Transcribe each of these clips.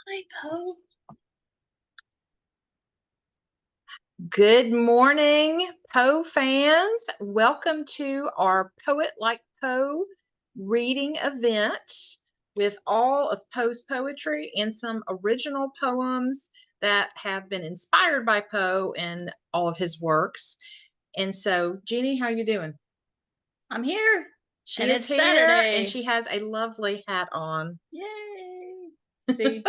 Hi, Poe. Good morning, Poe fans. Welcome to our Poet Like Poe reading event with all of Poe's poetry and some original poems that have been inspired by Poe and all of his works. And so, Jeannie, how you doing? I'm here, She and is it's here and Saturday. she has a lovely hat on. Yay! See,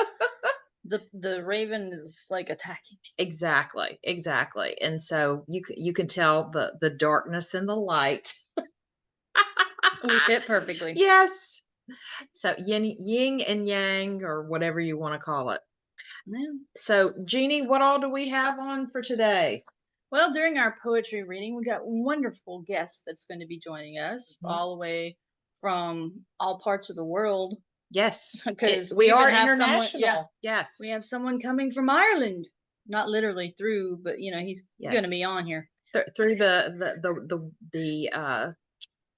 the raven is like attacking Exactly. And so you can tell the darkness and the light. me. We fit perfectly. Yes. So yin and yang, or whatever you want to call it. Yeah. So, Jeannie, what all do we have on for today? Well, during our poetry reading, we got wonderful guests that's going to be joining us Mhm. all the way from all parts of the world Yes, because we we even are have someone. Yeah, international. we Yes, have someone coming from Ireland. Not literally through, but he's going to be yes. on here. Through the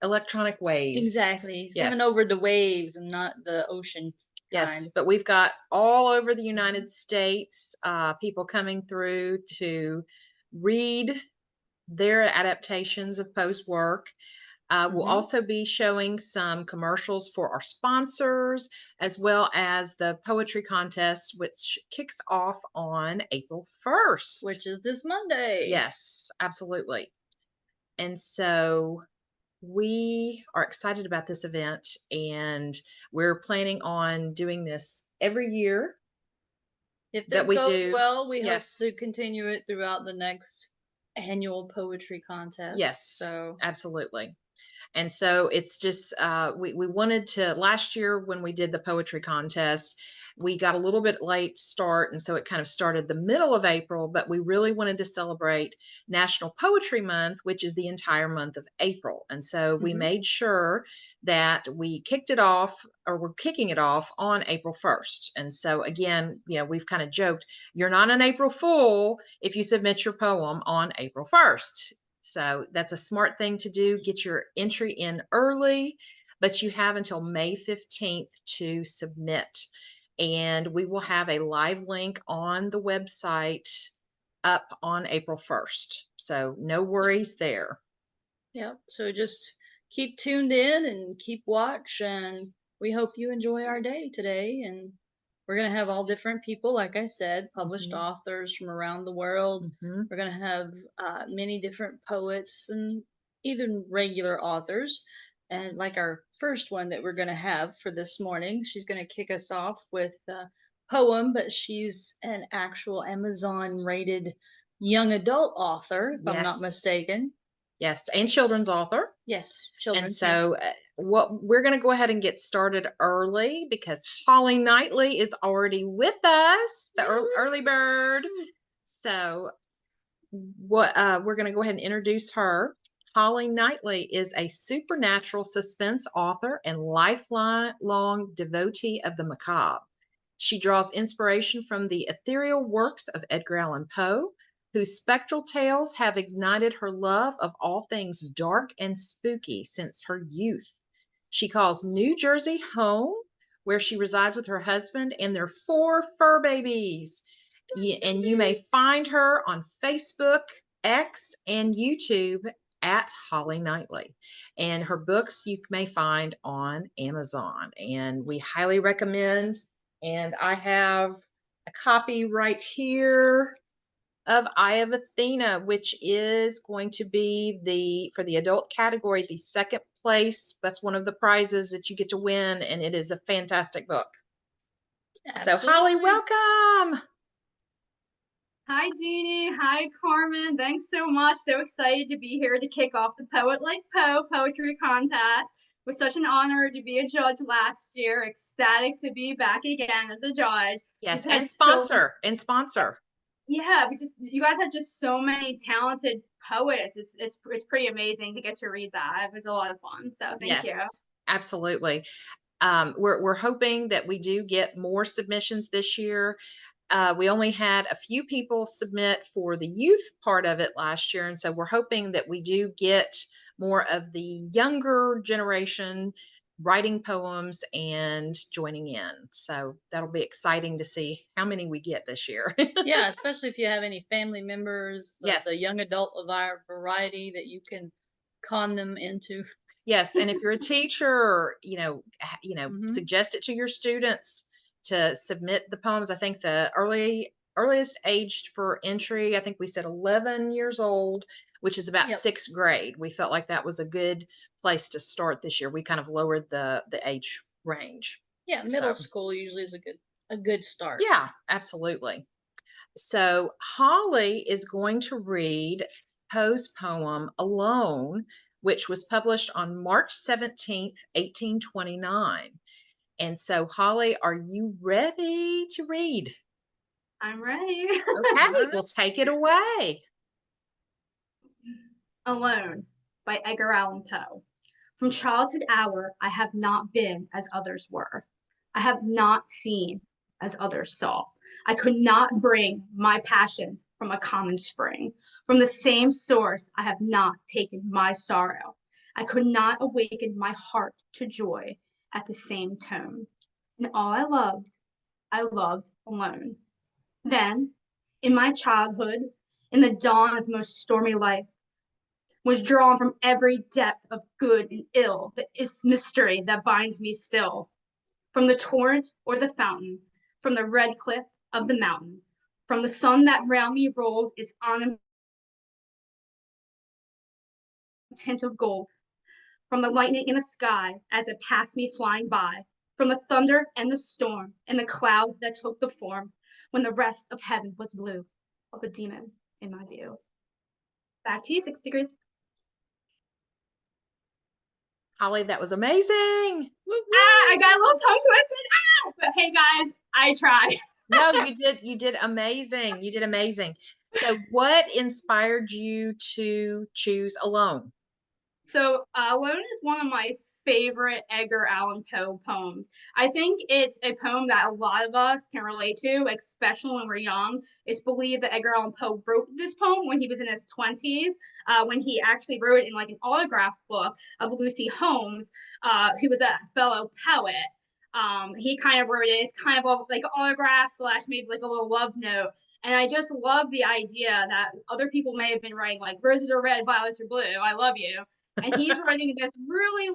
electronic waves. Exactly. He's coming Yes, over the waves and not the ocean yes. kind. But we've got all over the United States people coming through to read their adaptations of Poe's work. We'll also be showing some commercials for our sponsors, as well as the poetry contest, which kicks off on April 1st. Which is this Monday. Yes, absolutely. And so we are excited about this event, and we're planning on doing this every year If that it we goes do. well, we hope to Yes, continue it throughout the next annual poetry contest. yes, So, absolutely. And so it's just we wanted to, last year when we did the poetry contest, we got a little bit late start, and so it kind of started the middle of April, but we really wanted to celebrate National Poetry Month, which is the entire month of April. And so we made sure that we kicked it off, or we're kicking it off on April 1st. And so again, we've kind of joked, you're not an April Fool if you submit your poem on April 1st. So that's a smart thing to do. Get your entry in early, but you have until May 15th to submit. And we will have a live link on the website up on April 1st. So no worries there. yeah. So just keep tuned in and keep watch, and we hope you enjoy our day today. And we're gonna have all different people, like I said, published Mhm. authors from around the world. Mhm. We're gonna have many different poets and even regular authors. And like our first one that we're gonna have for this morning, she's gonna kick us off with a poem, but she's an actual Amazon rated young adult author, if I'm not Yes. mistaken. Yes. And children's author. Yes, And children. Yeah. so what we're going to go ahead and get started early because Holly Knightley is already with us, the early bird. So what we're going to go ahead and introduce her. Holly Knightley is a supernatural suspense author and lifelong devotee of the macabre. She draws inspiration from the ethereal works of Edgar Allan Poe, whose spectral tales have ignited her love of all things dark and spooky since her youth. She calls New Jersey home, where she resides with her husband and their 4 fur babies. And you may find her on Facebook, X, and YouTube at Holly Knightley. And her books you may find on Amazon. And we highly recommend. And I have a copy right here of Eye of Athena, which is going to be for the adult category, the second place. That's one of the prizes that you get to win, and it is a fantastic book. So, Holly, Absolutely. welcome. Hi, Jeannie. Hi, Carmen. Thanks so much. So excited to be here to kick off the Poet Like Poe poetry contest. It was such an honor to be a judge last year. Ecstatic to be back again as a judge. Yes, Just and had so sponsor. yeah, you guys had just so many talented poets. It's pretty amazing to get to read that. It was a lot of fun. So thank you. Yes, absolutely. We're hoping that we do get more submissions this year. We only had a few people submit for the youth part of it last year, and so we're hoping that we do get more of the younger generation writing poems and joining in. So that'll be exciting to see how many we get this year. Yeah, especially if you have any family members of the Yes. young adult variety that you can con them into. Yes, and if you're a teacher, Hmm. suggest it to your students to submit the poems. I think the earliest aged for entry, I think we said 11 years old, which is about Yep. 6th grade. We felt like that was a good place to start this year. We kind of lowered the age range. Yeah, middle So, school usually is a good start. yeah, absolutely. So Holly is going to read Poe's poem Alone, which was published on March 17th, 1829. And so, Holly, are you ready to read? I'm ready. Okay, All right. we'll take it away. Alone by Edgar Allan Poe. From childhood hour, I have not been as others were. I have not seen as others saw. I could not bring my passions from a common spring. From the same source, I have not taken my sorrow. I could not awaken my heart to joy at the same tone. And all I loved alone. Then, in my childhood, in the dawn of the most stormy life, was drawn from every depth of good and ill, the mystery that binds me still. From the torrent or the fountain, from the red cliff of the mountain, from the sun that round me rolled its on tint of gold, from the lightning in the sky as it passed me flying by, from the thunder and the storm and the cloud that took the form when the rest of heaven was blue of a demon in my view. Back to you, 6 degrees. Holly, that was amazing. I got a little tongue twisted. But hey, guys, I try. No, you did amazing. You did amazing. So, what inspired you to choose Alone? So, Alone is one of my favorite Edgar Allan Poe poems. I think it's a poem that a lot of us can relate to, especially when we're young. It's believed that Edgar Allan Poe wrote this poem when he was in his 20s, when he actually wrote it in like an autograph book of Lucy Holmes, who was a fellow poet. He kind of wrote it. It's kind of like an autograph slash maybe like a little love note. And I just love the idea that other people may have been writing like roses are red, violets are blue. I love you, and he's writing this really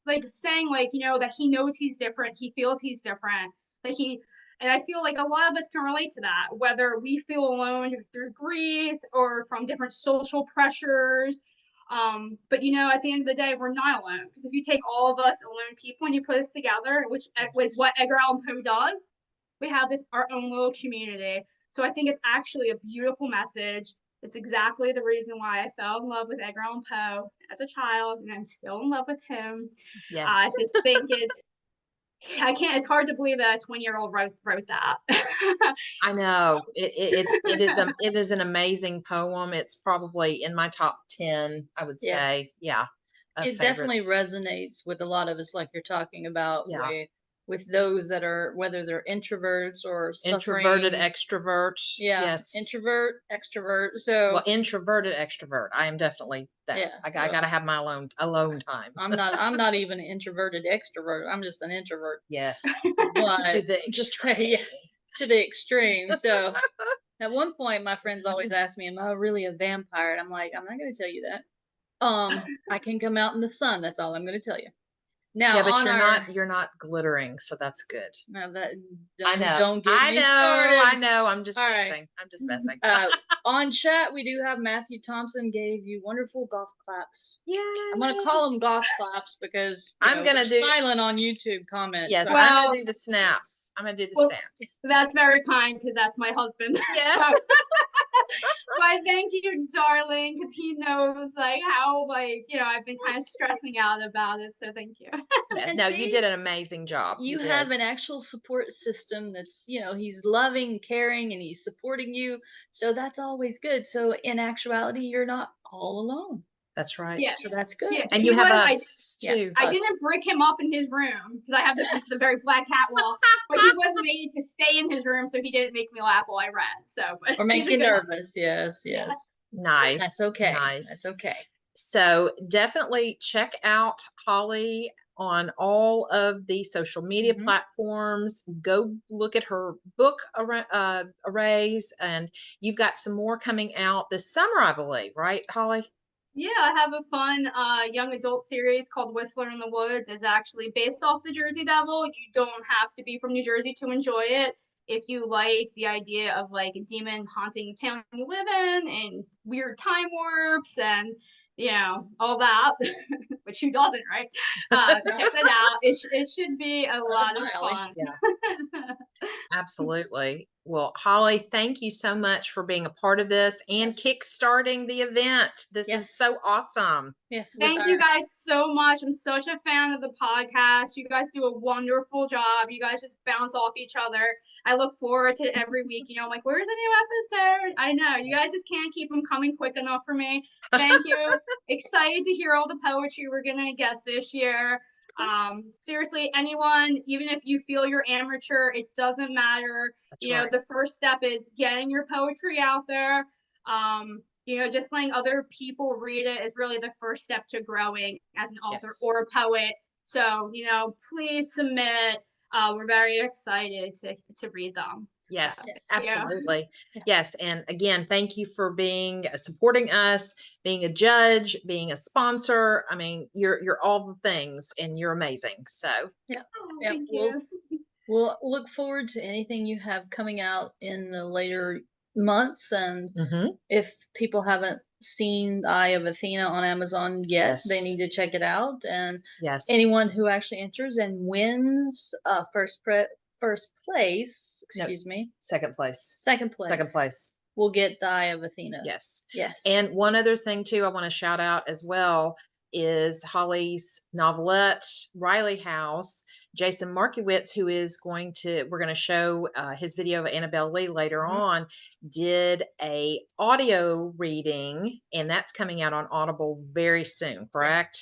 like saying like that he knows he's different, he feels he's different, like he and I feel like a lot of us can relate to that, whether we feel alone through grief or from different social pressures. But at the end of the day, we're not alone, because if you take all of us alone people and you put us together, which is Yes. what Edgar Allan Poe does, we have this our own little community. So I think it's actually a beautiful message. It's exactly the reason why I fell in love with Edgar Allan Poe as a child, and I'm still in love with him. I Yes. just think I can't. It's hard to believe that a 20-year-old wrote that. I know it is an amazing poem. It's probably in my top 10, I would Yes. say. Yeah, of It definitely favorites. resonates with a lot of us, like you're talking about, Yeah, with those that are, whether they're introverts or introverted suffering. extrovert. Yeah, Yes. introvert, extrovert. Well, So introverted extrovert. I am definitely that. yeah, I well, gotta have my alone time. I'm not even an introverted extrovert. I'm just an introvert. Yes, to But the just say, yeah, extreme. to the extreme. So at one point, my friends always ask me, "Am I really a vampire?" And I'm like, "I'm not going to tell you that. I can come out in the sun. That's all I'm going to tell you." Now Yeah, but on our you're not glittering, so that's good. now that I don't know. don't get I me know. I started. know. I'm just All right. messing. I'm just messing. On chat, we do have Matthew Thompson gave you wonderful golf claps. I'm gonna Yay. call them golf claps because I'm they're gonna do silent on YouTube comments. Yes, So I'm gonna Well, do the snaps. I'm gonna do the well, snaps. that's very kind, because that's my husband. Yes. So, but thank you, darling, because he knows like how I've been kind of stressing out about it. So thank you. Yeah. and No, you see, did an amazing job. You you did. have an actual support system that's, he's loving, caring, and he's supporting you. So that's always good. So in actuality, you're not all alone. That's right. Yeah, So that's yeah. good. And He you have was. us Yeah. too. I Us. didn't brick him up in his room because I have this is a very flat cat wall, but he was made to stay in his room so he didn't make me laugh while I read. So, but Or make he's a you good husband. nervous. Yes, Yeah. yes. That's Nice. okay. That's Nice. okay. So definitely check out Holly on all of the social media Mhm. platforms. Go look at her book arrays, and you've got some more coming out this summer, I believe, right, Holly? Yeah, I have a fun young adult series called Whistler in the Woods. It's actually based off the Jersey Devil. You don't have to be from New Jersey to enjoy it. If you like the idea of like a demon haunting the town you live in and weird time warps and all that, which who doesn't, right? Check that out. It should be a Right up lot of my alley. fun. Yeah. Absolutely. Well, Holly, thank you so much for being a part of this and Yes. kickstarting the event. This is Yes. so awesome. Yes, with Thank you our guys so much. I'm such a fan of the podcast. You guys do a wonderful job. You guys just bounce off each other. I look forward to it every week. I'm like, where's the new episode? I know. You guys just can't keep them coming quick enough for me. Thank you. Excited to hear all the poetry we're going to get this year. Seriously, anyone, even if you feel you're amateur, it doesn't matter. That's right. The first step is getting your poetry out there. Just letting other people read it is really the first step to growing as an author Yes. or a poet. So, please submit. We're very excited to read them. Yes, So, absolutely. Yeah. Yes. And again, thank you for being supporting us, being a judge, being a sponsor. I mean, you're all the things and you're amazing. So Yeah. Oh, Yeah. thank We'll you. we'll look forward to anything you have coming out in the later months. And mhm. if people haven't seen Eye of Athena on Amazon yet, they Yes. need to check it out. And Yes. anyone who actually enters and wins first place, No, excuse me, second place. second Second place, place. will get the Eye of Athena. Yes. Yes. And one other thing too, I want to shout out as well is Holly's novelette, Riley House. Jason Markiewicz, who is we're going to show his video of Annabelle Lee later Mhm. on, did a audio reading, and that's coming out on Audible very soon, correct?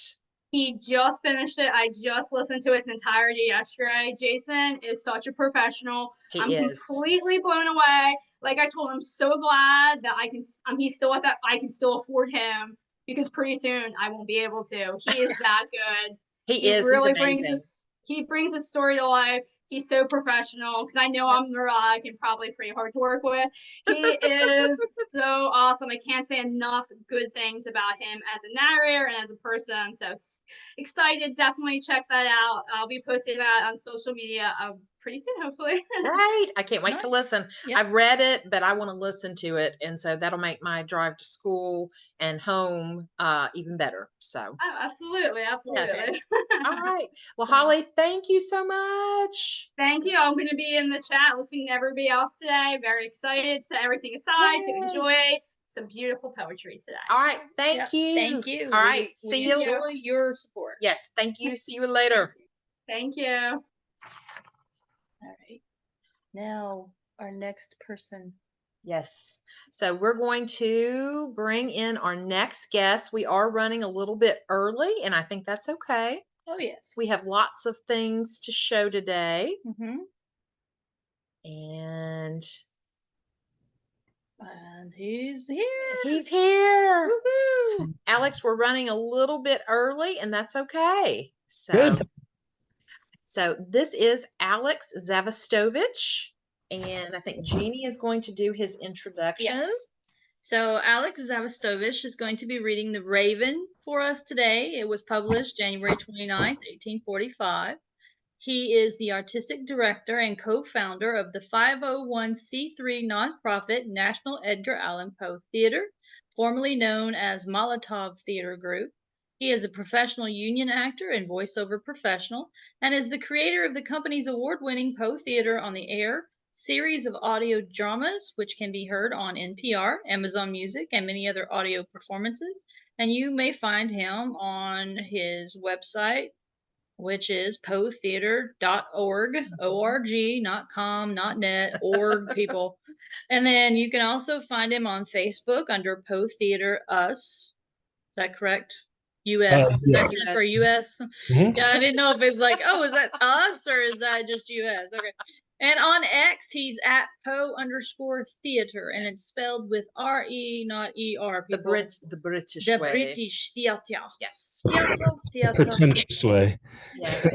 He just finished it. I just listened to its entirety yesterday. Jason is such a professional. I'm He is. completely blown away. Like I told him, I'm so glad that he's still at that, I can still afford him because pretty soon I won't be able to. He is that good. He He is. He's really brings amazing. he brings the story to life. He's so professional because I know Yep. I'm neurotic and probably pretty hard to work with. He is so awesome. I can't say enough good things about him as a narrator and as a person. So excited. Definitely check that out. I'll be posting that on social media pretty soon, hopefully. Right. I can't wait to Nice. listen. Yep. I've read it, but I want to listen to it. And so that'll make my drive to school and home even better. So, Oh, absolutely. yes. Absolutely. All right. Well, So- Holly, thank you so much. Thank you. I'm going to be in the chat listening to everybody else today. Very excited. Set everything aside to Yay. enjoy some beautiful poetry today. All right. Thank Yep. you. Thank you. All We- right. we See you. enjoy your support. Yes. Thank you. See you later. Thank you. All right. Now, our next person. Yes. So we're going to bring in our next guest. We are running a little bit early, and I think that's okay. Oh, yes. We have lots of things to show today. Mm-hmm. And he's here. he's here. Woohoo! Alex, we're running a little bit early, and that's okay. Good. So this is Alex Zavostovich, and I think Jeannie is going to do his introduction. Yes. So Alex Zavostovich is going to be reading The Raven for us today. It was published January 29th, 1845. He is the artistic director and co-founder of the 501c3 nonprofit National Edgar Allan Poe Theater, formerly known as Molotov Theater Group. He is a professional union actor and voiceover professional, and is the creator of the company's award-winning Poe Theater on the Air series of audio dramas, which can be heard on NPR, Amazon Music, and many other audio performances. And you may find him on his website, which is poetheater.org, O-R-G, not com, not net, org, people. And then you can also find him on Facebook under Poe Theater Us. Is that correct? U.S. Is that Yes. stand for US. U.S.? Mhm. Yeah, I didn't know if it's like, oh, is that us or is that just U.S.? Okay. And on X, he's at Poe_theater, and it's spelled with R-E, not E-R. The People. the British The way. British theater. Yes. Theater. Pretentious way. Yes.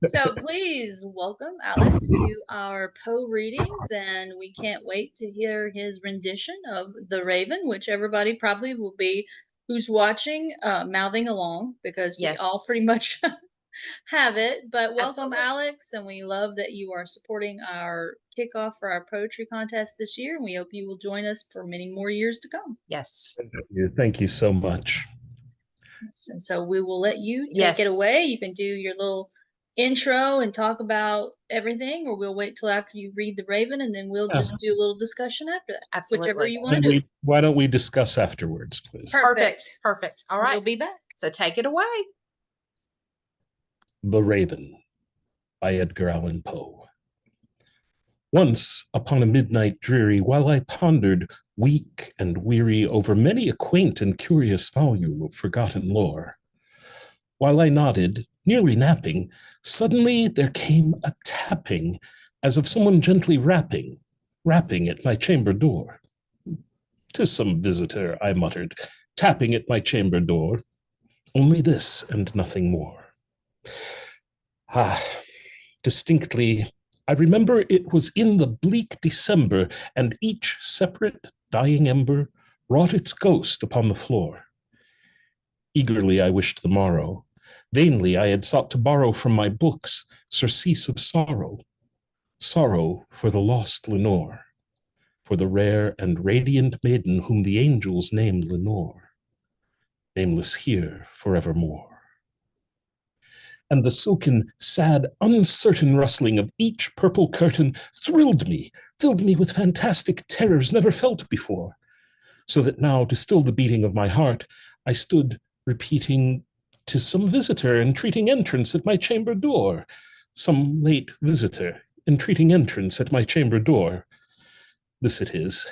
So please welcome Alex to our Poe readings, and we can't wait to hear his rendition of The Raven, which everybody probably will be who's watching mouthing along because we all Yes. pretty much have it. But welcome, Absolutely. Alex, and we love that you are supporting our kickoff for our poetry contest this year, and we hope you will join us for many more years to come. Yes. Thank you so much. And so we will let you take Yes. it away. You can do your little intro and talk about everything, or we'll wait till after you read The Raven, and then we'll just do a little discussion after that. Absolutely. Whichever you want to do. Why don't we discuss afterwards, please? Perfect. Perfect. All right. We'll be back. So take it away. The Raven by Edgar Allan Poe. Once upon a midnight dreary, while I pondered, weak and weary, over many a quaint and curious volume of forgotten lore, while I nodded, nearly napping, suddenly there came a tapping, as of someone gently rapping at my chamber door. "'Tis some visitor," I muttered, tapping at my chamber door. "Only this and nothing more." Ah, distinctly, I remember it was in the bleak December, and each separate dying ember wrought its ghost upon the floor. Eagerly I wished the morrow. Vainly I had sought to borrow from my books surcease of sorrow. Sorrow for the lost Lenore, for the rare and radiant maiden whom the angels named Lenore, nameless here forevermore. And the silken, sad, uncertain rustling of each purple curtain thrilled me, filled me with fantastic terrors never felt before, so that now, to still the beating of my heart, I stood repeating, "'Tis some visitor entreating entrance at my chamber door, some late visitor entreating entrance at my chamber door. This it is,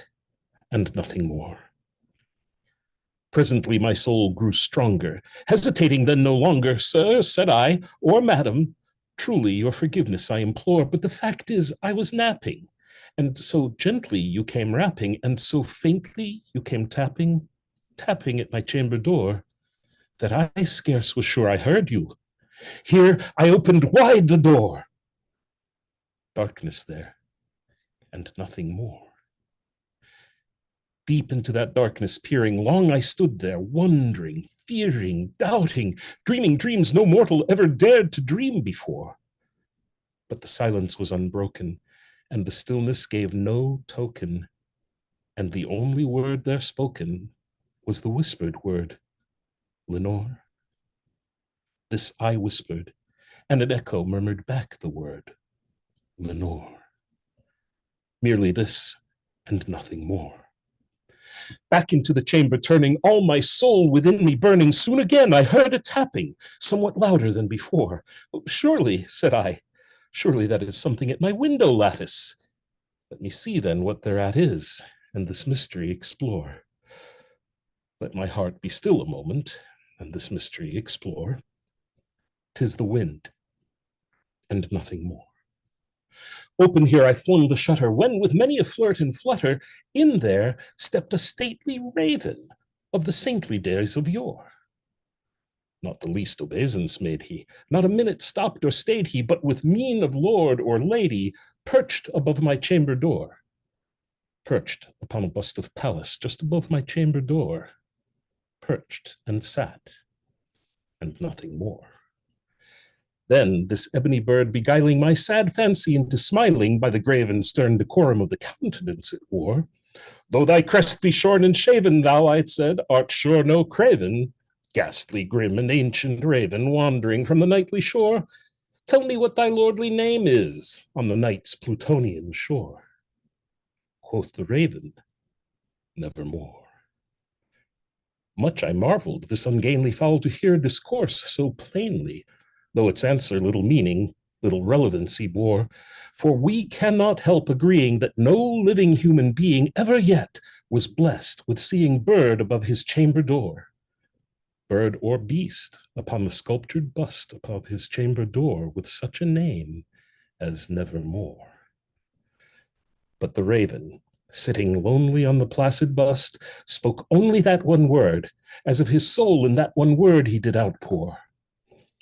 and nothing more." Presently my soul grew stronger, hesitating then no longer. "Sir," said I, "or madam, truly your forgiveness I implore, but the fact is I was napping, and so gently you came rapping, and so faintly you came tapping at my chamber door, that I scarce was sure I heard you. Here I opened wide the door. Darkness there, and nothing more. Deep into that darkness peering, long I stood there, wondering, fearing, doubting, dreaming dreams no mortal ever dared to dream before. But the silence was unbroken, and the stillness gave no token, and the only word there spoken was the whispered word, "Lenore." This I whispered, and an echo murmured back the word, "Lenore." Merely this, and nothing more. Back into the chamber turning, all my soul within me burning, soon again I heard a tapping, somewhat louder than before. "Surely," said I, "surely that is something at my window lattice. Let me see then what thereat is, and this mystery explore. Let my heart be still a moment, and this mystery explore. 'Tis the wind, and nothing more." Open here I flung the shutter, when with many a flirt and flutter, in there stepped a stately raven of the saintly days of yore. Not the least obeisance made he, not a minute stopped or stayed he, but with mien of lord or lady, perched above my chamber door. Perched upon a bust of Pallas, just above my chamber door. Perched and sat, and nothing more. Then this ebony bird, beguiling my sad fancy into smiling by the grave and stern decorum of the countenance it wore, "Though thy crest be shorn and shaven, thou," I said, "art sure no craven, ghastly, grim, and ancient raven, wandering from the nightly shore. Tell me what thy lordly name is on the night's Plutonian shore." Quoth the raven, "Nevermore." Much I marveled this ungainly fowl to hear discourse so plainly, though its answer little meaning, little relevancy bore, for we cannot help agreeing that no living human being ever yet was blessed with seeing bird above his chamber door. bird or beast, upon the sculptured bust above his chamber door, with such a name as Nevermore. But the raven, sitting lonely on the placid bust, spoke only that one word, as of his soul in that one word he did outpour.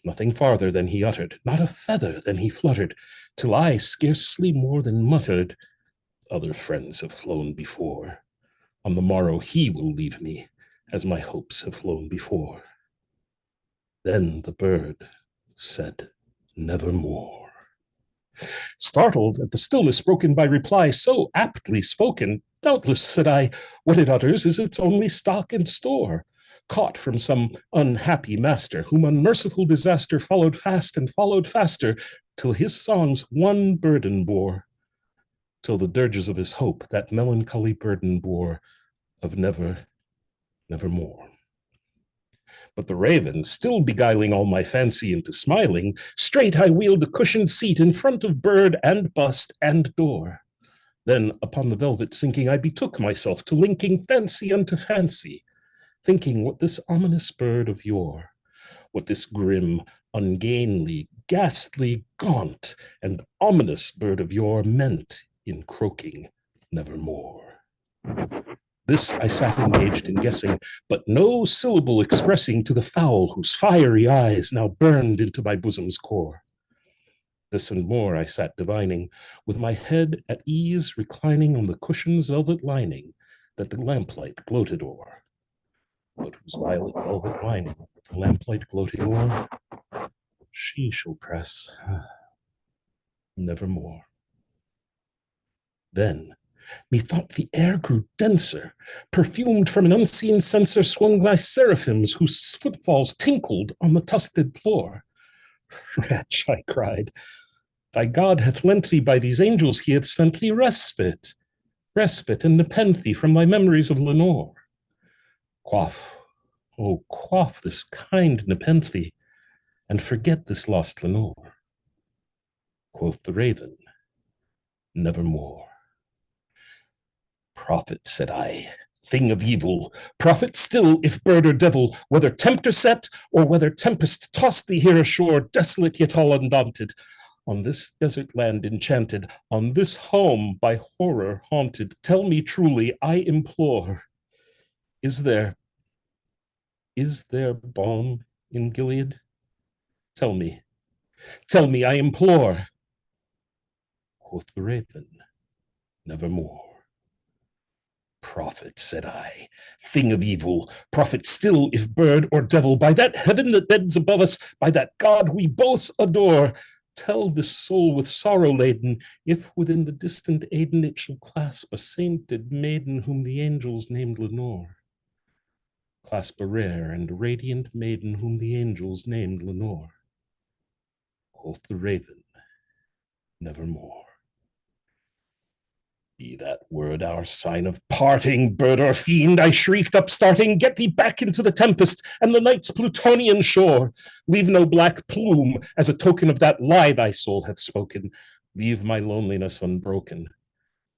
Nothing farther than he uttered, not a feather than he fluttered, till I scarcely more than muttered, other friends have flown before. On the morrow he will leave me, as my hopes have flown before. Then the bird said, Nevermore. Startled at the stillness broken by reply so aptly spoken, doubtless, said I, what it utters is its only stock and store, caught from some unhappy master, whom unmerciful disaster followed fast and followed faster, till his songs one burden bore, till the dirges of his hope that melancholy burden bore of nevermore. But the raven, still beguiling all my fancy into smiling, straight I wheeled a cushioned seat in front of bird and bust and door. Then upon the velvet sinking, I betook myself to linking fancy unto fancy, thinking what this ominous bird of yore, what this grim, ungainly, ghastly, gaunt, and ominous bird of yore meant in croaking nevermore. This I sat engaged in guessing, but no syllable expressing to the fowl whose fiery eyes now burned into my bosom's core. This and more I sat divining, with my head at ease reclining on the cushion's velvet lining that the lamplight gloated o'er. But whose violet velvet lining, the lamplight gloating o'er, she shall press nevermore. Then methought the air grew denser, perfumed from an unseen censer swung by seraphims whose footfalls tinkled on the tusked floor. Wretch, I cried, thy God hath lent thee by these angels, he hath sent thee respite and nepenthe from thy memories of Lenore. Quaff, oh, quaff this kind nepenthe, and forget this lost Lenore. Quoth the raven, nevermore. Prophet, said I, thing of evil, prophet still, if bird or devil, whether tempter set, or whether tempest tossed thee here ashore, desolate yet all undaunted, on this desert land enchanted, on this home by horror haunted, tell me truly, I implore, is there balm in Gilead? Tell me, I implore. Quoth the raven, nevermore. Prophet, said I, thing of evil, prophet still, if bird or devil, by that heaven that bends above us, by that God we both adore, tell this soul with sorrow laden, if within the distant Aden it shall clasp a sainted maiden whom the angels named Lenore. Clasp a rare and radiant maiden whom the angels named Lenore. Quoth the raven, nevermore. Be that word our sign of parting, bird or fiend, I shrieked upstarting, get thee back into the tempest and the night's Plutonian shore. Leave no black plume as a token of that lie thy soul hath spoken. Leave my loneliness unbroken.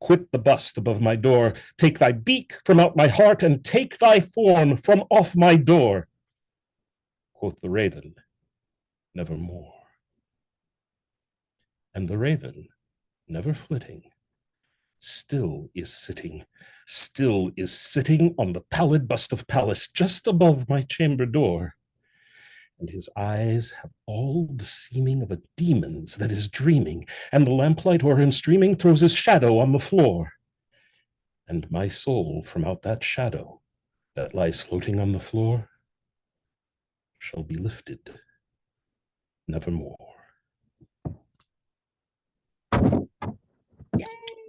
Quit the bust above my door. Take thy beak from out my heart and take thy form from off my door. Quoth the raven, nevermore. And the raven, never flitting, still is sitting on the pallid bust of Pallas just above my chamber door. And his eyes have all the seeming of a demon's that is dreaming, and the lamplight o'er him streaming throws his shadow on the floor. And my soul from out that shadow that lies floating on the floor shall be lifted nevermore.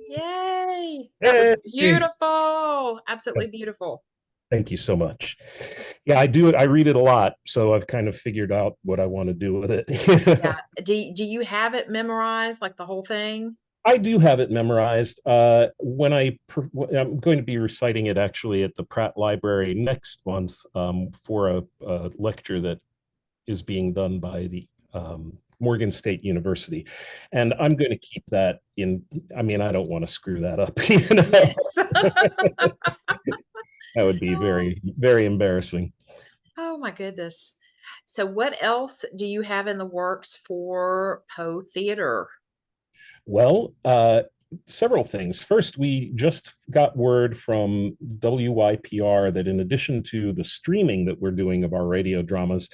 Yay! That was beautiful. Absolutely beautiful. Thank you so much. Yeah, I do it. I read it a lot, so I've kind of figured out what I want to do with it. Yeah. Do you have it memorized, like the whole thing? I do have it memorized. I'm going to be reciting it actually at the Pratt Library next month for a lecture that is being done by the Morgan State University. And I'm going to keep that in. I mean, I don't want to screw that up. You know? Yes. That would be very, very embarrassing. Oh, Oh my goodness. So what else do you have in the works for Poe Theater? Well, several things. First, we just got word from WYPR that in addition to the streaming that we're doing of our radio dramas,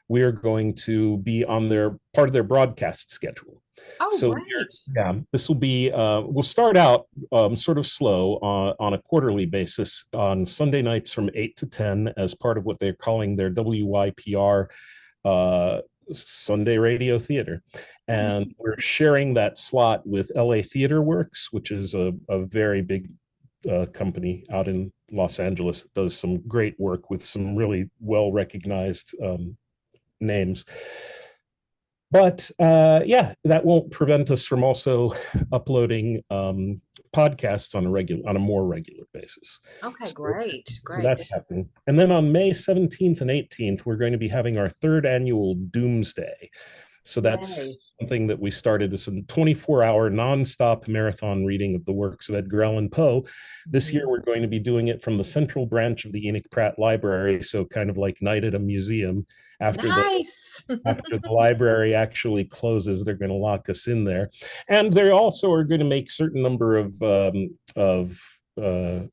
we are going to be on their part of their broadcast schedule. Oh, So great. yeah, this will be, we'll start out sort of slow on a quarterly basis on Sunday nights from 8 to 10 as part of what they're calling their WYPR Sunday Radio Theater. And we're sharing that slot with LA Theater Works, which is a very big company out in Los Angeles that does some great work with some really well recognized names. But yeah, that won't prevent us from also uploading podcasts on a more regular basis. Okay, So, great. so Great. that's happening. And then on May 17th and 18th, we're going to be having our third annual Doomsday. So that's Yay. something that we started, this 24-hour nonstop marathon reading of the works of Edgar Allan Poe. This year, we're going to be doing it from the central branch of the Enoch Pratt Library, so kind of like night at a museum. Nice. After the library actually closes, they're going to lock us in there, and they also are going to make certain number of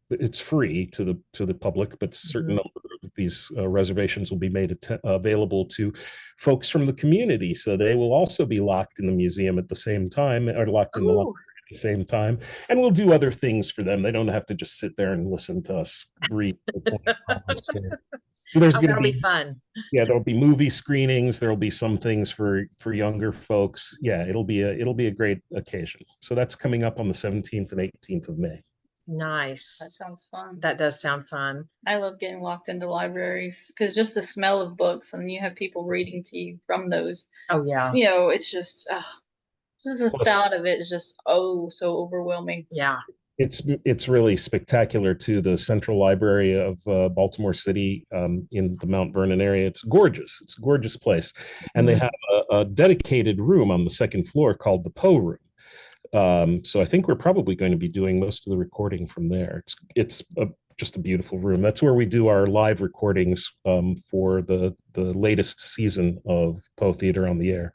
it's free to the public, but certain number of these reservations will be made available to folks from the community. So they will also be locked in the museum at the same time, or locked in the library at the same time, and we'll do other things for them. They don't have to just sit there and listen to us read. So there's going to That'll be be fun. Yeah, there'll be movie screenings, there'll be some things for younger folks. Yeah, it'll be a great occasion. So that's coming up on the 17th and 18th of May. Nice. That sounds fun. That does sound fun. I love getting locked into libraries because just the smell of books and you have people reading to you from those. Oh yeah. It's just the thought of it is just so overwhelming. Yeah. It's really spectacular too. The Central Library of Baltimore City in the Mount Vernon area. It's gorgeous. It's a gorgeous place, and they have a dedicated room on the second floor called the Poe Room. So I think we're probably going to be doing most of the recording from there. It's just a beautiful room. That's where we do our live recordings for the latest season of Poe Theater on the Air.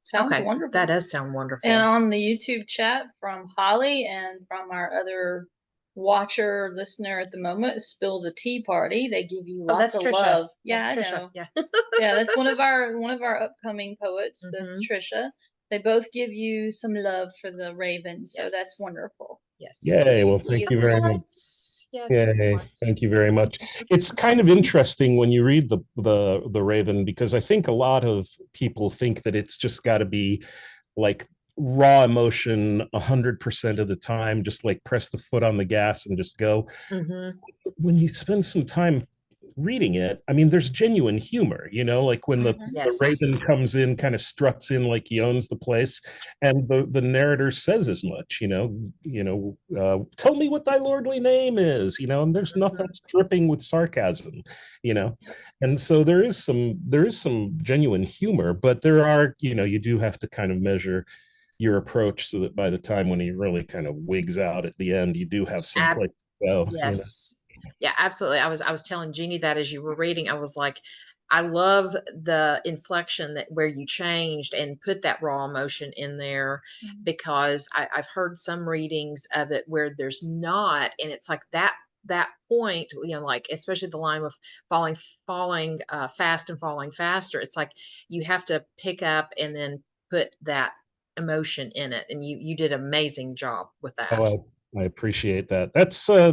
Sounds wonderful. That does sound wonderful. And on the YouTube chat from Holly and from our other watcher listener at the moment, Spill the Tea Party, they give you lots of Trisha. love. Yeah, That's I Trisha. know. Yeah. Yeah, that's one of our upcoming poets. That's Trisha. They both give you some love for the Raven, so that's wonderful. Yes. Yay! Well, thank you very much. Yes. Yay! Thank you very much. It's kind of interesting when you read the Raven, because I think a lot of people think that it's just got to be like raw emotion 100% of the time, just like press the foot on the gas and just go. When you spend some time reading it, I mean, there's genuine humor, like when the Raven comes in, kind of struts in like he owns the place, and the narrator says as much, tell me what thy lordly name is, and there's nothing dripping with sarcasm, and so there is some genuine humor, but there are, you do have to kind of measure your approach so that by the time when he really kind of wigs out at the end, you do have some place to go. Yes. Yeah, absolutely. I was telling Jeannie that as you were reading, I was like, I love the inflection where you changed and put that raw emotion in there, because I've heard some readings of it where there's not, and it's like that point, like especially the line with falling fast and falling faster. It's like you have to pick up and then put that emotion in it, and you did an amazing job with that. Oh, I appreciate that. That's a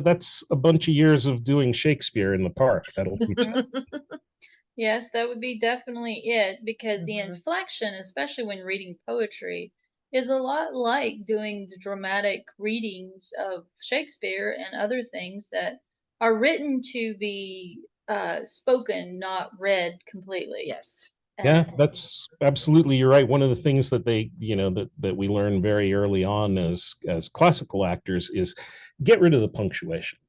bunch of years of doing Shakespeare in the park. That'll teach. Yes, that would be definitely it, because the inflection, especially when reading poetry, is a lot like doing the dramatic readings of Shakespeare and other things that are written to be spoken, not read completely. Yes. Yeah, that's absolutely, you're right. One of the things that they, that we learn very early on as classical actors is get rid of the punctuation.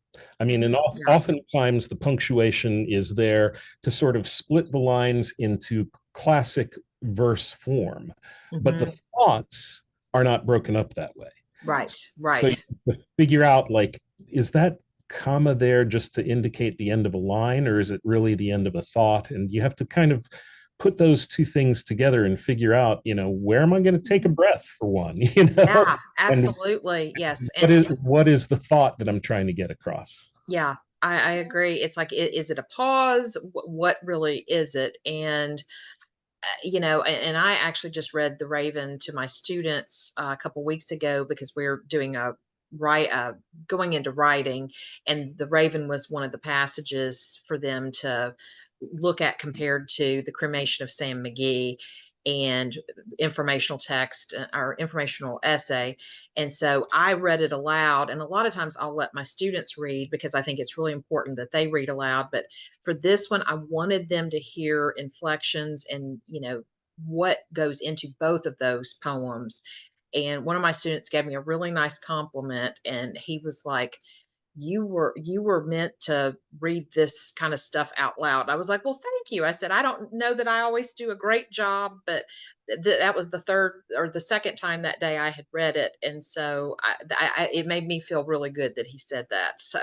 I mean, and oftentimes the punctuation is there to sort of split the lines into classic verse form, but the thoughts are not broken up that way. Right. So you figure out, like, is that comma there just to indicate the end of a line, or is it really the end of a thought? And you have to kind of put those two things together and figure out, where am I going to take a breath for one, Yeah, and absolutely. Yes. And what is the thought that I'm trying to get across? yeah, I agree. It's like, is it a pause? What really is it? And and I actually just read The Raven to my students a couple weeks ago because we're doing a write going into writing, and The Raven was one of the passages for them to look at compared to The Cremation of Sam McGee and informational text or informational essay. And so I read it aloud, and a lot of times I'll let my students read because I think it's really important that they read aloud. But for this one, I wanted them to hear inflections and, what goes into both of those poems. And one of my students gave me a really nice compliment, and he was like, you were meant to read this kind of stuff out loud. I was like, well, thank you. I said, I don't know that I always do a great job, but that was the third or the second time that day I had read it. And so it made me feel really good that he said that. So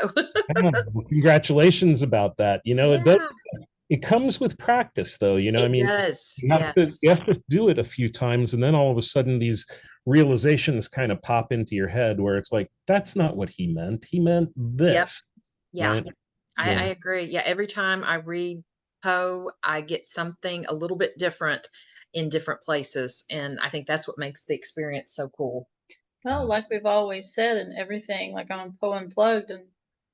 Yeah, well, congratulations about that. It does. yeah, It comes with practice, though. I it mean, does. you have to Yes. you have to do it a few times, and then all of a sudden, these realizations kind of pop into your head, where it's like, that's not what he meant. He meant Yep. this, Yeah. right? I Yeah. agree. Yeah. Every time I read Poe, I get something a little bit different in different places. And I think that's what makes the experience so cool. Well, like we've always said and everything, like on Poe Unplugged, and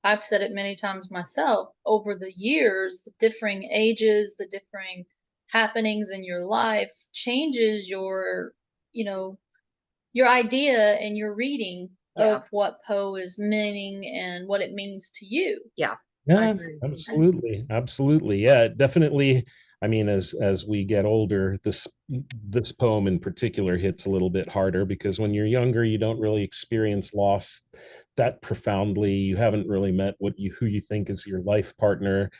I've said it many times myself, over the years, the differing ages, the differing happenings in your life changes you know, your idea and your reading Yeah. of what Poe is meaning and what it means to you. Yeah. I Yeah, agree. Mhm. absolutely. Absolutely. Yeah, definitely. I mean, as we get older, this poem in particular hits a little bit harder because when you're younger, you don't really experience loss that profoundly. You haven't really met who you think is your life partner.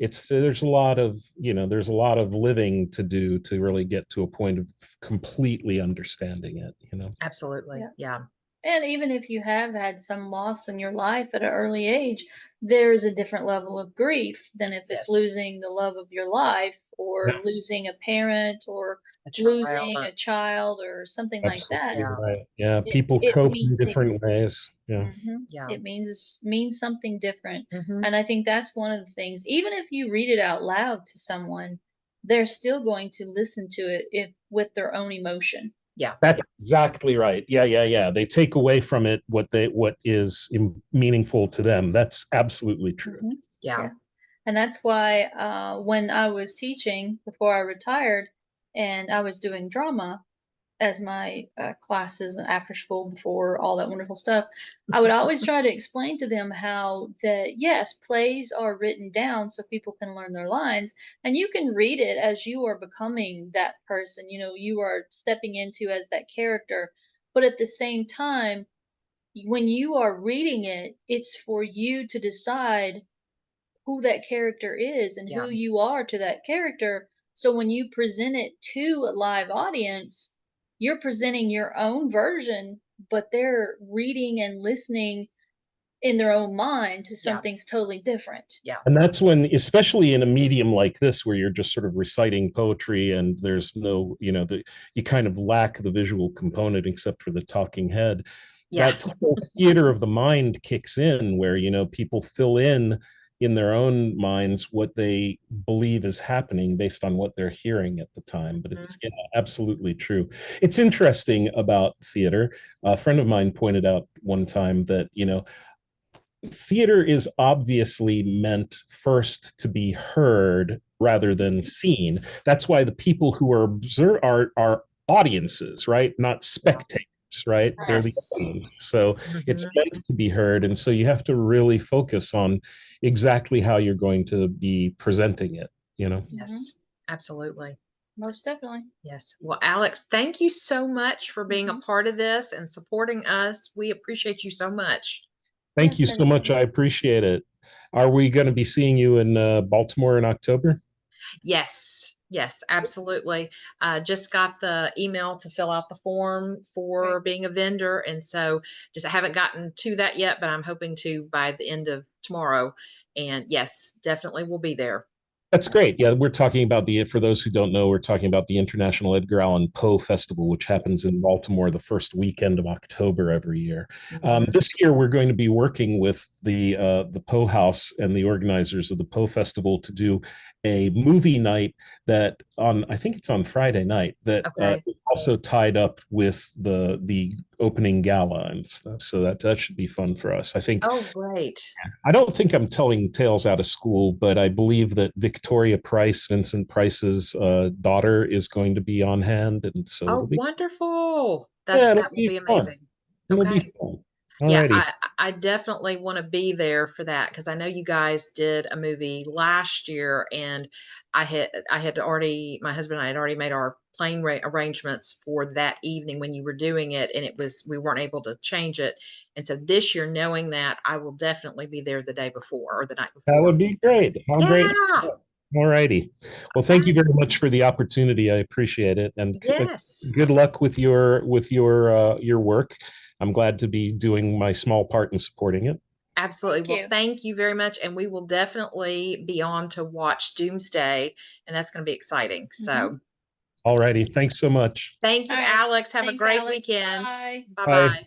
There's a lot of living to do to really get to a point of completely understanding it. Absolutely. Yeah. Yeah. And even if you have had some loss in your life at an early age, there is a different level of grief than if it's Yes. losing the love of your life or Yeah, losing a parent or A child. losing a child or something like that. absolutely Yeah. right. Yeah, It people it cope in means different. different ways. Yeah. Yeah. It means something different. Hmm. And I think that's one of the things. Even if you read it out loud to someone, they're still going to listen to it if with their own emotion. Yeah. That's exactly right. Yeah, yeah, yeah. They take away from it what is meaningful to them. That's absolutely true. Hmm. Yeah. Yeah. And that's why when I was teaching before I retired and I was doing drama as my classes after school before all that wonderful stuff, I would always try to explain to them how that, yes, plays are written down so people can learn their lines and you can read it as you are becoming that person, you are stepping into as that character. But at the same time, when you are reading it, it's for you to decide who that character is and Yeah. who you are to that character. So when you present it to a live audience, you're presenting your own version, but they're reading and listening in their own mind to Yeah. something's totally different. Yeah. And that's when, especially in a medium like this, where you're just sort of reciting poetry and there's no, you kind of lack the visual component except for the talking head. Yeah. That whole theater of the mind kicks in where, people fill in their own minds what they believe is happening based on what they're hearing at the time. But Mhm. it's absolutely true. It's interesting about theater. A friend of mine pointed out one time that, theater is obviously meant first to be heard rather than seen. That's why the people who are audiences, right? Not Yeah. spectators, right? They're the Yes. audience. So it's Hmm. meant to be heard. And so you have to really focus on exactly how you're going to be presenting it. Hmm. Yes. Absolutely. Most definitely. Yes. Well, Alex, thank you so much for being a Hmm. part of this and supporting us. We appreciate you so much. Thank you Yes, so and much. I appreciate it. Are we going to be seeing you in Baltimore in October? Yes. Yes, absolutely. Just got the email to fill out the form great. for being a vendor. And so just I haven't gotten to that yet, but I'm hoping to by the end of tomorrow. And yes, definitely will be there. That's great. Yeah, we're talking about for those who don't know, we're talking about the International Edgar Allan Poe Festival, which happens in Yes. Baltimore the first weekend of October every year. Mhm. This year, we're going to be working with the Poe House and the organizers of the Poe Festival to do a movie night that I think it's on Friday night, that Okay. is also tied up with the opening gala and stuff. So that should be fun for us. Oh, great. I don't think I'm telling tales out of school, but I believe that Victoria Price, Vincent Price's daughter, is going to be on hand, and so Oh, it'll be wonderful. yeah, it'll That will be be fun. amazing. It'll be Okay. fun. Yeah, Alrighty. I definitely want to be there for that because I know you guys did a movie last year, and I had already my husband and I had already made our plane arrangements for that evening when you were doing it, and we weren't able to change it. And so this year, knowing that, I will definitely be there the day before or the night That before. would be great. How great. Yeah. All righty. Well, thank you very much for the opportunity. I appreciate it, and Yes. good luck with your work. I'm glad to be doing my small part in supporting it. Absolutely. Thank Well, you. thank you very much. And we will definitely be on to watch Doomsday, and that's going to be exciting. Mhm. So All righty. Thanks so much. thank you, All right. Alex. Have a Thanks, great Alex. weekend. Bye. Bye Bye. bye.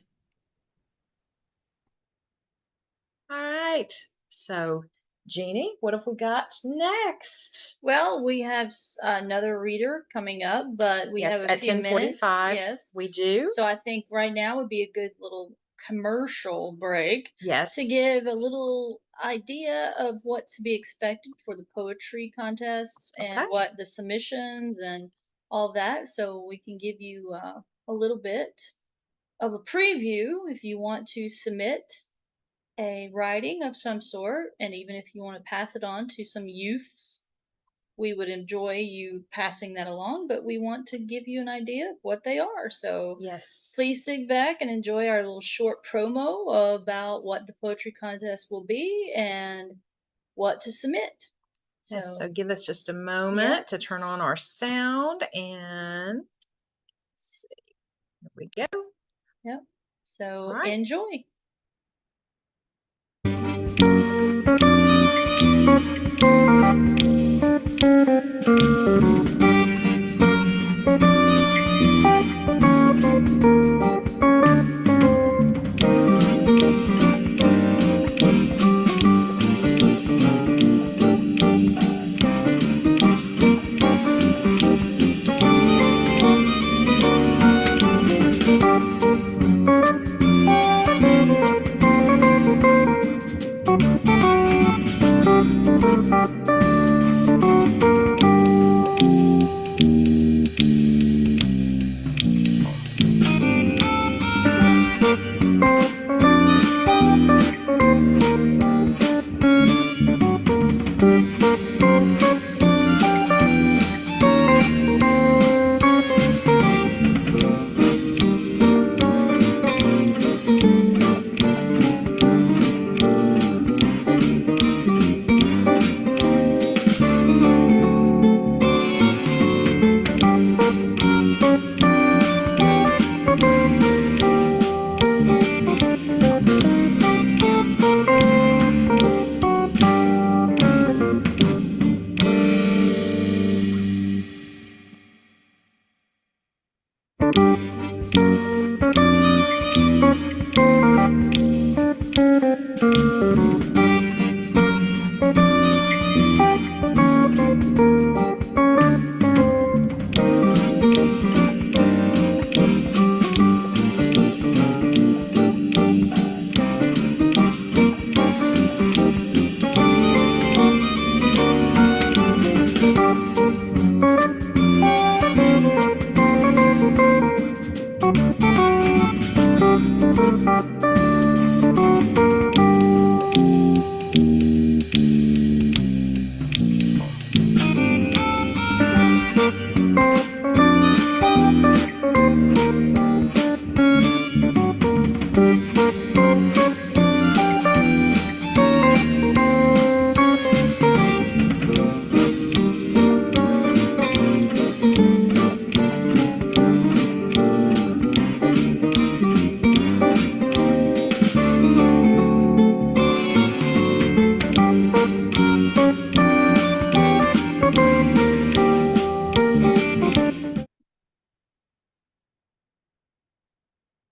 All right. So, Jeannie, what have we got next? Well, we have another reader coming up, but we have Yes, a at few minutes. 10:45 Yes. we do. So I think right now would be a good little commercial break to Yes. give a little idea of what to be expected for the poetry contests and Okay. what the submissions and all that. So we can give you a little bit of a preview if you want to submit a writing of some sort, and even if you want to pass it on to some youths, we would enjoy you passing that along, but we want to give you an idea of what they are. So Yes. please sit back and enjoy our little short promo about what the poetry contest will be and what to submit. Yes. So So, give us just a moment to turn yes, on our sound and see. Here we go. yep. All So right. enjoy.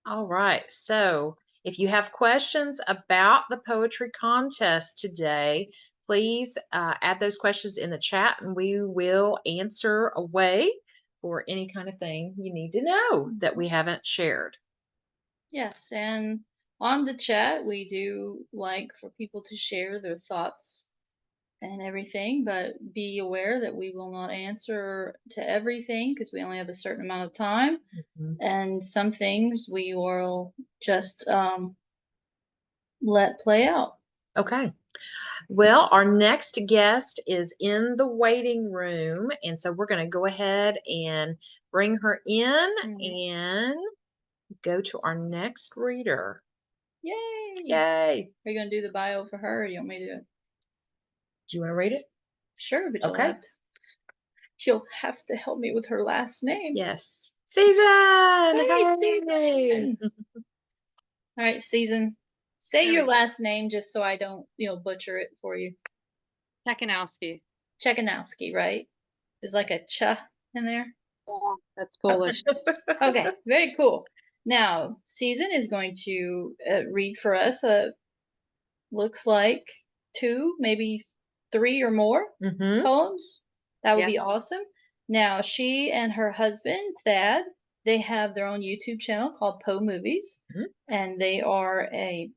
All right. So if you have questions about the poetry contest today, please add those questions in the chat and we will answer away for any kind of thing you need to know that we haven't shared. Yes, and on the chat, we do like for people to share their thoughts and everything, but be aware that we will not answer to everything because we only have a certain amount of time. Mhm. And some things we will just let play out. Okay. Well, our next guest is in the waiting room. And so we're going to go ahead and bring her in and go to our next reader. Yay! Yay. Are you going to do the bio for her or you want me to? Do you want to read it? Sure, but Okay. she'll have to help me with her last name. Yes. Season. Hey, Hey. Season. All right, Season. Say There your we go. last name just so I don't, butcher it for you. Tekanowski. Czekanowski, right? There's like a ch in there. Yeah, that's Polish. Okay, very cool. Now, Season is going to read for us. Looks like 2, maybe 3 or more Mm-hmm. poems. That would Yeah. be awesome. Now, she and her husband, Thad, they have their own YouTube channel called Poe Movies. Mhm. And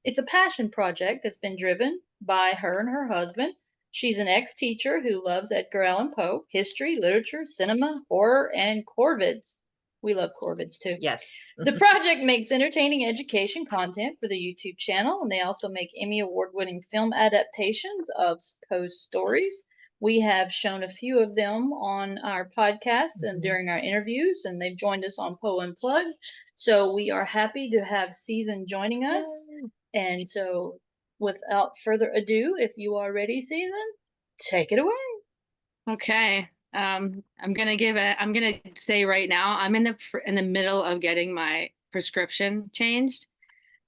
it's a passion project that's been driven by her and her husband. She's an ex-teacher who loves Edgar Allan Poe, history, literature, cinema, horror, and corvids. We love corvids too. Yes. The project makes entertaining education content for the YouTube channel, and they also make Emmy Award winning film adaptations of Poe's stories. We have shown a few of them on our podcast and Mhm. during our interviews, and they've joined us on Poe Unplugged. So we are happy to have Season joining us. And so, without further ado, if you are ready, Season, take it away. Okay. I'm gonna say right now, I'm in the middle of getting my prescription changed.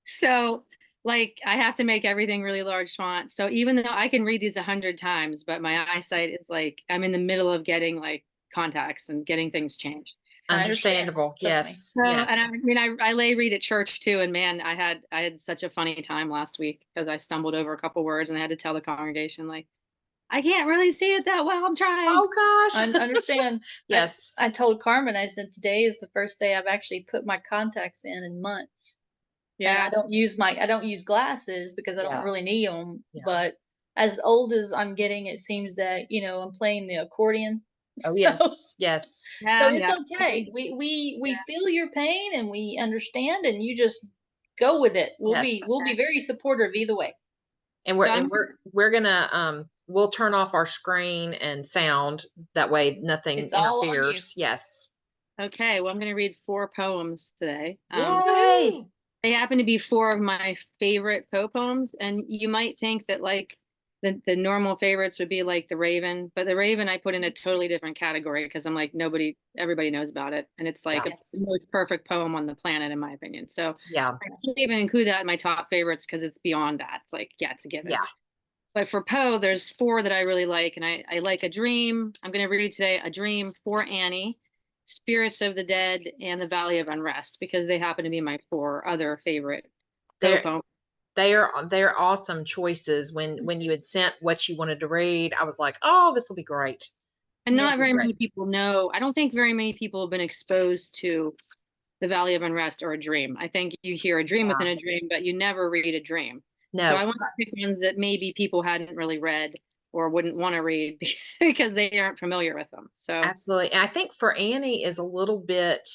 So like I have to make everything really large font. So even though I can read these 100 times, but my eyesight is like I'm in the middle of getting like contacts and getting things changed. I understand. Understandable. Trust me. Yes. So, Yes. and I mean, I lay read at church too, and man, I had such a funny time last week because I stumbled over a couple words and I had to tell the congregation like, I can't really see it that well. I'm trying. Oh I gosh. understand. Yes. I told Carmen, I said, today is the first day I've actually put my contacts in months. And Yeah. I don't use glasses because I don't Yeah. really need them. Yeah. But as old as I'm getting, it seems that, I'm playing the accordion. Oh So, yes. Yes. so Yeah. it's Yeah. okay. We feel your pain and we understand and you just go with it. Yes. We'll be very supportive either way. And So I'm we're gonna we'll turn off our screen and sound that way nothing It's all on you. interferes. Yes. okay. Well, I'm going to read 4 poems today. Yay. They happen to be 4 of my favorite Poe poems, and you might think that like the normal favorites would be like The Raven, but The Raven I put in a totally different category because I'm like everybody knows about it, and it's like Yeah. the most perfect poem on the planet in my opinion. So Yeah. I can't even include that in my top favorites because it's beyond that. It's like yeah, it's a given. Yeah. But for Poe, there's 4 that I really like, and I like A Dream. I'm going to read today A Dream, For Annie, Spirits of the Dead, and The Valley of Unrest because they happen to be my 4 other favorite Poe They're poems. they're awesome choices. When you had sent what you wanted to read, I was like, oh, this will be great. And This not will be very great. many people know. I don't think very many people have been exposed to The Valley of Unrest or A Dream. I think you hear a dream Yeah. within a dream, but you never read a dream. So No. I want to pick ones that maybe people hadn't really read or wouldn't want to read because they aren't familiar with them. So Absolutely. And I think for Annie is a little bit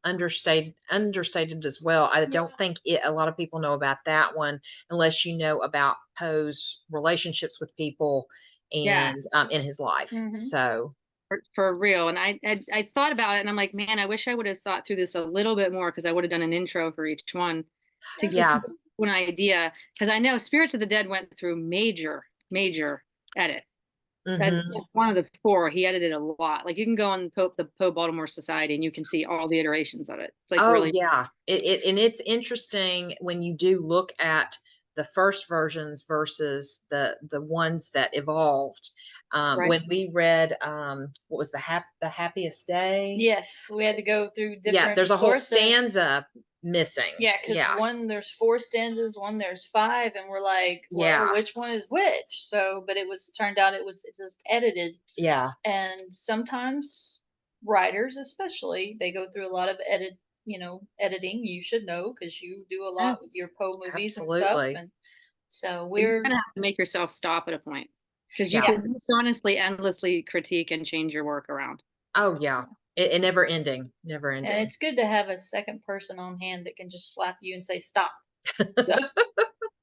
understated as well. I don't think a lot of people know about that one unless you know about Poe's relationships with people yeah, and in his life. Mhm. So for real. And I thought about it and I'm like, man, I wish I would have thought through this a little bit more because I would have done an intro for each one to give yeah. people an idea. Because I know Spirits of the Dead went through major edit. That's Mhm. one of the 4. He edited a lot. Like you can go on the Poe Baltimore Society and you can see all the iterations of it. It's like Oh really yeah. And it's interesting when you do look at the first versions versus the ones that evolved. right. When we read what was the happiest day? Yes, we had to go through Yeah, different there's a whole sources. stanza missing. Yeah, because Yeah. one there's 4 stanzas, one there's 5, and we're like, well, Yeah. which one is which? So, but it was turned out it's just edited, Yeah. and sometimes writers, especially, they go through a lot of editing. You should know because you do a Yeah. lot with your Poe movies and stuff, Absolutely. and so You're we're gonna have to make yourself stop at a point because you Yeah. can honestly endlessly critique and change your work around. Oh, yeah. It never ending. Never and ending. it's good to have a second person on hand that can just slap you and say stop. So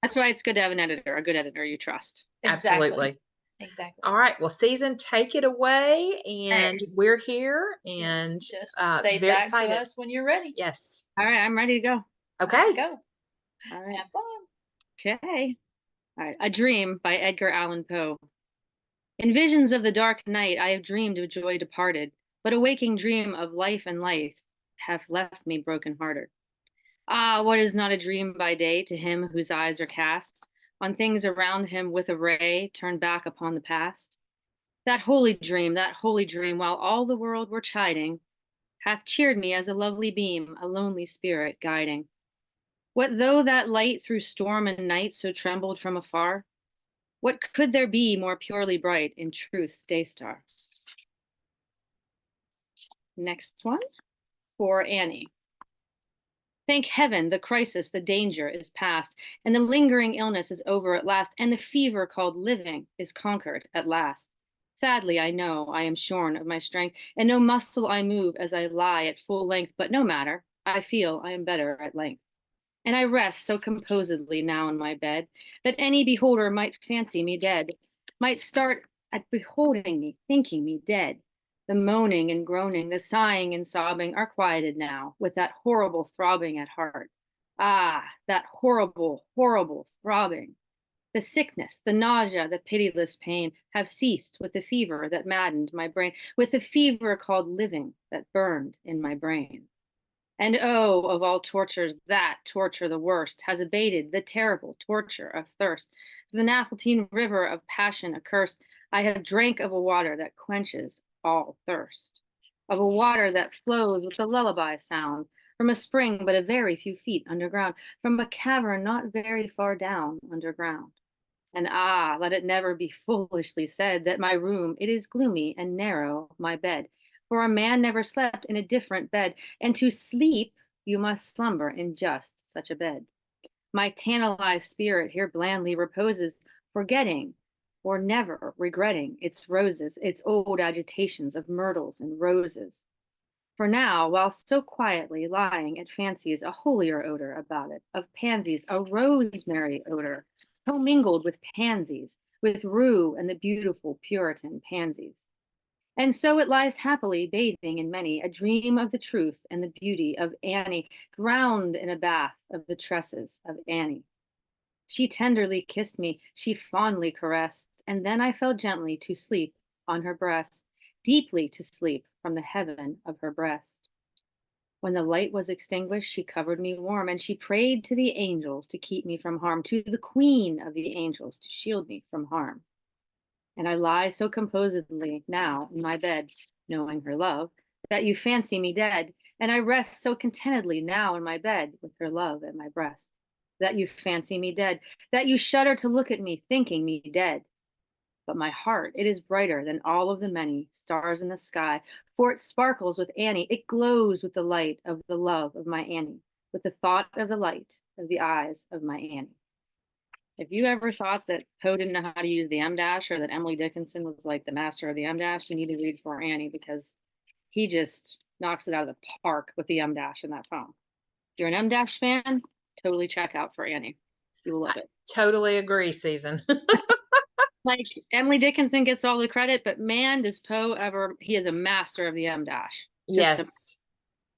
That's why it's good to have an editor, a good editor you trust. Absolutely. exactly. All right. Well, Season, take it away. right. And we're here and Just say very back excited. to us when you're ready. Yes. All right, I'm ready to go. Okay. Go. All right. Have fun. Okay. All right. A Dream by Edgar Allan Poe. In visions of the dark night, I have dreamed of joy departed, but a waking dream of life and life have left me broken-hearted. Ah, what is not a dream by day to him whose eyes are cast on things around him with a ray turned back upon the past? That holy dream, while all the world were chiding, hath cheered me as a lovely beam, a lonely spirit guiding. What though that light through storm and night so trembled from afar? What could there be more purely bright in truth's day star? Next one for Annie. Thank heaven, the crisis, the danger is past, and the lingering illness is over at last, and the fever called living is conquered at last. Sadly, I know I am shorn of my strength, and no muscle I move as I lie at full length, but no matter, I feel I am better at length. And I rest so composedly now in my bed that any beholder might fancy me dead, might start at beholding me, thinking me dead. The moaning and groaning, the sighing and sobbing are quieted now with that horrible throbbing at heart. Ah, that horrible, horrible throbbing. The sickness, the nausea, the pitiless pain have ceased with the fever that maddened my brain, with the fever called living that burned in my brain. And oh, of all tortures, that torture the worst has abated the terrible torture of thirst. For the Naphtalian river of passion accursed, I have drank of a water that quenches all thirst, of a water that flows with a lullaby sound from a spring but a very few feet underground, from a cavern not very far down underground. And ah, let it never be foolishly said that my room, it is gloomy and narrow, my bed. For a man never slept in a different bed, and to sleep you must slumber in just such a bed. My tantalized spirit here blandly reposes, forgetting or never regretting its roses, its old agitations of myrtles and roses. For now, while so quietly lying, it fancies a holier odor about it, of pansies, a rosemary odor, commingled with pansies, with rue and the beautiful Puritan pansies. And so it lies happily bathing in many a dream of the truth and the beauty of Annie, drowned in a bath of the tresses of Annie. She tenderly kissed me, she fondly caressed, and then I fell gently to sleep on her breast, deeply to sleep from the heaven of her breast. When the light was extinguished, she covered me warm, and she prayed to the angels to keep me from harm, to the queen of the angels to shield me from harm. And I lie so composedly now in my bed, knowing her love, that you fancy me dead, and I rest so contentedly now in my bed with her love at my breast, that you fancy me dead, that you shudder to look at me, thinking me dead. But my heart, it is brighter than all of the many stars in the sky, for it sparkles with Annie. It glows with the light of the love of my Annie, with the thought of the light of the eyes of my Annie. If you ever thought that Poe didn't know how to use the M dash or that Emily Dickinson was like the master of the M dash, you need to read for Annie because he just knocks it out of the park with the M dash in that poem. If you're an M dash fan, totally check out for Annie. You will love it. Totally agree, Season. Like Emily Dickinson gets all the credit, but man, does Poe ever, he is a master of the M dash. Yes.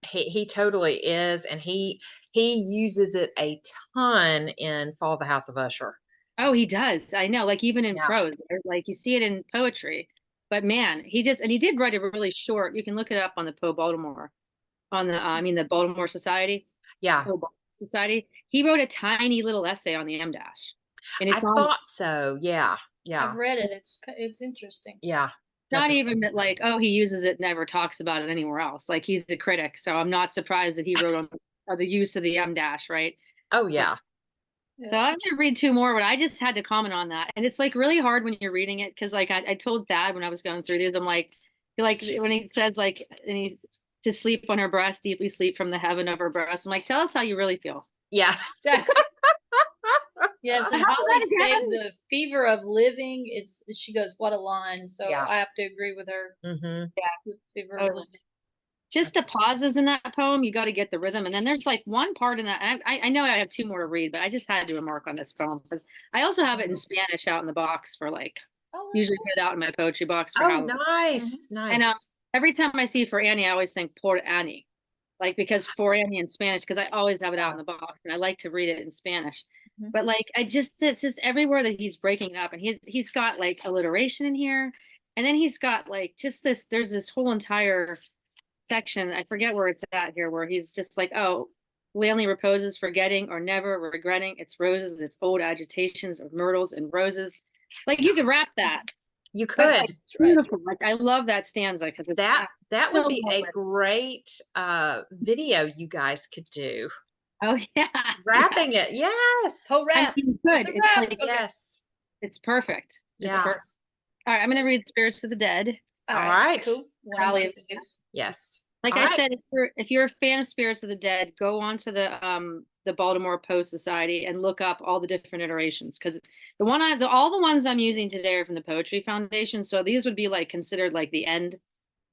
He totally is, and he uses it a ton in Fall of the House of Usher. Oh, he does. I know. Like even in Yeah. prose, like you see it in poetry. But man, he just, and he did write a really short, you can look it up on the Poe Baltimore, on the, the Baltimore Society. Yeah. Poe Baltimore Society. He wrote a tiny little essay on the M dash. And I it's on, thought so. Yeah. Yeah. I've read it. It's interesting. Yeah. not Definitely. even that like, oh, he uses it, never talks about it anywhere else. Like he's a critic. So I'm not surprised that he wrote on the use of the M dash, right? Oh yeah. So I'm gonna read two more, but I just had to comment on that. And it's like really hard when you're reading it because like I told Thad when I was going through these, I'm like when he says like and he's to sleep on her breast, deeply sleep from the heaven of her breast. I'm like, tell us how you really feel. Yeah. Exactly. Yes, and How Holly that said again? the fever of living is, she goes, what a line. So Yeah. I have to agree with her. Mm-hmm. The fever Oh, of living. just the pauses in that poem, you got to get the rhythm. And then there's like one part in that. And I know I have two more to read, but I just had to remark on this poem because I also have it in Spanish out in the box for like Oh, usually put it out in my poetry box for Oh, Halloween. nice. And Nice. every time I see for Annie, I always think por Annie, like because for Annie in Spanish, because I always have it out in the box and I like to read it in Spanish. Mhm. But like it's just everywhere that he's breaking it up, and he's got like alliteration in here, and then he's got like just this. There's this whole entire section. I forget where it's at here, where he's just like, oh, Lanley reposes, forgetting or never regretting its roses, its old agitations of myrtles and roses. Like you could rap that. You That's could. like beautiful. Like I love that stanza because it's That so would be a well great video you guys could do. oh yeah, Rapping it. Yes. Poe I rap. mean, It's good. a It's rap. like Okay. Yes. it's perfect. It's Yeah. perfect. All right, I'm gonna read Spirits of the Dead. All All right. right. Cool. One of my Valley of- faves. Yes. Like All I right. said, if you're a fan of Spirits of the Dead, go on to the Baltimore Post Society and look up all the different iterations because all the ones I'm using today are from the Poetry Foundation. So these would be like considered like the end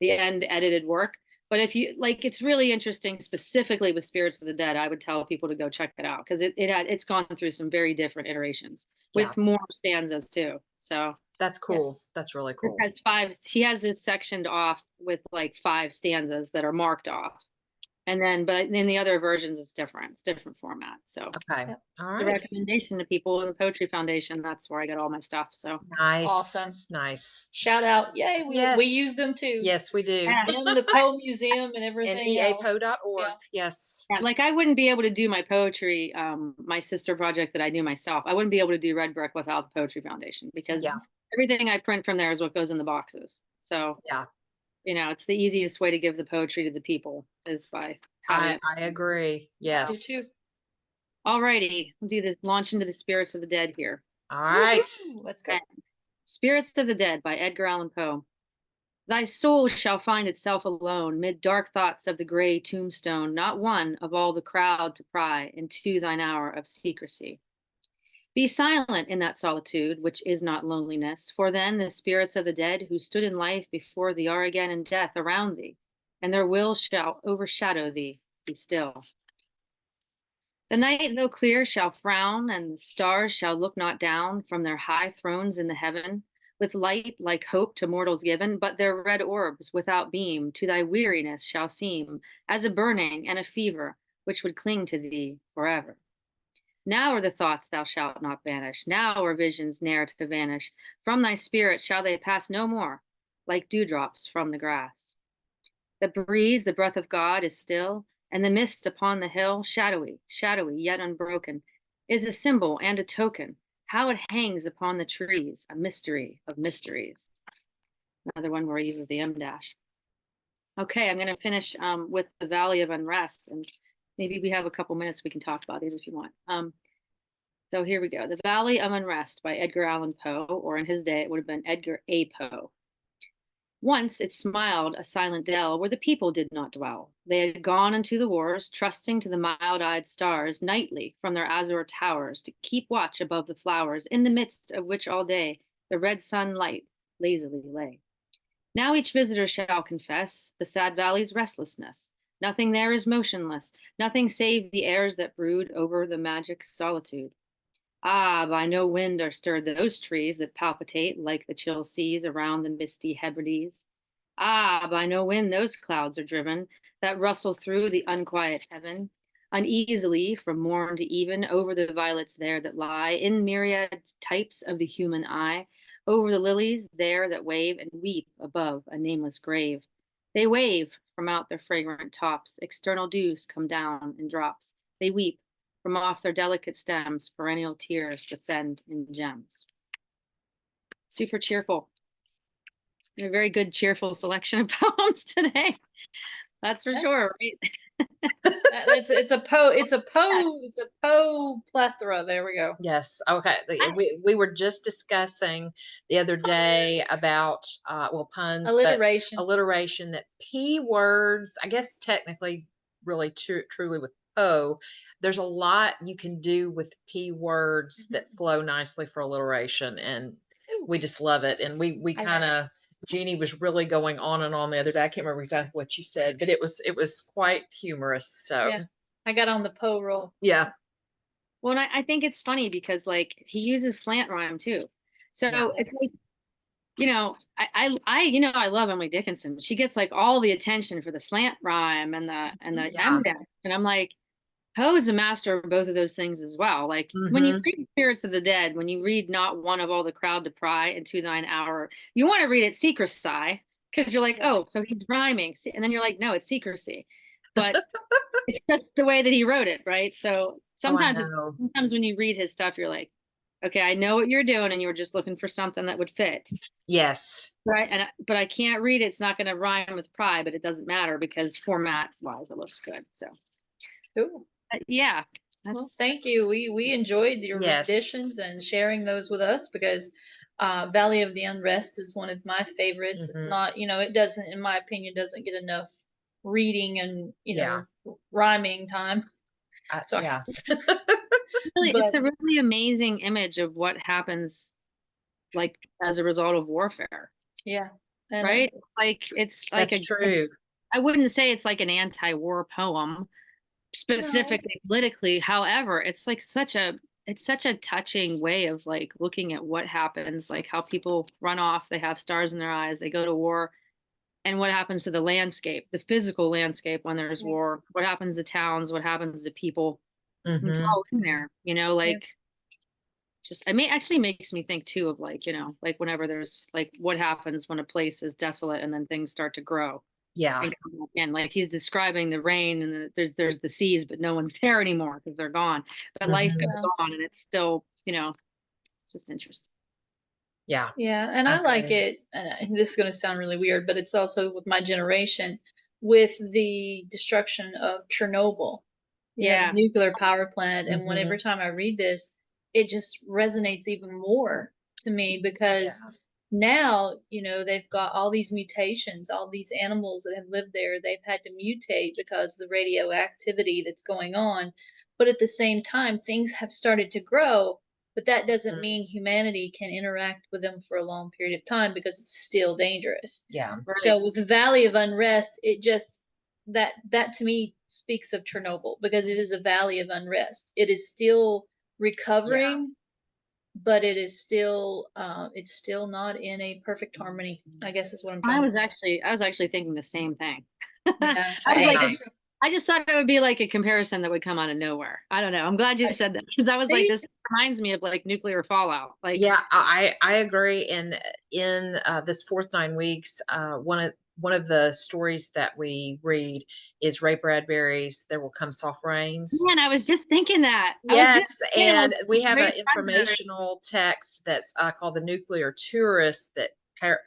edited work. But if you like, it's really interesting specifically with Spirits of the Dead. I would tell people to go check it out because it's gone through some very different iterations with more stanzas too. So That's cool. Yes. That's really it cool. has five. He has this sectioned off with like 5 stanzas that are marked off. And then, but in the other versions, it's different. It's different format. So Okay. Yep. All it's a right. recommendation to people in the Poetry Foundation. That's where I get all my stuff. So Nice. Awesome. Nice. Shout out. Yay. We Yes. use them too. Yes, we do. yeah. And the Poe Museum and And everything else. eapo.org. Yeah. Yes. Yeah, like I wouldn't be able to do my poetry, my sister project that I do myself. I wouldn't be able to do Red Brick without the Poetry Foundation because Yeah. everything I print from there is what goes in the boxes. So Yeah. you know, it's the easiest way to give the poetry to the people is by having I it. agree. Do Yes. too. Alrighty, we'll do the launch into the Spirits of the Dead here. All right. Woohoo! Let's go. Okay. Spirits of the Dead by Edgar Allan Poe. Thy soul shall find itself alone mid dark thoughts of the gray tombstone, not one of all the crowd to pry into thine hour of secrecy. Be silent in that solitude, which is not loneliness, for then the spirits of the dead who stood in life before thee are again in death around thee, and their will shall overshadow thee. Be still. The night, though clear, shall frown, and the stars shall look not down from their high thrones in the heaven, with light like hope to mortals given, but their red orbs without beam to thy weariness shall seem as a burning and a fever which would cling to thee forever. Now are the thoughts thou shalt not banish, now are visions ne'er to vanish. From thy spirit shall they pass no more, like dewdrops from the grass. The breeze, the breath of God, is still, and the mist upon the hill, shadowy, shadowy, yet unbroken, is a symbol and a token, how it hangs upon the trees, a mystery of mysteries. Another one where he uses the M dash. Okay, I'm going to finish with the Valley of Unrest, and maybe we have a couple minutes we can talk about these if you want. So here we go. The Valley of Unrest by Edgar Allan Poe, or in his day, it would have been Edgar A. Poe. Once it smiled a silent dell where the people did not dwell. They had gone into the wars, trusting to the mild-eyed stars nightly from their azure towers to keep watch above the flowers, in the midst of which all day the red sunlight lazily lay. Now each visitor shall confess the sad valley's restlessness. Nothing there is motionless, nothing save the airs that brood over the magic solitude. Ah, by no wind are stirred those trees that palpitate like the chill seas around the misty Hebrides. Ah, by no wind those clouds are driven that rustle through the unquiet heaven, uneasily from morn to even over the violets there that lie in myriad types of the human eye, over the lilies there that wave and weep above a nameless grave. They wave from out their fragrant tops, external dews come down in drops. They weep from off their delicate stems, perennial tears descend in gems. Super cheerful. A very good cheerful selection of poems today. That's for Yeah. sure, right? It's a Poe plethora. There we go. Yes. Okay. We were just discussing the other day Puns. about puns, but Alliteration. alliteration, that P words, I guess technically really truly with Poe, there's a lot you can do with P words that flow nicely for alliteration, and we just love it. And we I kind of, Jeannie was really going on and on the other day. I can't remember exactly what you said, but it was quite humorous. So Yeah. I got on the Poe roll. yeah. Well, and I think it's funny because like he uses slant rhyme too. So Yeah. it's like, I love Emily Dickinson. She gets like all the attention for the slant rhyme and the Yeah. M-dash. And I'm like, Poe is a master of both of those things as well. Like when you Mhm. read Spirits of the Dead, when you read not one of all the crowd to pry into thine hour, you want to read it secrecy because you're like, oh, Yes. so he's rhyming. And then you're like, no, it's secrecy. But it's just the way that he wrote it, right? So Oh, I sometimes know. sometimes when you read his stuff, you're like, okay, I know what you're doing, and you were just looking for something that would fit, Yes. right? But I can't read it. It's not going to rhyme with pry, but it doesn't matter because format wise, it looks good. So Cool. yeah, Well, that's thank you. We enjoyed your Yes. renditions and sharing those with us because Valley of the Unrest is one of my favorites. It's Mhm. not, it doesn't, in my opinion, doesn't get enough reading and, Yeah. rhyming time. Sorry. Yeah. really, it's But a really amazing image of what happens like as a result of warfare, yeah. And right? It's like That's true. I wouldn't say it's like an anti-war poem no, specifically politically. However, it's such a touching way of like looking at what happens, like how people run off, they have stars in their eyes, they go to war, and what happens to the landscape, the physical landscape when there's yeah, war, what happens to towns, what happens to people. It's Mhm. all in there, yeah, like just I mean actually makes me think too of like, like whenever there's like what happens when a place is desolate and then things start to grow Yeah. and come back in. Like he's describing the rain and there's the seas, but no one's there anymore because they're gone. But life Mhm. goes yeah. on, and it's still, it's just interesting. Yeah. Yeah, and I I like agree. it, and this is going to sound really weird, but it's also with my generation, with the destruction of Chernobyl, the Yeah. nuclear power plant. And whenever Mhm. time I read this, it just resonates even more to me Yeah. because now, they've got all these mutations, all these animals that have lived there, they've had to mutate because of the radioactivity that's going on. But at the same time, things have started to grow, but that doesn't Mhm. mean humanity can interact with them for a long period of time because it's still dangerous. Yeah. Right. So with the Valley of Unrest, it just that to me speaks of Chernobyl because it is a valley of unrest. It is still Yeah. recovering, but it's still not in a perfect harmony. I guess is what I'm I trying to was say. actually I was actually thinking the same thing. Yeah, I was like, Yeah. I just thought it would be like a comparison that would come out of nowhere. I don't know. I'm glad you I said that because I was like, see. this reminds me of like nuclear fallout. Like, Yeah, I agree. And in this fourth 9 weeks, one of the stories that we read is Ray Bradbury's "There Will Come Soft Rains." man, I was just thinking that. I was gonna Yes, say, I was and we have Ray an Bradbury. informational text that's called "The Nuclear Tourist" that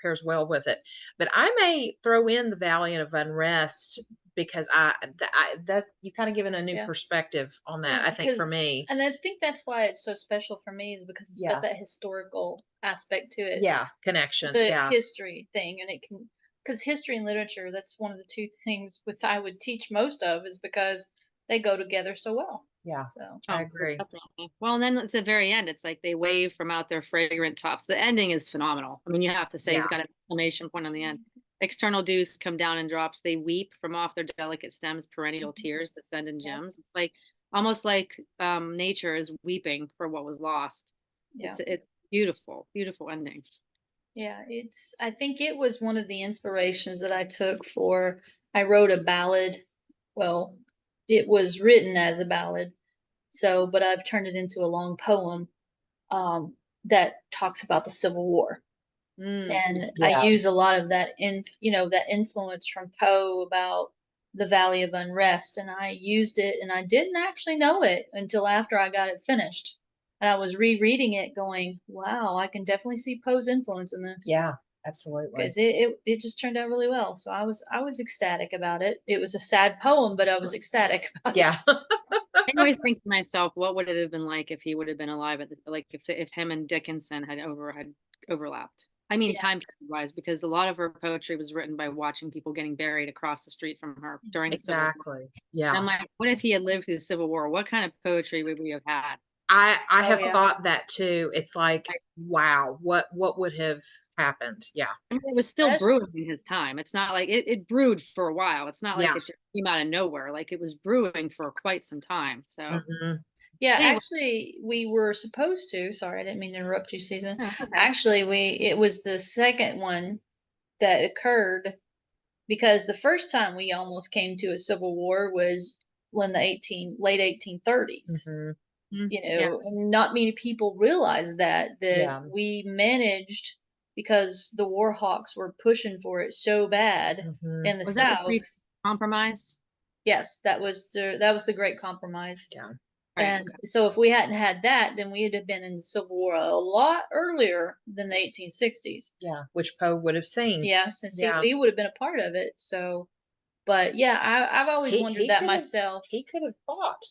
pairs well with it. But I may throw in the Valley of Unrest because that you kind of given a new Yeah, perspective on that. yeah, I think for because me, and I think that's why it's so special for me is because it's got yeah, that historical aspect to it, yeah, connection, the yeah, history thing, and it can because history and literature, that's one of the two things with I would teach most of is because they go together so well. yeah, So I Oh, agree. definitely. Well, and then at the very end, it's like they wave from out their fragrant tops. The ending is phenomenal. I mean, you have to say he's Yeah, got an exclamation point on the end. External dews come down in drops. They weep from off their delicate stems. Perennial tears descend in yeah, gems. It's like almost like nature is weeping for what was lost. yeah, It's beautiful, beautiful ending. yeah. I think it was one of the inspirations that I took for. I wrote a ballad. Well, it was written as a ballad, so but I've turned it into a long poem um, that talks about the Civil War. Mm. And I yeah, use a lot of that influence from Poe about the Valley of Unrest, and I used it, and I didn't actually know it until after I got it finished, and I was rereading it, going, "Wow, I can definitely see Poe's influence in this." yeah, Absolutely. because it just turned out really well. So I was ecstatic about it. It was a sad poem, but I was ecstatic about it. Yeah. I always think to myself, what would it have been like if he would have been alive at the, like if him and Dickinson had overlapped? I mean, Yeah. time wise, because a lot of her poetry was written by watching people getting buried across the street from her during the Civil War. Exactly. And Yeah. I'm like, what if he had lived through the Civil War? What kind of poetry would we have had? I Oh, have yeah. thought that too. It's like, wow, what would have happened? Yeah. I mean, it was still Especially- brewing in his time. It's not like it brewed for a while. It's not like Yeah. it just came out of nowhere. Like it was brewing for quite some time. So Mhm. Yeah, Anyway. actually, we were supposed to. Sorry, I didn't mean to interrupt you, Susan. Yeah, okay. Actually, it was the second one that occurred because the first time we almost came to a civil war was when the late 1830s. Mhm. You yeah. know, and not many people realize that Yeah. we managed because the war hawks were pushing for it so bad Mhm. in the Was that the South. compromise? Yes, that was the Great Compromise. Yeah. Right. And so if we hadn't had that, then we'd have been in the Civil War a lot earlier than the 1860s. Yeah. Which Poe would have seen. Yeah, since Yeah. he would have been a part of it. So, but yeah, I've always wondered that could have- myself. He could have fought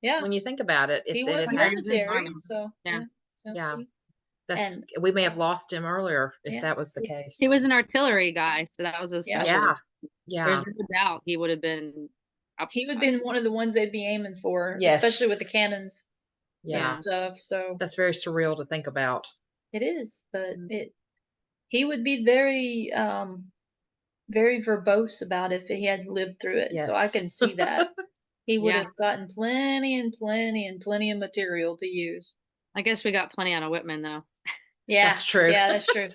Yeah, when you think about it. If he it was had Yeah, he happened. was in military, Army. so Yeah. yeah. So Yeah. he- That's and we may have lost him earlier if Yeah. that was the case. He was an artillery guy, so that was a Yeah. special. Yeah. Yeah. There's no doubt he would have been. he would have been one of the ones they'd be aiming for, Yes. especially with the cannons and Yeah. stuff. So That's very surreal to think about. it is, but Mm. he would be very very verbose about it if he had lived through it. So I Yes. can see that. He would Yeah. have gotten plenty and plenty and plenty of material to use. I guess we got plenty out of Whitman though. Yeah, That's true. Yeah, that's true.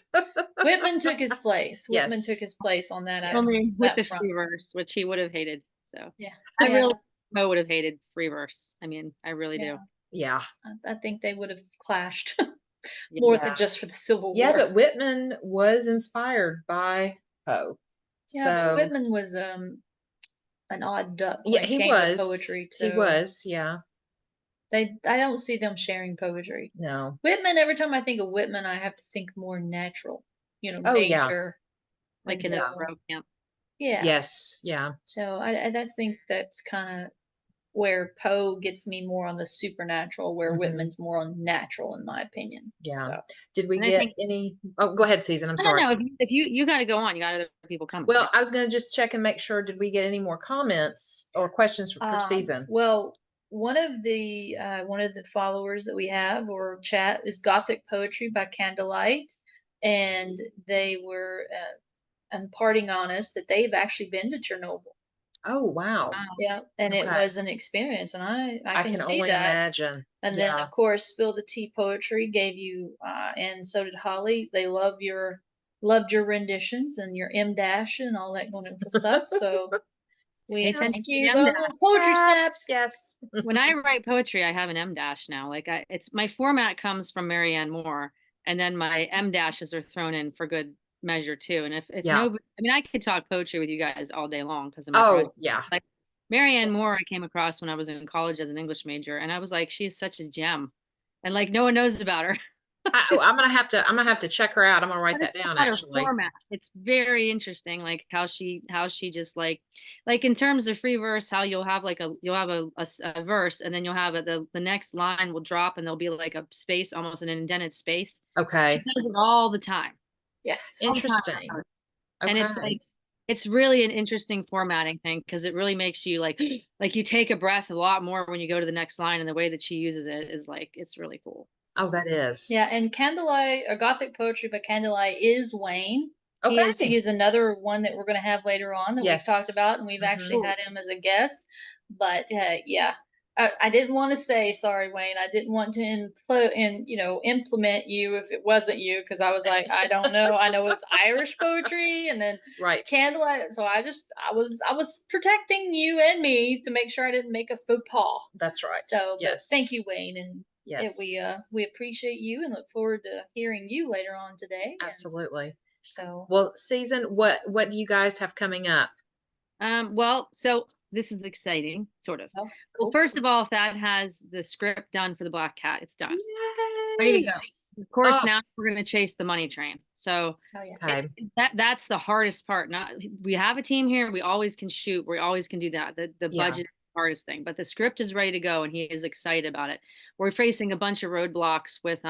Whitman took his place. Whitman Yes. took his place on that. Yes. Only with that the front. free verse, which he would have hated. So Yeah, I yeah. really would have hated free verse. I mean, I really Yeah. do. Yeah. I think they would have clashed Yeah. more Yeah. than just for the Civil Yeah, War. but Whitman was inspired by Poe. Yeah, So but Whitman was an odd duck when yeah, it he came was. to poetry He too. was, yeah. I don't see them sharing poetry. No. Whitman, every time I think of Whitman, I have to think more natural, Oh, yeah. nature. Like And in the so, Row camp. yeah. Yes, yeah. So I just think that's kind of where Poe gets me more on the supernatural, where Mhm. Whitman's more on natural, in my opinion. Yeah. So, Did we And I get think- any Oh, go ahead, Susan. I'm I sorry. don't know if you got to go on. You got other people coming. Well, right? I was going to just check and make sure. Did we get any more comments or questions for Susan? Well, one of the followers that we have or chat is Gothic Poetry by Candlelight, and they were imparting on us that they've actually been to Chernobyl. Oh, wow. Wow. Yeah, and it Okay. was an experience, and I can see only that. imagine. And then, Yeah. of course, Spill the Tea Poetry gave you, and so did Holly. They loved your renditions and your M dash and all that wonderful stuff. So we Pay attention thank to you. the Those M little poetry snaps. Yes. When I write poetry, I have an M dash now. Like it's my format comes from Marianne Moore, and then my M dashes are thrown in for good measure too. And if Yeah. nobody, I mean, I could talk poetry with you guys all day long because of my Oh, project. yeah. Like Marianne Yes. Moore, I came across when I was in college as an English major, and I was like, she's such a gem, and like no one knows about her. I'm gonna have to check her out. I'm gonna write that down About her actually. format. It's very interesting, like how she just like in terms of free verse, how you'll have like a verse, and then you'll have the next line will drop, and there'll be like a space, almost an indented space. She Okay. does it all the time. Yes. All the time. Interesting. And it's Okay. like it's really an interesting formatting thing because it really makes you like you take a breath a lot more when you go to the next line, and the way that she uses it is like it's really cool. Oh, that is. Yeah, and Candlelight or Gothic Poetry by Candlelight is Wayne. Okay. He is another one that we're going to have later on that Yes. we've talked about, and we've actually Mhm. had him as a guest. But yeah, I didn't want to say sorry, Wayne. I didn't want to implement you if it wasn't you, because I was like, I don't know. I know it's Irish poetry, and then Right. Candlelight. So I was protecting you and me to make sure I didn't make a faux pas. That's right. So, but yes. thank you, Wayne, and Yes. we appreciate you and look forward to hearing you later on today. And Absolutely. so, Well, Susan, what do you guys have coming up? Well, so this is exciting, sort of. oh, Well, cool. first of all, Thad has the script done for the Black Cat. It's done. Yay! ready to go. Nice. Of course, Oh, now we're going to chase the money train. So Oh yeah. okay. that's the hardest part. Not we have a team here. We always can shoot. We always can do that. The Yeah. budget is the hardest thing, but the script is ready to go, and he is excited about it. We're facing a bunch of roadblocks with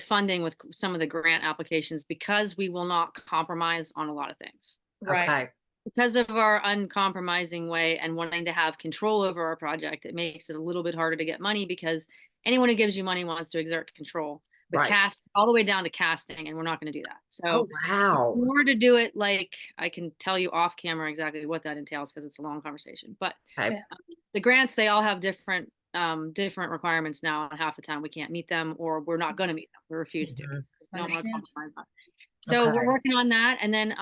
funding with some of the grant applications because we will not compromise on a lot of things. Right. Okay. Because of our uncompromising way and wanting to have control over our project, it makes it a little bit harder to get money because anyone who gives you money wants to exert control. But Right. cast all the way down to casting, and we're not going to do that. Oh, So wow. in order to do it, like I can tell you off camera exactly what that entails because it's a long conversation. But Okay. Yeah. the grants, they all have different requirements now, and half the time we can't meet them or we're not going to meet them. We refuse to. Mhm. We don't want to Understand. compromise on it. So Okay. we're working on that, and then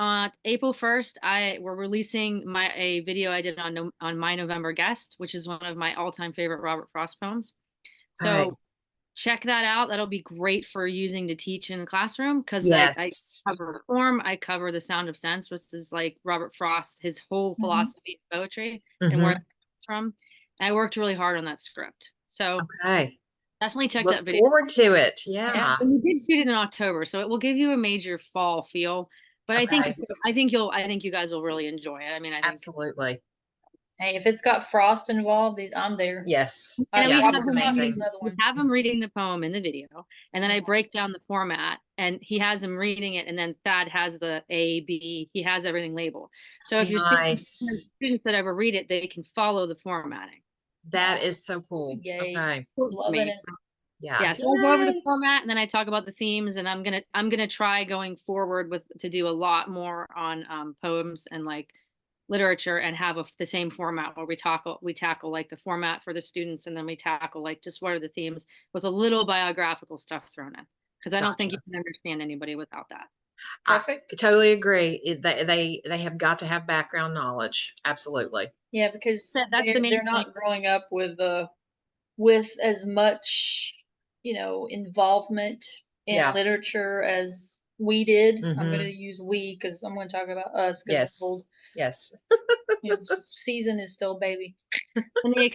April 1st, we're releasing a video I did on My November Guest, which is one of my all-time favorite Robert Frost poems. So Okay. check that out. That'll be great for using to teach in the classroom because I Yes. cover the form, I cover the Sound of Sense, which is like Robert Frost, his whole Mhm. philosophy of poetry and where Mhm. it comes from. And I worked really hard on that script. So Okay. definitely check Look that video. forward to it. Yeah. Yeah. And we did shoot it in October, so it will give you a major fall feel. But I think Okay. I think you guys will really enjoy it. I mean, I think Absolutely. Hey, if it's got Frost involved, I'm there. Yes. and Yeah, we Robert have he's him Frost is amazing. another we one. have him reading the poem in the video, and then I break Yes. down the format, and he has him reading it, and then Thad has the A, B, he has everything labeled. So if your Nice. students that ever read it, they can follow the formatting. That is so cool. Yay. Okay. Cool for Loving me. it. Yeah. Yeah, so I go over the Yay. format and then I talk about the themes, and I'm gonna try going forward to do a lot more on poems and like literature and have the same format where we tackle like the format for the students, and then we tackle like just what are the themes with a little biographical stuff thrown in because I don't think you Gotcha. can understand anybody without that. I Perfect. totally agree. They have got to have background knowledge. Absolutely. Yeah, because That's the they're main they're thing. not growing up with as much, involvement in Yeah. literature as we did. I'm going Mhm. to use we because I'm going to talk about us because Yes. we're old. Yes. Season is still baby. And the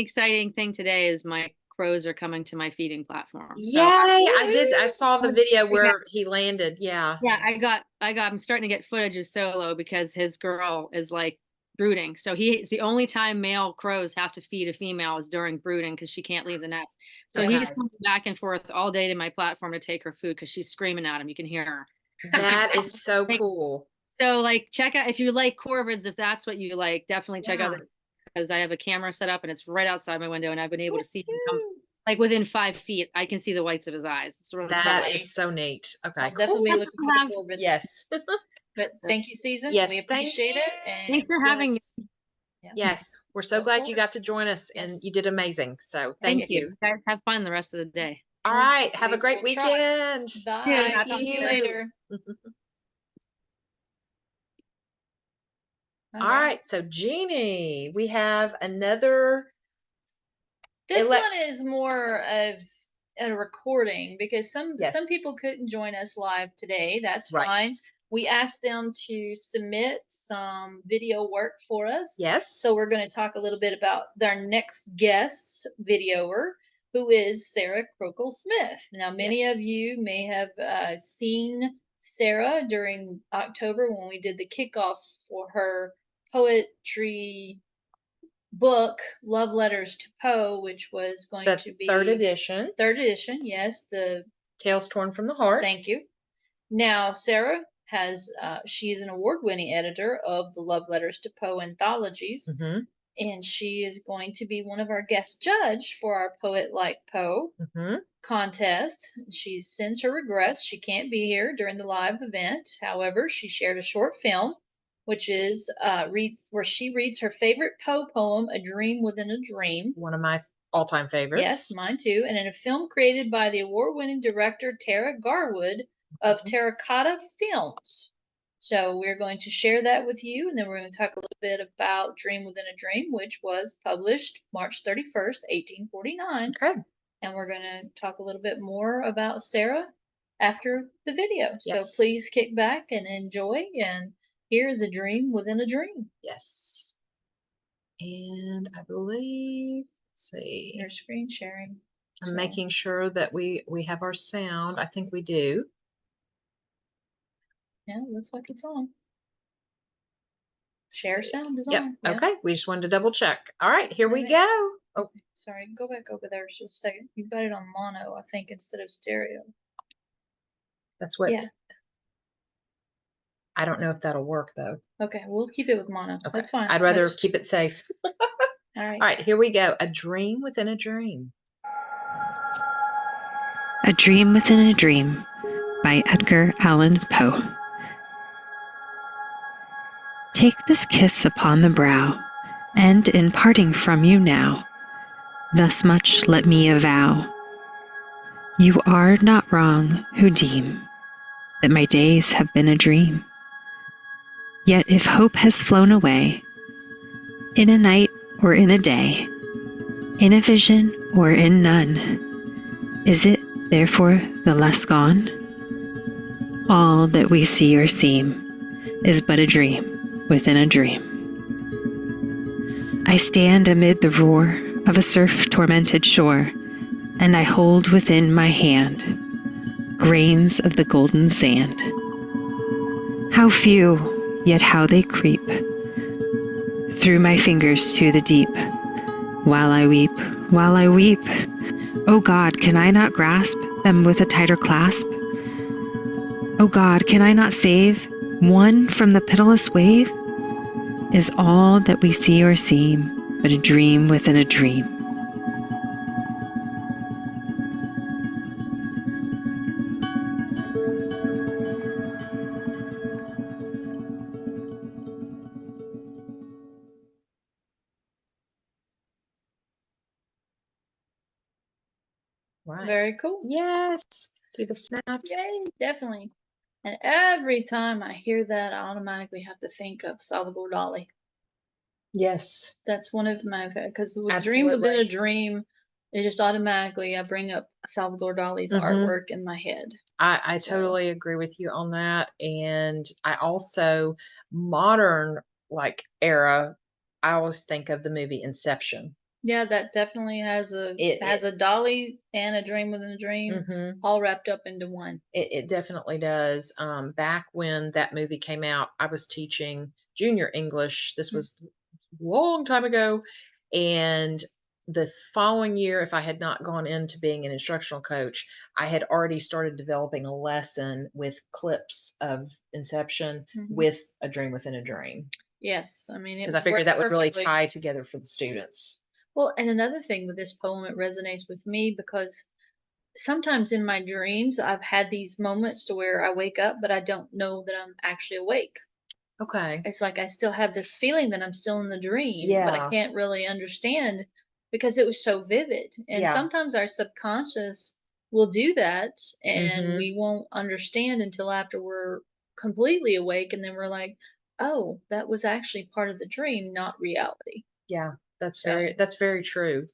exciting thing today is my crows are coming to my feeding platform. Yay. So I saw the video yeah. where he landed. Yeah. Yeah, I'm starting to get footage of Solo because his girl is like brooding. So it's the only time male crows have to feed a female is during brooding because she can't leave the nest. So he's Okay. coming back and forth all day to my platform to take her food because she's screaming at him. You can hear her. That is so Like, cool. so like check out if you like corvids, if that's what you like, definitely check out Yeah. because I have a camera set up and it's right outside my window and I've been able to see him come Woohoo. like within 5 feet. I can see the whites of his eyes. It's really That cool. is so neat. Okay. I'll definitely be Cool. looking for the Corvids. Yes. But thank you, Season. Yes. We Thank appreciate you. it. And Thanks for having me. Yes. yeah. Yes. We're so Look glad you forward. got to join us and Yes. you did amazing. So Thank thank you. you. Guys, have fun the rest of the day. All right. Have a We great will try. weekend. Bye. Yeah, Talk to you later. All right. So Jeannie, we have another. This one is more of a recording because some Yes. people couldn't join us live today. That's Right. fine. We asked them to submit some video work for us. Yes. So we're going to talk a little bit about our next guest videoer, who is Sarah Crokel Smith. Now, many Yes. of you may have seen Sarah during October when we did the kickoff for her poetry book, Love Letters to Poe, which was going The to be third edition. Third edition, yes. The Tales Torn from the Heart. Thank you. Now, Sarah has she is an award-winning editor of the Love Letters to Poe anthologies, Mm-hmm. and she is going to be one of our guest judge for our Poet Like Poe Mm-hmm. contest. She sends her regrets she can't be here during the live event. However, she shared a short film, which is where she reads her favorite Poe poem, "A Dream Within a Dream." One of my all-time favorites. Yes, mine too. And in a film created by the award-winning director Tara Garwood of Terracotta Films. So we're going to share that with you, and then we're going to talk a little bit about Dream Within a Dream, which was published March 31st, 1849. Okay. And we're going to talk a little bit more about Sarah after the video. Yes. So please kick back and enjoy. And here is A Dream Within a Dream. Yes. And I believe, let's see. Your screen sharing. I'm So, making sure that we have our sound. I think we do. yeah, looks like it's on. Let's Share see. sound is Yep. on. Yeah. Okay. We just wanted to double check. All right, here we Alright. go. Oh, Okay, sorry, go back over there just a second. You've got it on mono, I think, instead of stereo. that's what. Yeah. I don't know if that'll work though. Okay, we'll keep it with mono. Okay. That's fine. I'd rather That's- keep it safe. All right. All right, here we go. A dream within a dream. A Dream Within a Dream by Edgar Allan Poe. Take this kiss upon the brow, and in parting from you now, thus much let me avow. You are not wrong who deem that my days have been a dream. Yet if hope has flown away, in a night or in a day, in a vision or in none, is it therefore the less gone? All that we see or seem is but a dream within a dream. I stand amid the roar of a surf-tormented shore, and I hold within my hand grains of the golden sand. How few, yet how they creep through my fingers to the deep. While I weep, while I weep, oh God, can I not grasp them with a tighter clasp? Oh God, can I not save one from the pitiless wave? Is all that we see or seem but a dream within a dream? Right. Very cool. Yes. Do the snaps. Yay, definitely. And every time I hear that, I automatically have to think of Salvador Dali. Yes. That's one of my because with Dream Within a Absolutely. Dream, it just automatically I bring up Salvador Dali's Mhm. artwork in my head. I So- totally agree with you on that. And I also, modern like era, I always think of the movie Inception. Yeah, that definitely has a It- has a Dolly and a Dream Within a Dream Mhm. all wrapped up into one. It definitely does. Back when that movie came out, I was teaching junior English. This Mhm. was a long time ago. And the following year, if I had not gone into being an instructional coach, I had already started developing a lesson with clips of Inception Mhm. with A Dream Within a Dream. Yes, I mean it Because I worked figured that would really perfectly. tie together for the students. Well, and another thing with this poem, it resonates with me because sometimes in my dreams I've had these moments to where I wake up, but I don't know that I'm actually awake. Okay. It's like I still have this feeling that I'm still in the dream, but I Yeah. can't really understand because it was so vivid. And Yeah. sometimes our subconscious will do that and Mhm. we won't understand until after we're completely awake and then we're like, "Oh, that was actually part of the dream, not reality." Yeah, that's So, very true.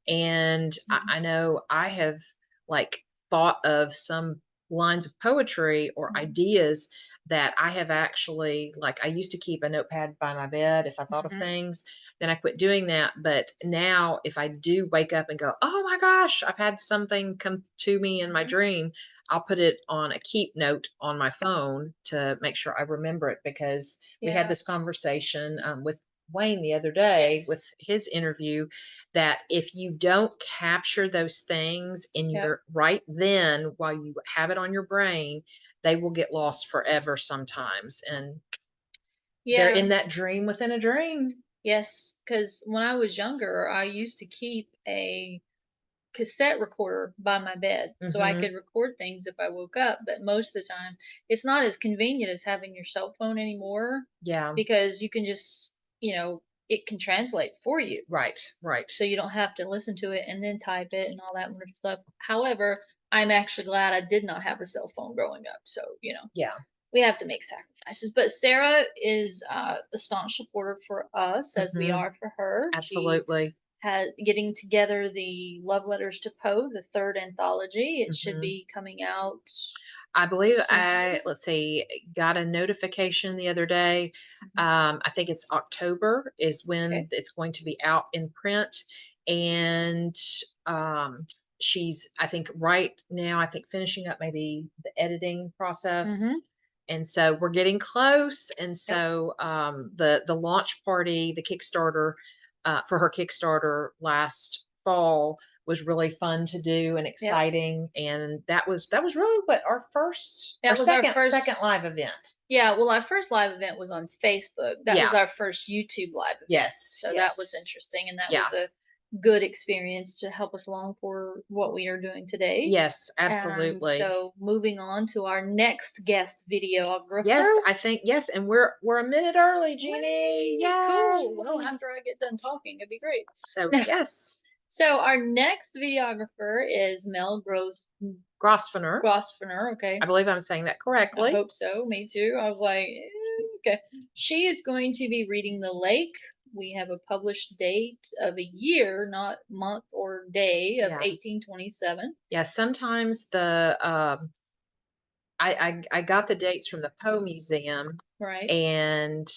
And mhm, I know I have like thought of some lines of poetry or mhm, ideas that I have actually like I used to keep a notepad by my bed if I thought of mhm, things. Then I quit doing that. But now if I do wake up and go, oh my gosh, I've had something come to me in my mhm. dream, I'll put it on a keep note on my phone to make sure I remember it because we had Yeah. this conversation with Wayne the other day Yes. with his interview that if you don't capture those things in Yep. your right then while you have it on your brain, they will get lost forever sometimes. And they're Yeah. in that dream within a dream. Yes, because when I was younger, I used to keep a cassette recorder by my bed so I Hmm. could record things if I woke up. But most of the time, it's not as convenient as having your cell phone anymore Yeah. because you can just, it can translate for you. Right. Right. So you don't have to listen to it and then type it and all that wonderful stuff. However, I'm actually glad I did not have a cell phone growing up. So, Yeah. we have to make sacrifices. But Sarah is a staunch supporter for us, as we Hmm. are for her. She Absolutely. had getting together the Love Letters to Poe, the third anthology. It should Hmm. be coming out. I believe soon. let's see, got a notification the other day. Mhm. I think it's October is when Okay. it's going to be out in print. And she's, I think right now, finishing up maybe the editing process. Mhm. And so we're getting close. And Yep. so the launch party, the Kickstarter for her Kickstarter last fall was really fun to do and Yep. exciting. And that was really what our first, That our was our second, first second live event. Yeah, well, our first live event was on Facebook. That was Yeah. our first YouTube live event. Yes. So that was interesting, and that Yeah. was a good experience to help us along for what we are doing today. Yes, And absolutely. so moving on to our next guest videographer. Yes, I think yes, and we're a minute early, Jeannie. Yay, cool. Yay. Well, after I get done talking, it'd be great. So yes, So our next videographer is Mel Grosvenor. Grosvenor. Okay. I believe I'm saying that I correctly. hope so. Me too. I was like, okay. She is going to be reading The Lake. We have a published date of a year, not month or day, of Yeah. 1827. Yeah, sometimes the I got the dates from the Poe Museum, Right. and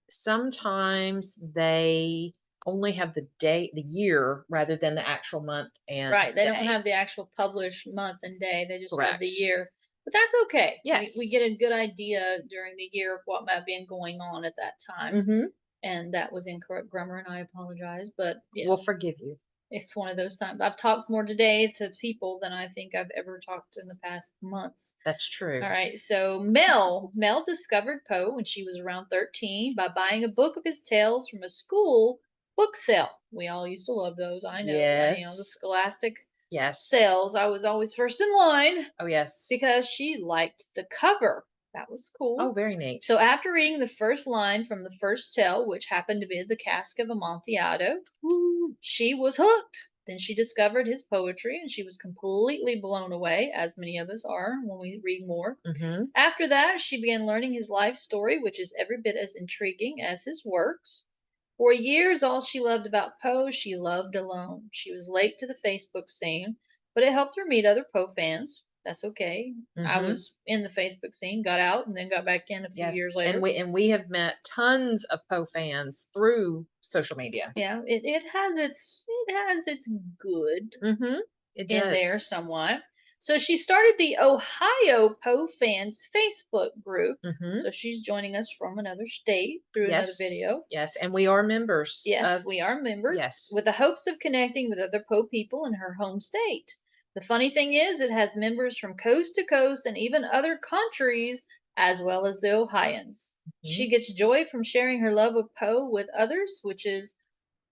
sometimes they only have the date, the year, rather than the actual month and Right. They don't day. have the actual published month and day. They just have the Correct. year. But that's okay. We Yes. get a good idea during the year of what might have been going on at that time. Mm-hmm. And that was incorrect grammar, and I apologize. But We'll forgive you. it's one of those times. I've talked more today to people than I think I've ever talked in the past months. That's true. All right, so Mel discovered Poe when she was around 13 by buying a book of his tales from a school book sale. We all used to love those. I know, the Yes. Scholastic Yes. sales. I was always first in line Oh yes. because she liked the cover. That was cool. Oh, very neat. So after reading the first line from the first tale, which happened to be the Cask of Amontillado, she was hooked. Then she discovered his poetry and she was completely blown away, as many of us are when we read more. Mm-hmm. After that, she began learning his life story, which is every bit as intriguing as his works. For years, all she loved about Poe, she loved alone. She was late to the Facebook scene, but it helped her meet other Poe fans. That's okay. I Mm-hmm. was in the Facebook scene, got out, and then got back in a few Yes. years later. And we have met tons of Poe fans through social media. Yeah, it has its good Mm-hmm. It in does. there somewhat. So she started the Ohio Poe Fans Facebook group. Mm-hmm. So she's joining us from another state through another video. Yes, and we are members. Yes, we are members. Yes. With the hopes of connecting with other Poe people in her home state. The funny thing is, it has members from coast to coast and even other countries, as well as the Ohioans. Mm-hmm. She gets joy from sharing her love of Poe with others, which is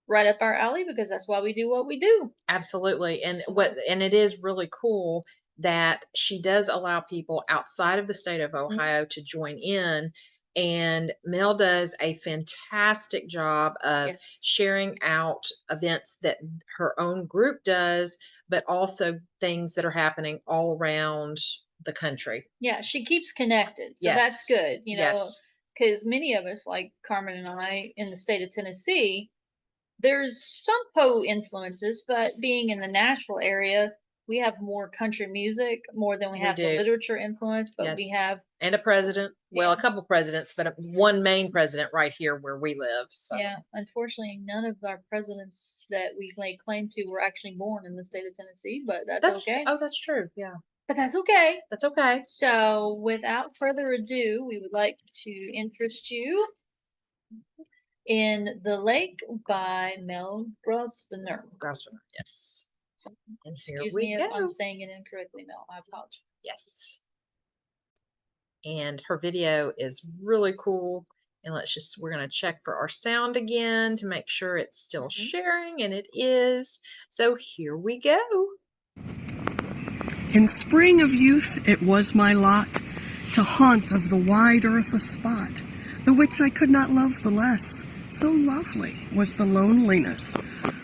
right up our alley because that's why we do what we do. Absolutely. And So- and it is really cool that she does allow people outside of the state of Ohio to join in. And Mel does a fantastic job of Yes. sharing out events that her own group does, but also things that are happening all around the country. Yeah, she keeps connected. So Yes. that's good, Yes. because many of us, like Carmen and I in the state of Tennessee, there's some Poe influences, but being in the Nashville area, we have more country music more than we We have the do. literature influence, but we Yes. have, And a president. Well, Yeah. a couple presidents, but one main president right here where we live. So. yeah, unfortunately, none of our presidents that we lay claim to were actually born in the state of Tennessee, but that's okay. Oh, that's true. Yeah. But that's okay. That's okay. So, without further ado, we would like to interest you in The Lake by Mel Grosvenor. Grosvenor, yes. So, And here excuse we me if go. I'm saying it incorrectly, Mel. I apologize. Yes. And her video is really cool. And we're going to check for our sound again to make sure it's still sharing, and it is. So here we go. In spring of youth it was my lot to haunt of the wide earth a spot, the which I could not love the less. So lovely was the loneliness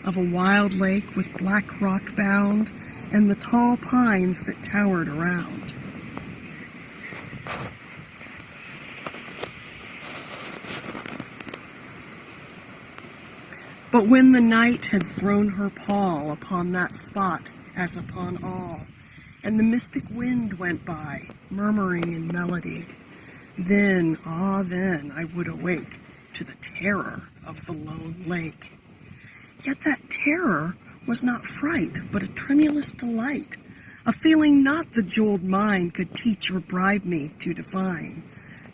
of a wild lake with black rock bound, and the tall pines that towered around. But when the night had thrown her pall upon that spot as upon all, and the mystic wind went by, murmuring in melody, then, then I would awake to the terror of the lone lake. Yet that terror was not fright, but a tremulous delight, a feeling not the jeweled mind could teach or bribe me to define,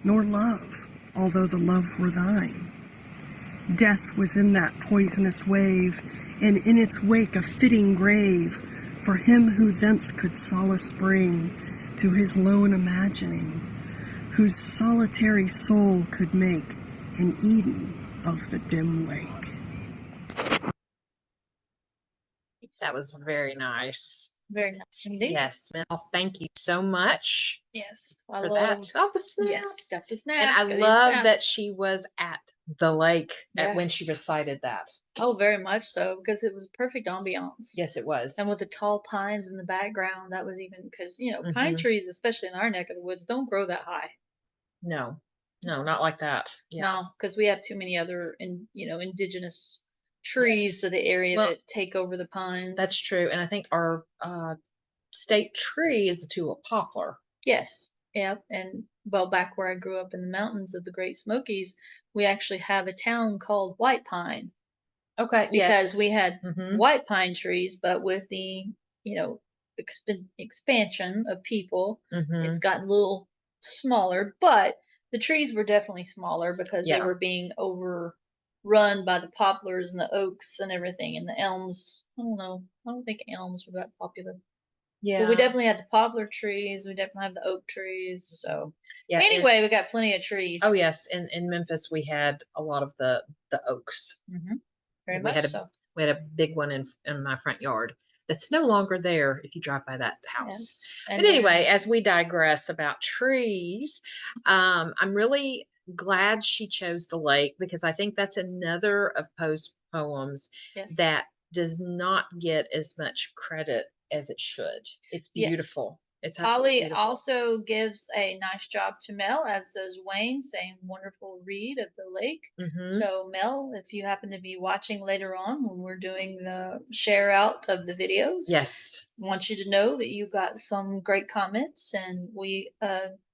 nor love, although the love were thine. Death was in that poisonous wave, and in its wake a fitting grave for him who thence could solace bring to his lone imagining, whose solitary soul could make an Eden of the dim lake. That was very nice. Very nice indeed. Yes, Mel, thank you so much Yes. I for love. that. Oh, the Yes, snaps. got the And snaps. I gotta eat love snaps. that she was at the lake when she Yes. recited that. Oh, very much so, because it was perfect ambiance. Yes, it was. And with the tall pines in the background, that was even because, pine Mhm. trees, especially in our neck of the woods, don't grow that high. No, No. not like that. Yeah. No, because we have too many other, indigenous trees Yes. to the area Well, that take over the pines. that's true. And I think our state tree is the tulip poplar. Yes. Yep. And well, back where I grew up in the mountains of the Great Smokies, we actually have a town called White Pine. Okay. Because we Yes. had Mhm. white pine trees, but with the expansion of people, it's Mhm. gotten a little smaller. But the trees were definitely smaller because they Yeah. were being overrun by the poplars and the oaks and everything, and the elms. I don't know. I don't think elms were that popular. But we Yeah. definitely had the poplar trees. We definitely have the oak trees. So Yeah. anyway, we got plenty of trees. Oh yes. In Memphis, we had a lot of the oaks. Mm-hmm. Very We much had so. we had a big one in my front yard that's no longer there if you drive by that house. Yes. But And anyway, as we digress about trees, I'm really glad she chose the lake because I think that's another of Poe's poems yes. that does not get as much credit as it should. It's Yes. beautiful. It's absolutely Holly beautiful. also gives a nice job to Mel, as does Wayne, saying wonderful read of the lake. Mhm. So, Mel, if you happen to be watching later on when we're doing the share out of the videos, Yes. I want you to know that you got some great comments, and we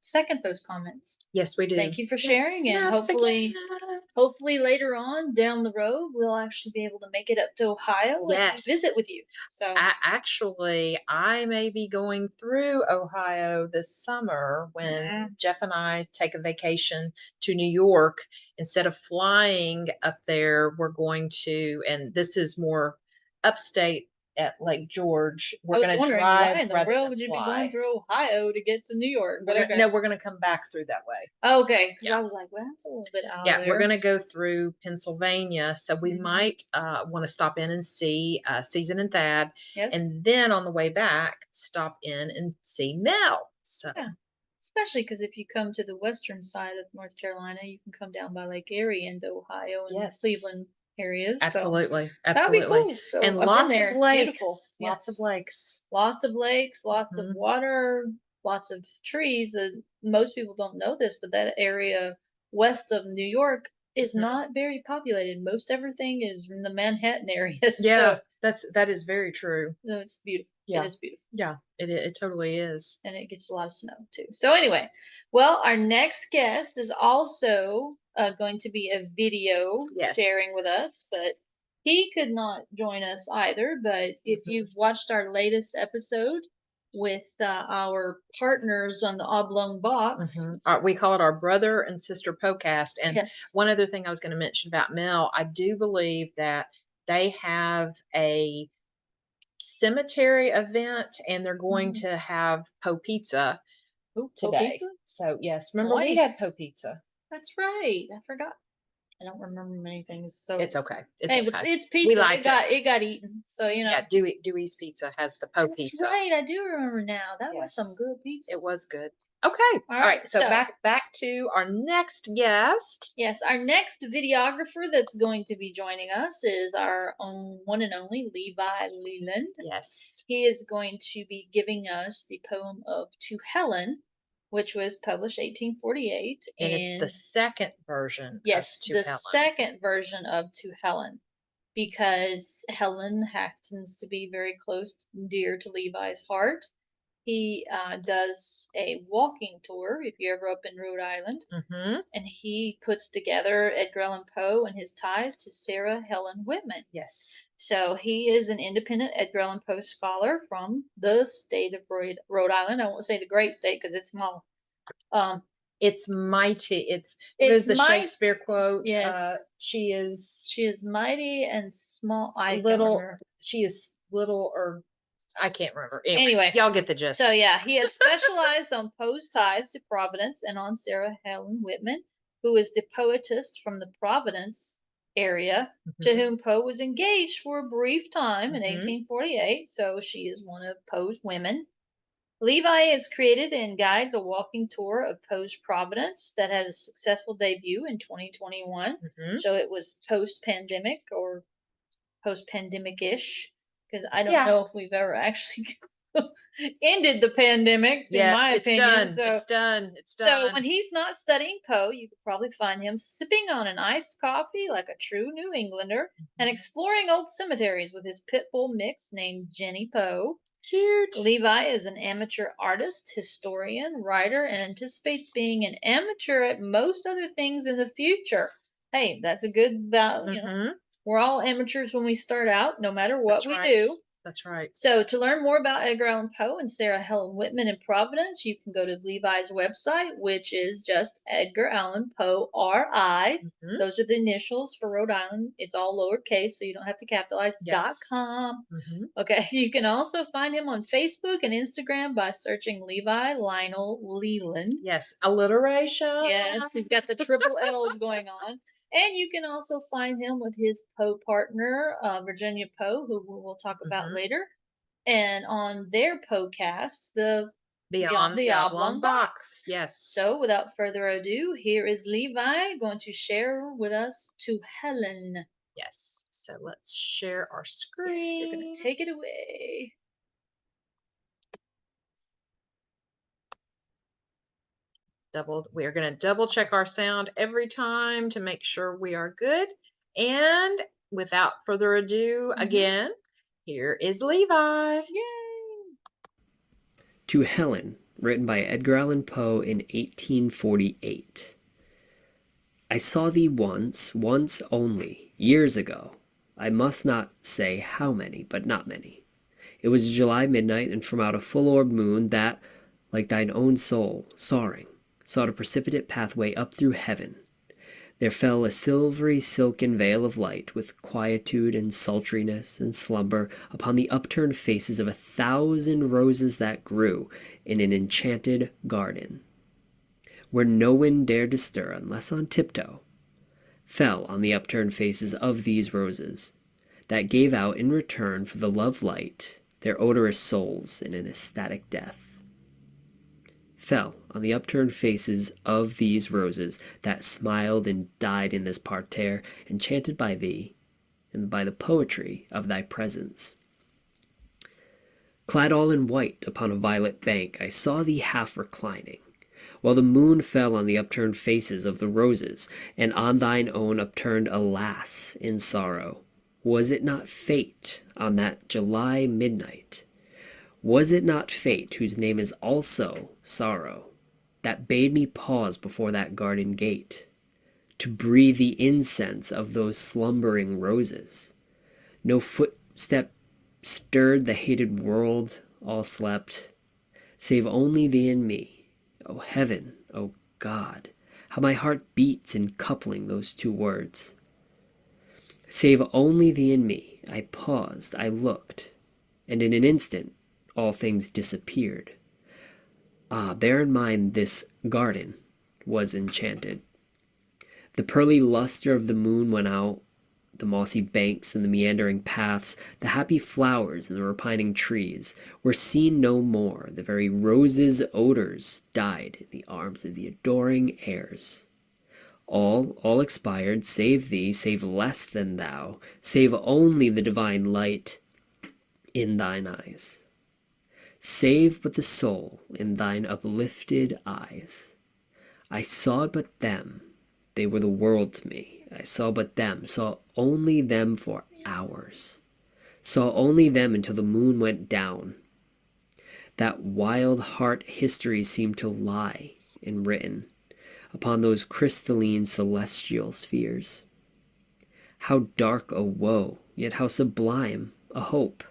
second those comments. Yes, we do. Thank you for Yes, sharing, and snaps hopefully, again. hopefully later on down the road, we'll actually be able to make it up to Ohio and Yes. visit with you. So, I may be going through Ohio this summer when Mhm. Jeff and I take a vacation to New York. Instead of flying up there, we're going to, and this is more upstate at Lake George. I We're was going to wondering why drive in the rather world than would you be fly. going through Ohio to get to New York? But okay. No, we're going to come back through that way. Okay, because Yeah. I was like, well, that's a little bit out Yeah, of we're there. going to go through Pennsylvania, so we Mhm. might want to stop in and see Season and Thad, Yes. and then on the way back, stop in and see Mel. So Yeah. Especially because if you come to the western side of North Carolina, you can come down by Lake Erie into Ohio and yes, Cleveland areas. So absolutely, that'd be absolutely, cool. So and I've been lots there. of It's beautiful. lakes, lots of Yes. lakes. Lots of lakes, lots of Mhm. water, lots of trees. Most people don't know this, but that area west of New York is Mhm. not very populated. Most everything is in the Manhattan area. Yeah, So, that is very true. no, it's beautiful. Yeah. It is beautiful. Yeah, it totally is. And it gets a lot of snow too. So anyway, well, our next guest is also going to be a video Yes. sharing with us, but he could not join us either. But if Mhm. you've watched our latest episode with our partners on the Oblong Box, Mhm. We call it our brother and sister podcast. And yes, one other thing I was going to mention about Mel, I do believe that they have a cemetery event and they're going Mhm. to have Poe Pizza Ooh, Poe today. Pizza? So yes, remember we had Nice. Poe Pizza. That's right. I forgot. I don't remember many things. So It's okay. It's hey, okay. it's We pizza. liked It got eaten. So Yeah, Dewey's Pizza has the Poe That's Pizza. right. I do remember now. That was some Yes. good pizza. It was good. Okay. All All right. right. So back to our next guest. Yes, our next videographer that's going to be joining us is our own one and only Levi Leland. Yes. He is going to be giving us the poem of To Helen, which was published 1848. And it's the second version yes, of To the Helen. second version of To Helen, because Helen happens to be very close and dear to Levi's heart. He does a walking tour if you're ever up in Rhode Island, Mm-hmm. and he puts together Edgar Allan Poe and his ties to Sarah Helen Whitman. Yes. So he is an independent Edgar Allan Poe scholar from the state of Rhode Island. I won't say the great state because it's small. It's mighty. What is the Shakespeare quote? Yes. She is mighty and small. I little. can't remember. She is little, or I can't remember. Anyway, y'all get the gist. So yeah, he has specialized on Poe's ties to Providence and on Sarah Helen Whitman, who is the poetess from the Providence area to Mhm. whom Poe was engaged for a brief time in Mhm. 1848. So she is one of Poe's women. Levi has created and guides a walking tour of Poe's Providence that had a successful debut in 2021. Mhm. So it was post-pandemic or post-pandemic-ish, because I don't Yeah. know if we've ever actually ended the pandemic, in Yes, my it's opinion. done. So, It's done. It's so done. when he's not studying Poe, you could probably find him sipping on an iced coffee like a true New Englander and exploring old cemeteries with his pit bull mix named Jenny Poe. Cute. Levi is an amateur artist, historian, writer, and anticipates being an amateur at most other things in the future. Hey, that's a good about, Mhm. we're all amateurs when we start out, no matter what That's we right. do. That's right. So, to learn more about Edgar Allan Poe and Sarah Helen Whitman in Providence, you can go to Levi's website, which is just Edgar Allan Poe RI. Mhm. Those are the initials for Rhode Island. It's all lowercase, so you don't have to capitalize. Yes. .com. Mhm. Okay, you can also find him on Facebook and Instagram by searching Levi Lionel Leland. Yes, alliteration. Yes, he's got the triple L going on. And you can also find him with his Poe partner, Virginia Poe, who we'll talk about Mhm. later. And on their Poecast, the Beyond the Oblong Box. Yes. So without further ado, here is Levi going to share with us To Helen. Yes. So let's share our Yes, screen. you're going to take it away. We are going to double check our sound every time to make sure we are good. And without further ado, again, here is Levi. Yay! To Helen, written by Edgar Allan Poe in 1848. I saw thee once only, years ago. I must not say how many, but not many. It was July midnight, and from out a full-orbed moon that, like thine own soul, soaring, sought a precipitate pathway up through heaven, there fell a silvery silken veil of light, with quietude and sultriness and slumber, upon the upturned faces of 1,000 roses that grew in an enchanted garden, where no one dared to stir unless on tiptoe, fell on the upturned faces of these roses, that gave out in return for the love light their odorous souls in an ecstatic death. Fell on the upturned faces of these roses that smiled and died in this parterre, enchanted by thee and by the poetry of thy presence. Clad all in white upon a violet bank, I saw thee half reclining, while the moon fell on the upturned faces of the roses, and on thine own upturned, alas, in sorrow. Was it not fate on that July midnight? Was it not fate, whose name is also sorrow, that bade me pause before that garden gate, to breathe the incense of those slumbering roses? No footstep stirred the hated world, all slept, save only thee and me. O heaven, O God, how my heart beats in coupling those two words. Save only thee and me. I paused, I looked, and in an instant all things disappeared. Ah, bear in mind this garden was enchanted. The pearly luster of the moon went out, the mossy banks and the meandering paths, the happy flowers and the repining trees, were seen no more. The very roses' odors died in the arms of the adoring airs. All expired, save thee, save less than thou, save only the divine light in thine eyes. Save but the soul in thine uplifted eyes. I saw but them, they were the world to me. I saw but them, saw only them for hours. Saw only them until the moon went down. That wild heart history seemed to lie and written upon those crystalline celestial spheres. How dark a woe, yet how sublime a hope!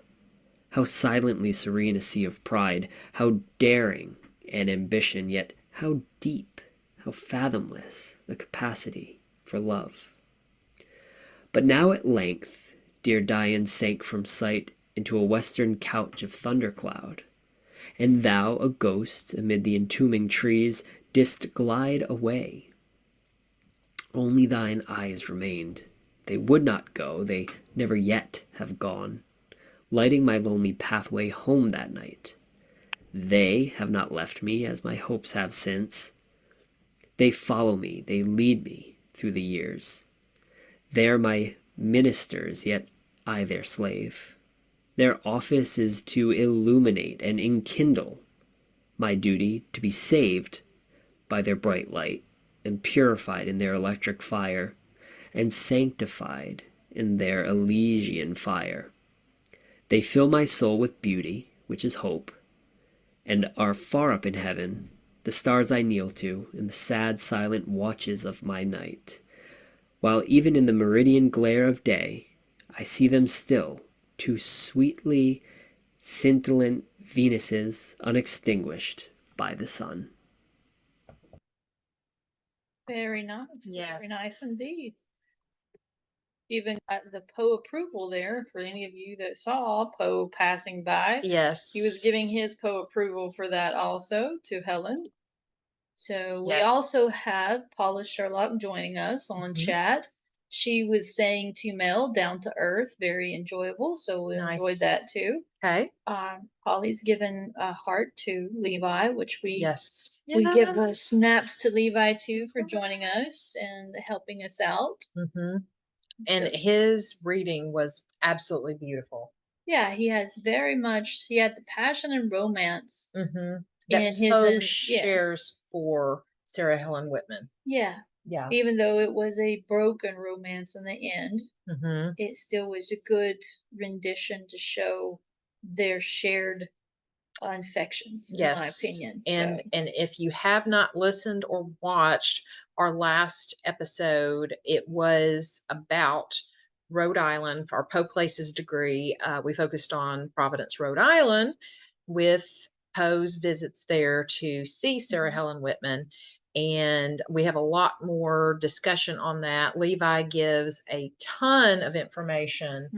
How silently serene a sea of pride, how daring an ambition, yet how deep, how fathomless a capacity for love. But now at length dear Dian sank from sight into a western couch of thundercloud, and thou, a ghost amid the entombing trees, didst glide away. Only thine eyes remained. They would not go, they never yet have gone, lighting my lonely pathway home that night. They have not left me as my hopes have since. They follow me, they lead me through the years. They are my ministers, yet I their slave. Their office is to illuminate and enkindle, my duty to be saved by their bright light, and purified in their electric fire, and sanctified in their Elysian fire. They fill my soul with beauty, which is hope, and are far up in heaven, the stars I kneel to in the sad silent watches of my night, while even in the meridian glare of day I see them still, two sweetly scintillant Venuses unextinguished by the sun. Very nice. Yes. Very nice indeed. Even got the Poe approval there for any of you that saw Poe passing by. Yes. He was giving his Poe approval for that also to Helen. So we Yes. also have Paula Sherlock joining us on chat. She was saying to Mel, down to earth, very enjoyable. So we enjoyed Nice. that too. Okay. Polly's given a heart to Levi, which we Yes. we give those snaps to Levi too for joining us and helping us out. Mm-hmm. And So, his reading was absolutely beautiful. yeah, he has very much. He had the passion and romance Mm-hmm. in That his Poe yeah, shares for Sarah Helen Whitman. yeah. Yeah. Even though it was a broken romance in the end, Mm-hmm. it still was a good rendition to show their shared infections, in my Yes. opinion. And So, and if you have not listened or watched our last episode, it was about Rhode Island for our Poe Places degree. We focused on Providence, Rhode Island, with Poe's visits there to see Sarah Helen Whitman. And we have a lot more discussion on that. Levi gives a ton of information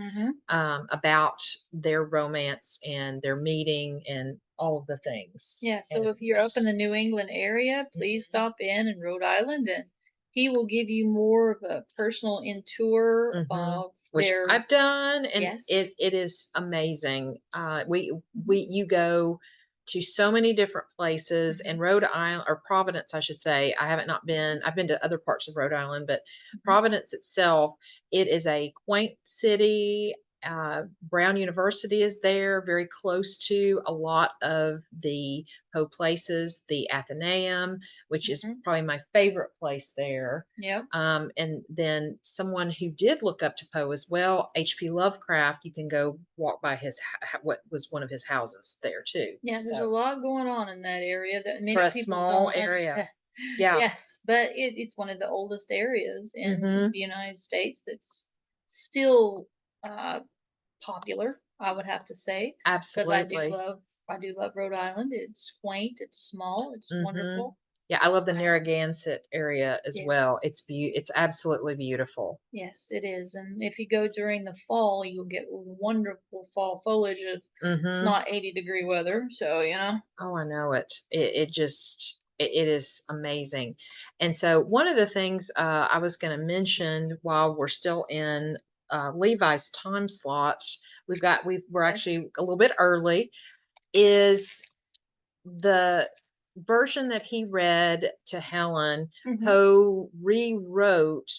about their romance and their meeting and all of the things. yeah. So And if you're up in the New England area, please stop in Rhode Island, and he will give you more of a personal in tour of which their. I've done, and Yes. it is amazing. You go to so many different places, and Rhode Island, or Providence, I should say. I haven't not been. I've been to other parts of Rhode Island, but Providence itself, it is a quaint city. Brown University is there, very close to a lot of the Poe places, the Athenaeum, which is probably my favorite place there. Yep. And then someone who did look up to Poe as well, H.P. Lovecraft, you can go walk by his what was one of his houses there too. Yeah, there's So, a lot going on in that area that many for a people small don't area. understand. Yeah. Yes, but it's one of the oldest areas in Mhm. the United States that's still popular, I would have to say, because Absolutely. I do love Rhode Island. It's quaint, it's small, it's wonderful. Yeah, I love the Narragansett area as well. Yes. It's absolutely beautiful. Yes, it is. And if you go during the fall, you'll get wonderful fall foliage. It's not 80-degree weather, so Oh, I know it. It just it is amazing. And so one of the things I was going to mention while we're still in Levi's time slot, we're actually a little bit early, is the version that he read to Helen. Poe rewrote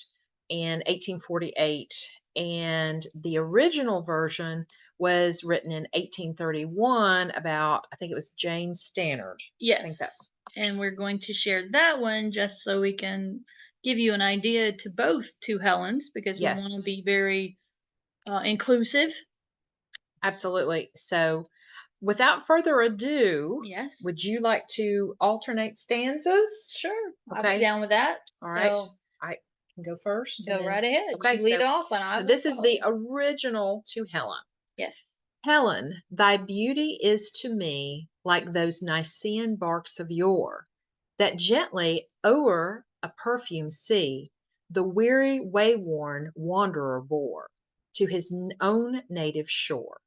in 1848, and the original version was written in 1831 about, I think it was Jane Stannard. I think that. Yes. And we're going to share that one just so we can give you an idea to both two Helens, because we want to Yes. be very inclusive. Absolutely. So without further ado, Yes. would you like to alternate stanzas? Sure. I'll Okay. be down with that. All right. So I can go first. go right ahead. Okay. You lead off, and I So will this is the follow. original to Helen. Yes. Helen, thy beauty is to me like those Nicean barks of yore, that gently o'er a perfumed sea the weary wayworn wanderer bore to his own native shore.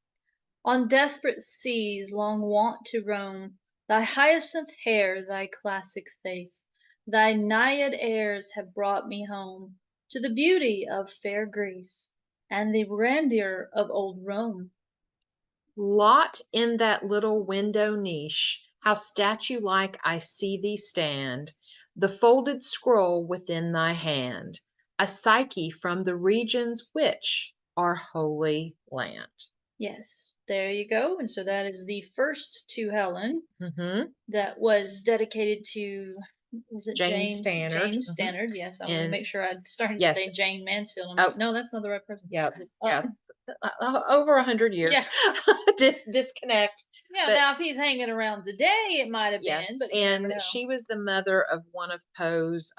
On desperate seas long wont to roam, thy hyacinth hair, thy classic face, thy Naiad airs have brought me home to the beauty of fair Greece and the grandeur of old Rome. Lot in that little window niche, how statue-like I see thee stand, the folded scroll within thy hand, a Psyche from the regions which are Holy Land. Yes, there you go. And so that is the first to Helen Mm-hmm. that was dedicated to, was it Jane Jane? Stannard. Jane Mhm. Stannard, yes. I was going to And make sure I'd started yes. to say Jane Mansfield. I'm Oh. like, no, that's not the right person. Yeah, over 100 years. Yeah. Disconnect. Yeah, But- now if he's hanging around today, it might have Yes, been, but you never and know. she was the mother of one of Poe's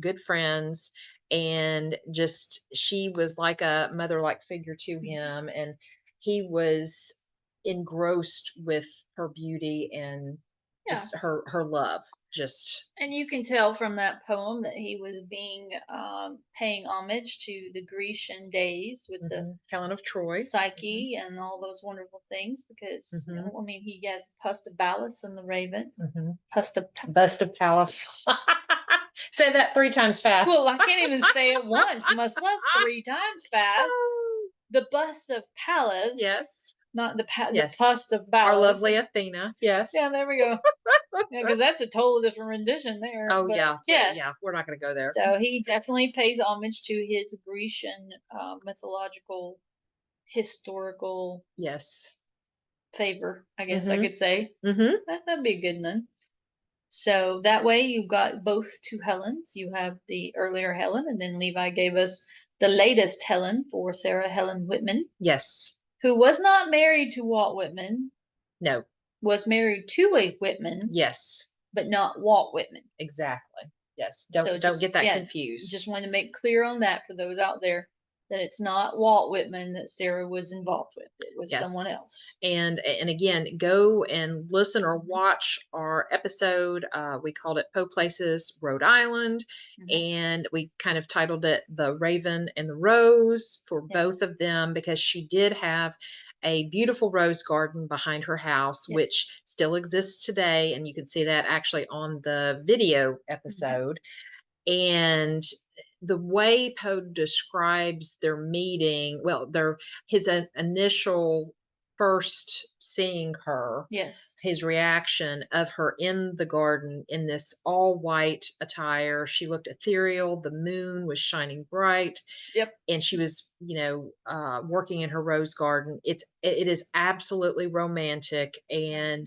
good friends, and just she was like a mother-like figure to him, and he was engrossed with her beauty and Yeah. just her love. Just And you can tell from that poem that he was paying homage to the Grecian days with the Helen of Troy, Psyche and all those wonderful things, because you know, I mean, he has Bust of Pallas and the Raven. Bust of Pallas. Say that 3 times fast. Well, I can't even say it once, much less 3 times fast. The Bust of Pallas. Yes. Not the Yes. the Bust of Pallas. Our lovely Athena. Yes. Yeah, there we go. Yeah, because that's a total different rendition there. Oh but yeah. Yes. Yeah. We're not going to go there. So he definitely pays homage to his Grecian mythological, historical Yes. favor, I guess I could say. Mm-hmm. That'd be a good one. So that way you got both two Helens. You have the earlier Helen, and then Levi gave us the latest Helen for Sarah Helen Whitman, Yes. who was not married to Walt Whitman, No. was married to a Whitman, Yes. but not Walt Whitman. Exactly. Yes. So Don't just- get that yeah, confused. Just wanted to make clear on that for those out there, that it's not Walt Whitman that Sarah was involved with. It was someone Yes. else. And again, go and listen or watch our episode. We called it Poe Places, Rhode Island, and we kind of titled it The Raven and the Rose for both of them, because she did have a beautiful rose garden behind her house, which still exists today, and you can see that actually on the video episode. And the way Poe describes their meeting, well, his initial first seeing her, Yes. his reaction of her in the garden in this all white attire. She looked ethereal. The moon was shining bright. Yep. And she was, working in her rose garden. It is absolutely romantic, and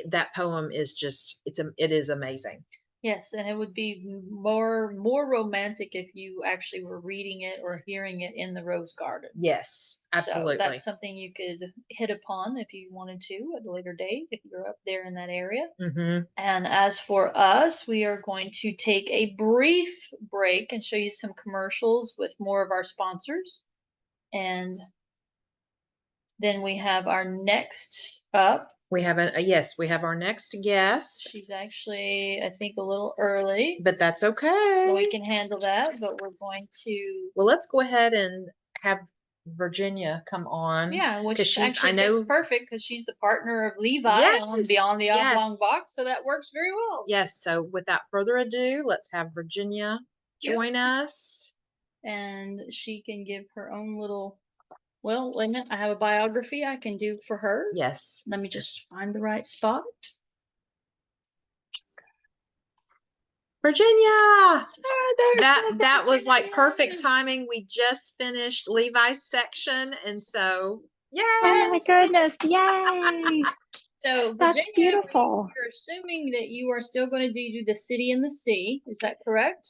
that poem is just it is amazing. Yes, and it would be more romantic if you actually were reading it or hearing it in the rose garden. Yes, absolutely. So that's something you could hit upon if you wanted to at a later date, if you're up there in that area. And as for us, we are going to take a brief break and show you some commercials with more of our sponsors. And then we have our next up. We have we have our next guest. She's actually, I think, a little early, but that's okay. So we can handle that. But we're going to. Well, let's go ahead and have Virginia come on. Yeah, which actually fits perfect because she's the partner of Levi on Beyond the Oblong Box, so that works very well. Yes. So without further ado, let's have Virginia join us, and she can give her own little. Well, wait a minute. I have a biography I can do for her. Yes. Let me just find the right spot. Virginia! That was like perfect timing. We just finished Levi's section, and so yes. Oh my goodness! Yay! So that's Virginia, beautiful. We're assuming that you are still going to do the City and the Sea. Is that correct?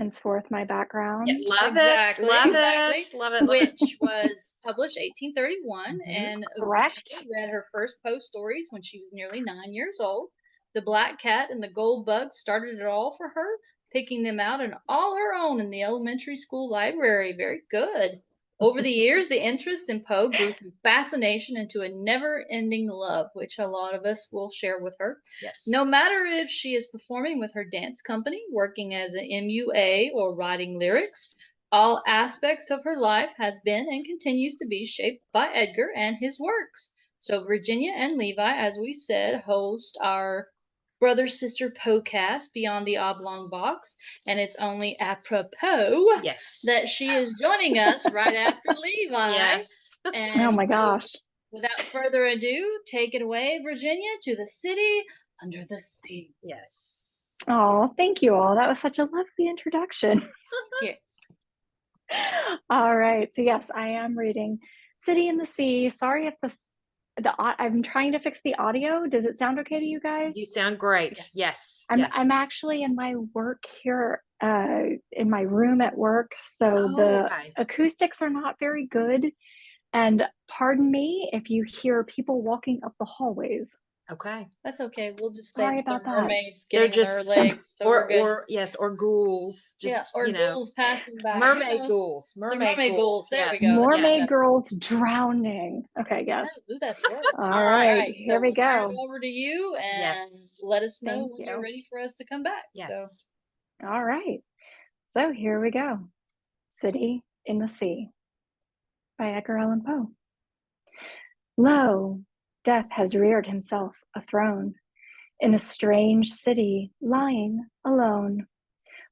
henceforth my background. Yeah, love Exactly, it. Love exactly. it. Love it. Love it. Which was published 1831, and Correct. Virginia read her first Poe stories when she was nearly 9 years old. The Black Cat and the Gold Bug started it all for her, picking them out and all her own in the elementary school library. Very good. Over the years, the interest in Poe grew from fascination into a never-ending love, which a lot of us will share with her. Yes. No matter if she is performing with her dance company, working as an MUA, or writing lyrics, all aspects of her life has been and continues to be shaped by Edgar and his works. So Virginia and Levi, as we said, host our brother sister Poecast Beyond the Oblong Box, and it's only apropos Yes. that she is joining us right after Levi. Yes. And Oh my so, gosh. without further ado, take it away, Virginia, to the city under the sea. Yes. Oh, thank you all. That was such a lovely introduction. Yes. All right. So yes, I am reading City in the Sea. Sorry if I'm trying to fix the audio. Does it sound okay to you guys? You sound great. Yes. Yes. I'm actually in my work here, in my room at work. So the okay. acoustics are not very good. And pardon me if you hear people walking up the hallways. Okay. That's okay. We'll just Sorry say they're about that. mermaids They're getting on their just legs. So we're good. or yes, or ghouls. Just or you know, ghouls passing by. mermaid Who knows? ghouls. They're Mermaid ghouls. There Yes. we go. Mermaid Yes. girls drowning. Okay, yes. Ooh, that's right. All right, So here we we'll turn go. it over to you and Yes. let us know Thank when you're you. ready for us to come back. Yes. All right. So here we go. City in the Sea by Edgar Allan Poe. Lo, death has reared himself a throne in a strange city lying alone,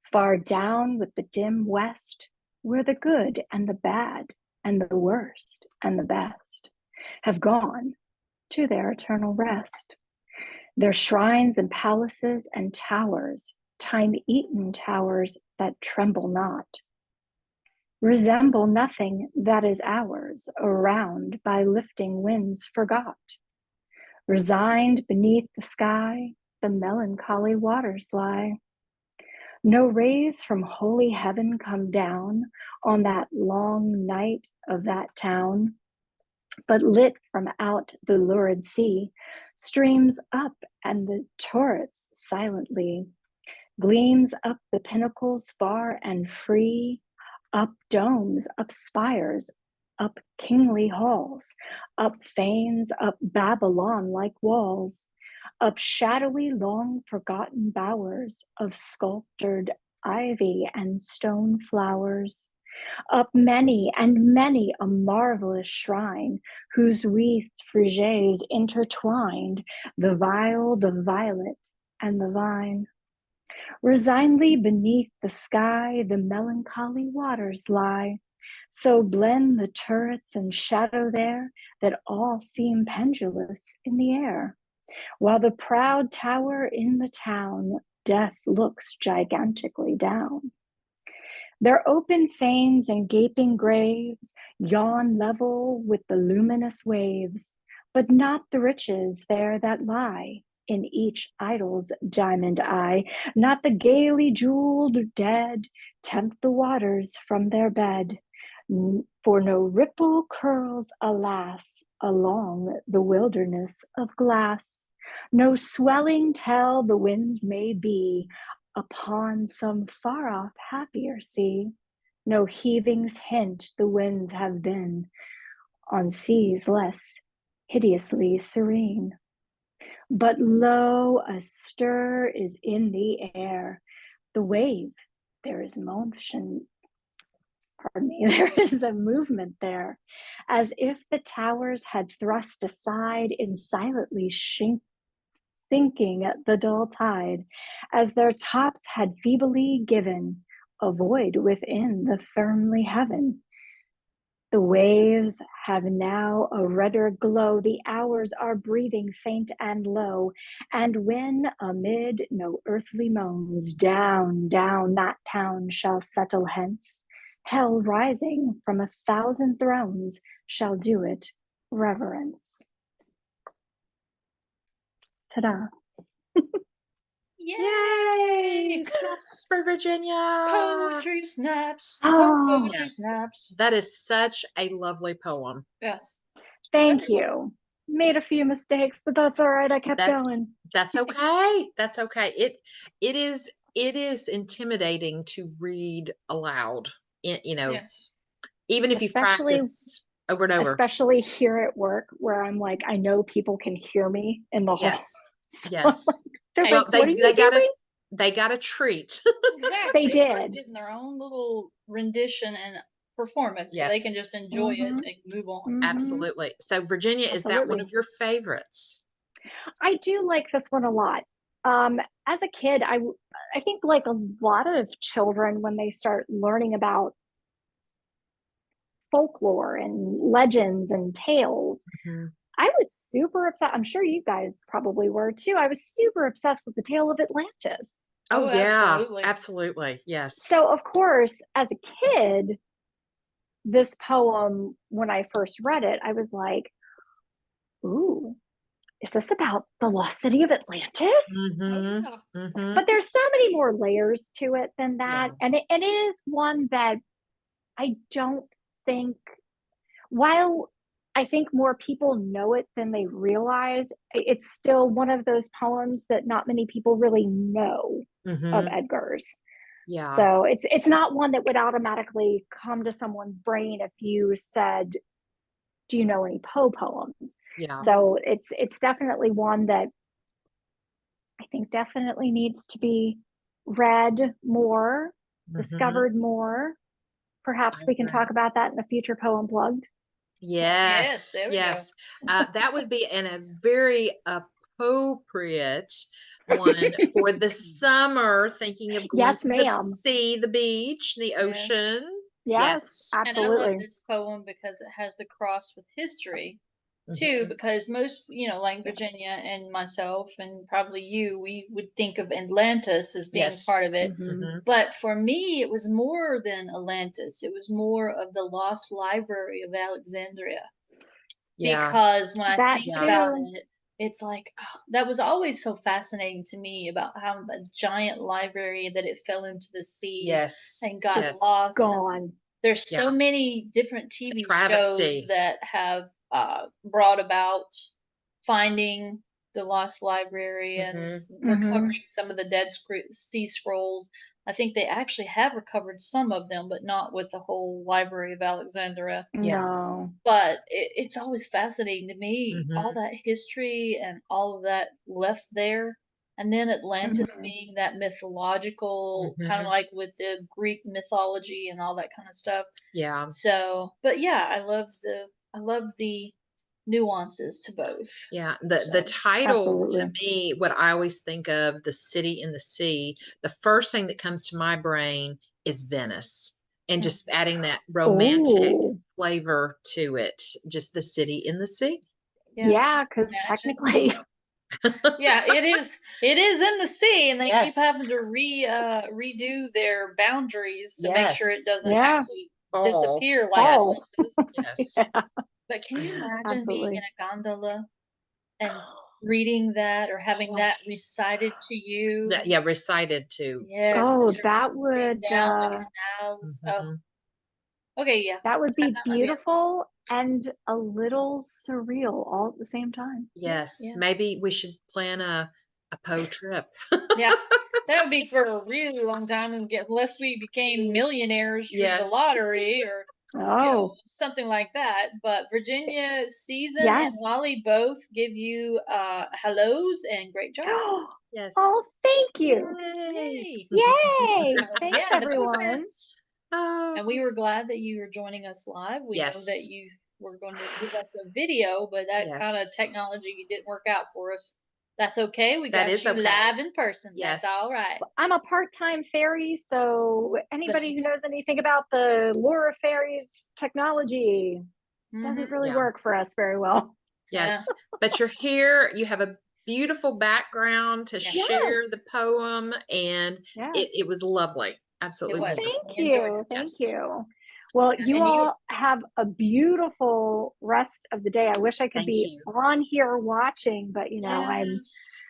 far down with the dim west, where the good and the bad and the worst and the best have gone to their eternal rest. Their shrines and palaces and towers, time-eaten towers that tremble not, resemble nothing that is ours, around by lifting winds forgot. Resigned beneath the sky, the melancholy waters lie. No rays from holy heaven come down on that long night of that town, but lit from out the lurid sea, streams up and the turrets silently, gleams up the pinnacles far and free, up domes, up spires, up kingly halls, up fanes, up Babylon like walls, up shadowy long forgotten bowers of sculptured ivy and stone flowers, up many and many a marvelous shrine, whose wreathed friezes intertwined the viol, the violet, and the vine. Resignedly beneath the sky, the melancholy waters lie. So blend the turrets and shadow there that all seem pendulous in the air. While the proud tower in the town, death looks gigantically down. Their open fanes and gaping graves yawn level with the luminous waves, but not the riches there that lie in each idol's diamond eye, not the gaily jeweled dead tempt the waters from their bed. For no ripple curls, alas, along the wilderness of glass. No swelling tell the winds may be upon some far off happier sea. No heavings hint the winds have been on seas less hideously serene. But lo, a stir is in the air. The wave, there is motion, pardon me, there is a movement there, as if the towers had thrust aside in silently sinking at the dull tide, as their tops had feebly given a void within the firmly heaven. The waves have now a redder glow, the hours are breathing faint and low, and when amid no earthly moans, down, down that town shall settle hence, hell rising from 1,000 thrones shall do it reverence. Ta-da. Yay! Snaps for Virginia. Poetry snaps. Oh, Poetry Yes. snaps. That is such a lovely poem. Yes. thank Very you. Made a few mistakes, but that's all right. I kept That- going. That's okay. That's okay. It is intimidating to read aloud. Yes. Even if you've Especially- practiced over and over. Especially here at work, where I'm like, I know people can hear me in the hall. Yes. Yes. They're Well, like, what are you doing? they got a treat. Exactly. They They're did. getting their own little rendition and performance, so they Yes. can just enjoy it Mhm. and move on. Mhm. Absolutely. So Virginia, is that one Absolutely. of your favorites? I do like this one a lot. As a kid, I think like a lot of children, when they start learning about folklore and legends and tales, Mhm. I was super obsessed. I'm sure you guys probably were too. I was super obsessed with the tale of Atlantis. Oh, Oh, yeah. absolutely. Absolutely. Yes. So, of course, as a kid, this poem, when I first read it, I was like, ooh, is this about the lost city of Atlantis? Mhm. yeah. Mhm. But there's so many more layers to it than that. Yeah. And it is one that I don't think, while I think more people know it than they realize, it's still one of those poems that not many people really know of Mhm. Edgar's. Yeah. So it's not one that would automatically come to someone's brain if you said, do you know any Poe poems? Yeah. So it's definitely one that I think definitely needs to be read more, Mhm. discovered more. Perhaps I we can agree. talk about that in the future Poem Plugged. Yes, Yes. there we go. Yes. That would be a very appropriate one for the summer, thinking of going Yes, to the ma'am. sea, the beach, the Yes. ocean. Yes, And I absolutely. love this poem because it has the cross with history too, Mhm. because most, like Yes. Virginia and myself and probably you, we would think of Atlantis as being Yes. part of it. Mhm. Mhm. But for me, it was more than Atlantis. It was more of the lost library of Alexandria. Yeah. Because when I That think Yeah. about too. it, it's like that was always so fascinating to me about how the giant library that it fell into the sea Yes. and got Yes. lost. And Gone. there's so Yeah. many different TV travesty. shows that have brought about finding the lost library and Mhm. recovering some of the Dead Sea Scrolls. I think they actually have recovered some of them, but not with the whole Library of Alexandria. Yeah. No. But it's always fascinating to me, all Mhm. that history and all of that left there. And then Atlantis Mhm. being that mythological, kind of Mhm. like with the Greek mythology and all that kind of stuff. Yeah. So, but yeah, I love the nuances to both. Yeah. The So, title to Absolutely. me, what I always think of, The City in the Sea, the first thing that comes to my brain is Venice. And just adding that romantic Ooh. flavor to it. Just the city in the sea. yeah, Yeah, because imagine. technically, Yeah, it is. It is in the sea, and they keep having Yes. to redo their boundaries to make sure Yes. it doesn't yeah. actually Fall. disappear like Fall. Atlantis. Yes. Yeah, But can you imagine being in absolutely. a gondola and reading that or having that recited to you? Yeah, recited to Yes, Oh, and kids. you're that floating would down the canals. Oh, Mhm. okay, yeah, that would be that might be a beautiful and a little surreal all at the same time. Yes. yeah. Maybe we should plan a Poe trip. Yeah, that would be for a really long time, and unless we became millionaires through the Yes. lottery or Oh, something like that. But Virginia, Season, and yes. Holly both give you hellos and great job. Yes. Oh, thank you. Yay. Yay. So, Thanks, yeah, the both everyone. Oh, and we were glad that you were joining us live. We know that yes. you were going to give us a video, but that kind of Yes. technology didn't work out for us. That's okay. We That got is you okay. live in person. Yes. That's all right. I'm a part-time fairy, so anybody who But knows anything about the lure of fairies technology doesn't really Yeah. work for us very well. Yes. But you're here. You have a beautiful background to Yeah. share Yes. the poem, and Yes. it was lovely. Absolutely was. wonderful. Thank We enjoyed you. it. Thank Yes. you. Well, you And you, all have a beautiful rest of the day. I wish I could Thank be you. on here watching, but I'm Yes.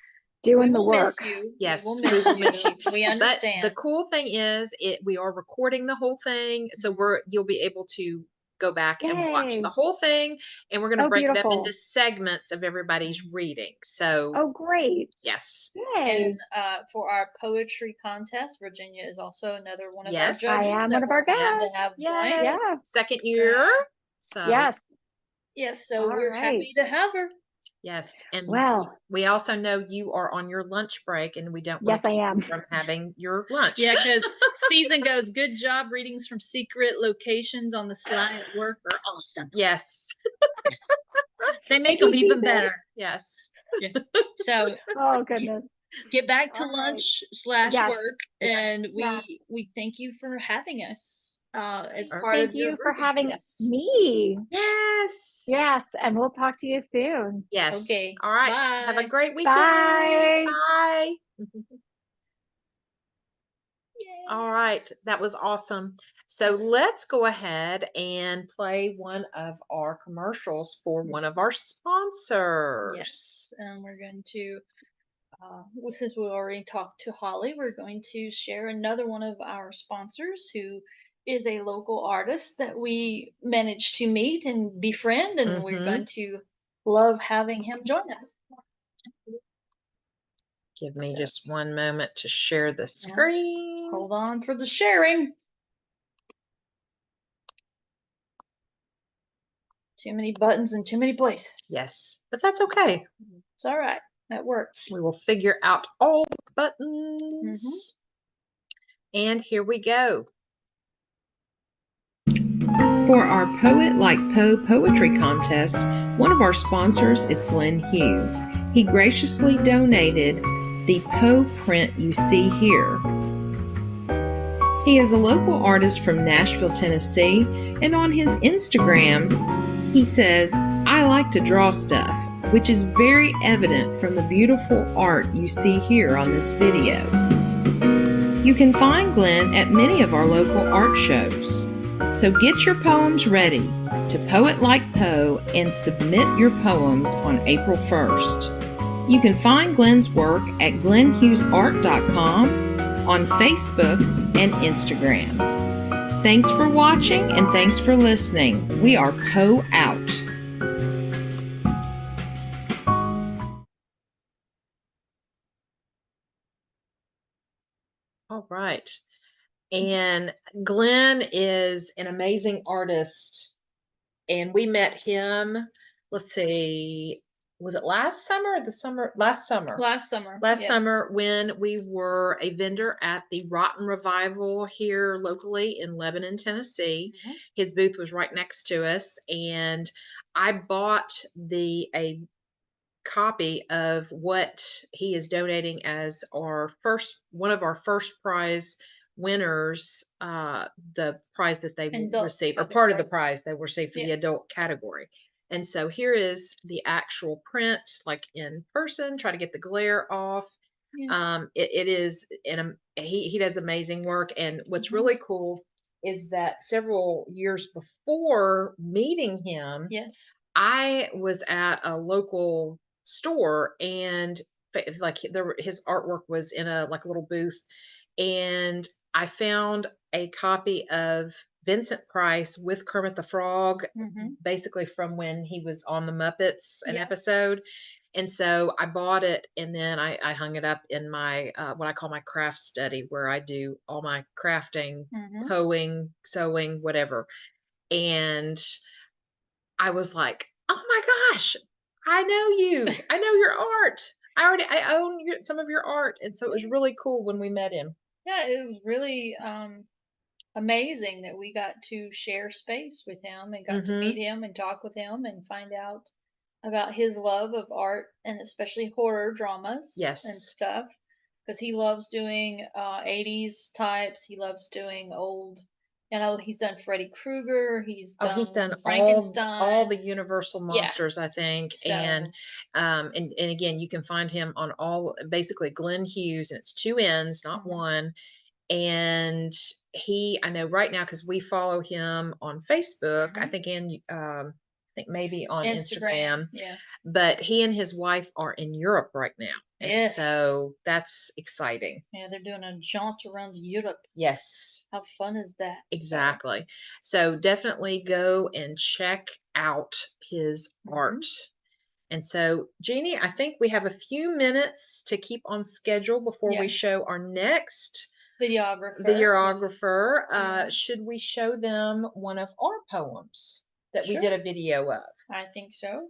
doing the will work. miss you. Yes, We will we miss will miss you. you. We But understand. the cool thing is, we are recording the whole thing, so you'll be able to go back and watch Yay. the whole thing, and we're going to Oh, break it up beautiful. into segments of everybody's reading. So, Oh, great. yes, Yay. And for our poetry contest, Virginia is also another one of our Yes. judges. I am that one of our we're glad guests. to have Yay. join. Yeah. Second year. So, Yes. Yes, so All we're right. happy to have her. yes. And Well. we also know you are on your lunch break, and we don't want Yes, to I keep am. you from having your lunch. Yeah, because Season goes, good job. Readings from secret locations on the sly at work are awesome. Yes. Yes. They make Thank you, them even Season. better. Yes. So Oh, goodness. get back to All right. lunch / Yes. work, Yes. and Yes. we thank you for having us as Or- part Thank of your you for grouping. having Yes. me. Yes. Yes. And we'll talk to you soon. Yes. Okay. All right. Have a Bye. great weekend. Bye. Bye. Yay. All right. That was awesome. So Yes. let's go ahead and play one of our commercials for one of our sponsors. Yes, and we're going to, well, since we already talked to Holly, we're going to share another one of our sponsors who is a local artist that we managed to meet and befriend, and we're Mhm. going to love having him join us. Give me just one moment to share the screen. Hold on for the sharing. Too many buttons in too many places. Yes, but that's okay. It's all right. That works. We will figure out all the buttons. And here we go. For our Poet Like Poe poetry contest, one of our sponsors is Glenn Hughes. He graciously donated the Poe print you see here. He is a local artist from Nashville, Tennessee, and on his Instagram, he says, "I like to draw stuff," which is very evident from the beautiful art you see here on this video. You can find Glenn at many of our local art shows. So get your poems ready to Poet Like Poe and submit your poems on April 1st. You can find Glenn's work at glennhughesart.com, on Facebook and Instagram. Thanks for watching and thanks for listening. We are Poe out. All right. And Glenn is an amazing artist. And we met him, let's see, was it last summer or the summer? Last summer. Last summer. Last yes. summer when we were a vendor at the Rotten Revival here locally in Lebanon, Tennessee. Mhm. His booth was right next to us, and I bought a copy of what he is donating as one of our first prize winners, the prize that they will Adult receive, or part of the category. prize they will receive for the Yes. adult category. And so here is the actual print, like in person. Try to get the glare off. Yeah. It is, and he does amazing work. And what's Mhm. really cool is that several years before meeting him, Yes. I was at a local store, and like his artwork was in a little booth, and I found a copy of Vincent Price with Kermit the Frog, Mhm. basically from when he was on the Muppets, an Yeah. episode. And so I bought it, and then I hung it up in my what I call my craft study, where I do all my crafting, Mhm. hoeing, sewing, whatever. And I was like, "Oh my gosh, I know you. I know your art. I own some of your art." And so it was really cool when we met him. Yeah, it was really amazing that we got to share space with him and got to meet him and talk with him and find out about his love of art and especially horror dramas and Yes. stuff, because he loves doing 80s types. He loves doing old, he's done Freddy Krueger, he's Oh, he's done Frankenstein, all the Universal Yeah. monsters, I think. So, And again, you can find him on all, basically Glenn Hughes, and it's 2 N's, not Mhm. 1. And I know right now, because we follow him on Facebook, I think, and I think maybe on Instagram. Yeah. But he and his wife are in Europe right now. And Yes. so that's exciting. Yeah, they're doing a jaunt around Europe. Yes. How fun is that? Exactly. So definitely go and check out his art. And so, Jeannie, I think we have a few minutes to keep on schedule before we Yes. show our next Videographer. Yes. Should we show them one of our poems that we Sure. did a video of? I think so.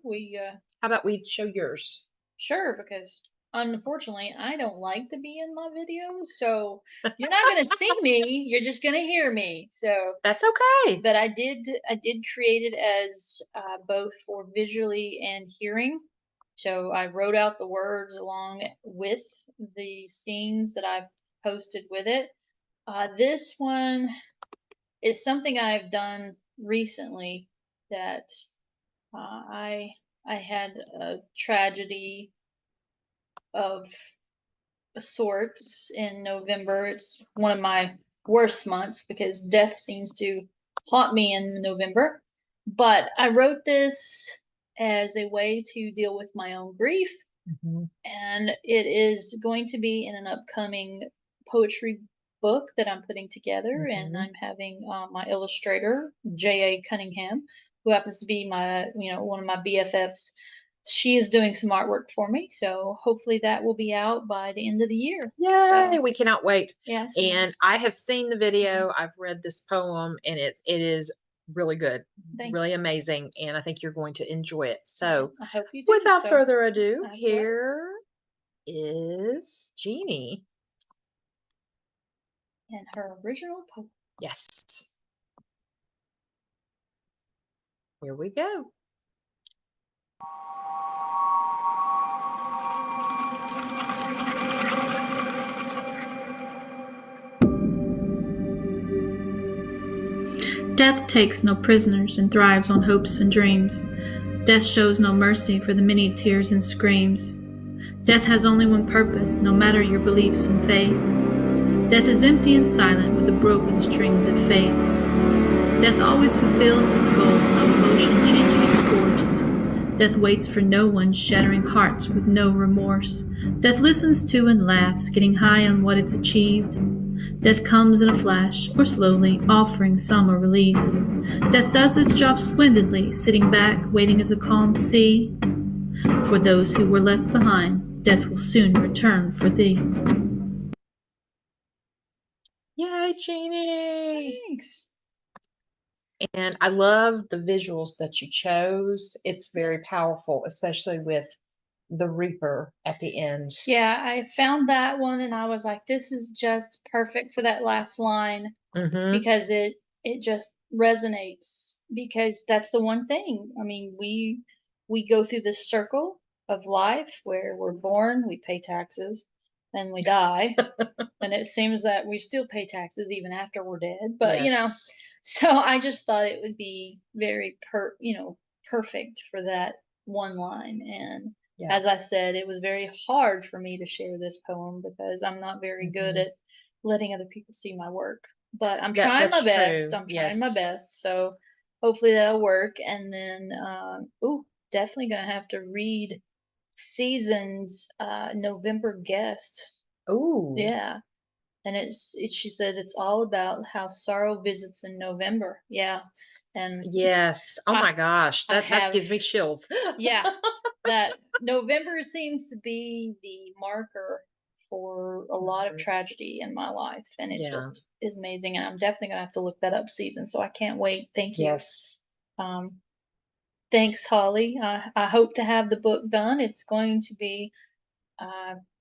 How about we show yours? Sure, because unfortunately I don't like to be in my videos, so you're not gonna see me. You're just gonna hear me. So That's okay. but I did create it as both for visually and hearing. So I wrote out the words along with the scenes that I've posted with it. This one is something I've done recently that I had a tragedy of sorts in November. It's one of my worst months because death seems to haunt me in November. But I wrote this as a way to deal with my own grief, and it is going to be in an upcoming poetry book that I'm putting together, and I'm having my illustrator J.A. Cunningham, who happens to be my one of my BFFs. She is doing some artwork for me, so hopefully that will be out by the end of the year. Yay, So, we cannot wait. yes, And I have seen the video, I've read this poem, and it is really good, Thank really amazing, and I think you're going to enjoy it. So I hope you do. without So, further ado, that's right. here is Jeannie. And her original poem. Yes. Here we go. Death takes no prisoners and thrives on hopes and dreams. Death shows no mercy for the many tears and screams. Death has only one purpose, no matter your beliefs and faith. Death is empty and silent with the broken strings of fate. Death always fulfills its goal, no emotion changing its course. Death waits for no one, shattering hearts with no remorse. Death listens to and laughs, getting high on what it's achieved. Death comes in a flash, or slowly, offering some a release. Death does its job splendidly, sitting back, waiting as a calm sea. For those who were left behind, death will soon return for thee. Yay, Jeannie. Thanks. And I love the visuals that you chose. It's very powerful, especially with the Reaper at the end. Yeah, I found that one and I was like, this is just perfect for that last line because it just resonates, because that's the one thing. I mean, we go through this circle of life where we're born, we pay taxes, and we die. And it seems that we still pay taxes even after we're dead. But so I just thought it would be very perfect for that one line. And as I said, it was very hard for me to share this poem because I'm not very good at letting other people see my work. But I'm trying my best. I'm trying my best. So hopefully that'll work. And then, definitely gonna have to read Season's November guest. Oh, Yeah. And she said it's all about how sorrow visits in November. Yeah. And yes. Oh my gosh. That gives me chills. Yeah. That November seems to be the marker for a lot of tragedy in my life. And it just is amazing. And I'm definitely gonna have to look that up, Season. So I can't wait. Thank you. Yes. Thanks, Holly. I hope to have the book done. It's going to be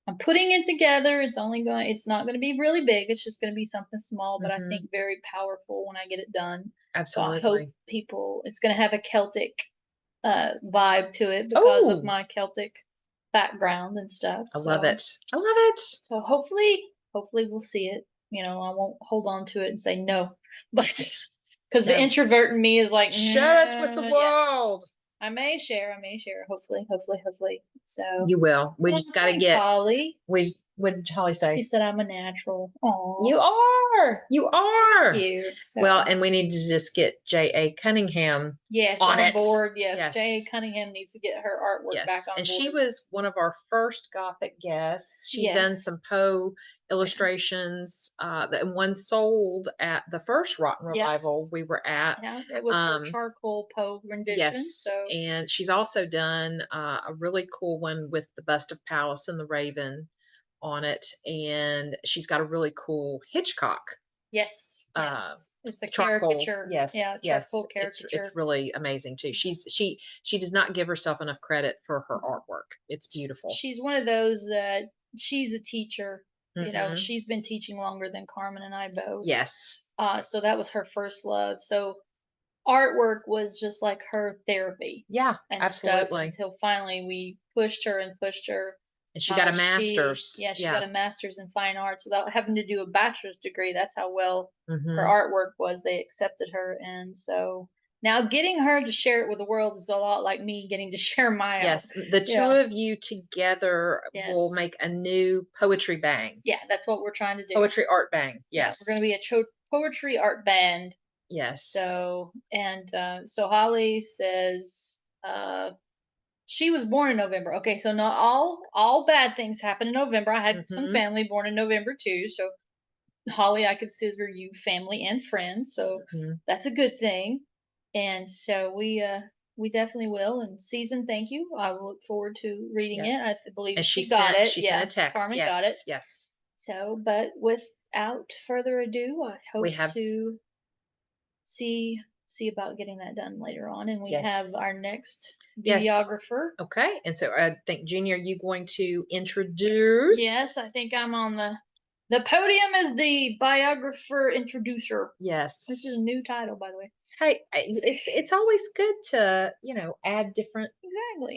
I'm putting it together. It's not going to be really big. It's just going to be something small, but I think very powerful when I get it done. Absolutely. So I hope it's going to have a Celtic vibe to it because of my Celtic background and stuff. I love it. I love it. So hopefully we'll see it. I won't hold on to it and say no, but because the introvert in me is like, share it with the world. Yes. I may share. Hopefully. So you will. We just got to get. Holly. We What did Holly say? She said I'm a natural. Aw. You are. You are. Thank you. Well, So, and we need to just get J.A. Cunningham yes, on it. board. Yes, Yes. J.A. Cunningham needs to get her artwork back on And board. she was one of our first Gothic guests. She's Yes. done some Poe illustrations. And one sold at the first Rotten Revival Yes. we were at. Yeah, it was her charcoal Poe rendition. Yes, So and she's also done a really cool one with the bust of Pallas and the Raven on it, and she's got a really cool Hitchcock. yes, it's a Charcoal. caricature. Yes, yeah, yes, charcoal caricature. it's really amazing too. She does not give herself enough credit for her artwork. It's beautiful. She's one of those that she's a teacher. You know, Mhm. she's been teaching longer than Carmen and I both. Yes. So that was her first love. So artwork was just like her therapy. Yeah, and absolutely. stuff until finally we pushed her and pushed her. And she got a master's. She got a master's in fine arts without having to do a bachelor's degree. That's how well Mhm. her artwork was. They accepted her, and so now getting her to share it with the world is a lot like me getting to share my art. Yes, the two of you together will Yes. make a new poetry bang. Yeah, that's what we're trying to do. Poetry art bang. Yeah, Yes. we're going to be a poetry art band. Yes. So so Holly says she was born in November. Okay, so not all bad things happen in November. I had some Mhm. family born in November too. So Holly, I consider you family and friends. So Mhm. that's a good thing. And so we definitely will. And Season, thank you. I will look forward to reading Yes. it. I believe And she got it. She yeah, sent a text. Carmen yes. got it. Yes. So, but without further ado, I hope to see about getting that done later on. And we Yes. have our next Yes. videographer. Okay. And so I think, Jeannie, are you going to introduce? Yes, I think I'm on the podium as the biographer introducer. Yes. This is a new title, by the way. Hey, it's always good to, add different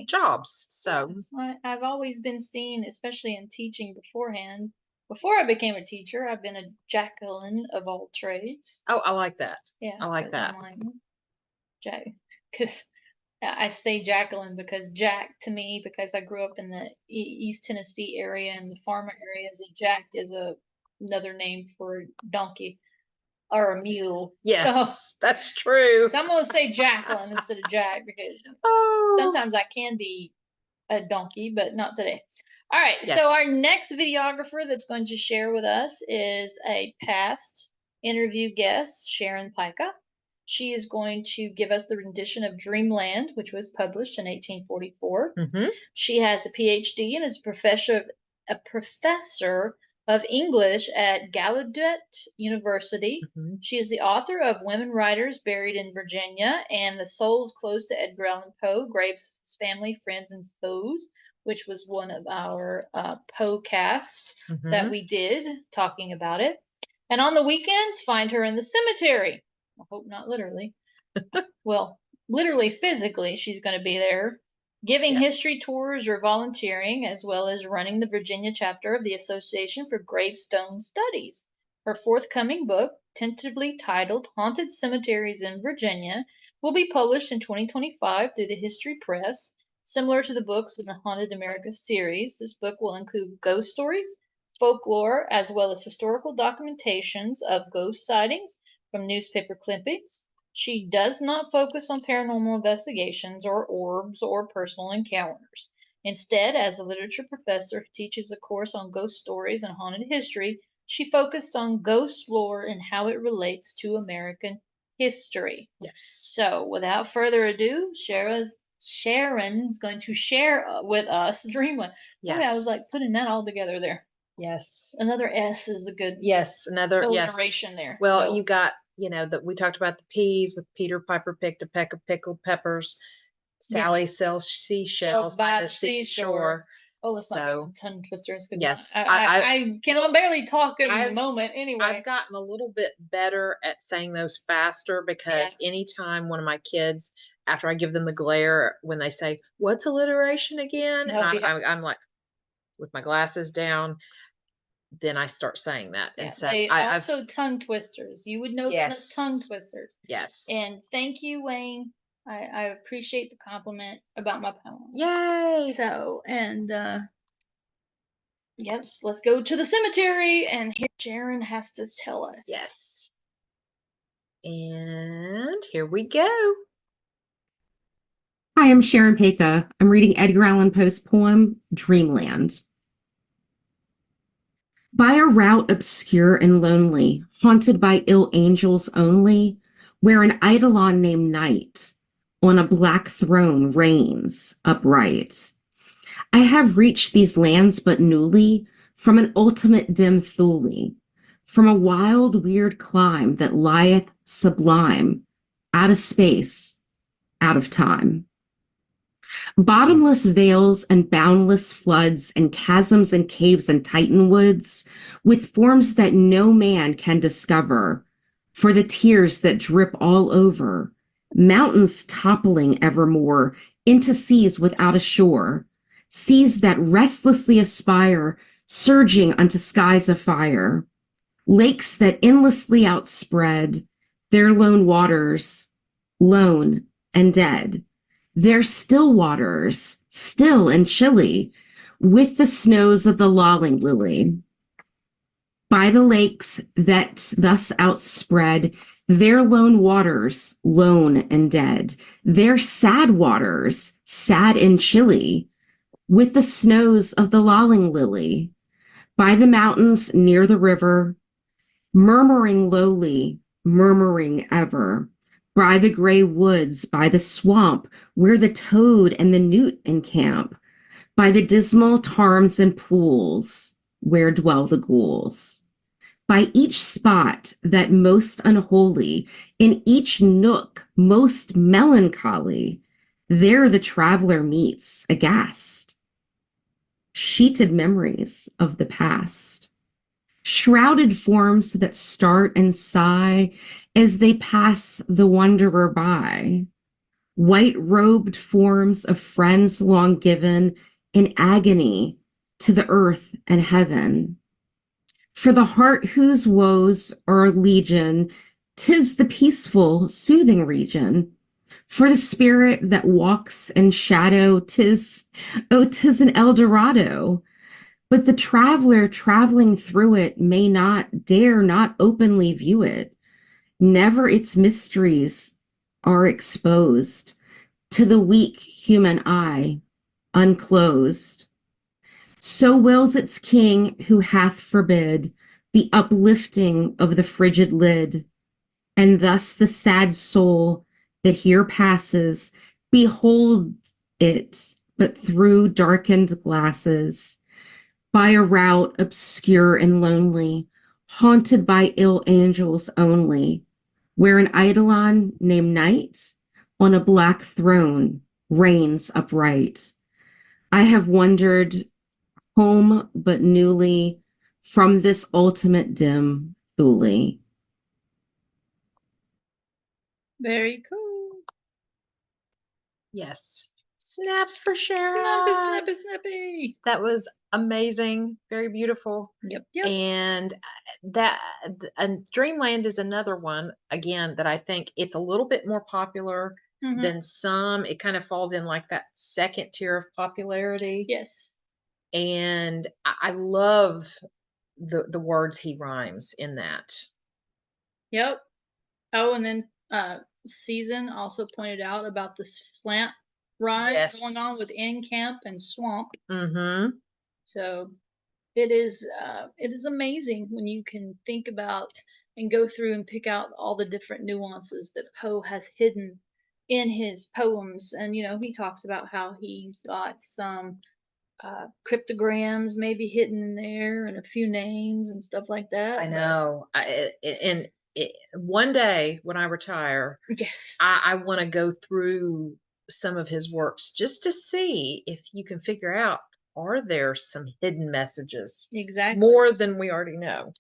jobs. So Yes, I've always been seen, especially in teaching beforehand. Before I became a teacher, I've been a Jacqueline of all trades. oh, I like that. Yeah, I like that. I'm like, Jack, because I say Jacqueline because Jack to me, because I grew up in the East Tennessee area and the farmer areas, a Jack is another name for a donkey or a mule. Yes, that's true. So I'm going to say Jacqueline instead of Jack because sometimes I can be a donkey, but not today. All right, Yes. so our next videographer that's going to share with us is a past interview guest, Sharon Pica. She is going to give us the rendition of Dreamland, which was published in 1844. Mhm. She has a PhD and is a professor of English at Gallaudet University. Mhm. She is the author of Women Writers Buried in Virginia and The Souls Close to Edgar Allan Poe, Graves' Family, Friends, and Foes, which was one of our Poe casts that Mhm. we did talking about it. And on the weekends, find her in the cemetery. I hope not literally. Well, literally, physically, she's going to be there giving Yes. history tours or volunteering, as well as running the Virginia chapter of the Association for Gravestone Studies. Her forthcoming book, tentatively titled Haunted Cemeteries in Virginia, will be published in 2025 through the History Press. Similar to the books in the Haunted America series, this book will include ghost stories, folklore, as well as historical documentations of ghost sightings from newspaper clippings. She does not focus on paranormal investigations or orbs or personal encounters. Instead, as a literature professor who teaches a course on ghost stories and haunted history, she focused on ghost lore and how it relates to American history. Yes. So, without further ado, Sharon's going to share with us Dreamland. Yes. Boy, I was like putting that all together there. Yes. Another S is a good another alliteration there. Well, So, you got, that we talked about the peas with Peter Piper picked a peck of pickled peppers. Sally Yes. sells seashells by the seashore. Oh, let's not So, go tongue twisters. 'Cause yes, I can barely talk in the moment anyway. I've gotten a little bit better at saying those faster because anytime one of my kids, after I give them the glare, when they say, "What's alliteration again?" Oh, and yeah. I'm like, with my glasses down, then I start saying that. Yeah, And so they I've also tongue twisters. You would know them as Yes. tongue twisters. yes, And thank you, Wayne. I appreciate the compliment about my poem. yay! So, and Yes, let's go to the cemetery, and here Sharon has to tell us. Yes. And here we go. Hi, I'm Sharon Peka. I'm reading Edgar Allan Poe's poem, Dreamland. By a route obscure and lonely, haunted by ill angels only, where an eidolon named Night on a black throne reigns upright. I have reached these lands but newly, from an ultimate dim Thule, from a wild, weird clime that lieth sublime, out of space, out of time. Bottomless vales and boundless floods and chasms and caves and titan woods, with forms that no man can discover, for the tears that drip all over, mountains toppling evermore into seas without a shore, seas that restlessly aspire, surging unto skies of fire, lakes that endlessly outspread their lone waters, lone and dead, their still waters, still and chilly, with the snows of the lolling lily. By the lakes that thus outspread their lone waters, lone and dead, their sad waters, sad and chilly, with the snows of the lolling lily. By the mountains near the river, murmuring lowly, murmuring ever, by the gray woods, by the swamp where the toad and the newt encamp, by the dismal tarns and pools where dwell the ghouls, by each spot that most unholy, in each nook most melancholy, there the traveler meets aghast, sheeted memories of the past, shrouded forms that start and sigh as they pass the wanderer by, white-robed forms of friends long given in agony to the earth and heaven. For the heart whose woes are legion, 'tis the peaceful, soothing region. For the spirit that walks in shadow, 'tis an El Dorado. But the traveler traveling through it may not dare not openly view it. Never its mysteries are exposed to the weak human eye, unclosed. So wills its king who hath forbid the uplifting of the frigid lid, and thus the sad soul that here passes beholds it but through darkened glasses, by a route obscure and lonely, haunted by ill angels only, where an eidolon named Night on a black throne reigns upright. I have wandered home but newly from this ultimate dim Thule. Very cool. Yes. Snaps for Sharon. Snappy, snappy, snappy. That was amazing. Very beautiful. Yep, yep. And and Dreamland is another one, again, that I think it's a little bit more popular than some. It kind of falls in like that second tier of popularity. Yes. And I love the words he rhymes in that. Yep. Oh, and then Season also pointed out about the slant rhyme going on with in camp and swamp. Mm-hmm. So it is amazing when you can think about and go through and pick out all the different nuances that Poe has hidden in his poems. And he talks about how he's got some cryptograms maybe hidden in there and a few names and stuff like that. I know. One day when I retire, yes, I want to go through some of his works just to see if you can figure out, are there some hidden messages? Exactly. More than we already know.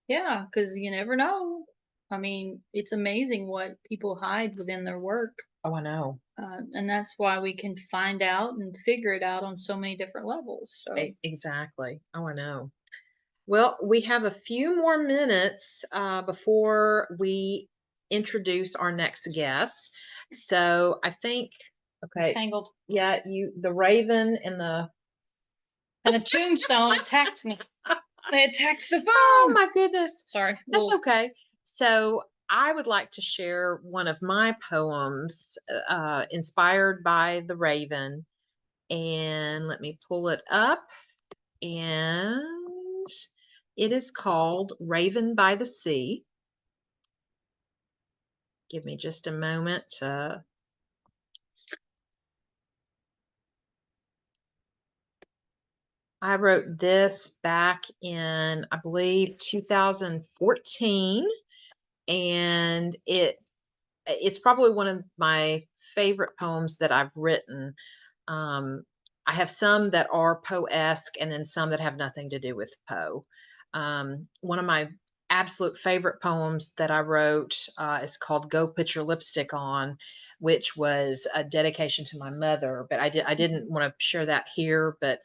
Yeah, because you never know. I mean, it's amazing what people hide within their work. Oh, I know. And that's why we can find out and figure it out on so many different levels. So. Exactly. Oh, I know. Well, we have a few more minutes before we introduce our next guest. So I think, okay. Tangled. Yeah, the raven and the And the tombstone attacked me. They attacked the phone. Oh my goodness. Sorry. That's okay. So I would like to share one of my poems inspired by the Raven. And let me pull it up. And it is called Raven by the Sea. Give me just a moment to... I wrote this back in, I believe, 2014, and it's probably one of my favorite poems that I've written. I have some that are Poe-esque and then some that have nothing to do with Poe. One of my absolute favorite poems that I wrote is called Go Put Your Lipstick On, which was a dedication to my mother, but I didn't want to share that here, but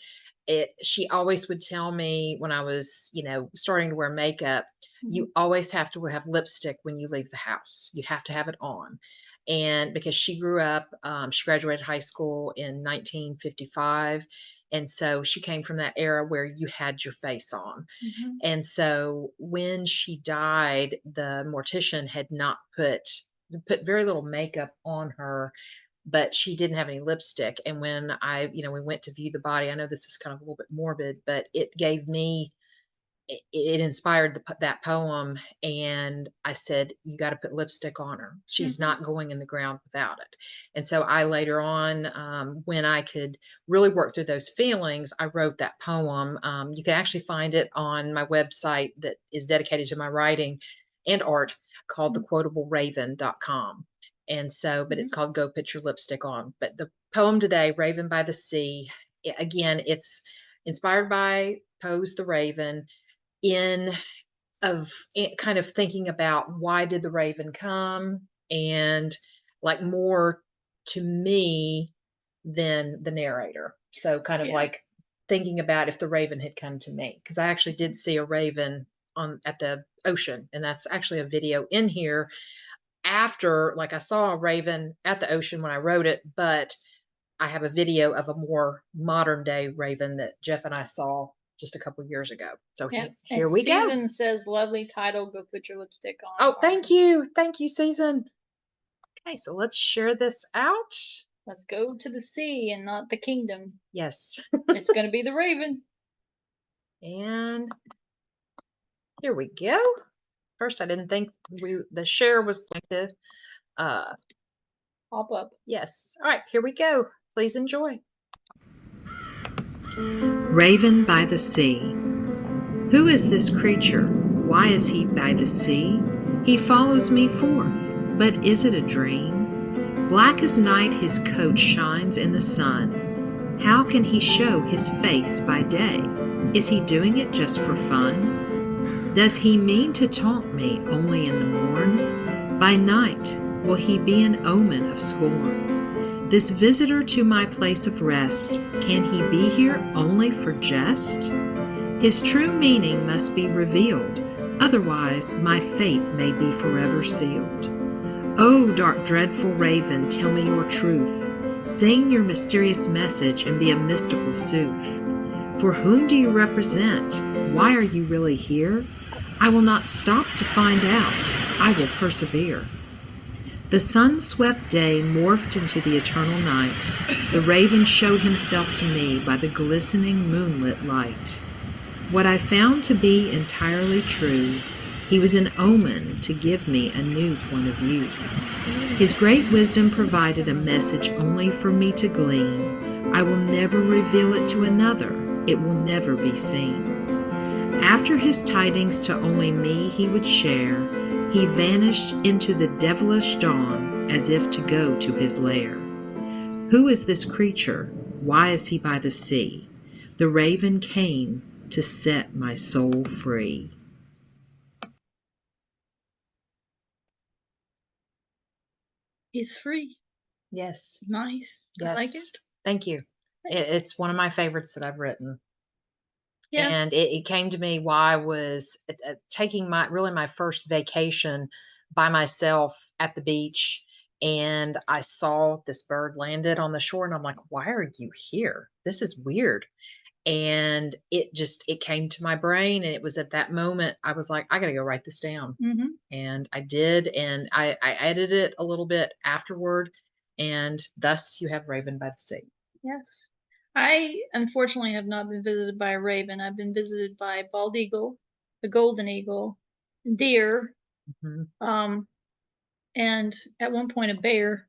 she always would tell me when I was, starting to wear makeup, you always have to have lipstick when you leave the house. You have to have it on. And because she grew up, she graduated high school in 1955. And so she came from that era where you had your face on. And so when she died, the mortician had not put very little makeup on her, but she didn't have any lipstick. And when we went to view the body, I know this is kind of a little bit morbid, but it gave me, it inspired that poem. And I said, you got to put lipstick on her. She's not going in the ground without it. And so I later on, when I could really work through those feelings, I wrote that poem. You can actually find it on my website that is dedicated to my writing and art, called thequotableraven.com. And so, but it's called Go Put Your Lipstick On. But the poem today, Raven by the Sea, again, it's inspired by Poe's The Raven, kind of thinking about why did the raven come, and like more to me than the narrator. So kind of like thinking about if the raven had come to me, because I actually did see a raven at the ocean, and that's actually a video in here after, like, I saw a raven at the ocean when I wrote it, but I have a video of a more modern day raven that Jeff and I saw just a couple years ago. So here we go. Season says, lovely title, Go Put Your Lipstick On. Oh, thank you. Thank you, Season. Okay, so let's share this out. Let's go to the sea and not the kingdom. Yes. It's going to be the raven. And here we go. First, I didn't think the share was going to pop up. Yes. All right, here we go. Please enjoy. Raven by the Sea. Who is this creature? Why is he by the sea? He follows me forth, but is it a dream? Black as night his coat shines in the sun. How can he show his face by day? Is he doing it just for fun? Does he mean to taunt me only in the morn? By night will he be an omen of scorn? This visitor to my place of rest, can he be here only for jest? His true meaning must be revealed, otherwise my fate may be forever sealed. O dark dreadful raven, tell me your truth. Sing your mysterious message and be a mystical sooth. For whom do you represent? Why are you really here? I will not stop to find out. I will persevere. The sun-swept day morphed into the eternal night. The raven showed himself to me by the glistening moonlit light. What I found to be entirely true, he was an omen to give me a new point of view. His great wisdom provided a message only for me to glean. I will never reveal it to another. It will never be seen. After his tidings to only me he would share, he vanished into the devilish dawn as if to go to his lair. Who is this creature? Why is he by the sea? The raven came to set my soul free. He's free. Yes. Nice. Yes. I like it. Thank you. It's one of my favorites that I've written. Yeah. And it came to me while I was taking my first vacation by myself at the beach, and I saw this bird landed on the shore, and I'm like, why are you here? This is weird. and it came to my brain, and it was at that moment I was like, I got to go write this down. Mm-hmm. And I did, and I edited it a little bit afterward, and thus you have Raven by the Sea. Yes. I unfortunately have not been visited by a raven. I've been visited by a bald eagle, a golden eagle, deer, Mhm. and at one point a bear.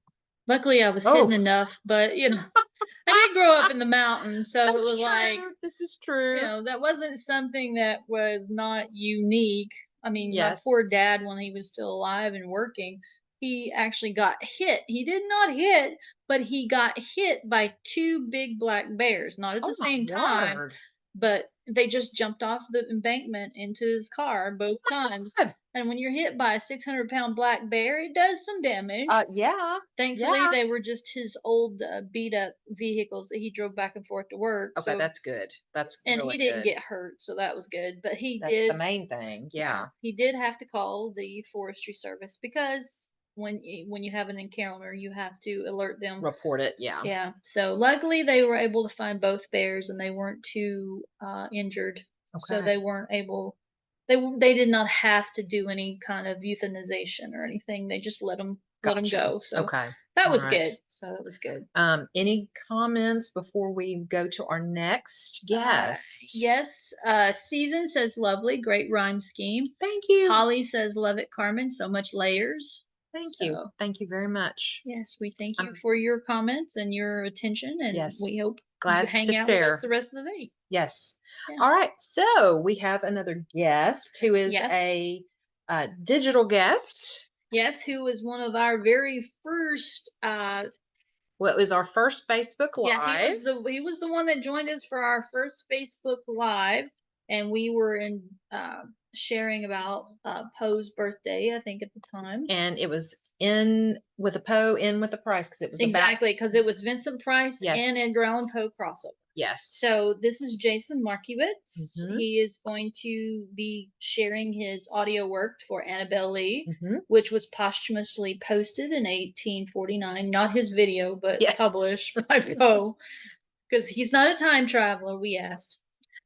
Luckily, I was Oh. hidden enough, but I did grow up in the mountains, so it was like, This is true. that wasn't something that was not unique. I mean, my Yes. poor dad, when he was still alive and working, he actually got hit. He did not hit, but he got hit by two big black bears, not at Oh the my same time, word. but they just jumped off the embankment into his car both times. God. And when you're hit by a 600-pound black bear, it does some damage. Yeah. Thankfully, Yeah. they were just his old beat up vehicles that he drove back and forth to work. Okay, So, that's good. That's and really he didn't good. get hurt, so that was good. But he That's did. the main thing. Yeah. He did have to call the forestry service because when you have an encounter, you have to alert them. Report it. Yeah. Yeah. So luckily, they were able to find both bears, and they weren't too injured. So Okay. they weren't able. They did not have to do any kind of euthanization or anything. They just let them Gotcha. go. So Okay. that All was right. good. So that was good. Any comments before we go to our next guest? Yes. Season says lovely, great rhyme scheme. Thank you. Holly says love it, Carmen. So much layers. Thank you. So, Thank you very much. yes, we thank you I'm for your comments and your attention, and Yes. we hope Glad you hang to out with share. us the rest of the day. Yes. Yeah. All right. So we have another guest who is Yes. a digital guest. Yes, who was one of our very first Well, it was our first Facebook Live. Yeah, he was the one that joined us for our first Facebook Live, and we were in sharing about Poe's birthday, I think, at the time. And it was in with a Poe, in with a price, because it was Exactly, because it was Vincent Price Yes. and Edgar Allan Poe crossover. Yes. So this is Jason Markiewicz. Mhm. He is going to be sharing his audio work for Annabelle Lee, Mhm. which was posthumously posted in 1849. Not his video, but Yes. published by Poe, because he's not a time traveler, we asked.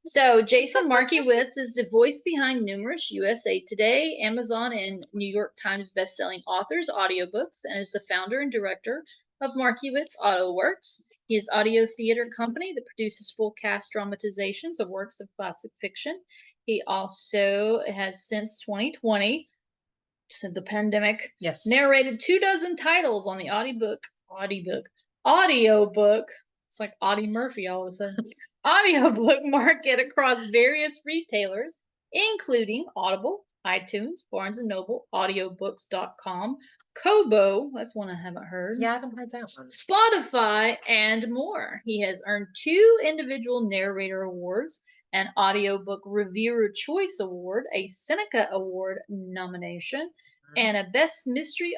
So Jason Markiewicz is the voice behind numerous USA Today, Amazon, and New York Times bestselling authors' audiobooks, and is the founder and director of Markiewicz Audio Works. He has audio theater company that produces full cast dramatizations of works of classic fiction. He also has, since 2020, since the pandemic, Yes. narrated 24 titles on the audiobook. It's like Audie Murphy all of a sudden. Audiobook market across various retailers, including Audible, iTunes, Barnes & Noble, audiobooks.com, Kobo, that's one I haven't heard. Yeah, I haven't heard that one. Spotify, and more. He has earned 2 individual narrator awards, an audiobook reviewer choice award, a Seneca Award nomination, and a Best Mystery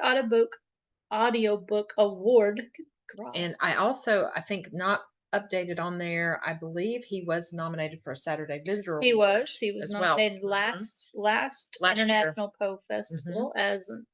Audiobook Award. And I think not updated on there. I believe he was nominated for a Saturday Visitor He Award. was as nominated well. last Last International Poe Festival as an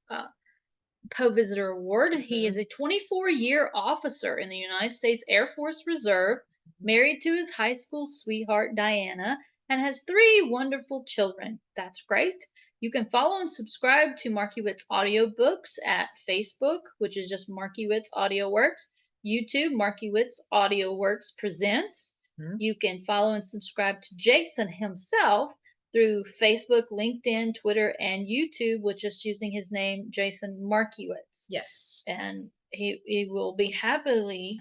Poe Visitor Award. He is a 24-year officer in the United States Air Force Reserve, married to his high school sweetheart Diana, and has 3 wonderful children. That's great. You can follow and subscribe to Markiewicz Audiobooks at Facebook, which is just Markiewicz Audio Works, YouTube, Markiewicz Audio Works Presents. Mhm. You can follow and subscribe to Jason himself through Facebook, LinkedIn, Twitter, and YouTube, with just using his name, Jason Markiewicz. Yes. And he will be happy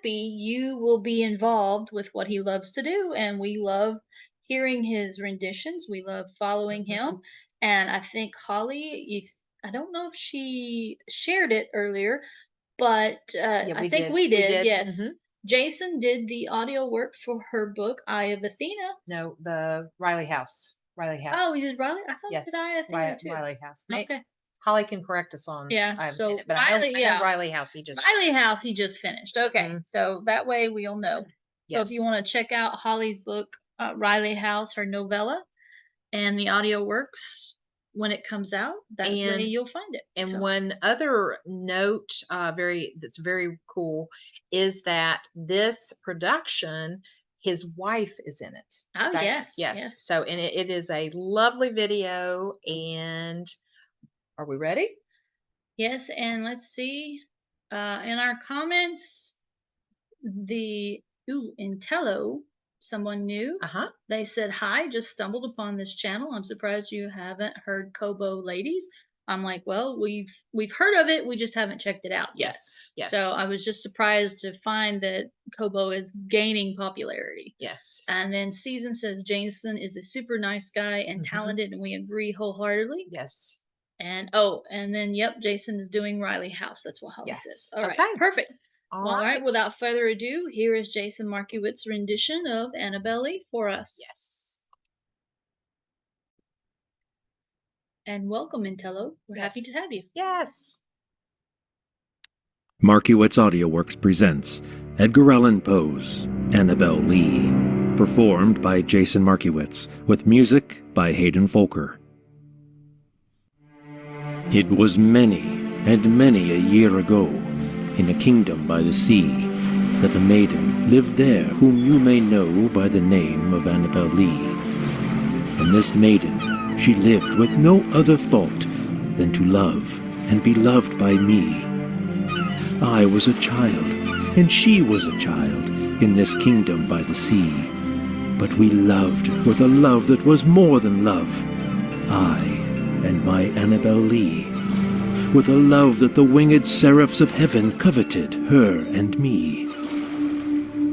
you will be involved with what he loves to do. And we love hearing his renditions. We love following him. And I think Holly, I don't know if she shared it earlier, but Yeah, I we think did. we We did. did. Yes. Mhm. Jason did the audio work for her book, Eye of Athena. No, the Riley House. Riley House. Oh, he did Riley? I thought Yes. he did Eye of Athena too. Riley House. Okay. Holly can correct us on. Yeah, so but Riley, I know Riley House. Riley House, he just finished. Okay, Mhm. so that way we'll know. So if you Yes. want to check out Holly's book, Riley House, her novella, and the audio works, when it comes out, that's when And- you'll find it. And So, one other note, that's very cool, is that this production, his wife is in it. oh yes, Yes. So, and it is a lovely video. And are we ready? yes, and let's see. In our comments, Intello, someone new. They said, "Hi, just stumbled upon this channel. I'm surprised you haven't heard Kobo Ladies." I'm like, "Well, we've heard of it. We just haven't checked it out yet." Yes. Yes. So I was just surprised to find that Kobo is gaining popularity. Yes. And then Season says Jason is a super nice guy and talented, and we agree wholeheartedly. Yes. And and then yep, Jason is doing Riley House. That's what Holly says. All right, Okay. perfect. All Well, all right, right. without further ado, here is Jason Markiewicz's rendition of Annabelle Lee for us. Yes. And welcome, Intello. We're happy to have you. Yes. Markiewicz AudioWorks presents Edgar Allan Poe's Annabelle Lee, performed by Jason Markiewicz, with music by Hayden Folker. It was many and many a year ago, in a kingdom by the sea, that a maiden lived there whom you may know by the name of Annabelle Lee. And this maiden, she lived with no other thought than to love and be loved by me. I was a child, and she was a child, in this kingdom by the sea. But we loved with a love that was more than love, I and my Annabelle Lee, with a love that the winged seraphs of heaven coveted her and me.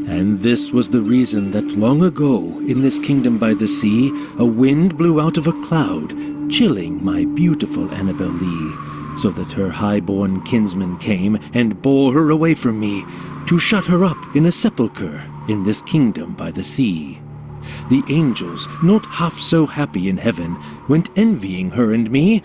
And this was the reason that long ago, in this kingdom by the sea, a wind blew out of a cloud, chilling my beautiful Annabelle Lee, so that her high-born kinsman came and bore her away from me, to shut her up in a sepulchre in this kingdom by the sea. The angels, not half so happy in heaven, went envying her and me.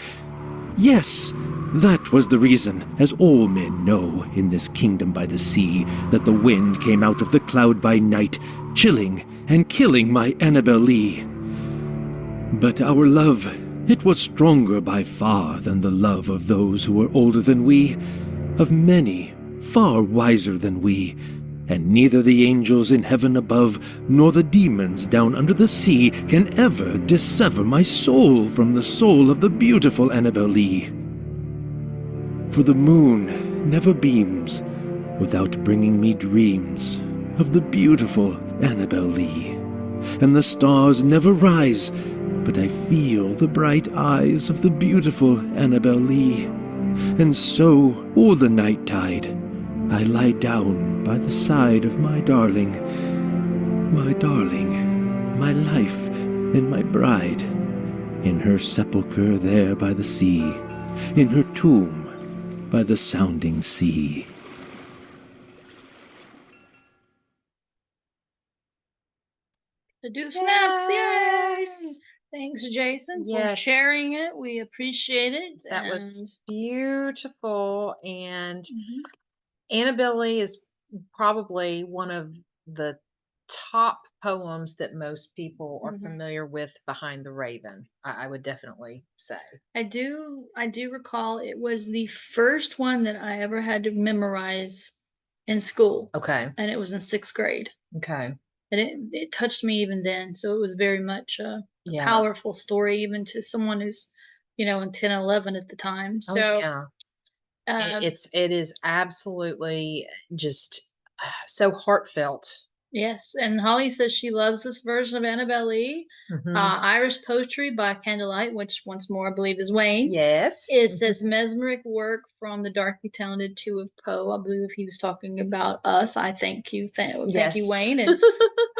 Yes, that was the reason, as all men know in this kingdom by the sea, that the wind came out of the cloud by night, chilling and killing my Annabelle Lee. But our love, it was stronger by far than the love of those who were older than we, of many, far wiser than we, and neither the angels in heaven above, nor the demons down under the sea can ever dissever my soul from the soul of the beautiful Annabelle Lee. For the moon never beams without bringing me dreams of the beautiful Annabelle Lee, and the stars never rise but I feel the bright eyes of the beautiful Annabelle Lee. And so, all the night tide, I lie down by the side of my darling, my life and my bride, in her sepulchre there by the sea, in her tomb by the sounding sea. The do snaps, yay! Thanks, Jason, for sharing it. We appreciate it. That was beautiful. And Annabelle Lee is probably one of the top poems that most people are familiar with behind the Raven. I would definitely say. I do recall it was the first one that I ever had to memorize in school. Okay. And it was in 6th grade. Okay. And it touched me even then. So it was very much a powerful story, even to someone who's, in 10, 11 at the time. So it is absolutely just so heartfelt. Yes, and Holly says she loves this version of Annabelle Lee. Irish Poetry by Candlelight, which once more I believe is Wayne. Yes. It says mesmeric work from the darkly talented two of Poe. I believe he was talking about us. I thank you. Thank you, Wayne, and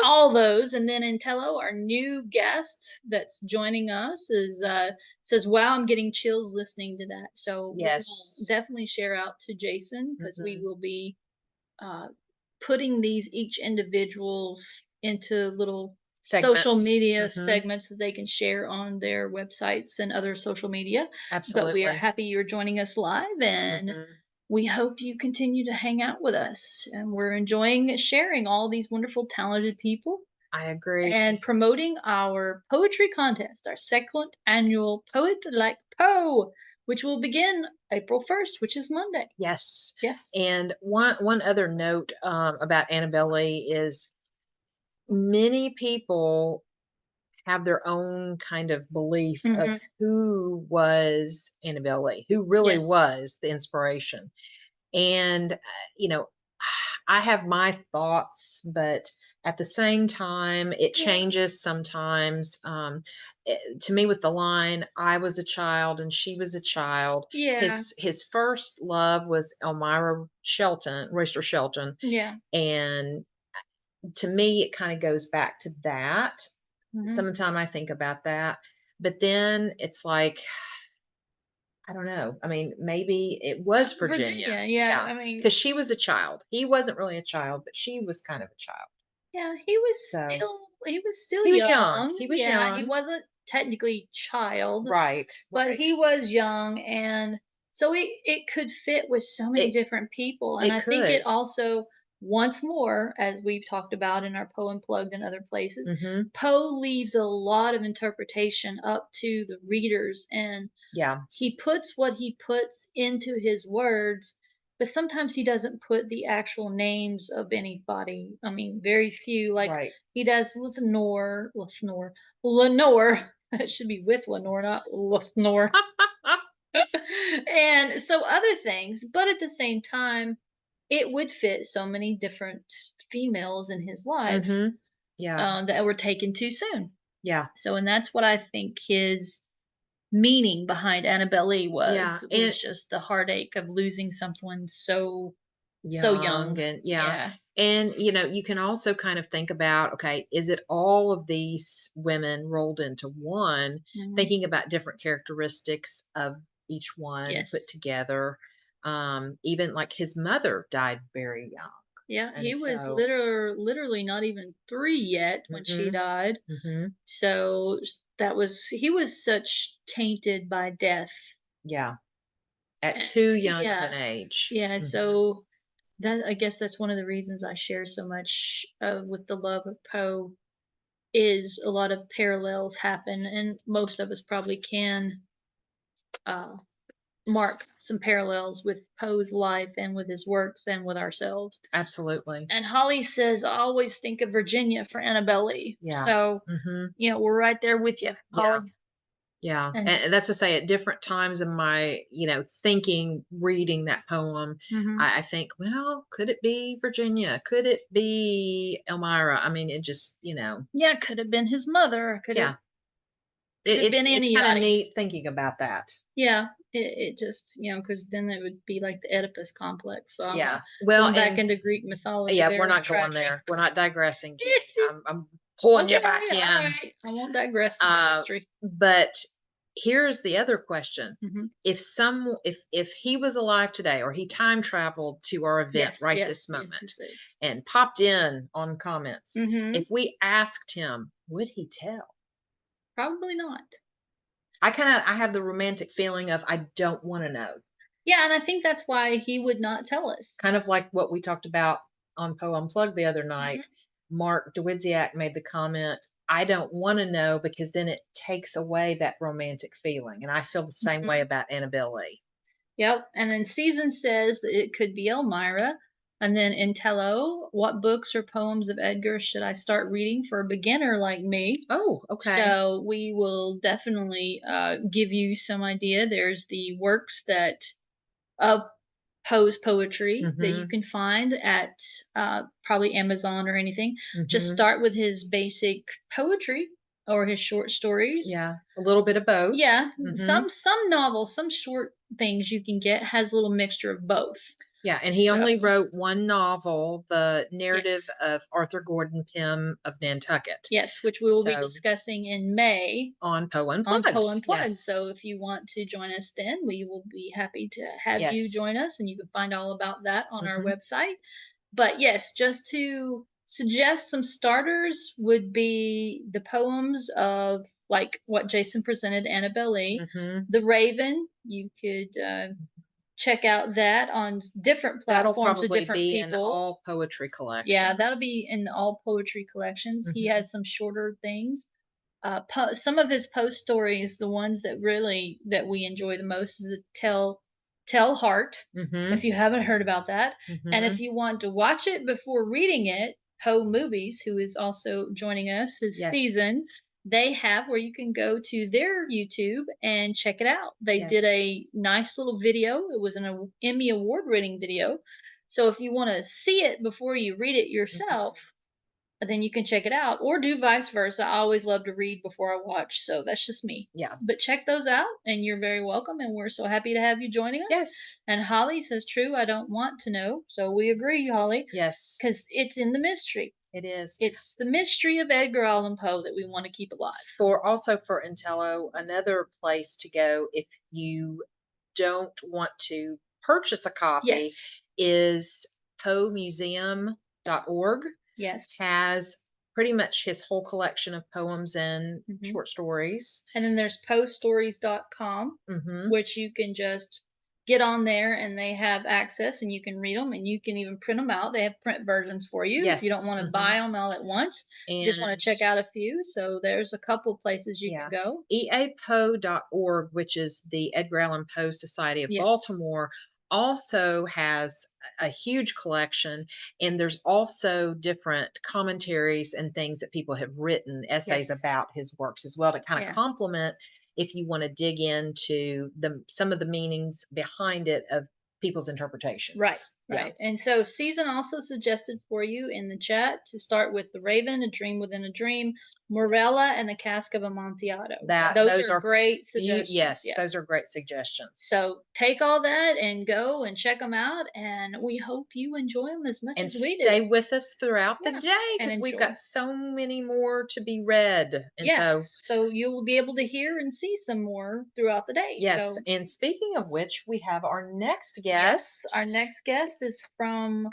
all those. And then Intello, our new guest that's joining us, says, "Wow, I'm getting chills listening to that." So we'll definitely share out to Jason, because we will be putting these each individuals into little social media segments that they can share on their websites and other social media. Absolutely. But we are happy you're joining us live, and we hope you continue to hang out with us. And we're enjoying sharing all these wonderful, talented people. I agree. and promoting our poetry contest, our second annual Poet Like Poe, which will begin April 1st, which is Monday. Yes. Yes. And one other note about Annabelle Lee is many people have their own kind of belief of Mhm. who was Annabelle Lee, who really Yes. was the inspiration. And, you know, I have my thoughts, but at the same time, it Yeah. changes sometimes. To me, with the line, I was a child and she was a child. Yeah. His first love was Elmira Shelton, Royster Shelton. Yeah. And to me, it kind of goes back to that. Mhm. Sometime I think about that. But then it's like, I don't know. I mean, maybe it was Virginia. Virginia, Yeah. I mean, Because she was a child. He wasn't really a child, but she was kind of a child. yeah, So he was still he was young. young. He was Yeah, he young. wasn't technically child, Right. but Right. he was young, and so it could fit with so many It different people. And it I think could. it also, once more, as we've talked about in our Poem Plugged and other places, Mm-hmm. Poe leaves a lot of interpretation up to the readers, and Yeah. he puts what he puts into his words, but sometimes he doesn't put the actual names of anybody. I mean, very few. Like Right. he does with Lenore. It should be with Lenore, not Lenore. And so other things, but at the same time, it would fit so many different females in his life Mm-hmm. Yeah. that were taken too soon. Yeah. So, and that's what I think his meaning behind Annabelle Lee Yeah. And was just the heartache of losing someone so young young. and yeah. Yeah. And you can also kind of think about, okay, is it all of these women rolled into one, Mhm. thinking about different characteristics of each one put Yes. together. Even like his mother died very young. Yeah, And he was so literally not even 3 yet when she mhm, died. mhm, So he was such tainted by death. yeah, at And too young of yeah. an age. Yeah, Mhm. so that, I guess that's one of the reasons I share so much with the love of Poe, is a lot of parallels happen, and most of us probably can uh, mark some parallels with Poe's life and with his works and with ourselves. Absolutely. And Holly says, "I always think of Virginia for Annabelle Lee." Yeah. So, Hmm. we're right there with you, Yeah. Holly. Yeah. And And that's to say, at different times in my, thinking, reading that poem, mhm. I think, well, could it be Virginia? Could it be Elmira? I mean, it just, Yeah, could have been his mother. yeah. Could have been It's kind of anybody. neat thinking about that. Yeah, it just, because then it would be like the Oedipus complex. So I'm Yeah. not Well, going back and into Greek mythology yeah, there we're and not going tragedy. there. We're not digressing, Jeannie. I'm pulling you Okay, back all in. right. I won't digress into Uh, history. but here's the other question. Mhm. If he was alive today, or he time traveled to our event Yes, right this yes, yes, moment yes, yes. and popped in on comments, Mhm. if we asked him, would he tell? Probably not. I have the romantic feeling of I don't want to know. Yeah, and I think that's why he would not tell us. Kind of like what we talked about on Poe Unplugged the other Mhm. night. Mark DeWidziak made the comment, I don't want to know because then it takes away that romantic feeling. And I feel the same way Mhm. about Annabelle Lee. Yep. And then Season says that it could be Elmira. And then Intello, what books or poems of Edgar should I start reading for a beginner like me? Oh, okay. So we will definitely give you some idea. There's the works of Poe's poetry that you Mm-hmm. can find at probably Amazon or anything. Just Mm-hmm. start with his basic poetry or his short stories. Yeah, a little bit of both. Yeah, Mm-hmm. some novels, some short things you can get has a little mixture of both. Yeah, and he So only wrote one novel, the narrative yes, of Arthur Gordon Pym of Nantucket. yes, which we will be So discussing in May on Poe on Unplugged. Poe Unplugged. Yes. So if you want to join us then, we will be happy to have you Yes. join us, and you can find all about that on our Mm-hmm. website. But yes, just to suggest some starters would be the poems of like what Jason presented, Annabelle Lee, Mm-hmm. The Raven. You could check out that on different That'll platforms of probably different be in people. all poetry collections. Yeah, that'll be in all poetry collections. He Mhm. has some shorter things. Some of his post stories, the ones that we enjoy the most, is a tell heart. Mhm. If you haven't heard about that, and if Mhm. you want to watch it before reading it, Poe Movies, who is also joining us this Yes. season, they have where you can go to their YouTube and check it out. They did Yes. a nice little video. It was an Emmy award winning video. So if you want to see it before you read it yourself, then you can check it out, or do vice versa. I always love to read before I watch, so that's just me. Yeah. But check those out, and you're very welcome, and we're so happy to have you joining us. Yes. And Holly says, true, I don't want to know. So we agree, Holly, Yes. because it's in the mystery. It is. It's the mystery of Edgar Allan Poe that we want to keep alive. For Intello, another place to go if you don't want to purchase a copy Yes. is poemuseum.org. Yes. Has pretty much his whole collection of poems and Mhm. short stories. And then there's postories.com, Mhm. which you can just get on there and they have access and you can read them and you can even print them out. They have print versions for you if you Yes. don't want to Mhm. buy them all at once. You just want to check And out a few. So there's a couple places you yeah, can go. eapoe.org, which is the Edgar Allan Poe Society of Yes. Baltimore, also has a huge collection, and there's also different commentaries and things that people have written, essays Yes. about his works as well, to kind of Yes. complement if you want to dig into some of the meanings behind it of people's interpretations. Right, Yeah. right. And so Season also suggested for you in the chat to start with The Raven, A Dream Within a Dream, Morella, and The Cask of Amontillado. Those are great suggestions. Yes, those are great suggestions. So take all that and go and check them out, and we hope you enjoy them as much And as we stay do. with us throughout the Yeah, day and because we've enjoy. got so many more to be read. And Yes, so, so you will be able to hear and see some more throughout the day. yes. So, And speaking of which, we have our next yes, guest our next guest is from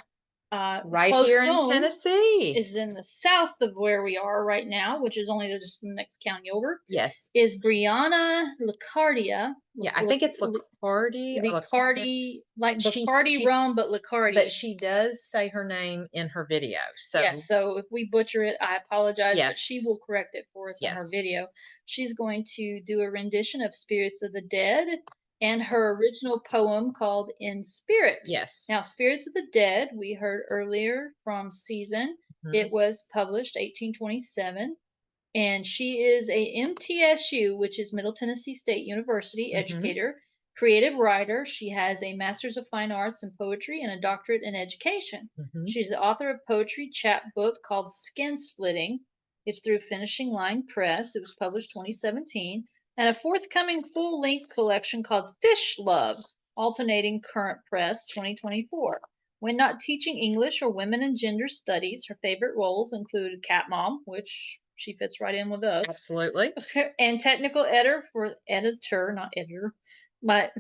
right close here in home. Tennessee. Is in the south of where we are right now, which is only just the next county over. Yes. Is Brianna Licardia. Yeah, I think it's Licardi. Licardi, like She's- Bacardi she- rum, but Licardi. But she does say her name in her video. So, yeah, so if we butcher it, I apologize, but Yes. she will correct it for us in her Yes. video. She's going to do a rendition of Spirits of the Dead and her original poem called In Spirit. yes. Now, Spirits of the Dead, we heard earlier from Season. Mhm. It was published 1827. And she is a MTSU, which is Middle Tennessee State University Mhm. educator, creative writer. She has a Master's of Fine Arts in Poetry and a doctorate in education. Mhm. She's the author of poetry chapbook called Skin Splitting. It's through Finishing Line Press. It was published 2017. And a forthcoming full-length collection called Fish Love, Alternating Current Press 2024. When not teaching English or women and gender studies, her favorite roles include Cat Mom, which she fits right in with us, Absolutely. and technical editor, not editor. My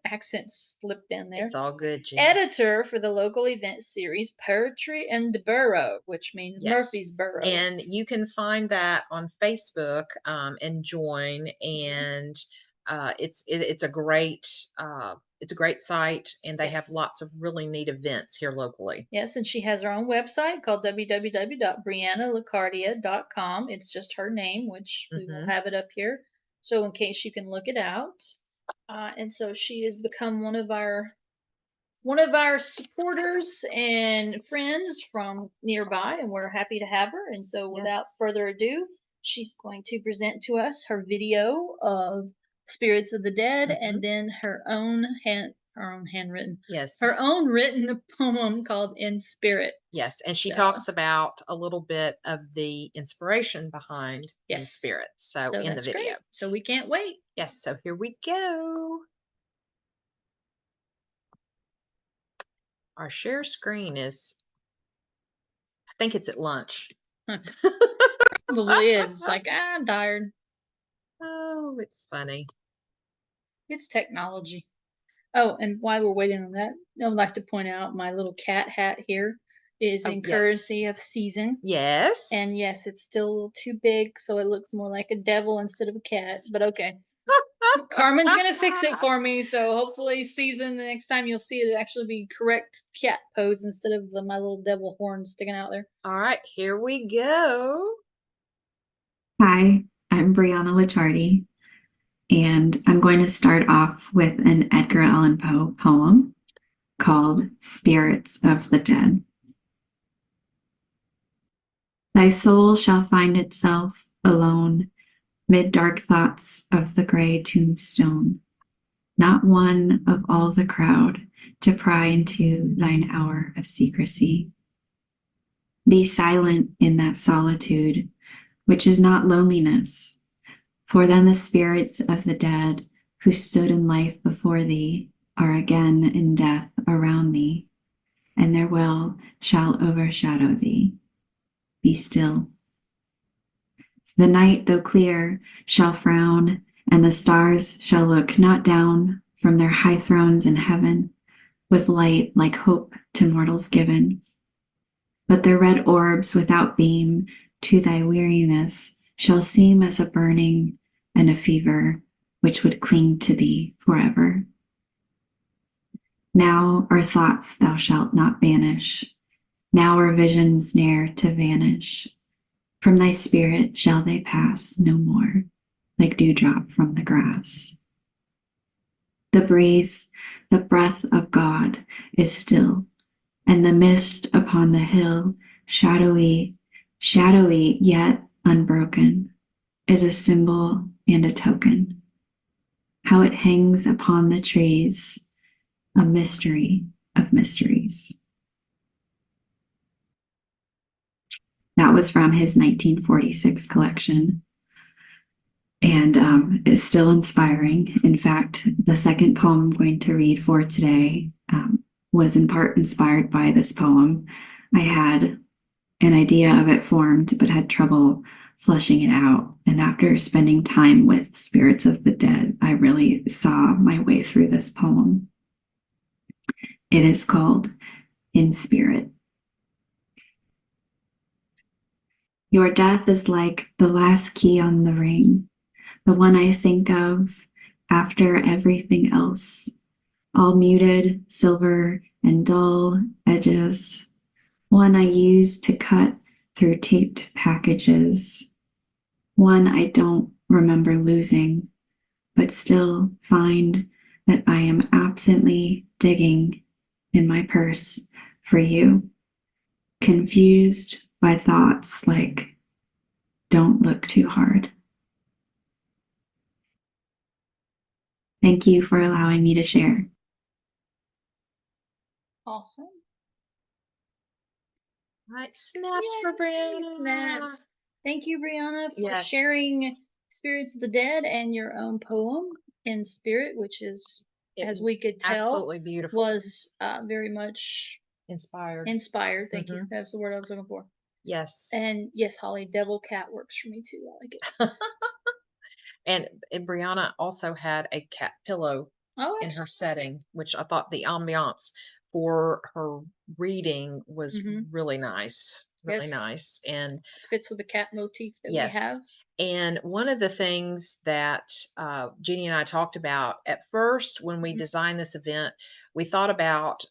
accent slipped in there. It's all good, Jen. Editor for the local event series Poetry in the Borough, which means Yes. Murfreesboro. And you can find that on Facebook and join. And it's a great site, and they have Yes. lots of really neat events here locally. Yes, and she has her own website called www.briannalicardia.com. It's just her name, which we will Mhm. have it up here. So in case you can look it out. And so she has become one of our supporters and friends from nearby, and we're happy to have her. And so without Yes. further ado, she's going to present to us her video of Spirits of the Dead, and then her own handwritten, Yes. her own written poem called In Spirit. Yes. And she So- talks about a little bit of the inspiration behind In Yes. Spirit. So in the that's video. great. So we can't wait. Yes. So here we go. Our share screen is, I think it's at lunch. Probably is. It's like, I'm tired. Oh, it's funny. It's technology. Oh, and while we're waiting on that, I would like to point out my little cat hat here is Oh, in yes. courtesy of Season. Yes. And yes, it's still a little too big, so it looks more like a devil instead of a cat. But okay. Carmen's gonna fix it for me, so hopefully season the next time you'll see it actually be correct cat pose instead of my little devil horn sticking out there. All right, here we go. Hi, I'm Brianna Lichardi, and I'm going to start off with an Edgar Allan Poe poem called Spirits of the Dead. Thy soul shall find itself alone mid dark thoughts of the gray tombstone, not one of all the crowd to pry into thine hour of secrecy. Be silent in that solitude, which is not loneliness, for then the spirits of the dead who stood in life before thee are again in death around thee, and their will shall overshadow thee. Be still. The night, though clear, shall frown, and the stars shall look not down from their high thrones in heaven, with light like hope to mortals given. But their red orbs without beam to thy weariness shall seem as a burning and a fever which would cling to thee forever. Now our thoughts thou shalt not banish, now our visions ne'er to vanish. From thy spirit shall they pass no more, like dewdrop from the grass. The breeze, the breath of God, is still, and the mist upon the hill, shadowy yet unbroken, is a symbol and a token. How it hangs upon the trees, a mystery of mysteries. That was from his 1946 collection, and is still inspiring. In fact, the second poem I'm going to read for today was in part inspired by this poem. I had an idea of it formed, but had trouble fleshing it out. And after spending time with spirits of the dead, I really saw my way through this poem. It is called In Spirit. Your death is like the last key on the ring, the one I think of after everything else, all muted, silver, and dull edges, one I use to cut through taped packages, one I don't remember losing, but still find that I am absently digging in my purse for you, confused by thoughts like, don't look too hard. Thank you for allowing me to share. Awesome. All right, snaps for Yay, Brianna. snaps. Thank you, Brianna, for Yes. sharing Spirits of the Dead and your own poem in spirit, which is, as we could tell, Absolutely beautiful. was very much Inspired. Thank you. That's the word I was looking for. Yes. And yes, Holly, devil cat works for me too. I like it. And Brianna also had a cat pillow Oh, in her setting, which I thought the ambiance for her reading was really nice. Really Yes. nice. And it fits with the cat motif that we yes. have. And one of the things that Jeannie and I talked about at first when we designed this event, we thought about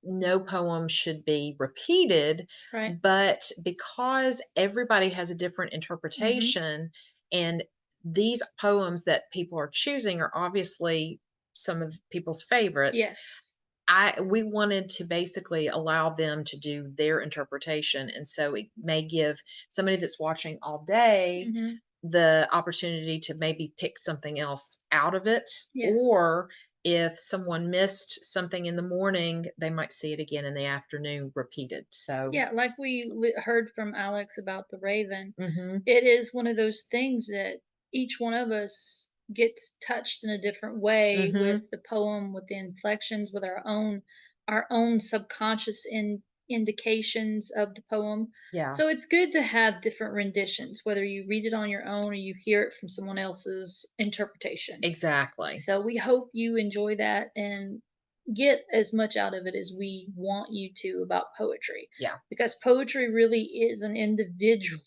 no poem should be repeated, Right. but because everybody has a different interpretation, and these poems that people are choosing are obviously some of people's favorites. Yes. We wanted to basically allow them to do their interpretation, and so it may give somebody that's watching all day the opportunity to maybe pick something else out of it. Yes. Or if someone missed something in the morning, they might see it again in the afternoon repeated. So yeah, like we heard from Alex about the Raven, Mhm. it is one of those things that each one of us gets touched in a different way with the poem, with the inflections, with our own subconscious indications of the poem. Yeah. So it's good to have different renditions, whether you read it on your own or you hear it from someone else's interpretation. Exactly. So we hope you enjoy that and get as much out of it as we want you to about poetry. Yeah. Because poetry really is an individual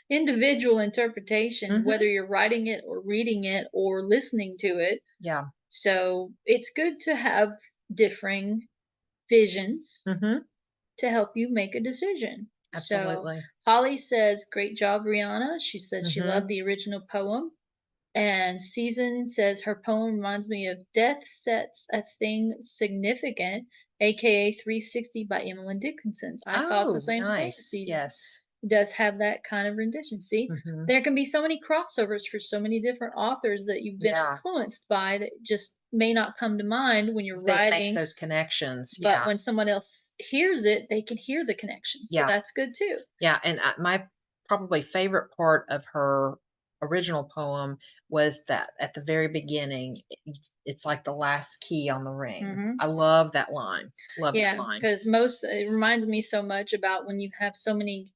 individual interpretation, Mhm. whether you're writing it or reading it or listening to it. Yeah. So it's good to have differing visions Mm-hmm. to help you make a decision. So Absolutely. Holly says, "Great job, Brianna." She said she Mhm. loved the original poem. And Season says her poem reminds me of Death Sets a Thing Significant, aka 360 by Emily Dickinson. I thought the Oh, same thing, nice. Season. Yes. Does have that kind of rendition. See, Mhm. there can be so many crossovers for so many different authors that you've been Yeah. influenced by that just may not come to mind when you're That makes writing, those connections. but Yeah. when someone else hears it, they can hear the connection. So Yeah. that's good too. Yeah. And my probably favorite part of her original poem was that at the very beginning, it's like the last key on the ring. Mhm. I love that line. Love that Yeah, line. because it reminds me so much about when you have so many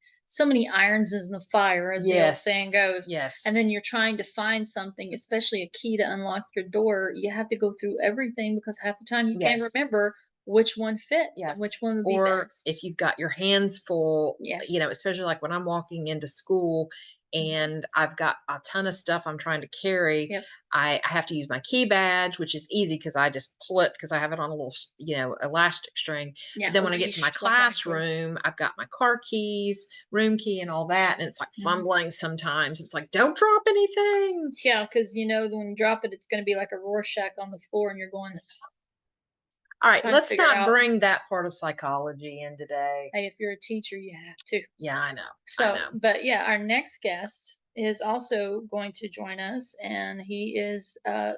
irons in the fire, as the old Yes. saying goes, Yes. and then you're trying to find something, especially a key to unlock your door. You have to go through everything because half the time you can't Yes. remember which one fits Yes. and which one would be Or best. if you've got your hands full, Yes. especially like when I'm walking into school and I've got a ton of stuff I'm trying to carry, Yep. I have to use my key badge, which is easy because I just pull it because I have it on a little, elastic string. Yeah, But then or when I maybe get to my strap on to it. classroom, I've got my car keys, room key, and all that. And it's like Mhm. fumbling sometimes. It's like, don't drop anything. Yeah, because when you drop it, it's going to be like a Rorschach on the floor, and you're going All right, trying to let's figure it not out. bring that part of psychology in today. Hey, if you're a teacher, you have to. Yeah, I know. I So, know. but yeah, our next guest is also going to join us, and he is a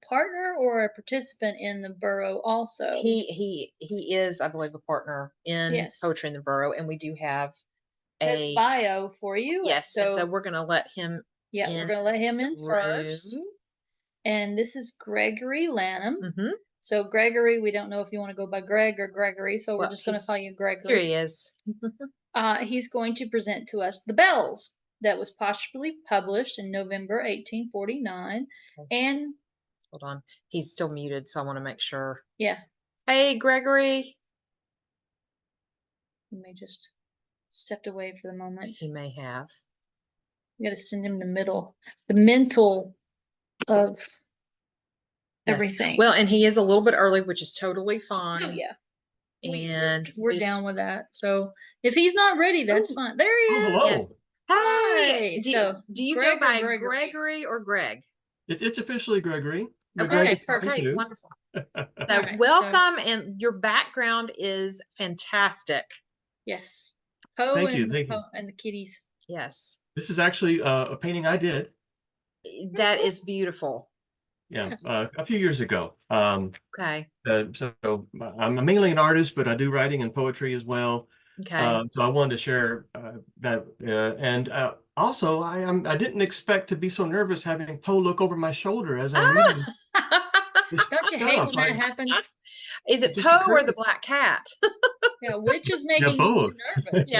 partner or a participant in the borough also. He is, I believe, a partner in Yes. Poetry in the Borough, and we do have His a bio for you. yes, and so So we're gonna let him yeah, we're in gonna let him in the first. room. And this is Gregory Lanham. Mhm. So Gregory, we don't know if you want to go by Greg or Gregory, so we're Well, just gonna call you here Gregory. he is. He's going to present to us The Bells, that was posthumously published in November 1849. Okay. And Hold on. He's still muted, so I want to make sure. yeah, Hey, Gregory. he may just stepped away for the moment. He may have. We got to send him the mental of Yes. everything. Well, and he is a little bit early, which is totally Oh fine. yeah, And we're down with that. So if he's not ready, that's fine. There he is. hello. Yes. Hey. Hi. Do, So do you Greg go or by Gregory? Gregory or Greg? It's officially Gregory. But Okay, Greg is fine okay, too. wonderful. So All right, welcome, and your background is fantastic. yes, Poe Thank you. and Thank you. the kitties. Yes, This is actually a painting I did. that is beautiful. Yeah, Yes. a few years ago. Okay, So I'm mainly an artist, but I do writing and poetry as well. okay. So I wanted to share that. And also, I didn't expect to be so nervous having Poe look over my shoulder as I'm reading this Don't you hate stuff. when that happens? Is it just Poe or occurred the to black cat? Yeah, which is yeah, making you more both. nervous?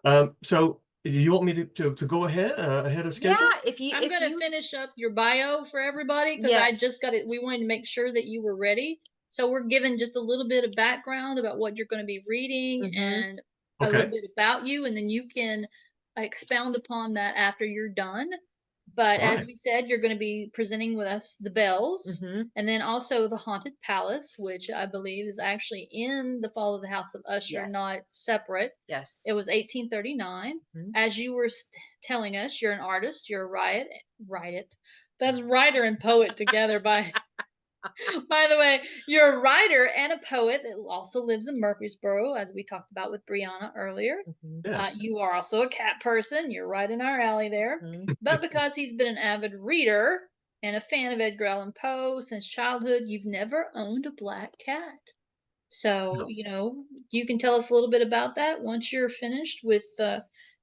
Yeah. So you want me to go ahead of schedule? Yeah, if you I'm gonna finish up your bio for everybody because I just got Yes. it. We wanted to make sure that you were ready. So we're giving just a little bit of background about what you're going to be reading Mhm. and a Okay. little bit about you, and then you can expound upon that after you're done. But All as right. we said, you're going to be presenting with us the bells, Mhm. and then also the haunted palace, which I believe is actually in the Fall of the House of Usher, Yes. not separate. Yes. It was 1839. Mhm. As you were telling us, you're an artist. You're a write it. That's writer and poet together. By the way, you're a writer and a poet that also lives in Murfreesboro, as we talked about with Brianna earlier. Mhm. Yes. You are also a cat person. You're right in our alley there. Mhm. But because he's been an avid reader and a fan of Edgar Allan Poe since childhood, you've never owned a black cat. So, No. you can tell us a little bit about that once you're finished with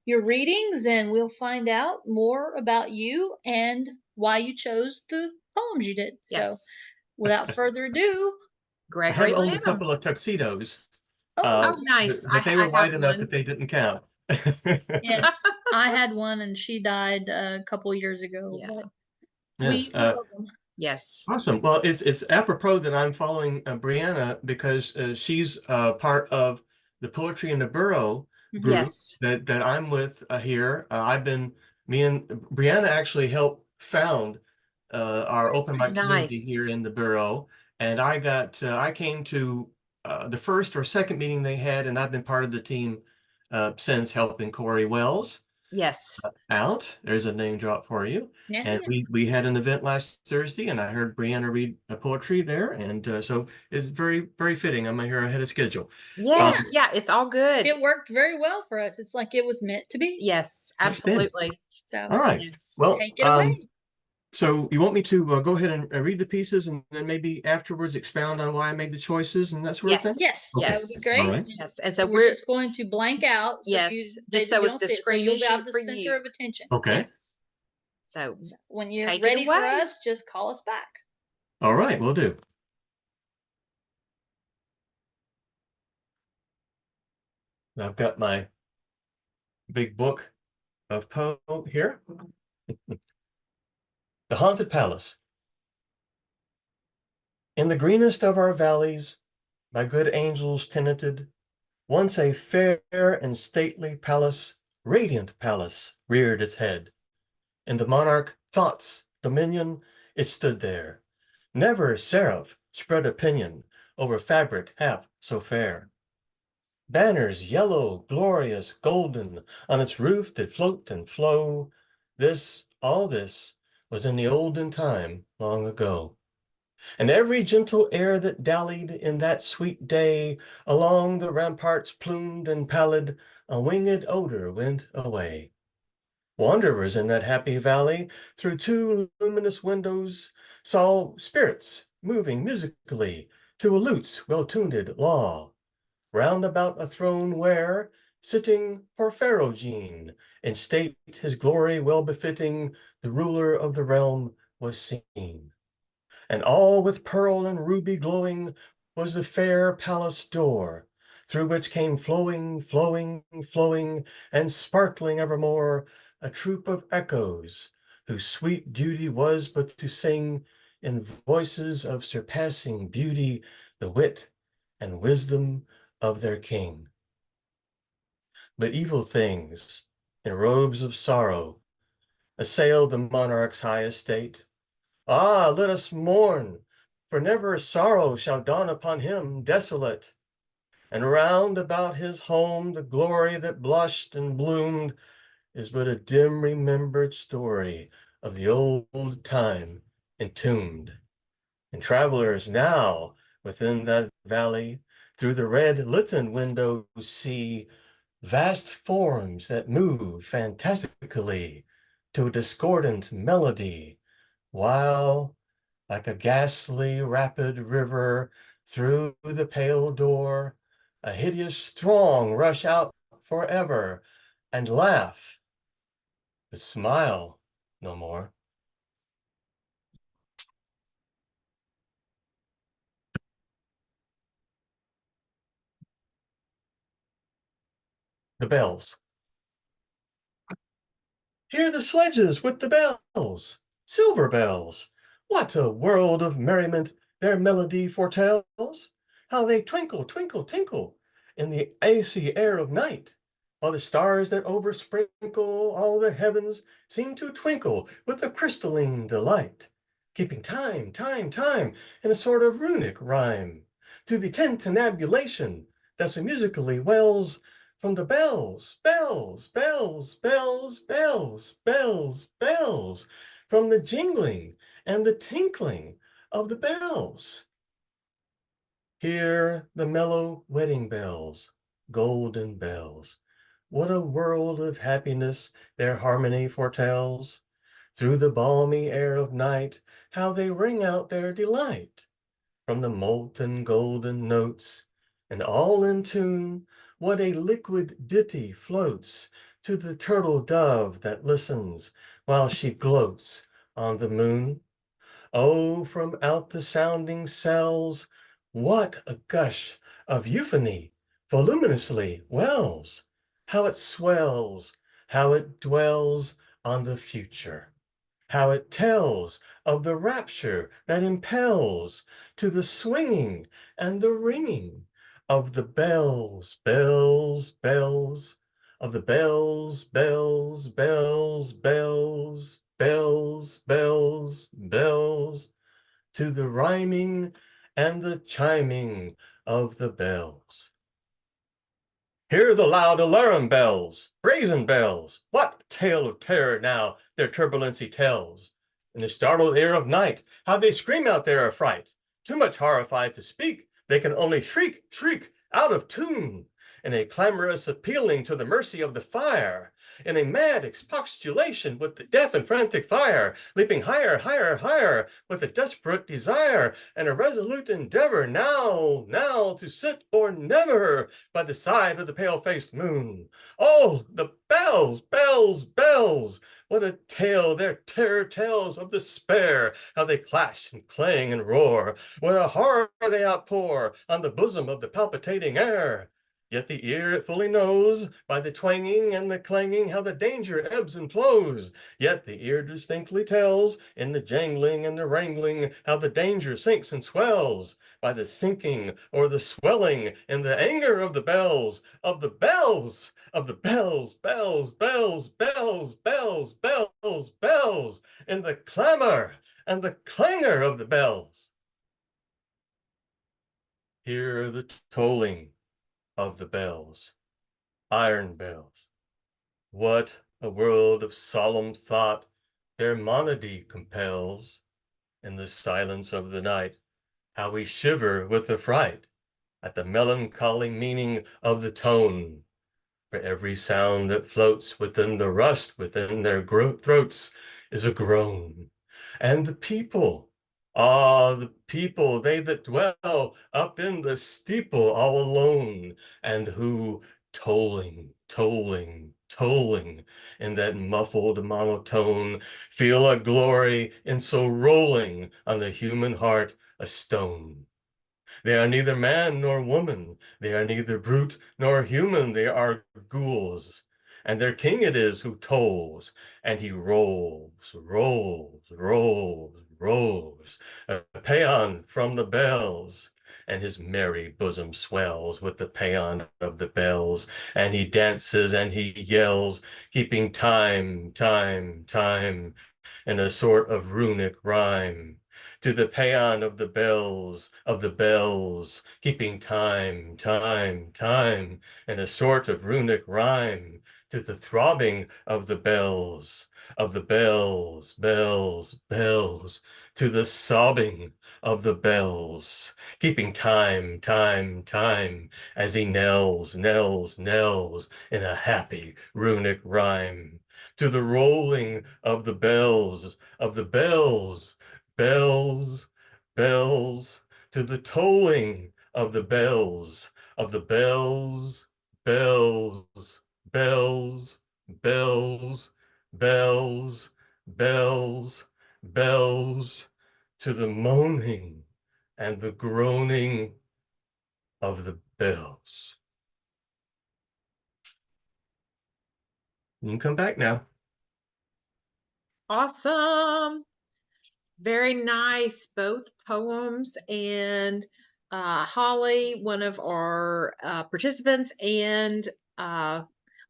your readings, and we'll find out more about you and why you chose the poems you did. So, Yes. without further ado, I have Gregory owned a Lanham. couple of tuxedos, Oh, nice. but they were I have wide enough one. that they didn't count. yes, I had one and she died a couple years ago, Yeah. but Yes. we love them. Yes. Awesome. Well, it's apropos that I'm following Brianna because she's part of the Poetry in the Borough, Mm-hmm. Yes. that I'm with here. Me and Brianna actually helped found our open mic community here Nice. in the borough, and I came to the first or second meeting they had, and I've been part of the team since, helping Corey Wells Yes. out. There's a name drop for you. Yeah. And we had an event last Thursday, and I heard Brianna read a poetry there, and so it's very, very fitting. I'm here ahead of schedule. Yes. Yeah, it's all good. It worked very well for us. It's like it was meant to be. Yes, Outstanding. absolutely. So All right. Yes. Well, take it away. so you want me to go ahead and read the pieces, and then maybe afterwards expound on why I made the choices and that sort of thing? Yes, Okay. that would be great. All right. Yes. And so we're just going to blank out. So yes, just so you with don't the see it, so screen you'll is have the for center you. of attention. Okay. Yes. So When you're take it ready for away. us, just call us back. All right, we'll do. I've got my big book of Poe here. The Haunted Palace. In the greenest of our valleys, by good angels tenanted, once a fair and stately palace, radiant palace, reared its head. In the monarch Thought's dominion, it stood there. Never seraph spread opinion over fabric half so fair. Banners yellow, glorious, golden, on its roof did float and flow. All this, was in the olden time, long ago. And every gentle air that dallied in that sweet day along the ramparts plumed and pallid, a winged odor went away. Wanderers in that happy valley, through two luminous windows, saw spirits moving musically to a lute's well-tuned law, round about a throne where, sitting for Pharaoh Gene, in state his glory well befitting, the ruler of the realm was seen. And all with pearl and ruby glowing was the fair palace door, through which came flowing, flowing, flowing, and sparkling evermore, a troop of echoes, whose sweet duty was but to sing in voices of surpassing beauty the wit and wisdom of their king. But evil things, in robes of sorrow, assailed the monarch's high estate. Ah, let us mourn, for never sorrow shall dawn upon him desolate. And round about his home the glory that blushed and bloomed is but a dim remembered story of the old time entombed. And travelers now within that valley, through the red litten windows see vast forms that move fantastically to a discordant melody, while, like a ghastly rapid river through the pale door, a hideous throng rush out forever and laugh, but smile no more. The bells. Hear the sledges with the bells, silver bells. What a world of merriment their melody foretells! How they twinkle, twinkle, tinkle in the icy air of night, while the stars that oversprinkle all the heavens seem to twinkle with a crystalline delight, keeping time, time, time in a sort of runic rhyme to the tintinnabulation that so musically wells from the bells, bells, bells, bells, bells, bells, bells, from the jingling and the tinkling of the bells. Hear the mellow wedding bells, golden bells. What a world of happiness their harmony foretells. Through the balmy air of night, how they ring out their delight. From the molten golden notes, and all in tune, what a liquid ditty floats to the turtle dove that listens while she gloats on the moon. Oh, from out the sounding cells, what a gush of euphony voluminously wells! How it swells, how it dwells on the future! How it tells of the rapture that impels to the swinging and the ringing of the bells, bells, bells, of the bells, bells, bells, bells, bells, bells, bells, to the rhyming and the chiming of the bells. Hear the loud alarum bells, brazen bells. What tale of terror now their turbulency tells? In the startled ear of night, how they scream out their affright. Too much horrified to speak, they can only shriek, shriek, out of tune, in a clamorous appealing to the mercy of the fire, in a mad expostulation with the deaf and frantic fire, leaping higher, higher, higher, with a desperate desire, and a resolute endeavor now, now, to sit or never by the side of the pale-faced moon. Oh, the bells, bells, bells! What a tale their terror tells of despair, how they clash and clang and roar, what a horror they outpour on the bosom of the palpitating air. Yet the ear it fully knows, by the twanging and the clanging, how the danger ebbs and flows. Yet the ear distinctly tells, in the jangling and the wrangling, how the danger sinks and swells, by the sinking or the swelling in the anger of the bells, of the bells, of the bells, bells, bells, bells, bells, bells, bells, in the clamor and the clangor of the bells. Hear the tolling of the bells, iron bells. What a world of solemn thought their monody compels. In the silence of the night, how we shiver with affright at the melancholy meaning of the tone. For every sound that floats within the rust within their throats is a groan. And the people, the people, they that dwell up in the steeple all alone, and who, tolling, tolling, tolling, in that muffled monotone, feel a glory in so rolling on the human heart a stone. They are neither man nor woman, they are neither brute nor human, they are ghouls. And their king it is who tolls, and he rolls, rolls, rolls, rolls, a paean from the bells. And his merry bosom swells with the paean of the bells, and he dances and he yells, keeping time, time, time, in a sort of runic rhyme to the paean of the bells, keeping time, time, time, in a sort of runic rhyme, to the throbbing of the bells, bells, bells, to the sobbing of the bells, keeping time, time, time, as he knells, knells, knells, in a happy runic rhyme, to the rolling of the bells, bells, bells, to the tolling of the bells, bells, bells, bells, bells, bells, bells, bells, to the moaning and the groaning of the bells. You can come back now. Awesome. Very nice, both poems. And Holly, one of our participants and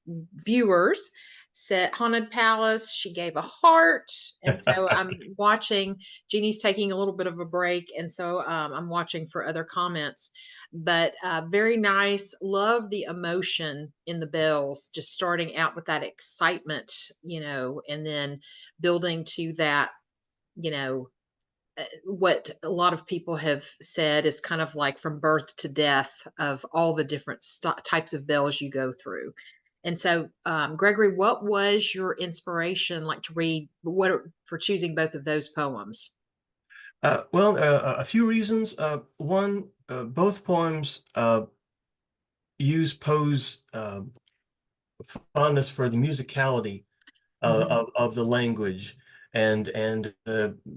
viewers, said Haunted Palace. She gave a heart. And so I'm watching. Jeannie's taking a little bit of a break. And so I'm watching for other comments. But very nice. Love the emotion in the bells, just starting out with that excitement, and then building to that, what a lot of people have said is kind of like from birth to death of all the different types of bells you go through. And so, Gregory, what was your inspiration like to read for choosing both of those poems? Well, a few reasons. One, both poems use Poe's fondness for the musicality of the language, and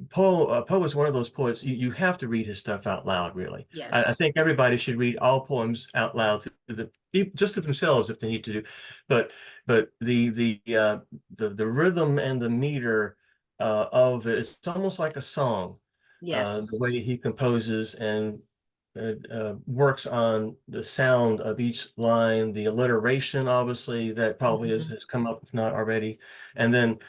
Poe is one of those poets you have to read his stuff out loud. Really, I Yes. think everybody should read all poems out loud just to themselves if they need to do. But the rhythm and the meter of it, it's almost like a song. The Yes. way he composes, and works on the sound of each line, the alliteration, obviously, that probably has come up, if not already. And then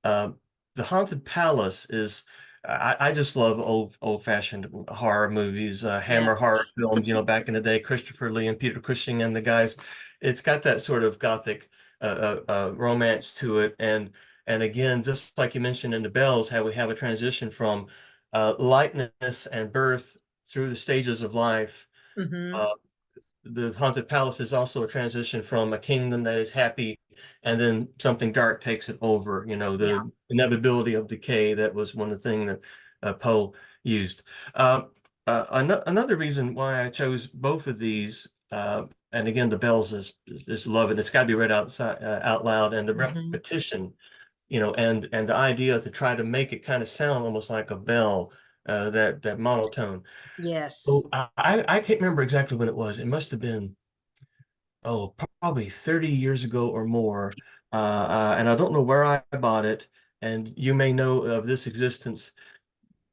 uh, the Haunted Palace is, I just love old-fashioned horror movies, Hammer horror Yes. films, back in the day, Christopher Lee and Peter Cushing and the guys. It's got that sort of gothic romance to it. And again, just like you mentioned in the Bells, how we have a transition from lightness and birth through the stages of life. Mm-hmm. The Haunted Palace is also a transition from a kingdom that is happy, and then something dark takes it over. Yeah. The inevitability of decay. That was one of the things that Poe used. Another reason why I chose both of these, and again, the Bells is love it. It's got to be read out loud, and the Mm-hmm. repetition, and the idea to try to make it kind of sound almost like a bell, that monotone. Yes. So I can't remember exactly when it was. It must have been, probably 30 years ago or more. And I don't know where I bought it, and you may know of this existence.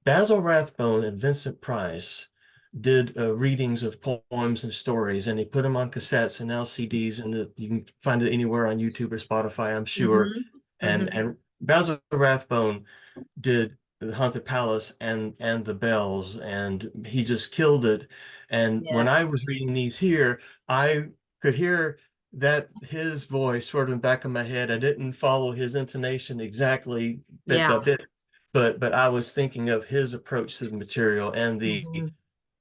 Basil Rathbone and Vincent Price did readings of poems and stories, and they put them on cassettes and LCDs, and you can find it anywhere on YouTube or Spotify, I'm sure. Mm-hmm. And Mm-hmm. and Basil Rathbone did the Haunted Palace and the Bells, and he just killed it. And when I was Yes. reading these here, I could hear that his voice sort of in the back of my head. I didn't follow his intonation exactly bit by Yeah. bit, but I was thinking of his approach to the material and Mm-hmm.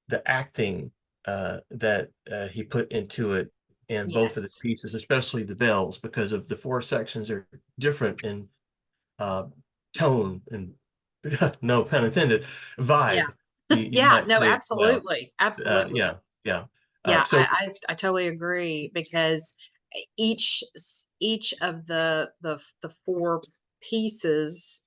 the acting that he put into it in both of the Yes. pieces, especially the Bells, because of the four sections are different in uh, tone and no pun intended, Yeah. vibe. You Yeah. might No, say, well, absolutely. Absolutely. yeah, yeah. Yeah, So I totally agree because each of the four pieces,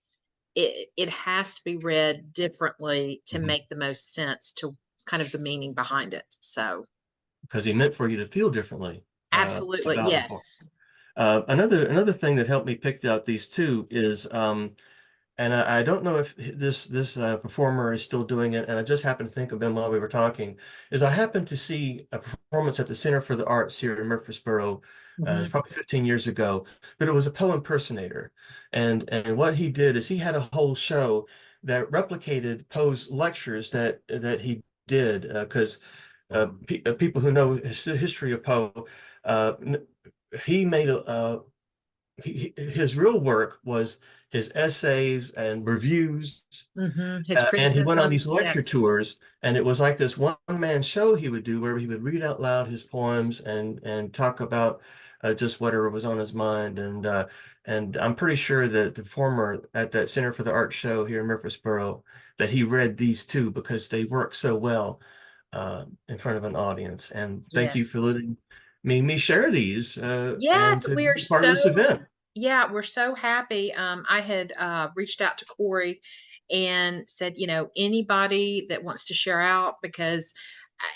it has to be read differently to mhm, make the most sense to kind of the meaning behind it. So because he meant for you to feel differently absolutely, about the poem. yes. Another thing that helped me pick out these two is and I don't know if this performer is still doing it, and I just happened to think of him while we were talking, is I happened to see a performance at the Center for the Arts here in Murfreesboro, it's Hmm. probably 15 years ago, but it was a Poe impersonator. And what he did is he had a whole show that replicated Poe's lectures that he did, because people who know the history of Poe, he made his real work was his essays and reviews, His and he went on these criticisms, lecture yes. tours, and it was like this one-man show he would do where he would read out loud his poems and talk about just whatever was on his mind. And I'm pretty sure that the former at that Center for the Arts show here in Murfreesboro, that he read these two because they work so well in front of an audience. And thank you for Yes. letting me share these and Yes, to we are be part of so this event. yeah, we're so happy. I had reached out to Corey and said, anybody that wants to share out because,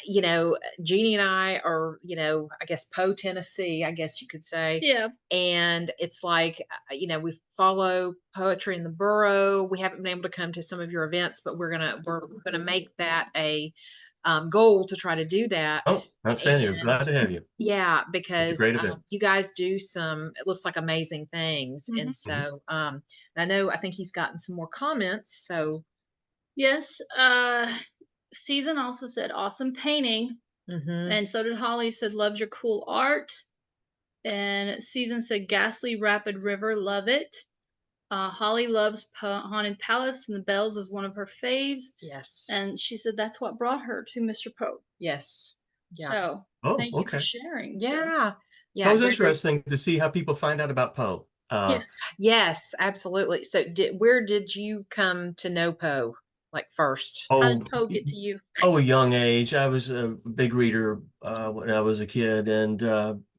Jeannie and I are, I guess Poe, Tennessee, I guess you could say. Yeah. And it's like, we follow poetry in the borough. We haven't been able to come to some of your events, but we're gonna make that a goal to try to do that. Oh, outstanding. And Glad to have you. yeah, It's a because great event. you guys do some, it looks like amazing things. Hmm. And Mhm. so I think he's gotten some more comments. So Yes. Season also said awesome painting, mhm. and so did Holly. Said loved your cool art, and Season said ghastly rapid river, love it. Holly loves Haunted Palace, and the Bells is one of her faves, Yes. and she said that's what brought her to Mr. Poe. Yes. Yeah. So Oh, thank you for okay. sharing. So Yeah. It's Yeah. always Great, great. interesting to see how people find out about Poe. yes, Yes, absolutely. So where did you come to know Poe like first? how Oh, did Poe get to you? a young age. I was a big reader when I was a kid, and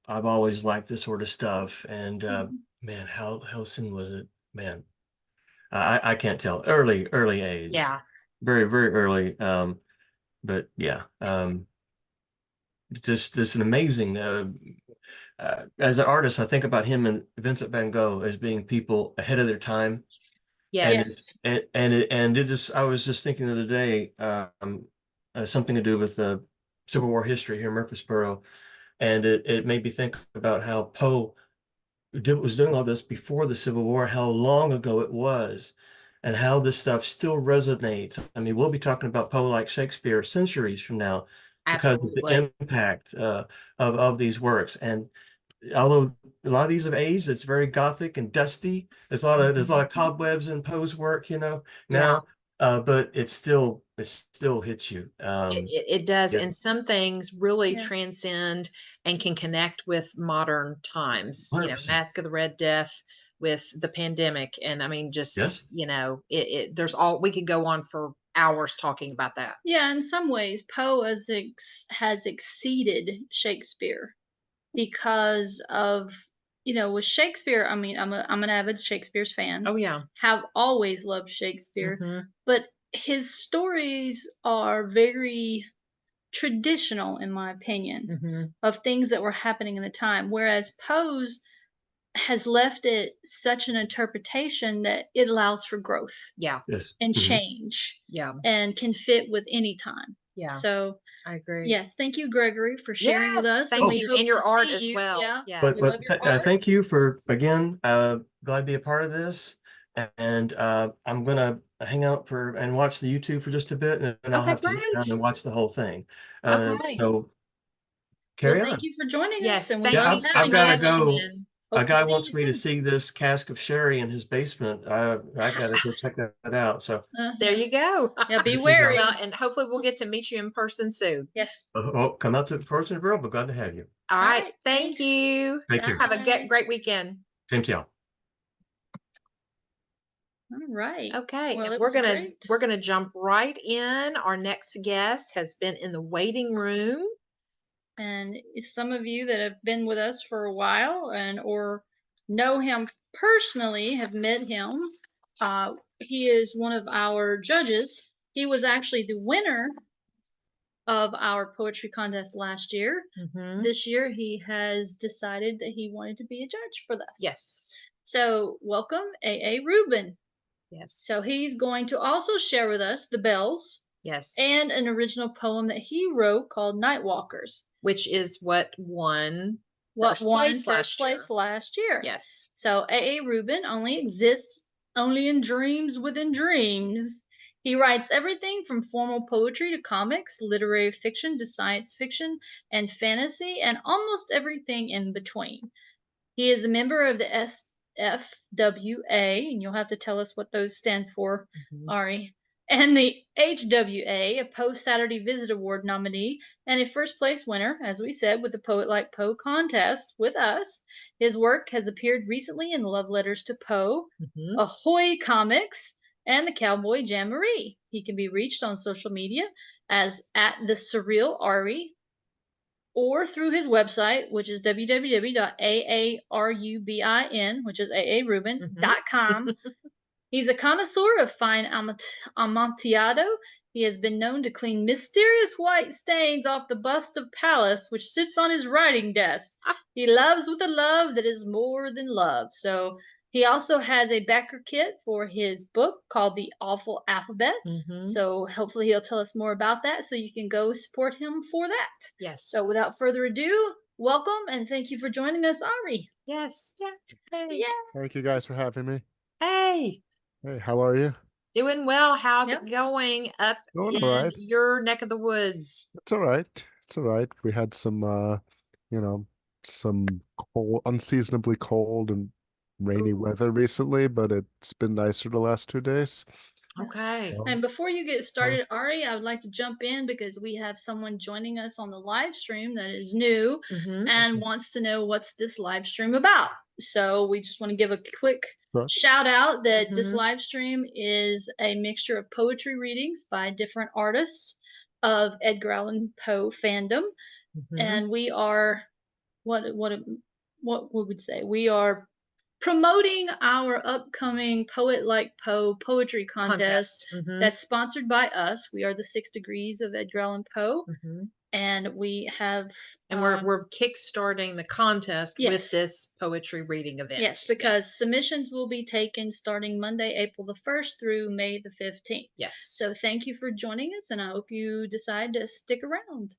I've always liked this sort of stuff. And Mhm. man, how soon was it? Man, I can't tell. Early age, Yeah. very early. But yeah, just an amazing. As an artist, I think about him and Vincent Van Gogh as being people ahead of their time, and Yes. it's and it just I was just thinking the other day. something to do with Civil War history here in Murfreesboro, and it made me think about how Poe was doing all this before the Civil War, how long ago it was, and how this stuff still resonates. I mean, we'll be talking about Poe like Shakespeare centuries from now because of the impact of these works. And although a lot of these have aged, it's very gothic and dusty. There's a lot of cobwebs in Poe's work, now. But it still hits you. It does, yeah. and some things really Yeah. transcend and can connect with modern times. 100%. Mask of the Red Death with the pandemic, and I mean, just Yes. there's we could go on for hours talking about that. Yeah, in some ways, Poe has exceeded Shakespeare because of, with Shakespeare. I mean, I'm an avid Shakespeare's fan. Oh yeah, Have always loved Shakespeare, but his stories are very traditional, in my opinion, of things that were happening in the time. Whereas Poe's has left it such an interpretation that it allows for growth yeah, Yes. and change yeah, and can fit with any time. yeah. So, I agree. yes, thank you, Gregory, for sharing with Yes, us. thank we you, hope and your to art see as you. well. Yeah, Yes. we love your art. Thank you for, again, glad to be a part of this. And I'm gonna hang out and watch the YouTube for just a bit, and then I'll Okay, have to sit down great. and watch the whole thing. Okay. So Well, carry thank on. you for joining Yes, us, and we thank love you so I've having got to you. much. go. And A Hope to guy see wants you me to soon. see this cask of sherry in his basement. I got to go check that out. So there you go. Yeah, be This is, wary. Well, and hopefully we'll get to meet you in person soon. Yes. come out to the Fortune Bureau. But glad to have you. All right. right, Thank thanks. you. Thank you. Have a Bye. great weekend. Same to y'all. All right. Okay. Well, and it we're was gonna great. we're gonna jump right in. Our next guest has been in the waiting room. And some of you that have been with us for a while or know him personally have met him. He is one of our judges. He was actually the winner of our poetry contest last year. This year, he has decided that he wanted to be a judge for us. Yes. So, welcome, A.A. Rubin. Yes. So, he's going to also share with us The Bells. Yes. And an original poem that he wrote called Nightwalkers, which is what won first place last last year. Yes. So A.A. Rubin only exists only in dreams within dreams. He writes everything from formal poetry to comics, literary fiction to science fiction and fantasy, and almost everything in between. He is a member of the SFWA, and you'll have to tell us what those stand for, Ari, and the HWA, a Poe Saturday Visit Award nominee, and a first place winner, as we said, with the Poet Like Poe contest with us. His work has appeared recently in Love Letters to Poe, Ahoy Comics, and the Cowboy Jamboree. He can be reached on social media as at the Surreal Ari, or through his website, which is www.aarubin, which is aarubin.com. He's a connoisseur of fine amontillado. He has been known to clean mysterious white stains off the bust of Pallas, which sits on his writing desk. He loves with a love that is more than love. So he also has a backer kit for his book called The Awful Alphabet. So hopefully he'll tell us more about that so you can go support him for that. Yes. So without further ado, welcome and thank you for joining us, Ari. Yes. Yeah. Hey. Yeah. Thank you guys for having me. Hey. Hey, how are you? Doing well. How's it going up Going in all right. your neck of the woods? It's all right. It's all right. We had some some unseasonably cold and rainy weather recently, but it's been nicer the last 2 days. Okay. And before you get started, Ari, I would like to jump in because we have someone joining us on the live stream that is new and wants to know what's this live stream about. So we just want to give a quick shout out that this live stream is a mixture of poetry readings by different artists of Edgar Allan Poe fandom. And we are what we would say, we are promoting our upcoming Poet Like Poe poetry contest that's sponsored by us. We are the 6 Degrees of Edgar Allan Poe. and we have and we're kickstarting the contest with yes. this poetry reading event. Yes, because submissions will be taken starting Monday, April the 1st through May the 15th. Yes. So thank you for joining us, and I hope you decide to stick around.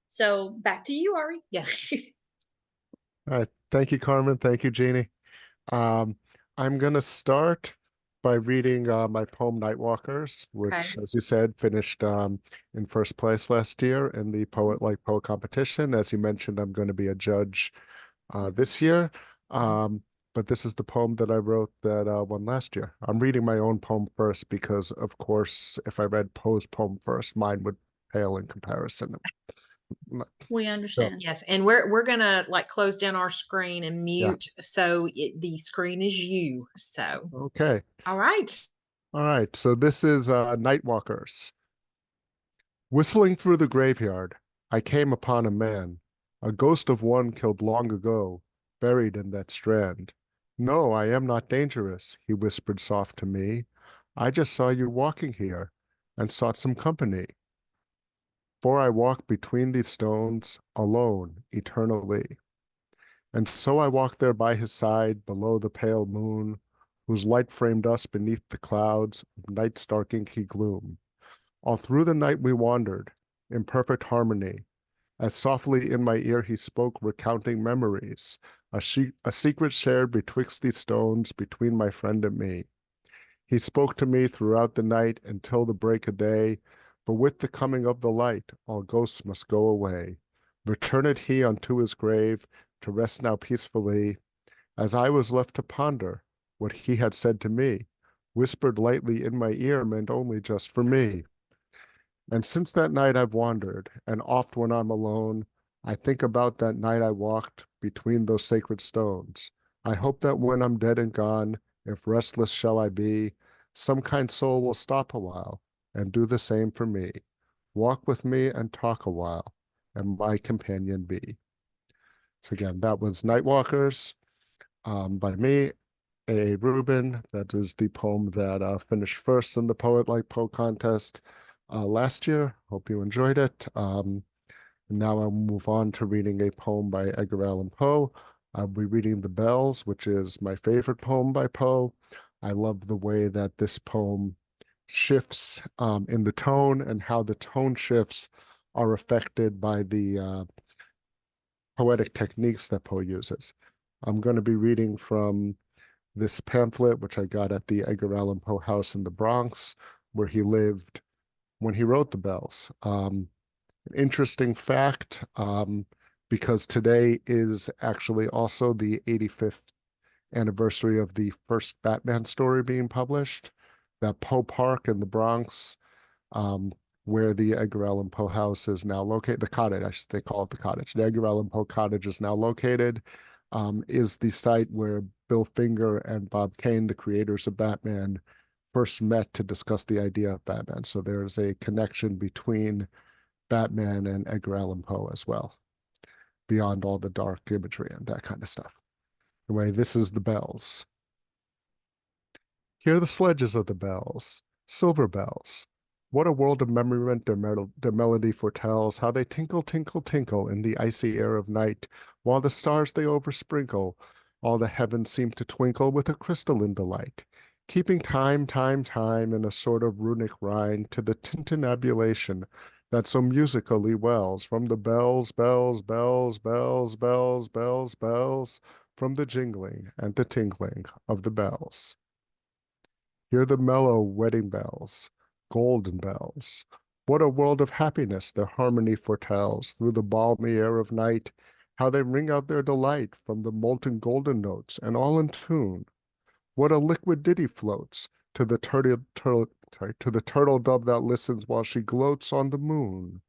So back to you, Ari. Yes. All right. Thank you, Carmen. Thank you, Jeannie. I'm going to start by reading my poem Nightwalkers, which, as you said, finished in first place last year in the Poet Like Poe competition. As you mentioned, I'm going to be a judge this year. But this is the poem that I wrote that won last year. I'm reading my own poem first because, of course, if I read Poe's poem first, mine would pale in comparison. We understand. Yes, and we're gonna like close down our screen and mute so the screen is you. So okay. All right. All right. So this is Nightwalkers. Whistling through the graveyard, I came upon a man, a ghost of one killed long ago, buried in that strand. No, I am not dangerous, he whispered soft to me. I just saw you walking here and sought some company. For I walk between these stones, alone, eternally. And so I walked there by his side, below the pale moon, whose light framed us beneath the clouds of night's dark inky gloom. All through the night we wandered, in perfect harmony, as softly in my ear he spoke, recounting memories, a secret shared betwixt these stones, between my friend and me. He spoke to me throughout the night until the break of day, for with the coming of the light, all ghosts must go away. Returned he unto his grave, to rest now peacefully, as I was left to ponder what he had said to me, whispered lightly in my ear, meant only just for me. And since that night I've wandered, and oft when I'm alone, I think about that night I walked between those sacred stones. I hope that when I'm dead and gone, if restless shall I be, some kind soul will stop a while and do the same for me. Walk with me and talk a while, and my companion be. So again, that was Nightwalkers by me, A. Rubin. That is the poem that finished first in the Poet Like Poe contest last year. Hope you enjoyed it. Now I'll move on to reading a poem by Edgar Allan Poe. I'll be reading The Bells, which is my favorite poem by Poe. I love the way that this poem shifts in the tone, and how the tone shifts are affected by the poetic techniques that Poe uses. I'm going to be reading from this pamphlet, which I got at the Edgar Allan Poe house in the Bronx, where he lived when he wrote The Bells. An interesting fact, because today is actually also the 85th anniversary of the first Batman story being published, that Poe Park in the Bronx, where the Edgar Allan Poe house is now located, the cottage, I should say, call it the cottage. The Edgar Allan Poe cottage is now located, is the site where Bill Finger and Bob Kane, the creators of Batman, first met to discuss the idea of Batman. So there's a connection between Batman and Edgar Allan Poe as well, beyond all the dark imagery and that kind of stuff. Anyway, this is The Bells. Hear the sledges of the bells, silver bells. What a world of merriment their melody foretells, how they tinkle, tinkle, tinkle in the icy air of night, while the stars they oversprinkle, all the heavens seem to twinkle with a crystalline delight, keeping time, time, time in a sort of runic rhyme to the tintinnabulation that so musically wells from the bells, bells, bells, bells, bells, bells, bells, from the jingling and the tinkling of the bells. Hear the mellow wedding bells, golden bells. What a world of happiness their harmony foretells through the balmy air of night, how they ring out their delight from the molten golden notes, and all in tune. What a liquid ditty floats to the turtle dove that listens while she gloats on the moon.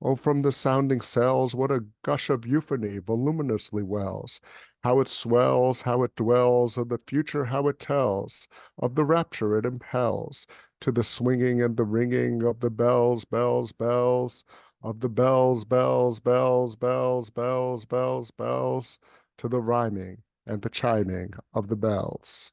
Oh, from the sounding cells, what a gush of euphony voluminously wells, how it swells, how it dwells, of the future how it tells, of the rapture it impels, to the swinging and the ringing of the bells, bells, bells, of the bells, bells, bells, bells, bells, bells, bells, to the rhyming and the chiming of the bells.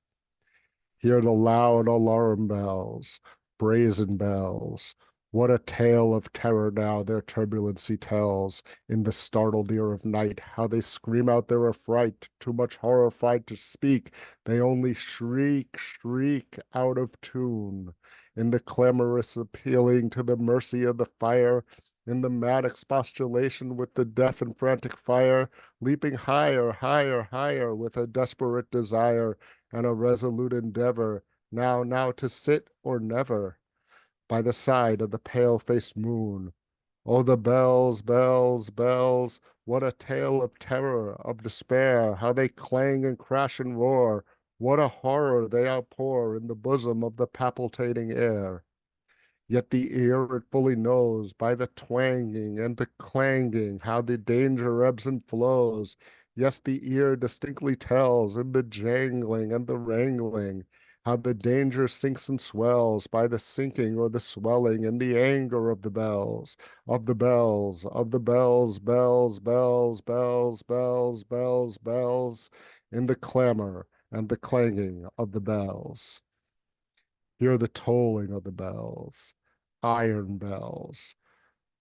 Hear the loud alarm bells, brazen bells, What a tale of terror now their turbulency tells, in the startled ear of night, how they scream out their affright, too much horror fight to speak, they only shriek, shriek out of tune, in the clamorous appealing to the mercy of the fire, in the mad expostulation with the death and frantic fire, leaping higher, higher, higher, with a desperate desire and a resolute endeavor, now to sit or never by the side of the pale-faced moon. Oh, the bells, bells, bells, what a tale of terror, of despair, how they clang and crash and roar, what a horror they outpour in the bosom of the palpitating air. Yet the ear it fully knows by the twanging and the clanging how the danger ebbs and flows. Yes, the ear distinctly tells in the jangling and the wrangling how the danger sinks and swells by the sinking or the swelling and the anger of the bells, of the bells, of the bells, bells, bells, bells, bells, bells, bells, in the clamor and the clanging of the bells. Hear the tolling of the bells, iron bells.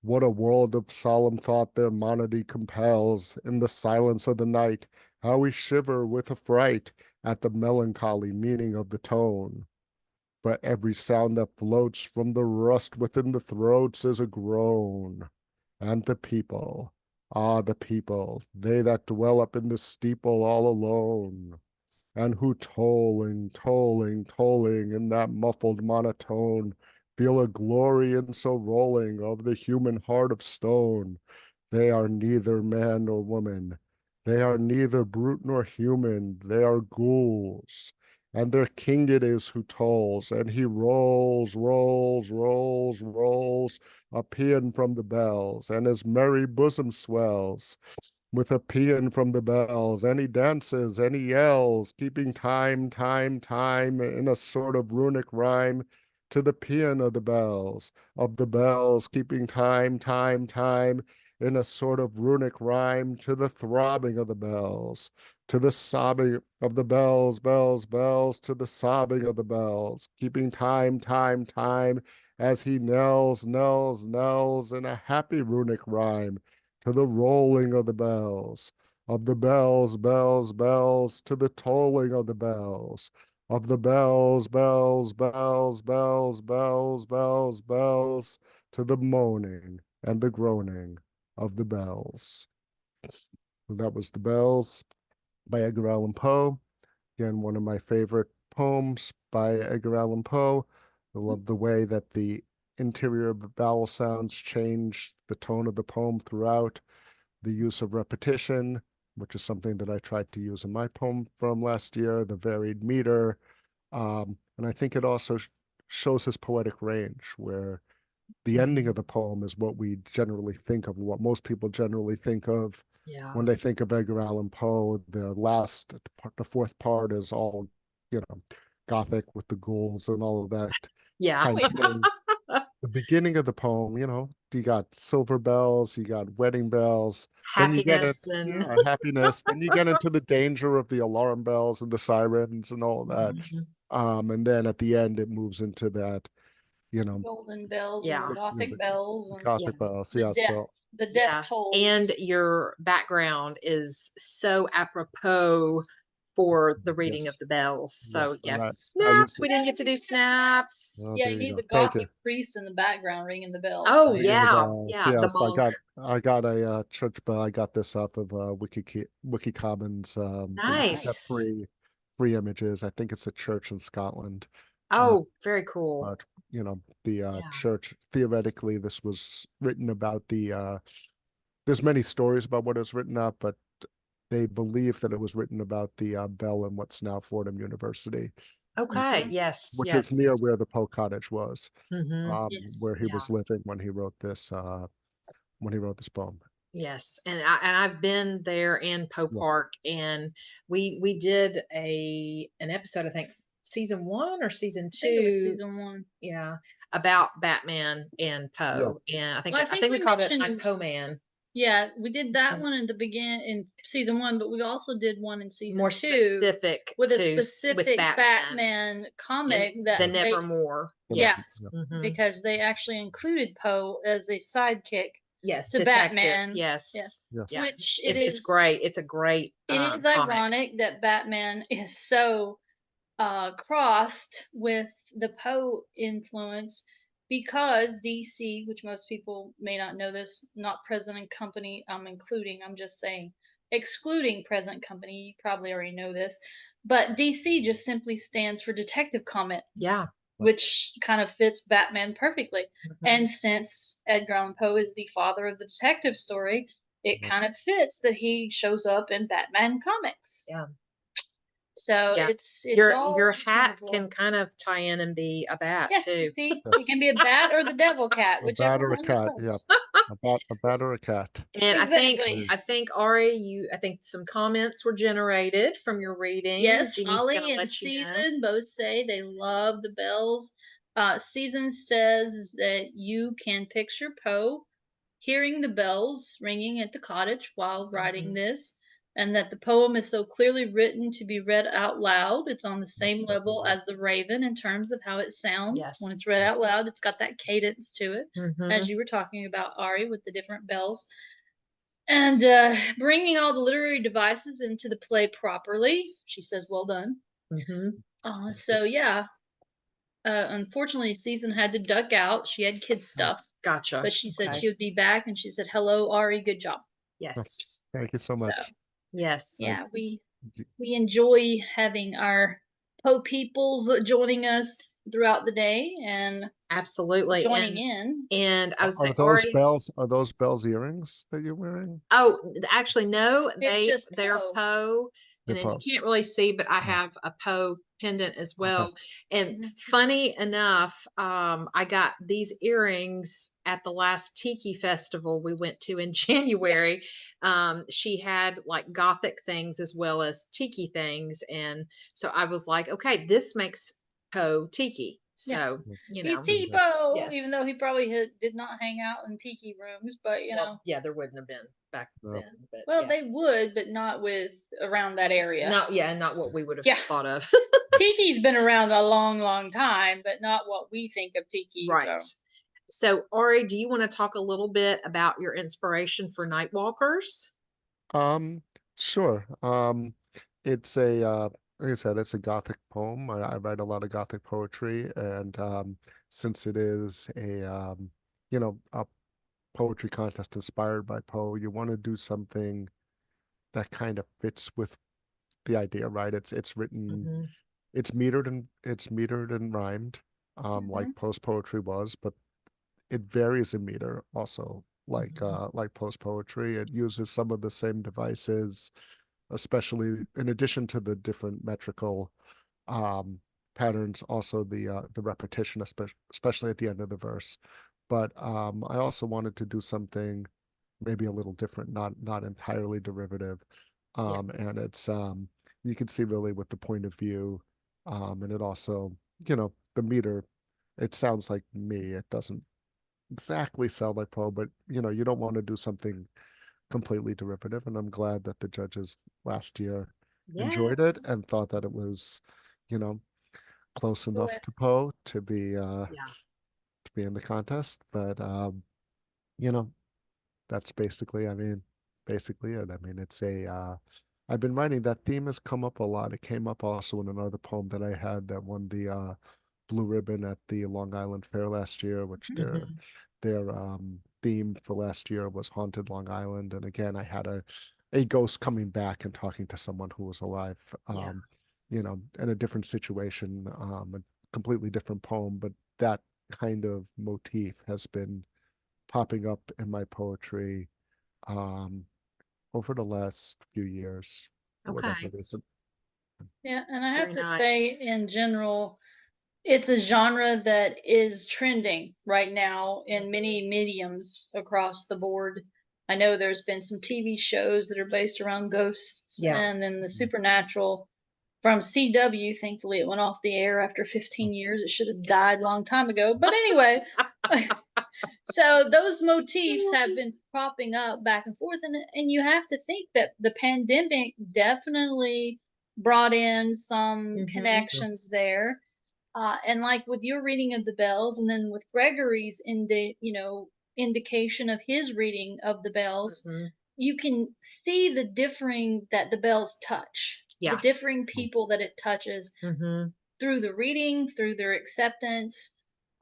What a world of solemn thought their monody compels in the silence of the night. How we shiver with affright at the melancholy meaning of the tone. But every sound that floats from the rust within the throats is a groan. And the people, ah, the people, they that dwell up in the steeple all alone, and who tolling, tolling, tolling in that muffled monotone, feel a glory in so rolling of the human heart of stone. They are neither man nor woman. They are neither brute nor human. They are ghouls. And their king it is who tolls, and he rolls, rolls, rolls, rolls a paean from the bells, and his merry bosom swells with a paean from the bells, and he dances and he yells, keeping time, time, time, in a sort of runic rhyme to the paean of the bells, keeping time, time, time, in a sort of runic rhyme to the throbbing of the bells, to the sobbing of the bells, bells, bells, to the sobbing of the bells, keeping time, time, time, as he knells, knells, knells in a happy runic rhyme to the rolling of the bells, bells, bells, to the tolling of the bells, of the bells, bells, bells, bells, bells, bells, bells, to the moaning and the groaning of the bells. That was The Bells by Edgar Allan Poe. Again, one of my favorite poems by Edgar Allan Poe. I love the way that the interior of the vowel sounds change the tone of the poem throughout. The use of repetition, which is something that I tried to use in my poem from last year, the varied meter. And I think it also shows his poetic range, where the ending of the poem is what we generally think of, what most people generally think of when they think of Edgar Allan Poe. The fourth part is all, Gothic with the ghouls and all of that kind of thing. The beginning of the poem, you got silver bells, you got wedding bells, then you get it, Happiness and happiness, then you get into the danger of the alarm bells and the sirens and all that. And then at the end, it moves into that, Golden bells Yeah. and Gothic bells and Gothic bells. the Yeah. death, So the death toll. And your background is so apropos for the reading of yes, the bells. So and I snaps. used to. We didn't get to do snaps. Oh, Yeah, there you you need go. the Thank you. Gothic priest in the background ringing the bells. Oh so Ringing the yeah, bells. the Yes, monk. I got a church bell. I got this off of Wiki Commons. You can get Nice. free images. I think it's a church in Scotland. Oh, very cool. But the Yeah. church, theoretically, this was written about there's many stories about what it was written up, but they believe that it was written about the bell in what's now Fordham University, Okay. Yes. which is Yes. near where the Poe Cottage was, Yes. where he Yeah. was living when he wrote this poem. Yes, and I've been there in Poe Yeah. Park, and we did an episode, I think season 1 or season I think it was 2, season 1. yeah, about Batman and Yeah. Poe, and I think Well, I I think think we we called it mentioned I'm Poe Man. Yeah, we did that Okay. one in the in season 1, but we also did one in season More 2 specific with a to with specific Batman Batman comic and that the they Nevermore. yeah, Yes. Mhm. because they actually included Poe as a sidekick Yes, to detective. Batman. Yes. Yes. Yeah. Which It's great. It's a great it is comic. ironic that Batman is so crossed with the Poe influence because DC, which most people may not know this, not present in company, I'm just saying, excluding present company, you probably already know this, but DC just simply stands for Detective Comic, Yeah. which kind of fits Batman perfectly. And since Edgar Allan Poe is the father of the detective story, it kind of fits that he shows up in Batman comics. Yeah. So Yeah. it's Your all hat wonderful. can kind of tie in and be a bat Yes, too. see, it can Yes. be a bat or the devil cat, A whichever bat or a one cat. you Yep. want. A bat or a cat. And Exactly. I think Ari, I think some comments were generated from your reading. Yes, Jeannie's Holly gonna and let you know. Season both say they love the bells. Season says that you can picture Poe hearing the bells ringing at the cottage while writing this, and that the poem is so clearly written to be read out loud. It's on the same Yes, level definitely. as the Raven in terms of how it sounds Yes. when it's read out loud. It's got that cadence to it, Mhm. as you were talking about, Ari, with the different bells. And bringing all the literary devices into the play properly, she says, well done. Mhm. So, yeah, unfortunately, Season had to duck out. She had kid stuff, Gotcha. but she said Okay. she would be back, and she said, hello, Ari, good job. Yes. Thank you so So, much. Yes. yeah, we enjoy having our Poe peoples joining us throughout the day and Absolutely. joining in. And I would say Are those bells earrings that you're wearing? Oh, actually, no, It's just they're Poe. Poe. They're And then you Poe. can't really see, but I Oh. have a Poe pendant as Okay. well. And funny enough, I got these earrings at the last Tiki festival we went to in January. She had like gothic things as well as Tiki things. And so I was like, okay, this makes Poe Tiki. Yeah. So, you He's know, Tipo, even yes. though he probably did not hang out in tiki rooms, but you know, Well, yeah, there wouldn't have been back No. then, but well, yeah. they would, but not with around that area. Not yeah, not what we would have Yeah. thought of. Tiki's been around a long, long time, but not what we think of tiki. Right. So, Ari, do you want to talk a little bit about your inspiration for Nightwalkers? Sure. It's a like I said, it's a Gothic poem. I write a lot of Gothic poetry, and since it is a poetry contest inspired by Poe, you want to do something that kind of fits with the idea, right? It's written, Mhm. it's metered and rhymed, like Poe's poetry was, but it varies in meter also, like Poe's poetry. It uses some of the same devices, especially in addition to the different metrical patterns, also the repetition, especially at the end of the verse. But I also wanted to do something maybe a little different, not entirely derivative. And it's you can see really with the point of view, and it also, the meter, it sounds like me. It doesn't exactly sound like Poe, but you don't want to do something completely derivative. And I'm glad that the judges last year enjoyed it Yes. and thought that it was, you know, close enough to Yes. Poe Yeah. to be in the contest. But that's basically it. I mean, I've been writing, that theme has come up a lot. It came up also in another poem that I had that won the blue ribbon at the Long Island Fair last year, which their theme for last year was Haunted Long Island. And again, I had a ghost coming back and talking to someone who was alive, Yeah. in a different situation, a completely different poem, but that kind of motif has been popping up in my poetry over the last few years, for whatever Okay. reason. Yeah, and I have Very to say, nice. in general, it's a genre that is trending right now in many mediums across the board. I know there's been some TV shows that are based around ghosts, Yeah. and then the supernatural from CW. Thankfully, it went off the air after 15 years. It should have died a long time ago. But anyway, So those motifs have been popping up back and forth, and you have to think that the pandemic definitely brought in some connections there. And like with your reading of the bells, and then with Gregory's indication of his reading of the bells, you can see the differing that the bells touch, the differing people that it touches through the reading, through their acceptance,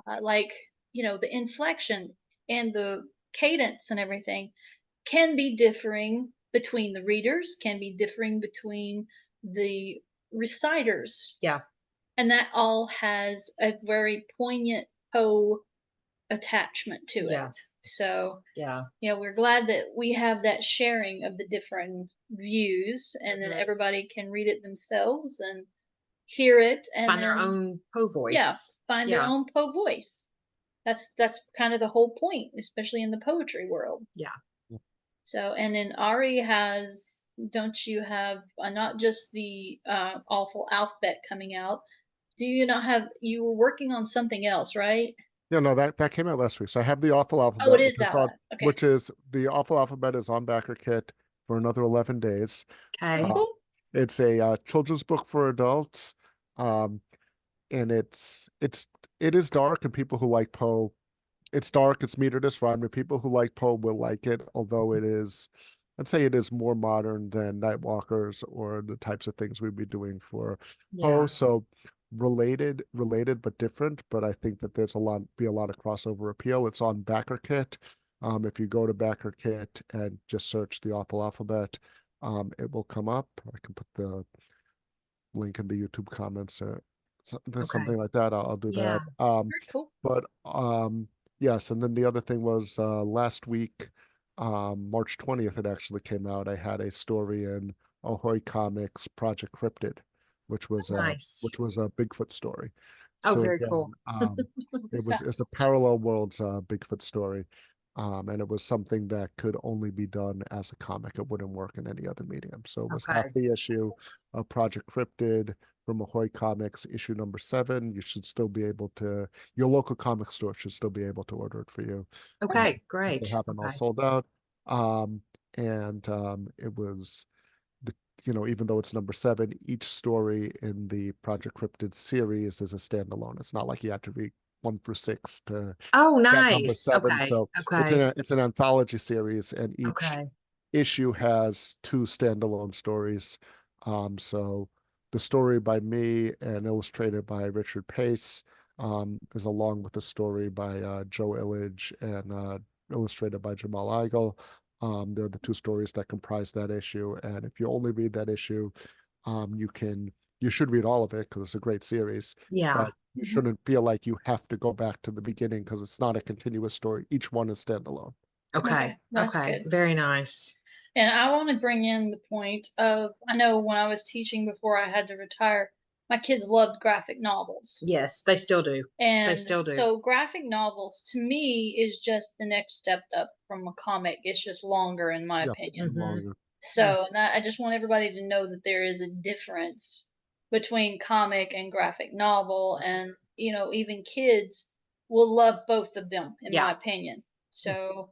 the inflection and the cadence and everything can be differing between the readers, can be differing between the reciters. Yeah. And that all has a very poignant Poe attachment to it. So, we're glad that we have that sharing of the different views, and then everybody can read it themselves and hear it and find their own Poe voice. Yeah, find their own Poe voice. That's kind of the whole point, especially in the poetry world. Yeah. So, and then Ari don't you have not just the awful alphabet coming out? Do you not have? You were working on something else, right? Yeah, no, that came out last week. So I have the awful alphabet, Oh, it is out. Okay. which is the awful alphabet is on backer kit for another 11 days. Okay. Cool. It's a children's book for adults, and it is dark, and people who like Poe, it's dark, it's metered, it's rhymed, and people who like Poe will like it, although I'd say it is more modern than Nightwalkers or the types of things we'd be doing for Poe. So related but different, but I think that there's a lot of crossover appeal. It's on backer kit. If you go to backer kit and just search the awful alphabet, it will come up. I can put the link in the YouTube comments or something like that. I'll do that. Very cool. But yes, and then the other thing was last week, March 20th, it actually came out. I had a story in Ahoy Comics Project Cryptid, which was a Bigfoot story. Oh, So very again, cool. it's a parallel worlds Bigfoot story. And it was something that could only be done as a comic. It wouldn't work in any other medium. So it was half the issue of Project Cryptid from Ahoy Comics, issue number 7. You should still be able to, your local comic store should still be able to order it for you. Okay, great. They haven't all sold out. It was, even though it's number 7, each story in the Project Cryptid series is a standalone. It's not like you have to read 1 through 6 to get number 7. So it's an anthology series, and each issue has 2 standalone stories. So the story by me and illustrated by Richard Pace is along with the story by Joe Illidge and illustrated by Jamal Eigel. They're the 2 stories that comprise that issue, and if you only read that issue, you should read all of it because it's a great series. But you shouldn't feel like you have to go back to the beginning because it's not a continuous story. Each one is standalone. Okay. That's good. Very nice. And I want to bring in the point of, I know when I was teaching before I had to retire, my kids loved graphic novels. Yes, they still do. And they still do. So graphic novels to me is just the next step up from a comic. It's just longer in my opinion. Longer. So and I just want everybody to know that there is a difference between comic and graphic novel, and even kids will love both of them in my opinion. So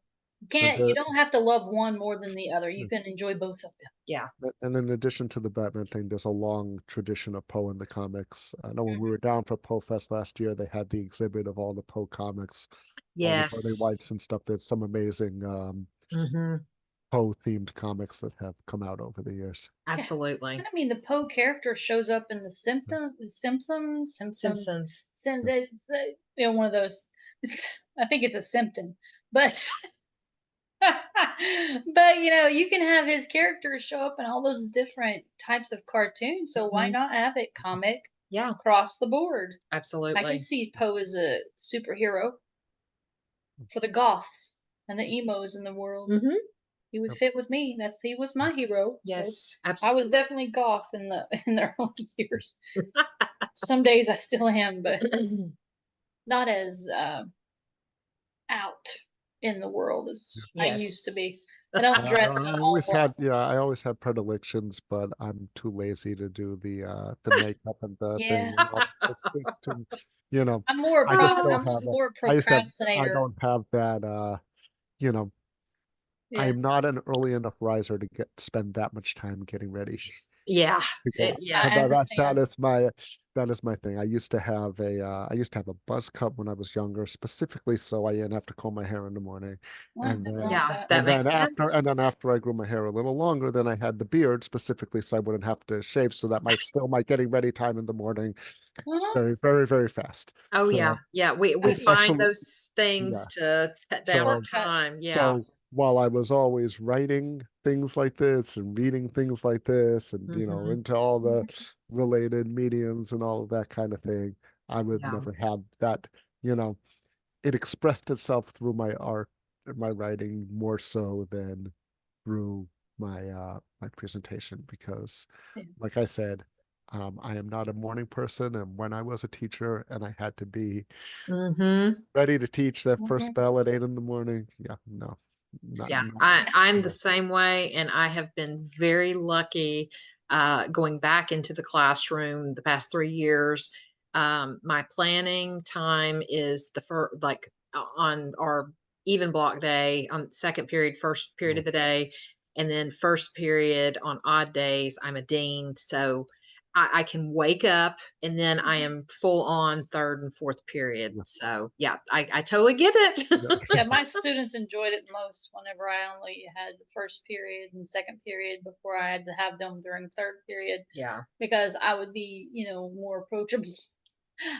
you don't have to love one more than the other. You can enjoy both of them. Yeah. And in addition to the Batman thing, there's a long tradition of Poe in the comics. I know when we were down for Poe Fest last year, they had the exhibit of all the Poe comics. Yes. All the birthday wives and stuff. There's some amazing Poe themed comics that have come out over the years. Absolutely. And I mean, the Poe character shows up in the Simpsons. It's, one of those. I think it's a symptom, but but you can have his characters show up in all those different types of cartoons. So why not have it comic? Yeah, across the board. Absolutely. I can see Poe as a superhero for the goths and the emos in the world. He would fit with me. He was my hero. Yes, absolutely. I was definitely goth in the early years. Some days I still am, but not as out in the world as I used to be. I don't dress I always had predilections, but I'm too lazy to do the makeup and the thing. You know, I'm more I just don't I'm have a. more I procrastinator. don't have that. You know, I Yeah. am not an early enough riser to spend that much time getting ready. Yeah. To get up. Yeah. I That understand. is my thing. I used to have a buzz cut when I was younger, specifically so I didn't have to comb my hair in the morning. Well, And nothing wrong then with Yeah. that. That makes sense. after I grew my hair a little longer, then I had the beard specifically so I wouldn't have to shave, so that might still my getting ready time in the morning Uh-huh. very, very, very fast. Oh yeah. So Yeah. We find especially those yeah. things to cut down our So Shortcut. time. Yeah. so while I was always writing things like this and reading things like this and Hmm. into all the related mediums and all of that kind of thing, I would Yeah. never have that, you know, it expressed itself through my art and my writing more so than through my presentation because Yeah. like I said, I am not a morning person, and when I was a teacher and I had to be Hmm. ready to teach that first Mhm. bell at 8 in the morning. Yeah, no, Yeah, not I'm the no. same way, and I have been very lucky going back into the classroom the past 3 years. My planning time is the first, like on our even block day, on second period, first period No. of the day, and then first period on odd days. I'm a dean, so I can wake up and then I am full on third and fourth period. Yeah, So yeah, I totally get it. yeah, Yeah, my students enjoyed it most whenever I only had the first period and second period before I had to have them during third period Yeah. because I would be, more approachable.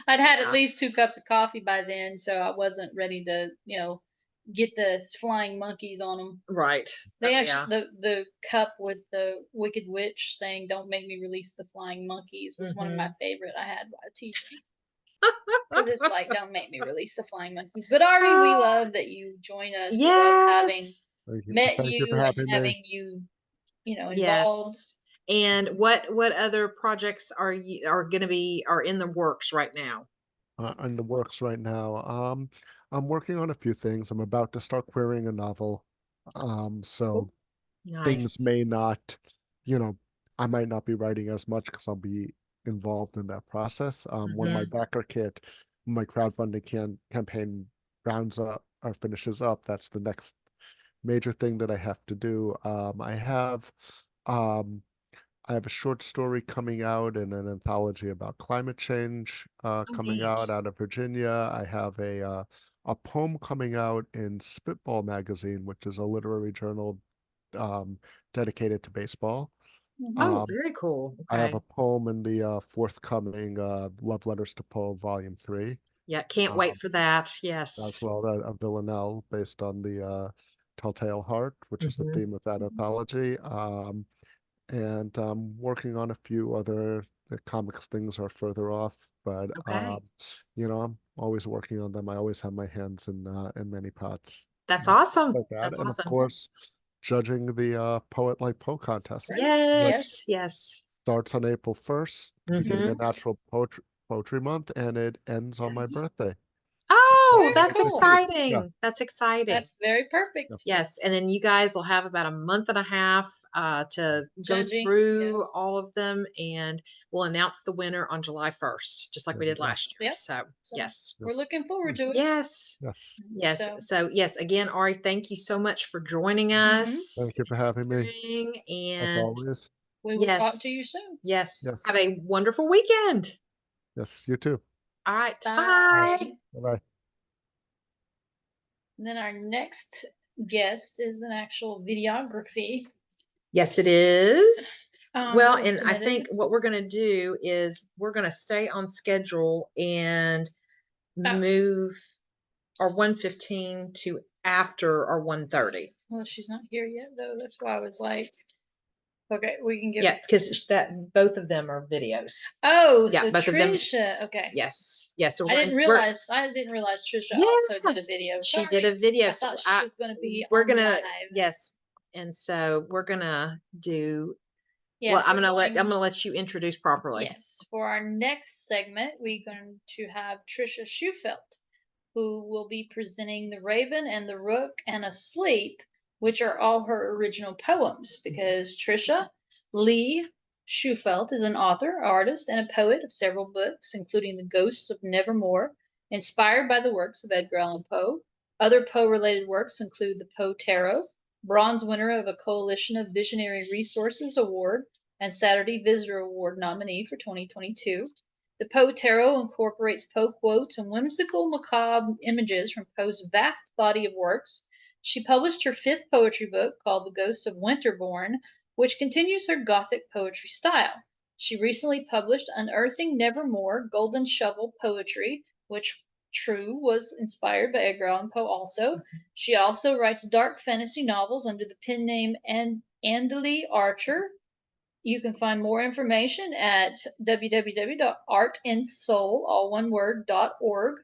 I'd had at Yeah. least 2 cups of coffee by then, so I wasn't ready to, get the flying monkeys on them. Right. They Yeah. actually the cup with the Wicked Witch saying "Don't make me release the flying monkeys" was one of my Mhm. favorite I had by a teacher. Because it's like, don't make me release the flying monkeys. But Ari, we love that you join us. We love having Yes. met thank you for you and having me. having you, involved. Yes. And what other projects are going to be are in the works right now? In the works right now. I'm working on a few things. I'm about to start querying a novel. So things Nice. may not, you know, I might not be writing as much because I'll be involved in that process. When my Hmm. backer kit, my crowdfunding campaign rounds up or finishes up, that's the next major thing that I have to do. Um, I have a short story coming out and an anthology about climate change Oh, coming neat. out of Virginia. I have a poem coming out in Spitball magazine, which is a literary journal um, dedicated to baseball. Mhm. Oh, Um, very cool. I have Okay. a poem in the forthcoming Love Letters to Poe Volume 3, Yeah, can't wait um, for that. as Yes. well as a villanelle based on the Telltale Heart, which is the Hmm. theme of that anthology. And I'm working on a few other the comics things are further off, but Okay. I'm always working on them. I always have my hands in many pots That's awesome. like that, That's and of awesome. course, judging the Poet Like Poe contest, Great. which Yes. Yes. starts on April 1st, the beginning Hmm. of Natural Poetry Month, and it ends on my Yes. birthday, Oh, Very that's April cool. 16th. Yeah, exciting. That's exciting. That's very yeah, perfect. Yes, and then you guys will have about a month and a half to go Judging, through yes. all of them, and we'll announce the winner on July 1st, just like there we we did go. last year. Yep. So, So yes. Yeah. we're looking forward to it. Yes. Yes, Yes. So, So, yes, again, Ari, thank you so much for joining hmm us, thank you for having me, sharing, as and always. we will talk to yes, you soon. yes. Have Yes, a wonderful weekend. yes, you too. All right. Bye. Bye. Bye bye. And then our next guest is an actual videography Yes, it is. Well, that was and I submitted. think what we're going to do is we're going to stay on schedule and Oh, move our 1:15 to after our 1:30. well, she's not here yet, though. That's why I was like, okay, we can give Yeah, it. because that both of them are videos. Oh, Yeah, so both of them. Trisha. Okay. Yes, yes. So I didn't we're realize. I didn't realize Trisha yeah. also did a video. She did a Sorry, video. I So thought she was going to be we're on gonna live. yes, and so we're gonna do. Well, Yes, I'm we're gonna going. let you introduce properly. Yes, for our next segment, we're going to have Trisha Schufelt, who will be presenting The Raven and the Rook and Asleep, which are all her original poems. Because Trisha Lee Shufelt is an author, artist, and a poet of several books, including The Ghosts of Nevermore, inspired by the works of Edgar Allan Poe. Other Poe-related works include the Poe Tarot, bronze winner of a Coalition of Visionary Resources Award and Saturday Visitor Award nominee for 2022. The Poe Tarot incorporates Poe quotes and whimsical macabre images from Poe's vast body of works. She published her 5th poetry book called The Ghosts of Winterbourne, which continues her Gothic poetry style. She recently published Unearthing Nevermore Golden Shovel Poetry, which true was inspired by Edgar Allan Poe also. She also writes dark fantasy novels under the pen name Andely Archer. You can find more information at www.artandsoul, all one word, .org,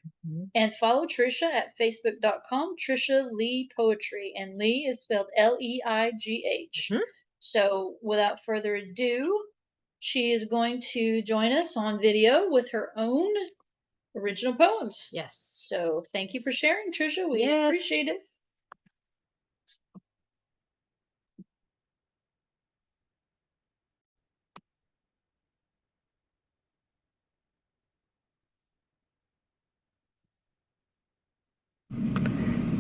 and follow Trisha at facebook.com, Trisha Lee Poetry, and Lee is spelled Leigh. So without further ado, she is going to join us on video with her own original poems. Yes. So thank you for sharing, Trisha. We Yes. appreciate it.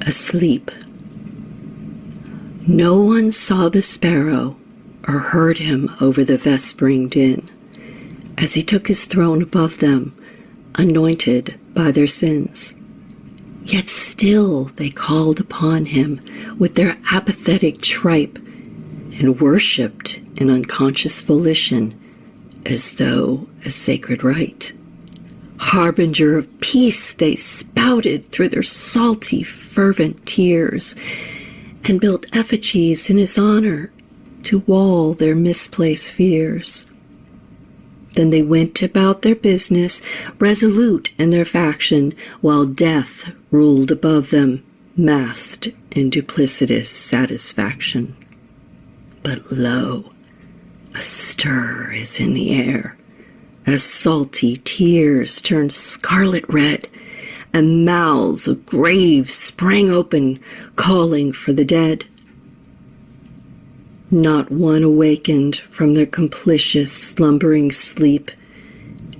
Asleep. No one saw the sparrow or heard him over the vespering din, as he took his throne above them, anointed by their sins. Yet still they called upon him with their apathetic tripe and worshipped in unconscious volition as though a sacred rite. Harbinger of peace they spouted through their salty, fervent tears, and built effigies in his honor to wall their misplaced fears. Then they went about their business, resolute in their faction, while death ruled above them, masked in duplicitous satisfaction. But lo, a stir is in the air, as salty tears turned scarlet red, and mouths of graves sprang open, calling for the dead. Not one awakened from their complicious slumbering sleep,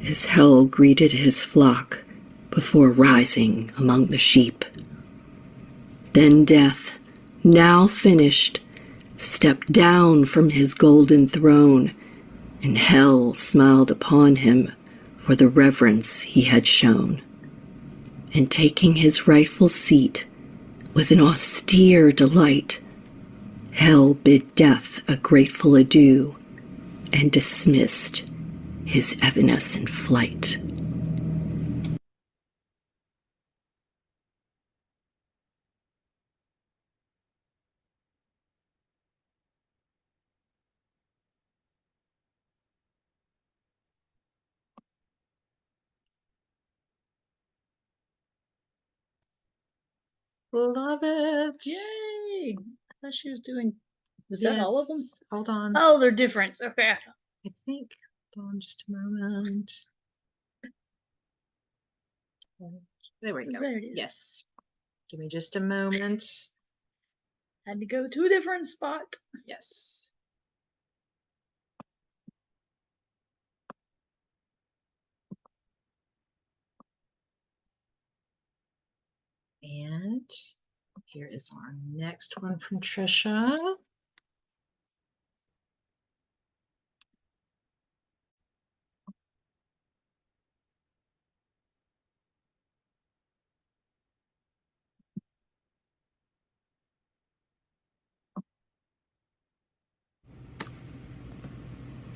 as hell greeted his flock before rising among the sheep. Then death, now finished, stepped down from his golden throne, and hell smiled upon him for the reverence he had shown. And taking his rightful seat with an austere delight, hell bid death a grateful adieu and dismissed his evanescent flight. Love it. Yay! I thought she was doing. Was that all of them? Hold on. Oh, they're different. Okay. I think. Hold on just a moment. There we go. There it is. Yes. Give me just a moment. Had to go to a different spot. Yes. And here is our next one from Trisha.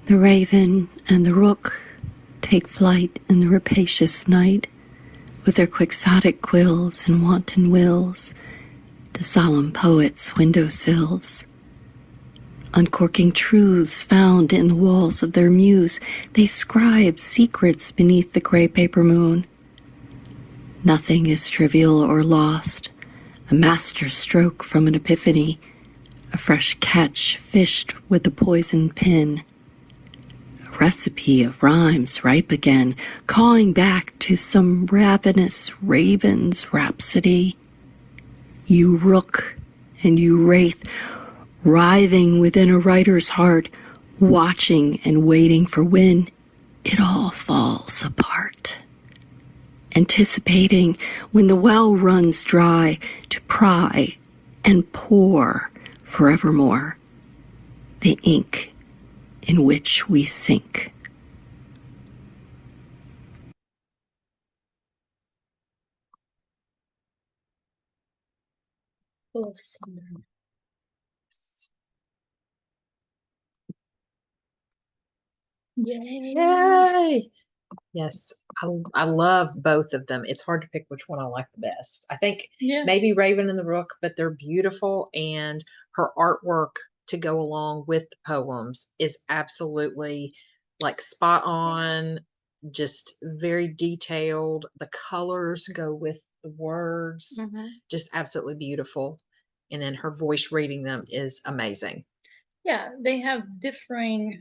The raven and the rook take flight in the rapacious night, with their quixotic quills and wanton wills, to solemn poets' windowsills. Uncorking truths found in the walls of their muse, they scribe secrets beneath the gray paper moon. Nothing is trivial or lost, a master stroke from an epiphany, a fresh catch fished with a poisoned pin. Recipe of rhymes ripe again, calling back to some ravenous raven's rhapsody. You rook and you wraith, writhing within a writer's heart, watching and waiting for when it all falls apart. Anticipating when the well runs dry to pry and pour forevermore the ink in which we sink. Awesome. Yay. Yay! Yes, I love both of them. It's hard to pick which one I like the best. I think maybe Yes. Raven and the Rook, but they're beautiful, and her artwork to go along with the poems is absolutely like spot on, just very detailed. The colors go with the words, just absolutely beautiful. And then her voice reading them is amazing. Yeah, they have differing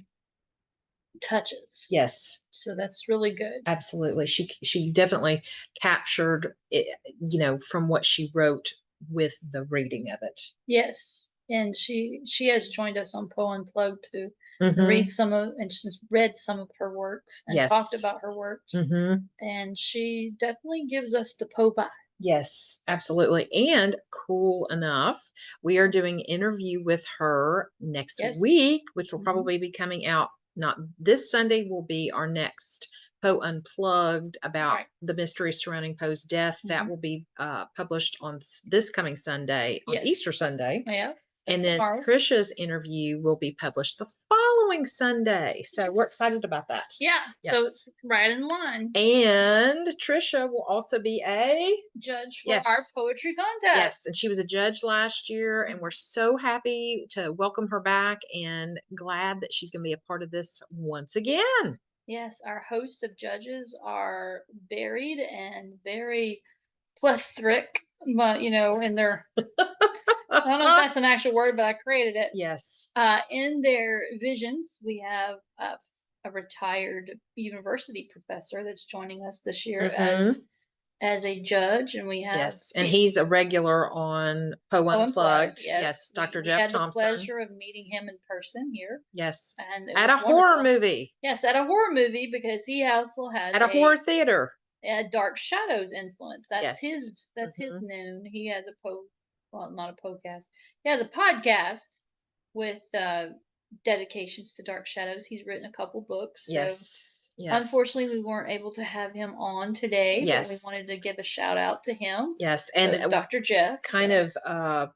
touches. Yes. So that's really good. Absolutely. She definitely captured it, from what she wrote with the reading of it. Yes. And she has joined us on Poe Unplugged to Mhm. read and she's read some of her works and talked Yes. about her works. Mhm. And she definitely gives us the Poe vibe. Yes, absolutely. And cool enough, we are doing an interview with her next week, which will probably be coming out not this Sunday, will be our next Poe Unplugged about the mysteries surrounding Poe's death. That will be published on this coming Sunday, on Easter Sunday. Yeah. And then Trisha's interview will be published the following Sunday. So we're excited about that. Yeah. Yes. So it's right in line. And Trisha will also be a judge for our poetry contest. Yes, and she was a judge last year, and we're so happy to welcome her back and glad that she's going to be a part of this once again. Yes, our host of judges are varied and very plethoric, but in their I don't know if that's an actual word, but I created it. Yes. In their visions, we have a retired university professor that's joining us this year as a judge, and we have and he's a regular on Poe Unplugged. Yes, Dr. we Jeff had Thompson. the pleasure of meeting him in person here. Yes, and at a horror movie. Yes, at a horror movie, because he also has at a horror theater. A Dark Shadows influence. That's Yes. his. That's his noon. He has not a podcast. He has a podcast with dedications to Dark Shadows. He's written a couple books. So Yes. unfortunately, we weren't able to have him on today, but we Yes. wanted to give a shout out to him. Yes, So and Dr. Jeff. kind of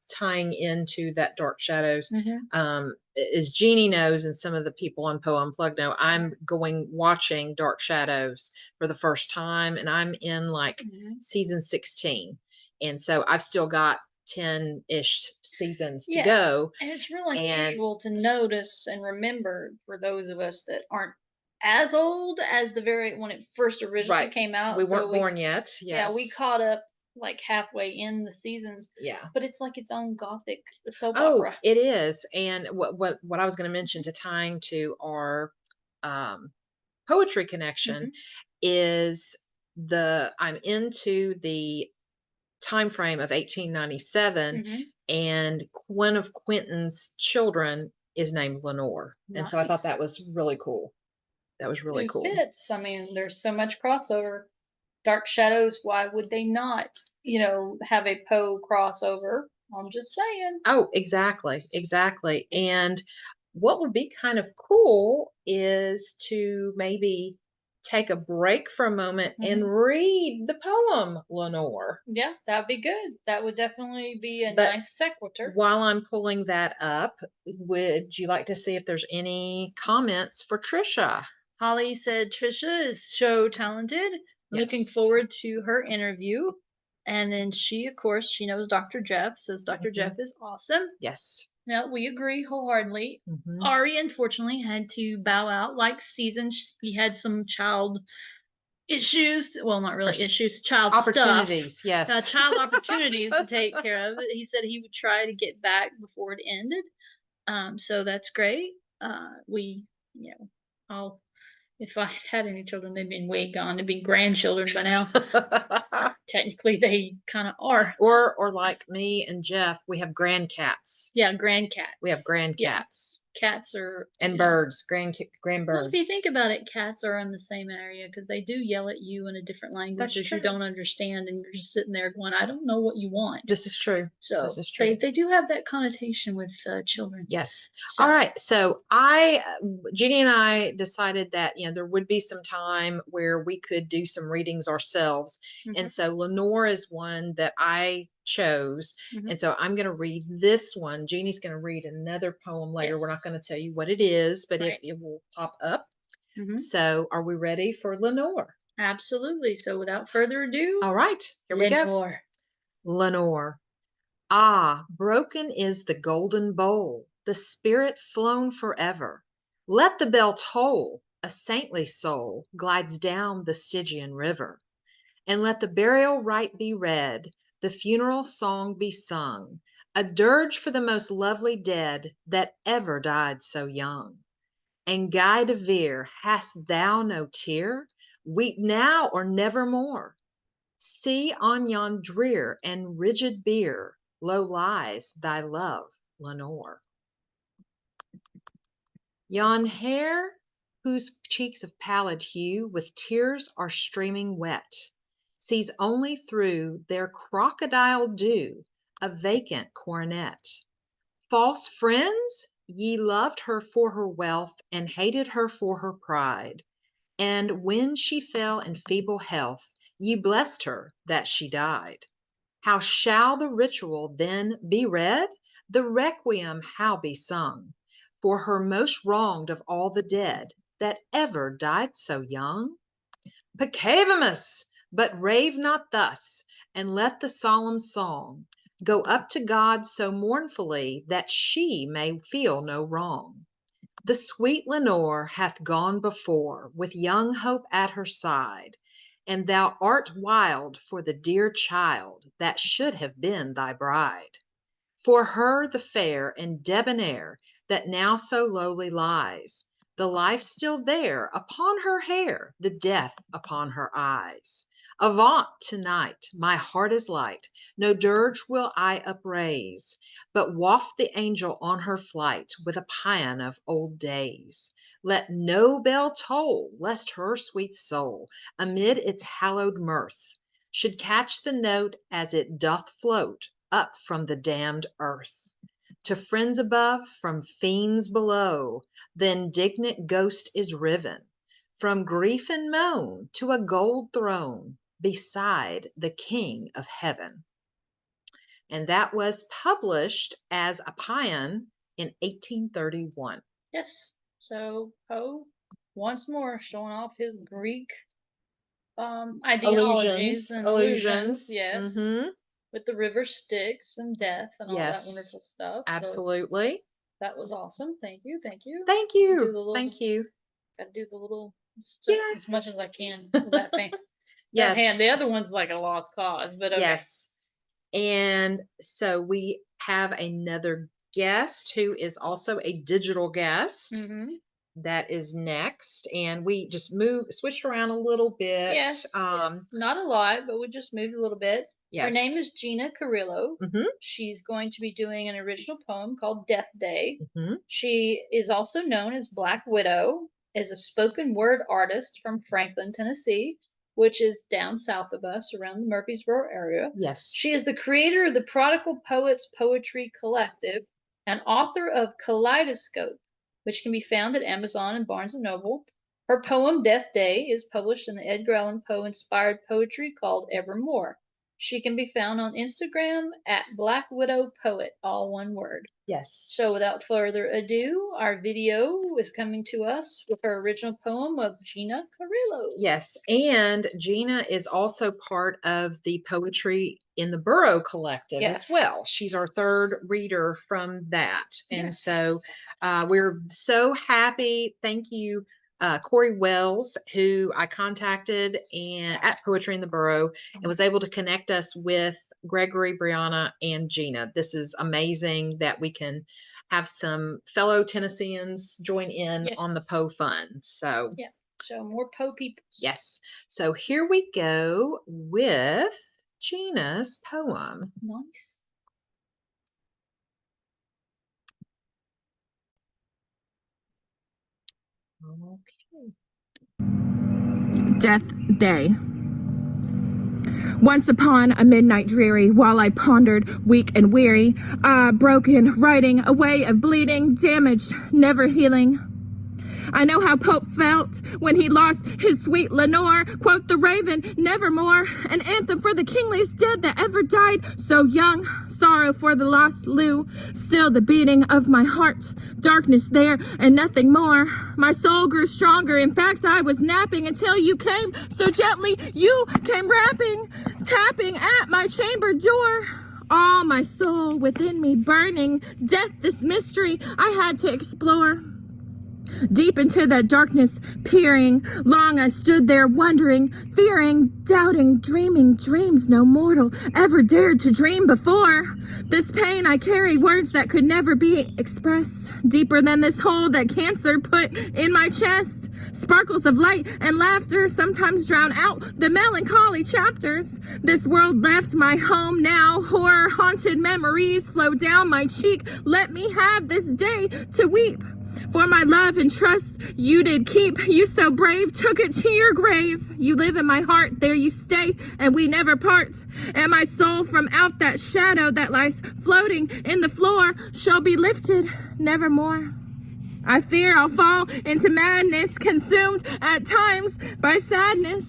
tying into that Dark Shadows, Mhm. as Jeannie knows, and some of the people on Poe Unplugged know, I'm watching Dark Shadows for the first time, and I'm in like season 16, and so I've still got 10-ish seasons to go. And it's real unusual to notice and remember for those of us that aren't as old as when it first originally came out. We weren't born yet. Yes. Yeah, we caught up like halfway in the seasons. Yeah. But it's like its own gothic soap Oh, opera. it is. And what I was going to mention to tying to our poetry connection is I'm into the time frame of 1897, and one of Quentin's children is named Lenore. And so I thought that was really cool. That was really cool. It fits. I mean, there's so much crossover. Dark Shadows, why would they not, have a Poe crossover? I'm just saying. Oh, exactly. Exactly. And what would be kind of cool is to maybe take a break for a moment and read the poem Lenore. Yeah, that'd be good. That would definitely be a nice sequitur. While I'm pulling that up, would you like to see if there's any comments for Trisha? Holly said Trisha is so talented. Looking forward to her interview. And then she knows Dr. Jeff, says Dr. Jeff is awesome. Yes. Now, we agree wholeheartedly. Ari, unfortunately, had to bow out like season. He had some child issues. Well, not really issues, child opportunities. Stuff. Yes. Child opportunities to take care of. He said he would try to get back before it ended. So that's great. If I had any children, they'd been way gone. They'd be grandchildren by now. Technically, they kind of are. Or like me and Jeff, we have grandcats. Yeah, grandcats. We have grandcats. cats are And you know, birds, grand well, if you birds. think about it, cats are in the same area because they do yell at you in a different language That's that you true. don't understand, and you're just sitting there going, "I don't know what you want." This is true. So This is true. they do have that connotation with children. Yes. So, All right. So Jeannie and I decided that, there would be some time where we could do some readings ourselves. And so Lenore is one that I chose. And so I'm going to read this one. Jeannie's going to read another poem later. We're not going to tell you what it is, but it will pop up. So are we ready for Lenore? Absolutely. So without further ado, all right, here we go. Lenore. Lenore. Ah, broken is the golden bowl, the spirit flown forever. Let the bell toll, a saintly soul glides down the Stygian river. And let the burial rite be read, the funeral song be sung, a dirge for the most lovely dead that ever died so young. And Guy de Vere, hast thou no tear? Weep now or nevermore. See on yon drear and rigid bier, low lies thy love, Lenore. Yon hair, whose cheeks of pallid hue with tears are streaming wet, sees only through their crocodile dew a vacant coronet. False friends, ye loved her for her wealth and hated her for her pride. And when she fell in feeble health, ye blessed her that she died. How shall the ritual then be read? The requiem how be sung? For her most wronged of all the dead that ever died so young? Peccavimus! But rave not thus, and let the solemn song go up to God so mournfully that she may feel no wrong. The sweet Lenore hath gone before, with young Hope at her side, and thou art wild for the dear child that should have been thy bride. For her the fair and debonair that now so lowly lies, the life still there upon her hair, the death upon her eyes. Avaunt to-night, my heart is light, no dirge will I upraise, but waft the angel on her flight with a paean of old days. Let no bell toll, lest her sweet soul, amid its hallowed mirth, should catch the note as it doth float up from the damned earth. To friends above, from fiends below, the indignant ghost is riven, from grief and moan to a gold throne beside the King of Heaven. And that was published as a paean in 1831. Yes. So Poe, once more showing off his Greek ideologies and illusions. Yes. With the river Styx and death and all that wonderful stuff. Absolutely. So that was awesome. Thank you. Thank you. Thank you. Thank you. Gotta do the little stuff as much as I can with that thing. Yes. That hand. The other one's like a lost cause, but okay. Yes. And so we have another guest who is also a digital guest. That is next, and we just switched around a little bit. Yes, not a lot, but we just moved a little bit. Yes. Her name is Gina Carrillo. She's going to be doing an original poem called Death Day. She is also known as Black Widow, is a spoken word artist from Franklin, Tennessee, which is down south of us around the Murfreesboro area. Yes. She is the creator of the Prodigal Poets Poetry Collective and author of Kaleidoscope, which can be found at Amazon and Barnes & Noble. Her poem, Death Day, is published in the Edgar Allan Poe-inspired poetry called Evermore. She can be found on Instagram at Black Widow Poet, all one word. Yes. So without further ado, our video is coming to us with her original poem of Gina Carrillo. Yes, and Gina is also part of the Poetry in the Burrow Collective as well. She's our third reader from that. And so we're so happy. Thank you, Corey Wells, who I contacted at Poetry in the Burrow and was able to connect us with Gregory, Brianna, and Gina. This is amazing that we can have some fellow Tennesseans join in on the Poe Fund. So so more Poe people. Yes. So here we go with Gina's poem. Nice. Okay. Death Day. Once upon a midnight dreary, while I pondered, weak and weary, broken, writing, a way of bleeding, damaged, never healing. I know how Pope felt when he lost his sweet Lenore. Quoth the raven, nevermore, an anthem for the kingliest dead that ever died. So young, sorrow for the lost Lou, still the beating of my heart. Darkness there and nothing more. My soul grew stronger. In fact, I was napping until you came so gently. You came rapping, tapping at my chamber door. All my soul within me burning. Death, this mystery I had to explore. Deep into that darkness peering, long I stood there wondering, fearing, doubting, dreaming dreams no mortal ever dared to dream before. This pain I carry, words that could never be expressed, deeper than this hole that cancer put in my chest. Sparkles of light and laughter sometimes drown out the melancholy chapters. This world left my home now, horror-haunted memories flow down my cheek. Let me have this day to weep. For my love and trust you did keep. You so brave, took it to your grave. You live in my heart, there you stay, and we never part. And my soul from out that shadow that lies floating in the floor shall be lifted nevermore. I fear I'll fall into madness, consumed at times by sadness.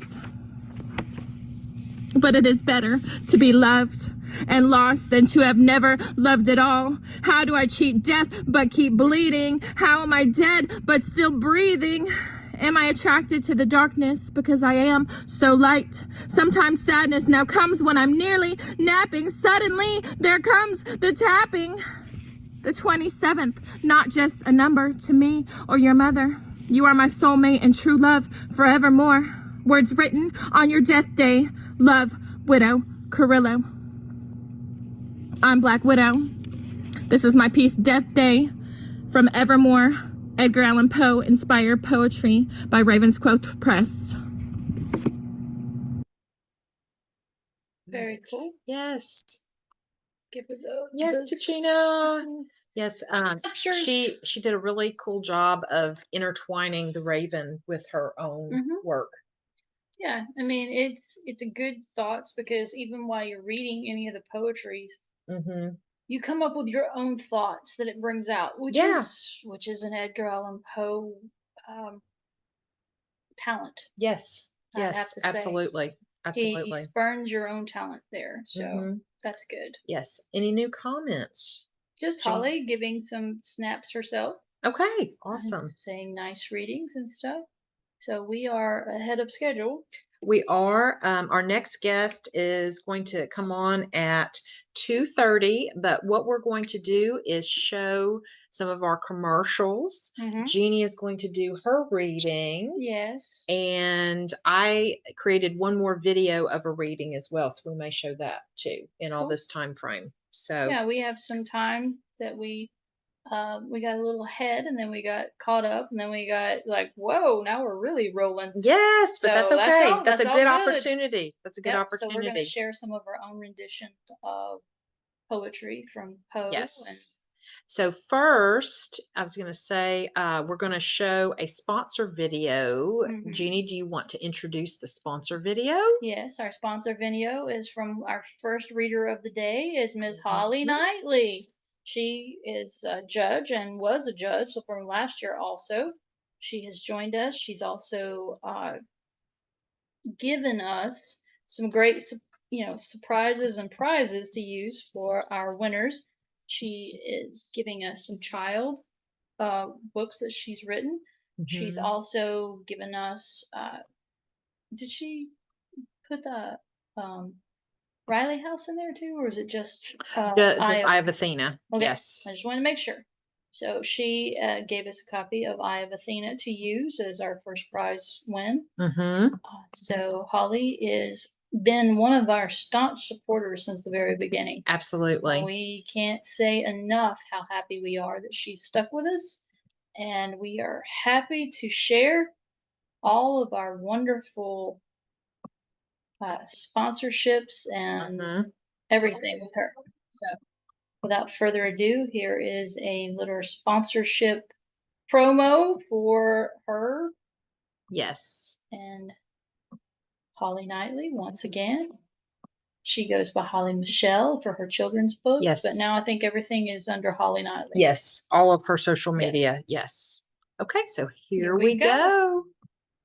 But it is better to be loved and lost than to have never loved at all. How do I cheat death but keep bleeding? How am I dead but still breathing? Am I attracted to the darkness because I am so light? Sometimes sadness now comes when I'm nearly napping. Suddenly there comes the tapping. The 27th, not just a number to me or your mother. You are my soulmate and true love forevermore. Words written on your death day. Love, Widow Carrillo. I'm Black Widow. This is my piece, Death Day, from Evermore, Edgar Allan Poe inspired poetry by Ravenscroft Press. Very cool. Yes. Give her the Yes, Tachina. Yes, she did a really cool job of intertwining the Raven with her own work. Yeah, I mean it's a good thoughts because even while you're reading any of the poetries, you come up with your own thoughts that it brings out, which is an Edgar Allan Poe talent. Yes, I'd have yes, to say. absolutely, absolutely. He spurns your own talent there, so that's good. Yes. Any new comments? Just Holly giving some snaps herself. Okay, awesome. Saying nice readings and stuff. So we are ahead of schedule. We are. Our next guest is going to come on at 2:30, but what we're going to do is show some of our commercials. Jeannie is going to do her reading. Yes. And I created one more video of a reading as well, so we may show that too in all this time frame. So yeah, we have some time that we got a little ahead and then we got caught up and then we got like, whoa, now we're really rolling. Yes, but that's okay. That's a good opportunity. That's a good So opportunity. we're going to share some of our own rendition of poetry from Poe. Yes. So first, I was going to say we're going to show a sponsor video. Jeannie, do you want to introduce the sponsor video? Yes, our sponsor video is from our first reader of the day is Ms. Holly Knightley. She is a judge and was a judge from last year also. She has joined us. She's also given us some great surprises and prizes to use for our winners. She is giving us some child books that she's written. She's also given us did she put the Riley House in there too, or is it just Eye of Athena? Okay. Yes. I just wanted to make sure. So she gave us a copy of Eye of Athena to use as our first prize win. So Holly is been one of our staunch supporters since the very beginning. Absolutely. We can't say enough how happy we are that she's stuck with us, and we are happy to share all of our wonderful sponsorships and everything with her. So without further ado, here is a little sponsorship promo for her Yes. and Holly Knightley once again. She goes by Holly Michelle for her children's books, Yes. but now I think everything is under Holly Knightley. Yes, all of her social media. Yes. Okay, so here we go.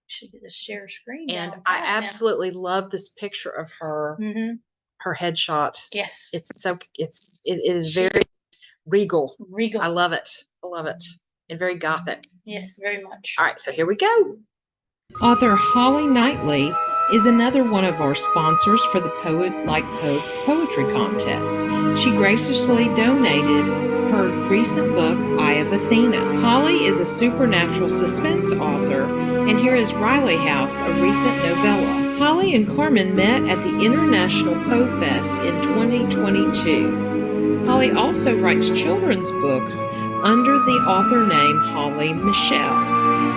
Should get the share screen. And down I pat now. absolutely love this picture of her, her headshot. Yes. It is very regal. Regal. I love it. I love it. And very gothic. Yes, very much. All right, so here we go. Author Holly Knightley is another one of our sponsors for the Poet Like Poe Poetry Contest. She graciously donated her recent book, Eye of Athena. Holly is a supernatural suspense author, and here is Riley House, a recent novella. Holly and Carmen met at the International Poe Fest in 2022. Holly also writes children's books under the author name Holly Michelle.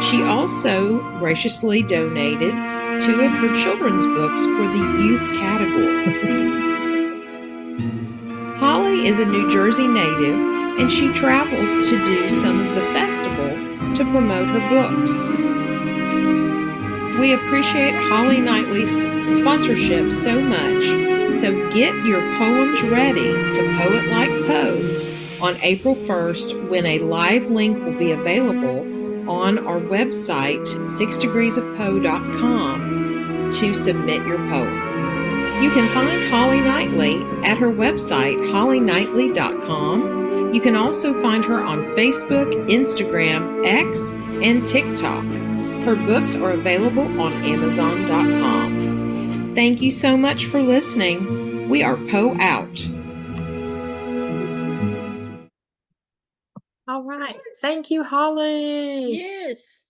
She also graciously donated 2 of her children's books for the youth categories. Holly is a New Jersey native, and she travels to do some of the festivals to promote her books. We appreciate Holly Knightley's sponsorship so much, so get your poems ready to Poet Like Poe on April 1st when a live link will be available on our website, 6degreesofpoe.com, to submit your poem. You can find Holly Knightley at her website, hollyknightley.com. You can also find her on Facebook, Instagram, X, and TikTok. Her books are available on Amazon.com. Thank you so much for listening. We are Poe out. All right. Thank you, Holly. Yes.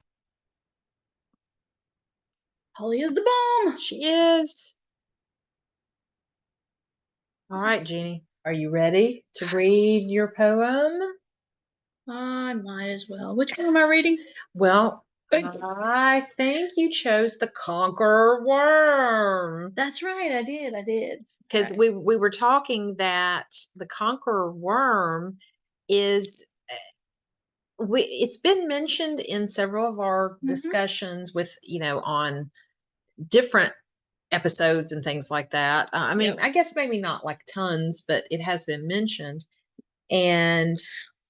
Holly is the bomb. She is. All right, Jeannie. Are you ready to read your poem? I might as well. Which one am I reading? Well, I think you chose The Conqueror Worm. That's right. I did. Because we were talking that The Conqueror Worm is it's been mentioned in several of our discussions with, on different episodes and things like that. I mean, I guess maybe not like tons, but it has been mentioned. And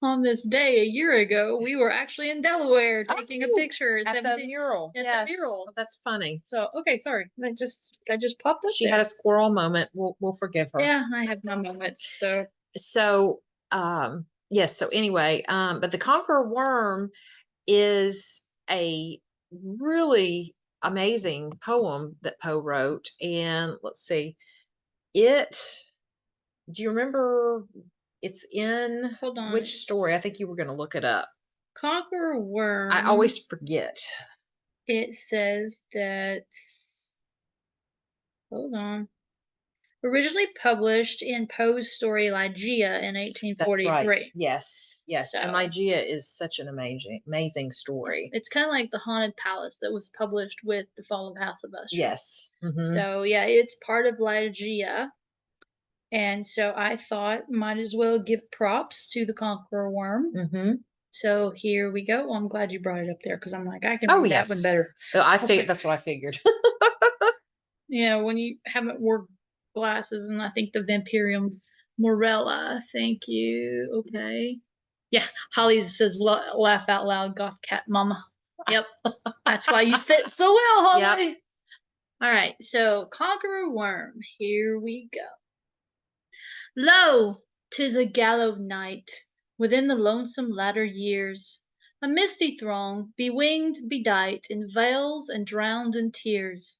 on this day a year ago, we were actually in Delaware taking a picture at the mural. At the mural. Oh, that's funny. So okay, sorry, that just popped up. She had a squirrel moment. We'll forgive her. Yeah, I have my moments. So yes. So anyway, but The Conqueror Worm is a really amazing poem that Poe wrote. And let's see, do you remember it's in which story? I think you were going to look it up. Conqueror Worm. I always forget. It says that, hold on. Originally published in Poe's story Ligeia in 1843. That's right. Yes. So. And Ligeia is such an amazing story. It's kind of like The Haunted Palace that was published with The Fall of House of Usher. Yes. So yeah, it's part of Ligeia. And so I thought might as well give props to The Conqueror Worm. So here we go. Well, I'm glad you brought it up there because I'm like, I can read that one better. That's what I figured. When you haven't wore glasses, and I think the Vampirium Morella. Thank you. Okay. Yeah, Holly says laugh out loud, goth cat mama. Yep. That's why you fit so well, Holly. Yep. All right, so Conqueror Worm, here we go. Lo, 'tis a gallows night, within the lonesome latter years, a misty throng, bewinged, bedight in veils and drowned in tears,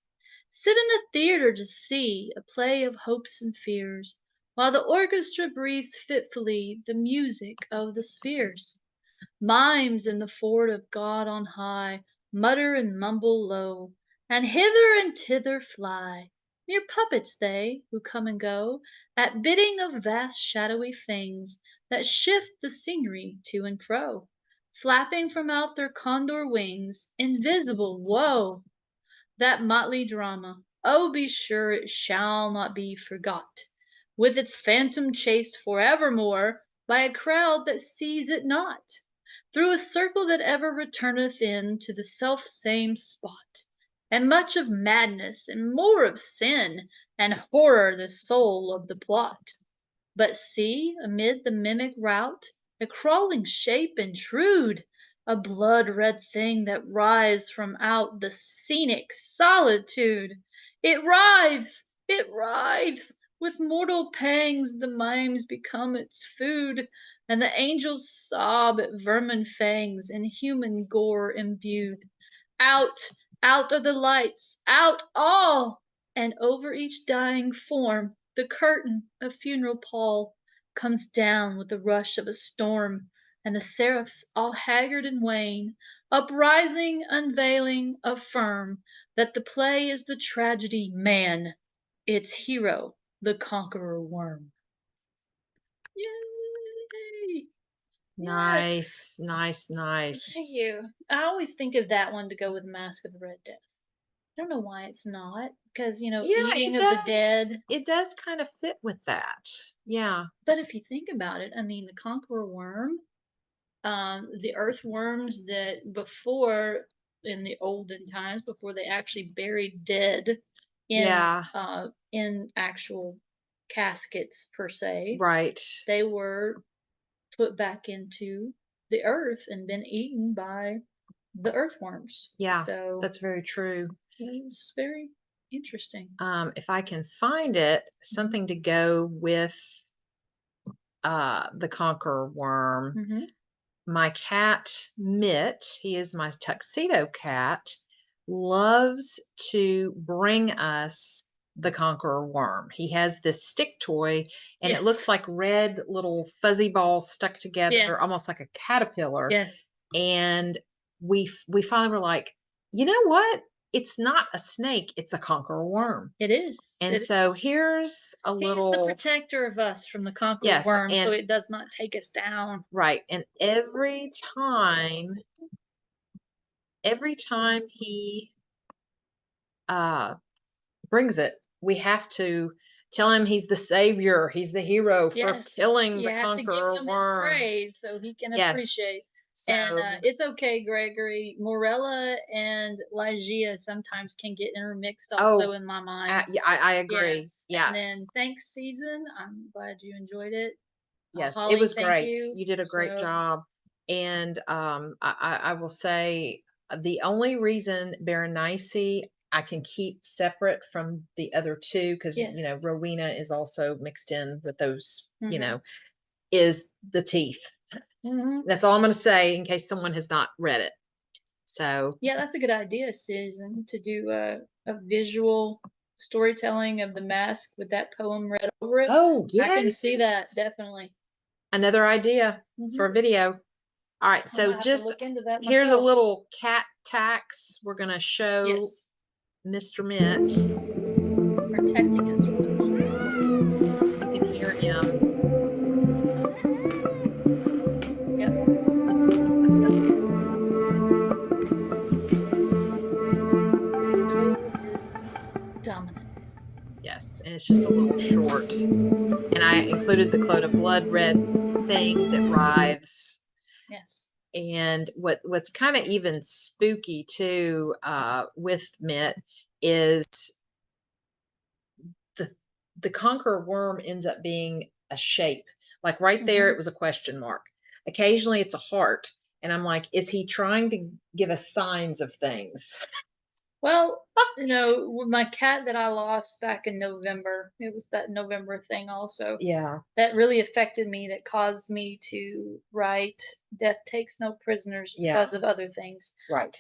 sit in a theatre to see a play of hopes and fears, while the orchestra breathes fitfully the music of the spheres. Mimes in the fort of God on high mutter and mumble low, and hither and thither fly. Mere puppets they, who come and go at bidding of vast shadowy things that shift the scenery to and fro, flapping from out their condor wings, invisible, woe! That motley drama, oh, be sure it shall not be forgot, with its phantom chased forevermore by a crowd that sees it not. through a circle that ever returneth in to the self same spot, and much of madness and more of sin and horror the soul of the plot. But see, amid the mimic rout, a crawling shape intrude, a blood-red thing that writhes from out the scenic solitude. It writhes, it writhes, with mortal pangs the mimes become its food, and the angels sob at vermin fangs in human gore imbued. Out, out of the lights, out all! And over each dying form the curtain of funeral pall comes down with the rush of a storm, and the seraphs, all haggard and wan, uprising, unveiling, affirm that the play is the tragedy Man, its hero, the conqueror worm. Yay! Nice, nice, nice. Thank you. I always think of that one to go with Mask of the Red Death. I don't know why it's not, because Yeah, eating it of the does. dead. It does kind of fit with that. Yeah. But if you think about it, I mean, the conqueror worm, the earthworms that before in the olden times, before they actually buried dead Yeah. in actual caskets per se, Right. they were put back into the earth and been eaten by the earthworms. Yeah, So that's very true. it's very interesting. If I can find it, something to go with the conqueror worm. Mhm. My cat Mitt, he is my tuxedo cat, loves to bring us the conqueror worm. He has this stick toy, and it looks Yes. like red little fuzzy balls stuck together, Yes. almost like a caterpillar. Yes. And we finally were like, you know what? It's not a snake; it's a conqueror worm. It is. And It so is. here's a He's the little protector of us from the conqueror yes, worm, so and it does not take us down. right, and every time he brings it, we have to tell him he's the savior, he's the hero for Yes, killing you the have to give conqueror him his worm. praise so he can Yes. appreciate. So And it's okay, Gregory. Morella and Ligeia sometimes can get intermixed also in my mind. yeah, I agree. Yes. Yeah. And then thanks, season. I'm glad you enjoyed it. Yes, Holly, it was thank great. you. You did a great So, job. And I will say the only reason Berenice I can keep separate from the other two, because yes. Rowena is also mixed in with those, Mhm. is the teeth. Mhm. That's all I'm going to say in case someone has not read it. So Yeah, that's a good idea, Susan, to do a visual storytelling of the mask with that poem read over it. oh I can see yes, that definitely. another idea for Mhm. video. All right, I so might have to just look into that here's a myself. little cat tax. We're going to show Yes, Mr. Mitt. protecting us from the conqueror worm. You can hear him. Yep. His dominance. Yes, and it's just a little short. And I included the clone of blood red thing that writhes. Yes. And what's kind of even spooky too with Mitt is the conqueror worm ends up being a shape. Like right there, it was a question mark. Occasionally it's a heart. And I'm like, is he trying to give us signs of things? Well, with my cat that I lost back in November, it was that November thing also. Yeah. That really affected me, that caused me to write Death Takes No Prisoners because of other things. Right.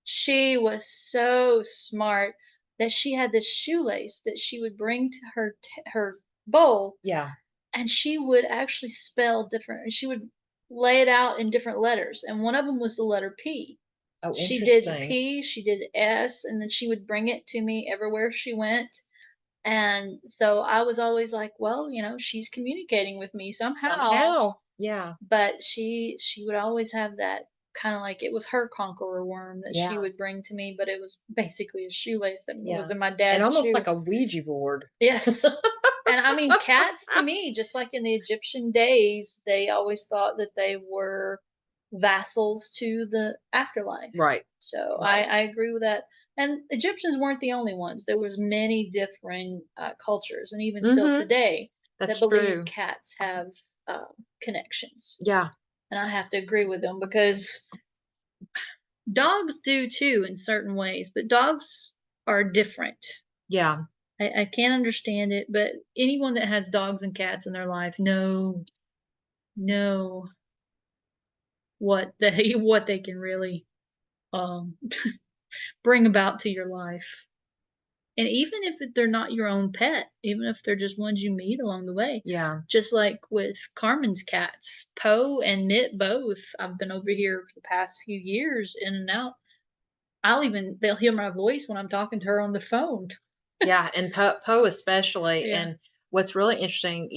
She was so smart that she had this shoelace that she would bring to her bowl, Yeah. and she would actually spell different. She would lay it out in different letters, and one of them was the letter P. Oh, She did interesting. P, she did S, and then she would bring it to me everywhere she went. And so I was always like, well, she's communicating with me somehow. Yeah. But she would always have that kind of like it was her conqueror worm that she Yeah. would bring to me, but it was basically a shoelace that Yeah. was in my And dad's almost shoe. like a Ouija board. Yes. And I mean, cats to me, just like in the Egyptian days, they always thought that they were vassals to the afterlife. Right. So Right. I agree with that. And Egyptians weren't the only ones. There was many different cultures, and even still Mhm. today, That's that believe true. cats have connections. Yeah. And I have to agree with them because dogs do too in certain ways, but dogs are different. Yeah. I can't understand it, but anyone that has dogs and cats in their life know what they what they can really um bring about to your life. And even if they're not your own pet, even if they're just ones you meet along the way. Yeah. Just like with Carmen's cats, Poe and Knit both. I've been over here for the past few years in and out. They'll hear my voice when I'm talking to her on the phone. Yeah, and Poe especially. Yeah. And what's really interesting,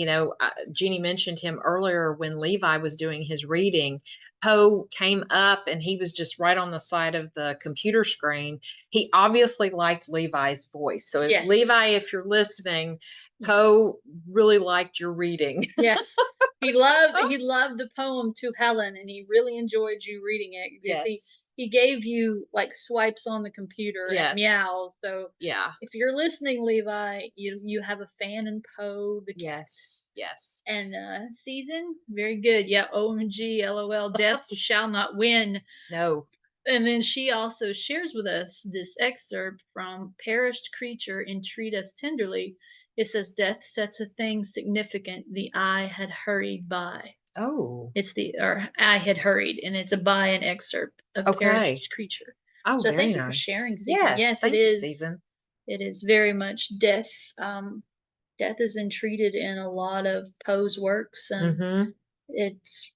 Jeannie mentioned him earlier when Levi was doing his reading. Poe came up and he was just right on the side of the computer screen. He obviously liked Levi's voice. So, Yes. Levi, if you're listening, Poe really liked your reading. Yes. He loved the poem To Helen, and he really enjoyed you reading it because Yes. he gave you like swipes on the computer Yes. and meows. So Yeah. if you're listening, Levi, you have a fan in Poe. Yes. Yes. And season, very good. Yeah, OMG, LOL, death shall not win. No. And then she also shares with us this excerpt from Perished Creature Entreat Us Tenderly. It says, Death sets a thing significant the eye had hurried by. Oh. Or I had hurried, and it's a by an excerpt of Okay. Perished Creature. Oh, So very thank you for nice. sharing, Season. Yes, It thank you, is. Season. It is very much death. Death is entreated in a lot of Poe's works, and Mhm. it's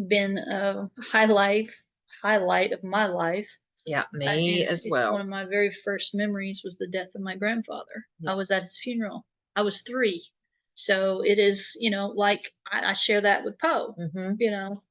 been a highlight of my life. Yeah, me And as it's well. one of my very first memories was the death of my grandfather. I was at his funeral. I was 3. So it is, like I share that with Poe. Mhm.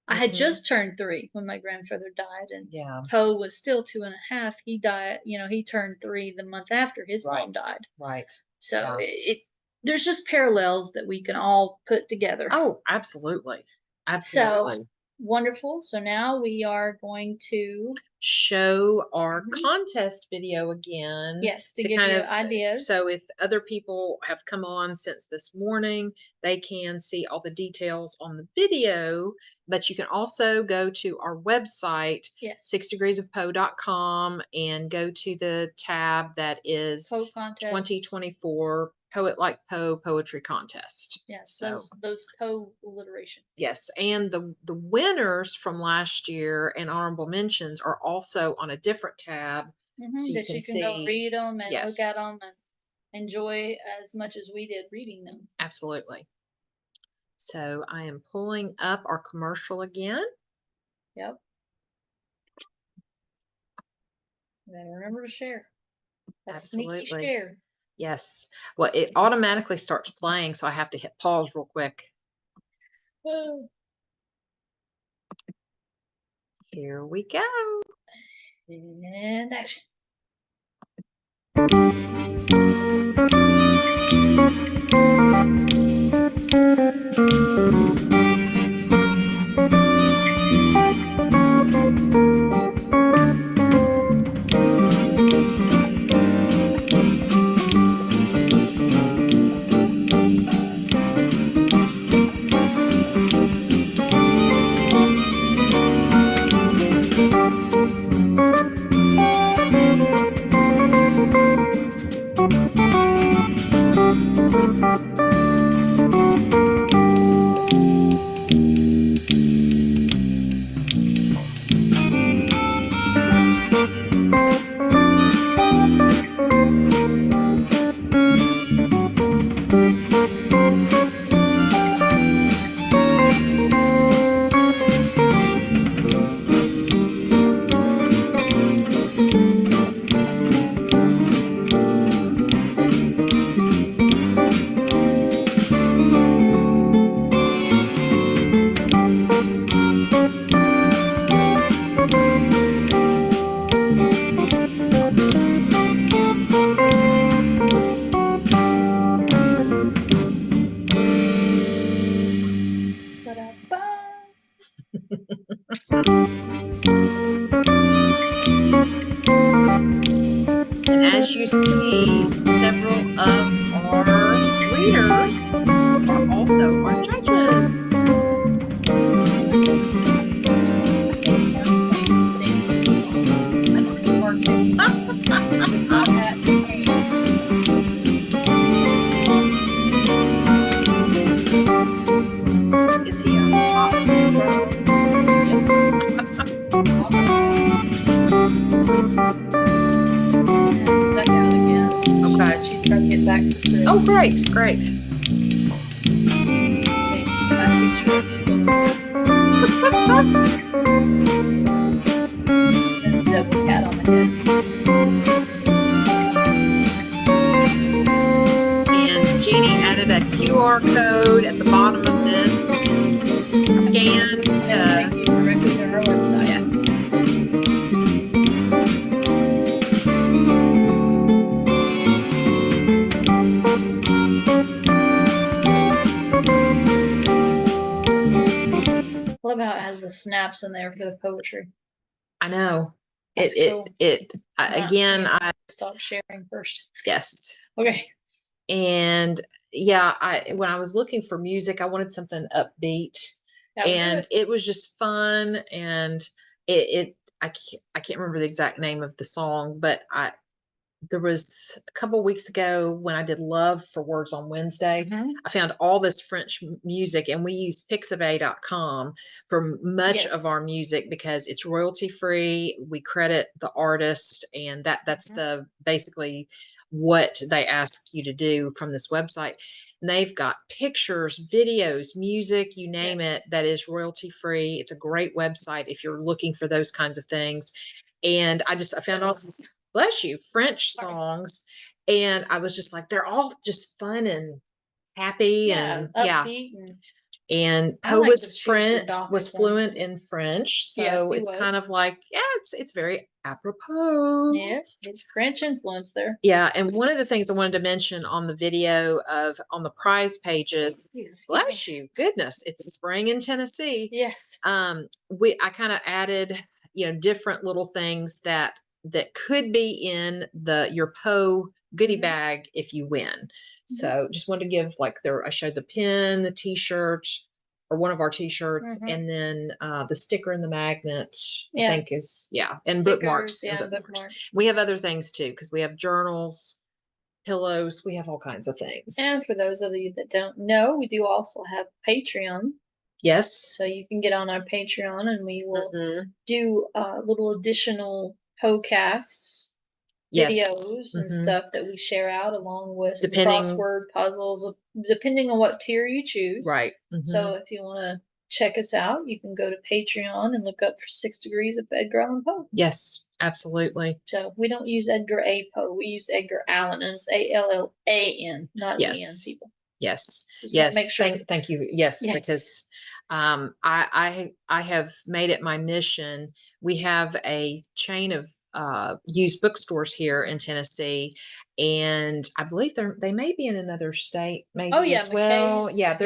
I had Mhm. just turned 3 when my grandfather died, and Yeah. Poe was still 2.5. He died, he turned 3 the month after his mom died. Right. So Yeah. there's just parallels that we can all put together. Oh, absolutely. So Absolutely. wonderful. So now we are going to Show our Mhm. contest video again. Yes, to give you ideas. So if other people have come on since this morning, they can see all the details on the video, but you can also go to our website, Yes. 6degreesofpoe.com, and go to the tab that is Poe contest. 2024 Poet Like Poe Poetry Contest. Yes, So those Poe alliteration. yes, and the winners from last year and honorable mentions are also on a different tab, so you That can you can go see. read them and look at Yes, them and enjoy as much as we did reading them. absolutely. So I am pulling up our commercial again. Yep. Then remember to share. A sneaky Absolutely. share. Yes. Well, it automatically starts playing, so I have to hit pause real quick. Oh. Here we go. And action. And as you see, several of our readers are also our judges. Is he a hot Okay. She's trying to get back to Chris. Oh, great, great. There's a double cat on the head. And Jeannie added a QR code at the bottom of this. Scan to take you directly to her website. Yes. I love how it has the snaps in there for the poetry. I know. That's cool. Again, I stop sharing first. Yes. Okay. And yeah, when I was looking for music, I wanted something upbeat, and it was just fun. And I can't remember the exact name of the song, but there was a couple of weeks ago when I did Love for Words on Wednesday. I found all this French music, and we use pixabay.com for much of our music because it's royalty free. We credit the artist, and that's the basically what they ask you to do from this website. And they've got pictures, videos, music, you name it, that is royalty free. It's a great website if you're looking for those kinds of things. And I found all, bless you, French songs. And I was just like, they're all just fun and happy and upbeat and Poe was fluent in French, so it's kind of like it's very apropos. Yeah, it's French influence there. Yeah, and one of the things I wanted to mention on the video on the prize pages, bless you, goodness, it's spring in Tennessee. Yes. I kind of added different little things that could be in your Poe goodie bag if you win. So just wanted to give I showed the pin, the t-shirt, or one of our t-shirts, and then the sticker and the magnet, I think is, and stickers, bookmarks. Yeah, and bookmarks. We have other things too, because we have journals, pillows, we have all kinds of things. And for those of you that don't know, we do also have Patreon. Yes. So you can get on our Patreon and we will do little additional podcasts. Videos and stuff that we share out along with crossword puzzles, depending on what tier you choose. Right. So if you want to check us out, you can go to Patreon and look up for 6 Degrees of Edgar Allan Poe. Yes, absolutely. So we don't use Edgar A. Poe. We use Edgar Allan, and it's Allan, not an E-N, people. Yes. Just make sure. Thank you. Yes, because I have made it my mission. We have a chain of used bookstores here in Tennessee, and I believe they may be in another state maybe as well. McKay's. Yeah,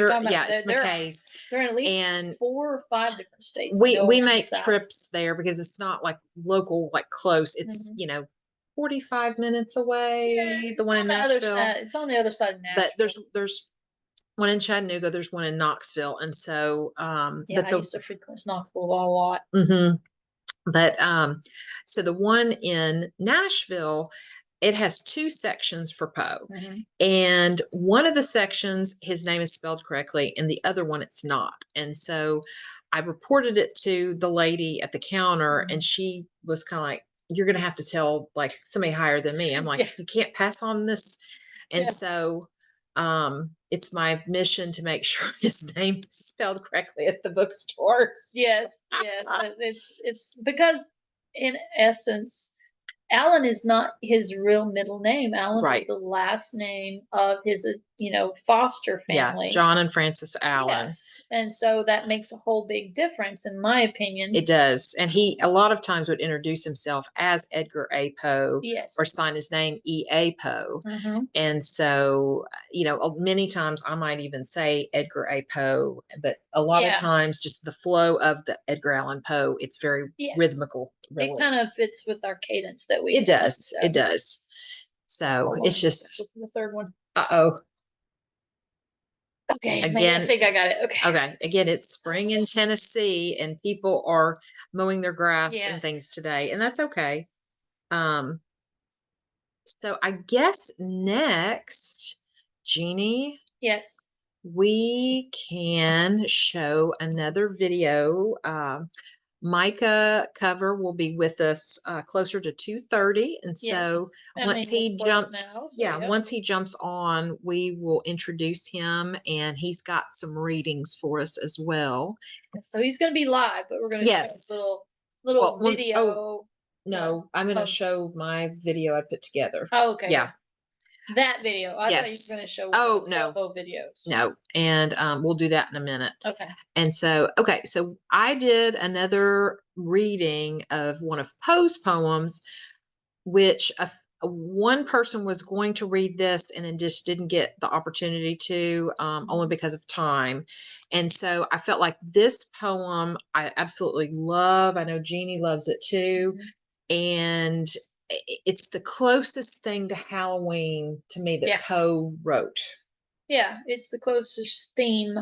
it's McKay's. They're in at least 4 or 5 different states. We make trips there because it's not like local, like close. It's 45 minutes away. The one in Nashville. It's on the other side of Nashville. But there's one in Chattanooga. There's one in Knoxville, and so I used to frequent Knoxville a lot. But so the one in Nashville, it has 2 sections for Poe, and one of the sections his name is spelled correctly, and the other one it's not. And so I reported it to the lady at the counter, and she was kind of like, "You're going to have to tell somebody higher than me." I'm like, "You can't pass on this," and so. It's my mission to make sure his name is spelled correctly at the bookstores. Yes. It's because in essence, Allen is not his real middle name. Allen is Right. the last name of his, foster family. Yeah, John and Frances Allen. Yes. And so that makes a whole big difference, in my opinion. It does. And he a lot of times would introduce himself as Edgar A. Poe Yes. or sign his name E.A. Poe. Mm-hmm. And so, many times I might even say Edgar A. Poe, but a lot of times just the flow of the Edgar Allan Poe, it's very rhythmical. Really. It kind of fits with our cadence that we It does. It does. So it's just the third one. Uh-oh. Okay, again, I think I got it. Okay. Okay. Again, it's spring in Tennessee and people are mowing their grass and things today, and that's okay. So I guess next, Jeannie. Yes. We can show another video. Micah Cover will be with us closer to 2:30, and so once he jumps, once he jumps on, we will introduce him, and he's got some readings for us as well. So he's going to be live, but we're going to show a little video. No, I'm going to show my video I put together. Oh, okay. Yeah. That video. I thought you were going to show both videos. No, and we'll do that in a minute. Okay. And so, so I did another reading of one of Poe's poems, which one person was going to read this and then just didn't get the opportunity to, only because of time. And so I felt like this poem I absolutely love. I know Jeannie loves it too. Mm-hmm. And it's the closest thing to Halloween to me that Poe wrote. Yeah, it's the closest theme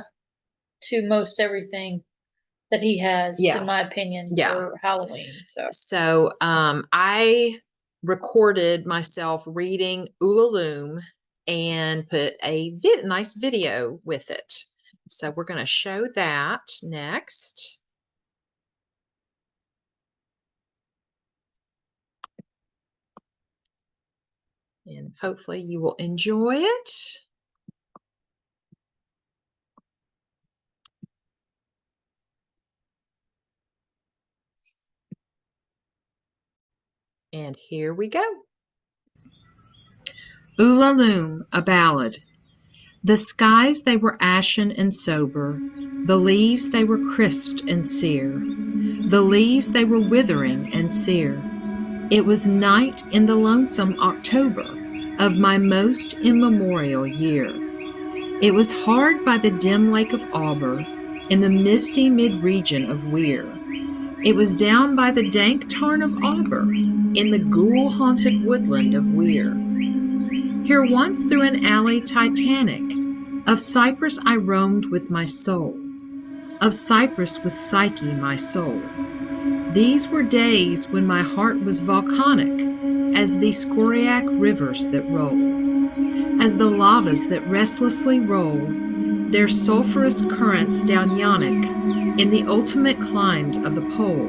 to most everything that he has, in my opinion, for Halloween. So I recorded myself reading Ulalume and put a nice video with it. So we're going to show that next. And hopefully you will enjoy it. And here we go. Ulalume, a ballad. The skies they were ashen and sober, the leaves they were crisped and sere, the leaves they were withering and sere. It was night in the lonesome October of my most immemorial year. It was hard by the dim lake of Auber, in the misty mid-region of Weir. It was down by the dank tarn of Auber, in the ghoul-haunted woodland of Weir. Here once through an alley titanic, of cypress I roamed with my soul, of cypress with Psyche my soul. These were days when my heart was volcanic, as the scoriac rivers that roll, as the lavas that restlessly roll their sulphurous currents down Yaanek in the ultimate climbs of the pole,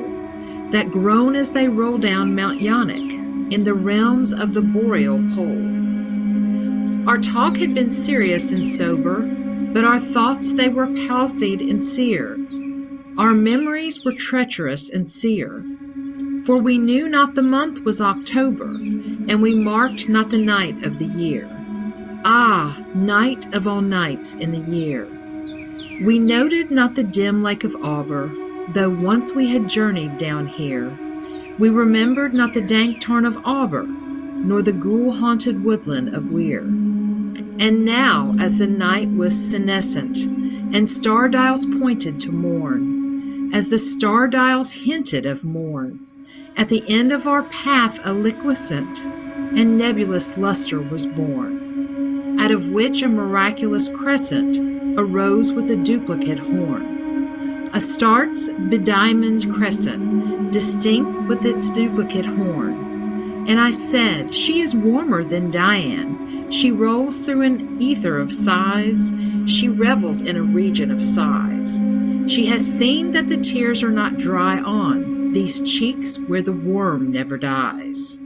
that groan as they roll down Mount Yaanek in the realms of the boreal pole. Our talk had been serious and sober, but our thoughts they were palsied and sear. Our memories were treacherous and sear, for we knew not the month was October, and we marked not the night of the year. Ah, night of all nights in the year! We noted not the dim lake of Auber, though once we had journeyed down here. We remembered not the dank tarn of Auber, nor the ghoul-haunted woodland of Weir. And now, as the night was senescent, and star dials pointed to morn, as the star dials hinted of morn, at the end of our path a liquescent and nebulous lustre was born, out of which a miraculous crescent arose with a duplicate horn. Astarte's bediamonded crescent, distinct with its duplicate horn. And I said, she is warmer than Diane. She rolls through an ether of sighs. She revels in a region of sighs. She has seen that the tears are not dry on these cheeks where the worm never dies,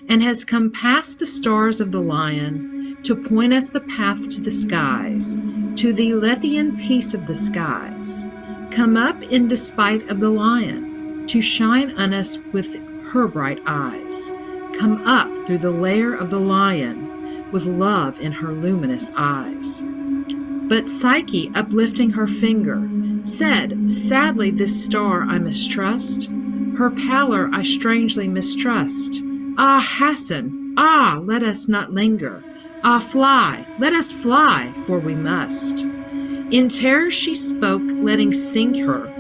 and has come past the stars of the lion to point us the path to the skies, to the Lethean peace of the skies. Come up in despite of the lion, to shine on us with her bright eyes. come up through the lair of the lion, with love in her luminous eyes. But Psyche, uplifting her finger, said, sadly this star I mistrust, her pallor I strangely mistrust. Ah, hasten, ah, let us not linger. Ah, fly, let us fly, for we must. In terror she spoke, letting sink her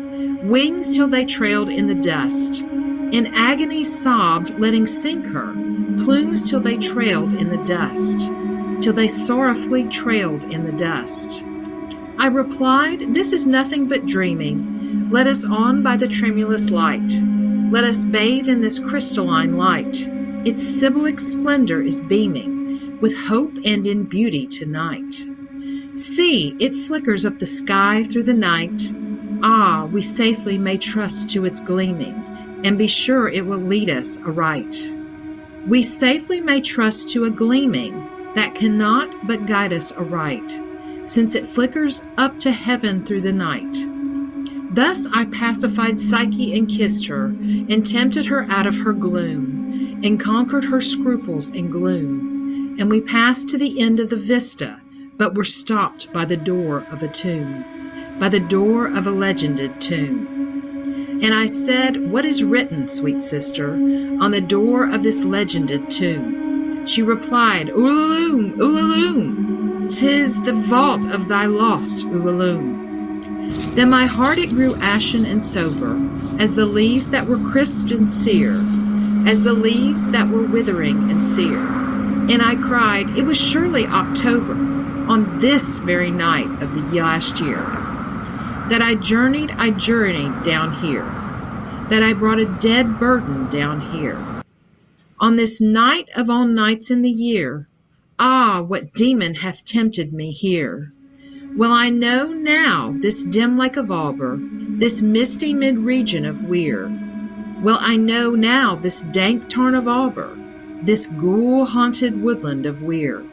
wings till they trailed in the dust. In agony sobbed, letting sink her plumes till they trailed in the dust, till they sorrowfully trailed in the dust. I replied, this is nothing but dreaming. Let us on by the tremulous light. Let us bathe in this crystalline light. Its Sibylic splendor is beaming with hope and in beauty tonight. See, it flickers up the sky through the night. Ah, we safely may trust to its gleaming, and be sure it will lead us aright. We safely may trust to a gleaming that cannot but guide us aright, since it flickers up to heaven through the night. Thus I pacified Psyche and kissed her, and tempted her out of her gloom, and conquered her scruples and gloom. And we passed to the end of the vista, but were stopped by the door of a tomb, by the door of a legended tomb. And I said, what is written, sweet sister, on the door of this legended tomb? She replied, Ulalume, Ulalume, 'tis the vault of thy lost Ulalume. Then my heart it grew ashen and sober, as the leaves that were crisp and sere, as the leaves that were withering and sere. And I cried, it was surely October, on this very night of the last year, that I journeyed down here, that I brought a dead burden down here. On this night of all nights in the year, ah, what demon hath tempted me here? Well, I know now this dim lake of Auber, this misty mid-region of Weir. Well, I know now this dank tarn of Auber, this ghoul-haunted woodland of Weir.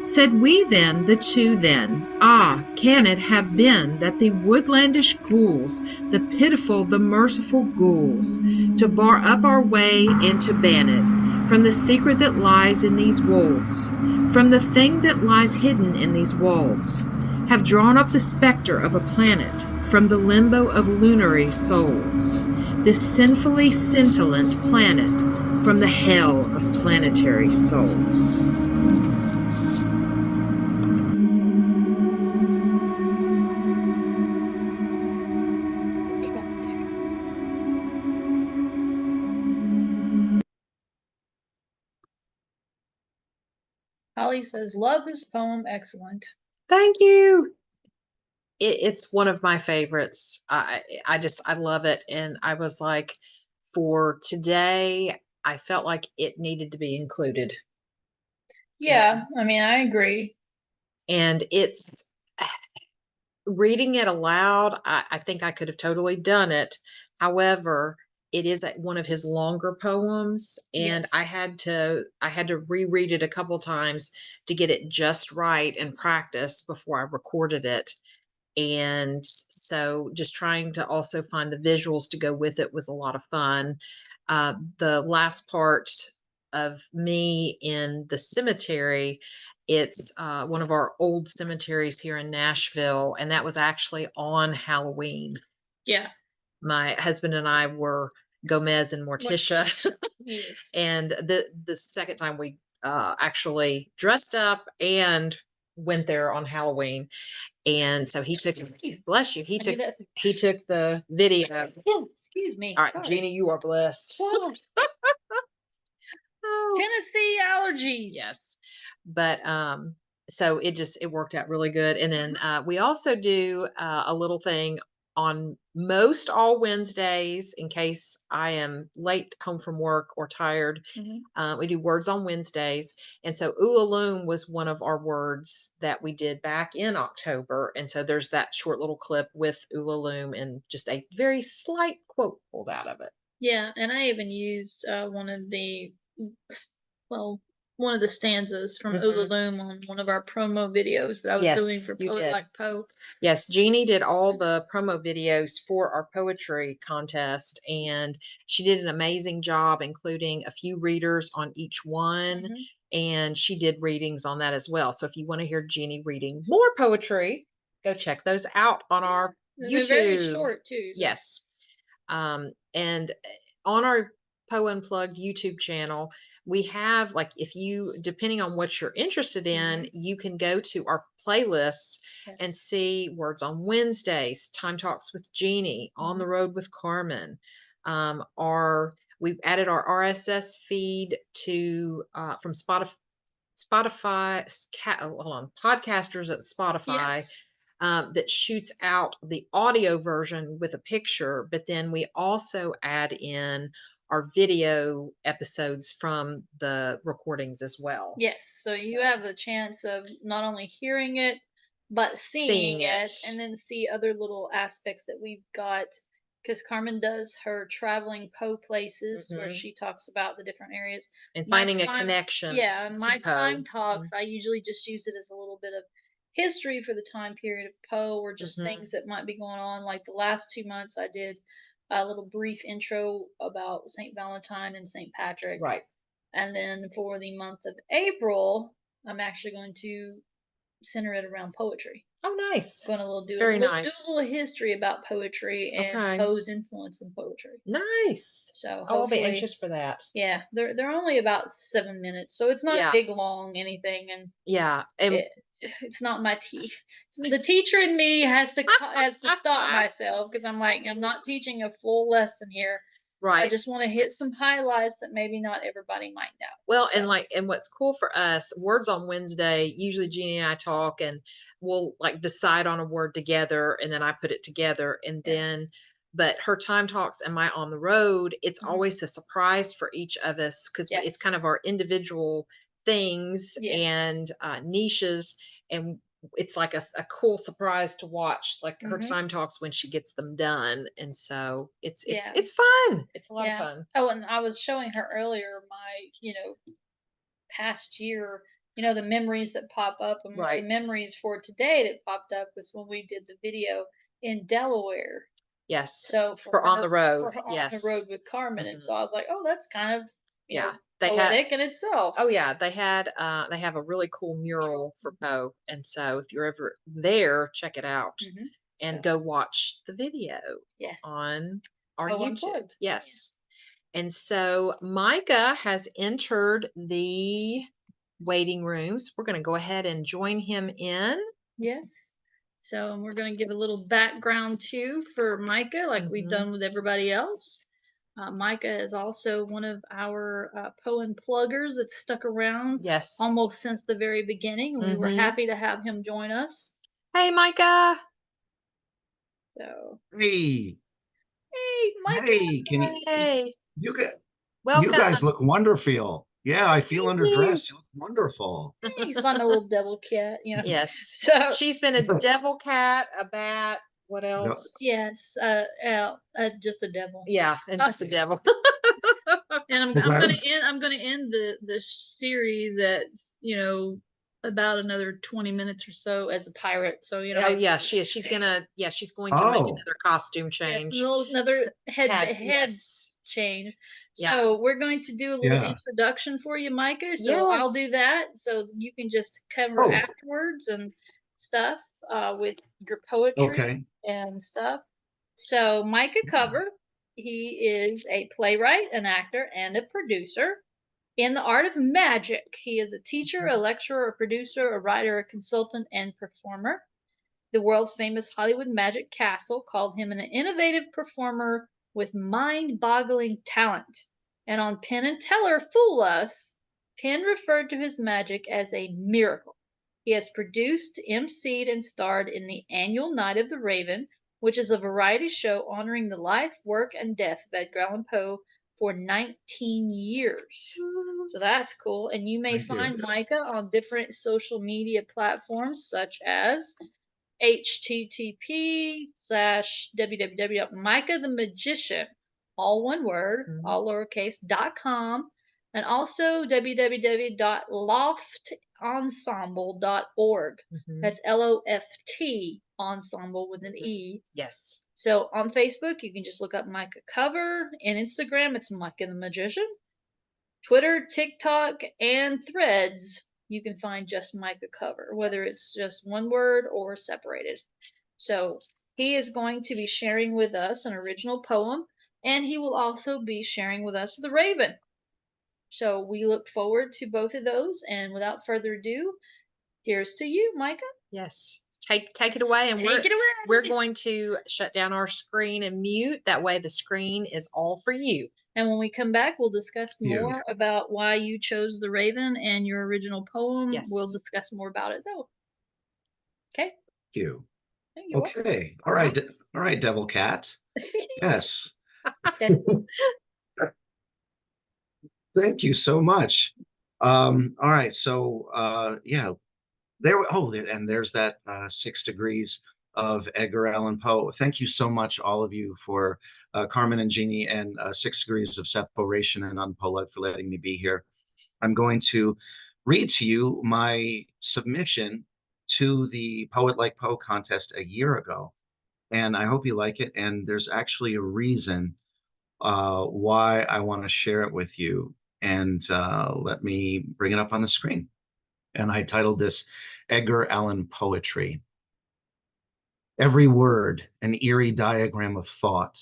Said we then, the two then, ah, can it have been that the woodlandish ghouls, the pitiful, the merciful ghouls, to bar up our way and to ban it, from the secret that lies in these wolds, from the thing that lies hidden in these walls, have drawn up the spectre of a planet from the limbo of lunary souls, this sinfully scintillant planet from the hell of planetary souls. Holly says, love this poem. Excellent. Thank you. It's one of my favorites. I love it. And I was like, for today, I felt like it needed to be included. Yeah, I mean, I agree. And it's reading it aloud. I think I could have totally done it. However, it is one of his longer poems, and Yes. I had to reread it a couple times to get it just right and practice before I recorded it. And so just trying to also find the visuals to go with it was a lot of fun. The last part of me in the cemetery, it's one of our old cemeteries here in Nashville, and that was actually on Halloween. Yeah. My husband and I were Gomez and Morticia. Yes. And the second time we actually dressed up and went there on Halloween. And so he took, bless you, he took the video. Excuse me. All right, Sorry. Jeannie, you are blessed. Oh. Tennessee allergies. Yes. But so it worked out really good. And then we also do a little thing on most all Wednesdays in case I am late home from work or tired. We do words on Wednesdays. And so Ulalume was one of our words that we did back in October. And so there's that short little clip with Ulalume and just a very slight quote pulled out of it. Yeah, and I even used one of the, well, one of the stanzas from Mhm. Ulaloom on one of our promo videos that I was doing Yes, for you Poet did. Like Poe. Yes, Jeannie did all the promo videos for our poetry contest, and she did an amazing job, including a few readers on each one. Mhm. And she did readings on that as well. So if you want to hear Jeannie reading more poetry, go check those out on our And they're very YouTube. short too. So. Yes. And on our Poe Unplugged YouTube channel, we have, like, if you, depending on what you're interested in, you can go to our playlists and Yes. see Words on Wednesdays, Time Talks with Jeannie, On the Mhm. Road with Carmen. We've added our RSS feed to from hold on, podcasters at Spotify. Yes. That shoots out the audio version with a picture, but then we also add in our video episodes from the recordings as well. Yes. So you have the chance of not only hearing it, but seeing it, and then see other little aspects that we've got. Because Carmen does her traveling Poe places where Mhm. she talks about the different areas. And My finding a time- connection Yeah, to my Poe. time talks, I usually just use it as a little bit of history for the time period of Poe, or just Mhm. things that might be going on. Like the last 2 months, I did a little brief intro about St. Valentine and St. Patrick. Right. And then for the month of April, I'm actually going to center it around poetry. Oh, nice. Going to do Very a little, nice. do a little history about poetry and Okay. Poe's influence in poetry. Nice. So I'll be hopefully, anxious for that. yeah, they're only about 7 minutes, so it's not Yeah. big long anything, and Yeah. And it's not my tea. The teacher in me has to stop myself because I'm like, I'm not teaching a full lesson here. I right. just want to hit some highlights that maybe not everybody might know. Well, and what's cool for us, Words on Wednesday, usually Jeannie and I talk and we'll like decide on a word together and then I put it together and then, but her Time Talks and my On the Road, it's Mhm. always a surprise for each of us because it's Yes. kind of our individual things Yes. and niches. And it's like a cool surprise to watch, like her Mhm. Time Talks when she gets them done. And so it's Yeah. fun. It's a lot of Yeah. fun. Oh, and I was showing her earlier my, past year, the memories that pop up. And one of Right. the memories for today that popped up was when we did the video in Delaware. Yes. So For On the Road. for her On the Yes. Road with Carmen. And so I was like, oh, that's kind of, Yeah. They poetic in itself. Oh yeah, they have a really cool mural for Poe. And so if you're ever there, check it out Mhm. and So, go watch the video yes. on our Poe YouTube. Unplugged. Yes. And so Micah has entered the waiting rooms. We're going to go ahead and join him in. Yes. So and we're going to give a little background too for Micah, like we've done with everybody else. Micah is also one of our Poe Unpluggers that's stuck around Yes. almost since the very beginning, and we were Mhm. happy to have him join us. Hey, Micah. So, Hey, hey, Micah. hey, Hey. you guys, Welcome. you guys look wonderful. Yeah, I feel Thank you. underdressed. You look wonderful. Thanks. I'm a little devil cat, Yes. So She's been a devil cat, a bat. What else? yes, just a devil. Yeah, and just the devil. And Okay. I'm gonna end the series at about another 20 minutes or so as a pirate. So Oh yeah, she is. She's going to make Oh, another costume yes, change. another head Yes. change. Yeah. So we're going to do a little yeah. introduction for you, Micah. So I'll Yes. do that. So you can just cover Oh, afterwards and stuff with your poetry okay. and stuff. So Micah Cover, he is a playwright, an actor, and a producer. In the art of magic, he is a teacher, a lecturer, a producer, a writer, a consultant, and performer. The world famous Hollywood Magic Castle called him an innovative performer with mind boggling talent. And on Penn and Teller Fool Us, Penn referred to his magic as a miracle. He has produced, emceed, and starred in the annual Night of the Raven, which is a variety show honoring the life, work, and death of Edgar Allan Poe for 19 years. So that's cool. And you may Thank you. find Micah on different social media platforms such as http://www.micahthemagician, all one word, all lowercase, .com. And also www.loftensemble.org. That's LOFT ensemble with an E. Yes. So on Facebook, you can just look up Micah Cover. And Instagram, it's Micah the Magician. Twitter, TikTok, and Threads, you can find just Micah Cover, whether it's just one word or separated. So he is going to be sharing with us an original poem, and he will also be sharing with us The Raven. So we look forward to both of those, and without further ado, here's to you, Micah. Yes. Take it away, and we're going to shut down our screen and mute. That way the screen is all for you. And when we come back, we'll discuss more about why you chose The Raven and your original poem. Yes. We'll discuss more about it, though. Okay? Thank you. You're Okay. All right. All right, Devil Cat. Yes. Thank you so much. All right. So, yeah, there's that 6 Degrees of Edgar Allan Poe. Thank you so much, all of you, for Carmen and Jeannie and 6 Degrees of Separation and Unpolite for letting me be here. I'm going to read to you my submission to the Poet Like Poe contest a year ago. And I hope you like it. And there's actually a reason why I want to share it with you. And let me bring it up on the screen. And I titled this Edgar Allan Poetry. Every word an eerie diagram of thought,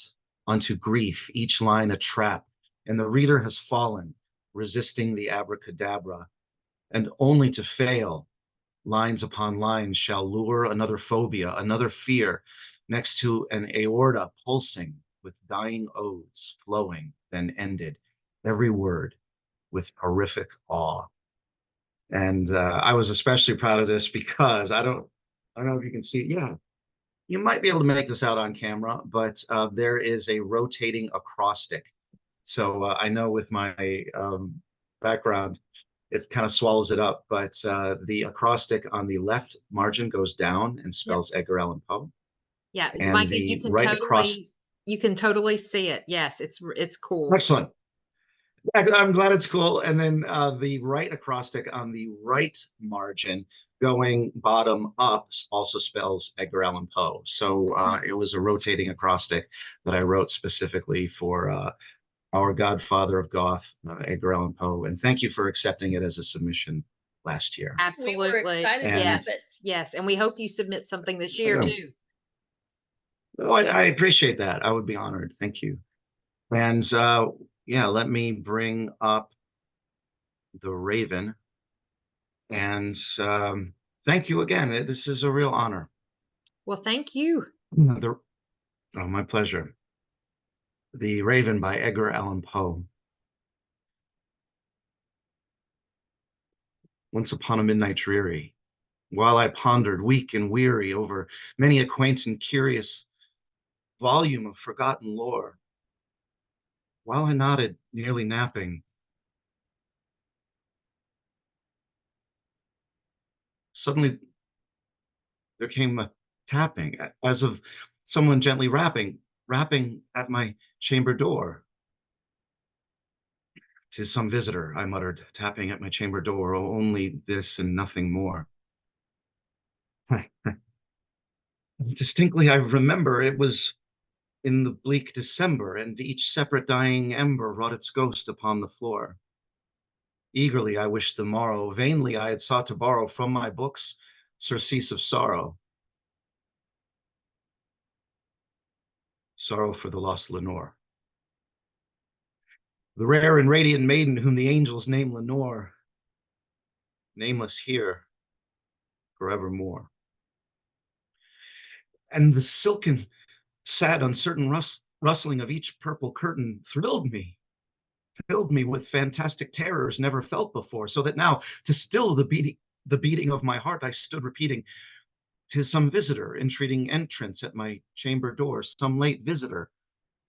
unto grief, each line a trap, and the reader has fallen, resisting the abracadabra, and only to fail. Lines upon lines shall lure another phobia, another fear, next to an aorta pulsing with dying odes flowing, then ended, every word with horrific awe. And I was especially proud of this because I don't know if you can see it. Yeah, you might be able to make this out on camera, but there is a rotating acrostic. So I know with my background, it kind of swallows it up, but the acrostic on the left margin goes down and spells Edgar Allan Poe. Yeah, And Micah, the you can totally see it. Yes, it's cool. Excellent. I'm glad it's cool. And then the right acrostic on the right margin going bottom up also spells Edgar Allan Poe. So it was a rotating acrostic that I wrote specifically for our godfather of Goth, Edgar Allan Poe. And thank you for accepting it as a submission last year. Absolutely. We were excited to have it. Yes. And we hope you submit something this year too. Oh, I appreciate that. I would be honored. Thank you. And yeah, let me bring up The Raven. And thank you again. This is a real honor. Well, thank you. Oh, my pleasure. The Raven by Edgar Allan Poe. Once upon a midnight dreary, while I pondered, weak and weary, over many a quaint and curious volume of forgotten lore, while I nodded, nearly napping, suddenly there came a tapping, as of someone gently rapping at my chamber door. "'Tis some visitor," I muttered, tapping at my chamber door, "only this and nothing more." Distinctly I remember it was in the bleak December, and each separate dying ember wrought its ghost upon the floor. Eagerly I wished the morrow, vainly I had sought to borrow from my books surcease of sorrow. Sorrow for the lost Lenore. The rare and radiant maiden whom the angels name Lenore, nameless here forevermore. And the silken, sad, uncertain rustling of each purple curtain thrilled me, filled me with fantastic terrors never felt before, so that now, to still the beating of my heart, I stood repeating, "'Tis some visitor entreating entrance at my chamber door, some late visitor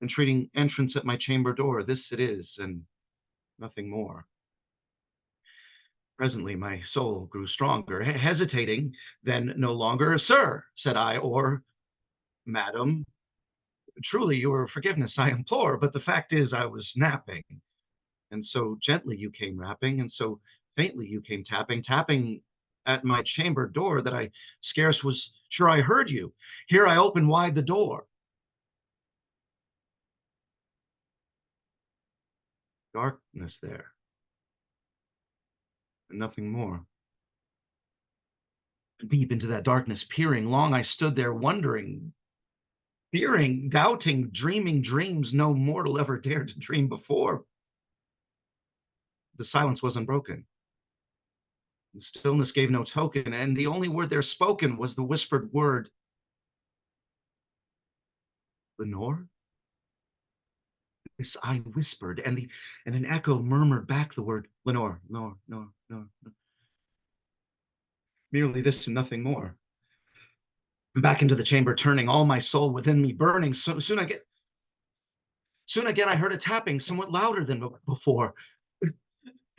entreating entrance at my chamber door. This it is, and nothing more." Presently my soul grew stronger, hesitating then no longer. "Sir," said I, or "Madam, truly your forgiveness I implore, but the fact is I was napping." And so gently you came rapping, and so faintly you came tapping, tapping at my chamber door that I scarce was sure I heard you. Here I open wide the door. Darkness there, and nothing more. Deep into that darkness peering, long I stood there wondering, fearing, doubting, dreaming dreams no mortal ever dared to dream before. The silence was unbroken. The stillness gave no token, and the only word there spoken was the whispered word, Lenore? This I whispered, and an echo murmured back the word, Lenore, Lenore, Lenore, Lenore. Merely this and nothing more. Back into the chamber turning, all my soul within me burning. So soon again I heard a tapping somewhat louder than before.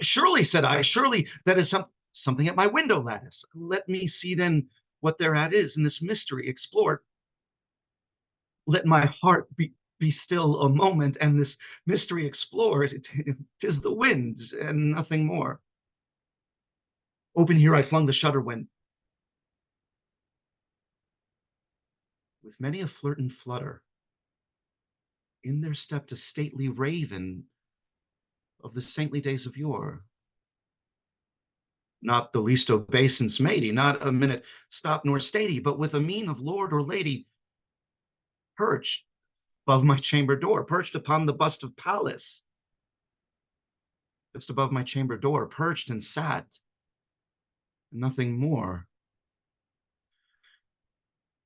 Surely, said I, surely that is something at my window lattice. Let me see then what thereat is, and this mystery explored. Let my heart be still a moment, and this mystery explored. Tis the wind, and nothing more. Open here I flung the shutter when, with many a flirt and flutter, in there stepped a stately raven of the saintly days of yore. Not the least obeisance matey, not a minute stop nor statey, but with a mien of lord or lady, perched above my chamber door, perched upon the bust of Pallas, just above my chamber door, perched and sat, nothing more.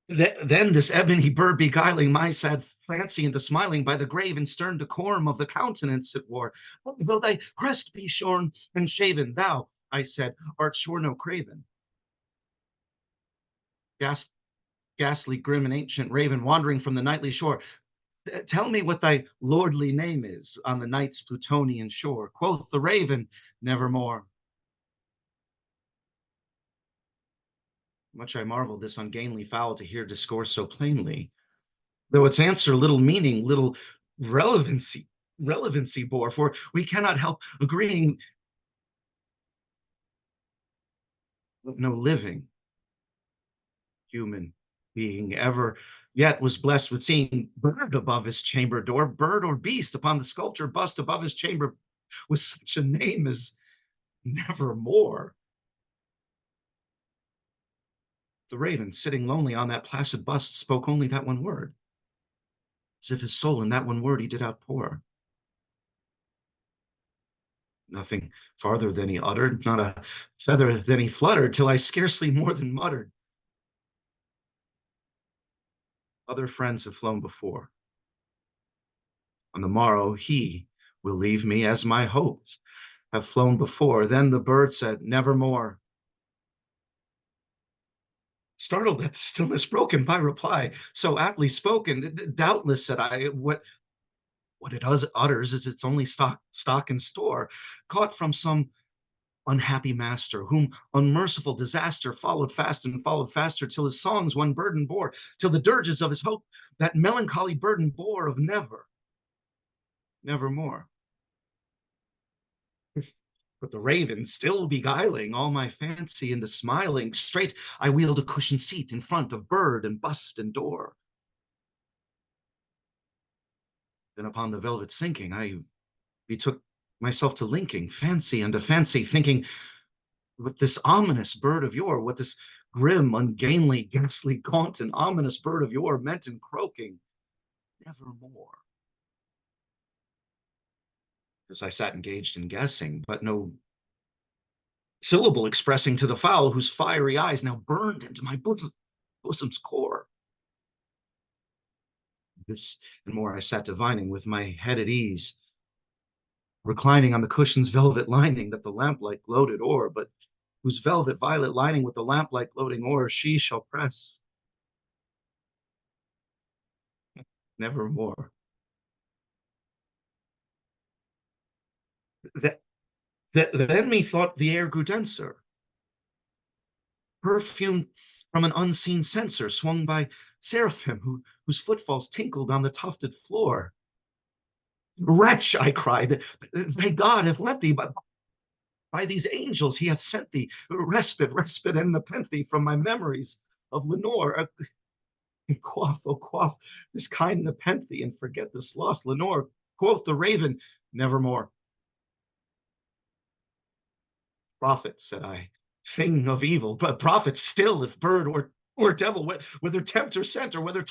Then this ebony bird beguiling my sad fancy into smiling by the grave and stern decorum of the countenance it wore. Though thy crest be shorn and shaven, thou, I said, art sure no craven. Ghastly, grim, and ancient raven wandering from the nightly shore, tell me what thy lordly name is on the night's Plutonian shore. Quoth the raven, nevermore. Much I marveled this ungainly fowl to hear discourse so plainly, though its answer little meaning, little relevancy bore, for we cannot help agreeing that no living human being ever yet was blessed with seeing bird above his chamber door, bird or beast upon the sculpture bust above his chamber, with such a name as nevermore. The raven, sitting lonely on that placid bust, spoke only that one word, as if his soul in that one word he did outpour. Nothing farther than he uttered, not a feather than he fluttered, till I scarcely more than muttered, other friends have flown before. On the morrow he will leave me, as my hopes have flown before. Then the bird said, nevermore. Startled at the stillness broken by reply so aptly spoken, doubtless, said I, what it utters is its only stock and store, caught from some unhappy master, whom unmerciful disaster followed fast and followed faster, till his songs one burden bore, till the dirges of his hope that melancholy burden bore of nevermore. But the raven, still beguiling all my fancy into smiling, straight I wheeled a cushioned seat in front of bird and bust and door. Then upon the velvet sinking, I betook myself to linking fancy unto fancy, thinking what this ominous bird of yore, what this grim, ungainly, ghastly, gaunt, and ominous bird of yore meant in croaking, nevermore. As I sat engaged in guessing, but no syllable expressing to the fowl whose fiery eyes now burned into my bosom's core. This and more I sat divining with my head at ease, reclining on the cushion's velvet lining that the lamplight gloated o'er, but whose velvet violet lining with the lamplight gloating o'er she shall press nevermore. Then methought the air grew denser, perfumed from an unseen censer swung by seraphim whose footfalls tinkled on the tufted floor. Wretch, I cried, thy God hath lent thee, but by these angels he hath sent thee respite, and nepenthe from my memories of Lenore. Quaff, oh quaff, this kind nepenthe, and forget this lost Lenore. Quoth the raven, nevermore. Prophet, said I, thing of evil, but prophet still, if bird or devil, whether tempter sent, or whether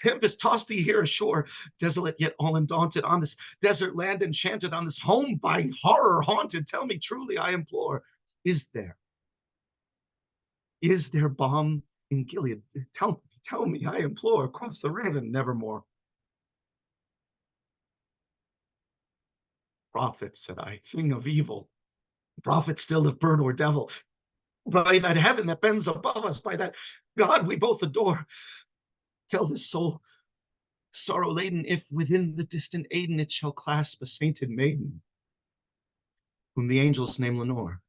tempest tossed thee here ashore, desolate yet all undaunted, on this desert land enchanted, on this home by horror haunted. Tell me truly, I implore, is there balm in Gilead? Tell me, I implore. Quoth the raven, nevermore. Prophet, said I, thing of evil, prophet still, if bird or devil, by that heaven that bends above us, by that God we both adore, tell this soul sorrow laden, if within the distant Aden it shall clasp a sainted maiden, whom the angels name Lenore.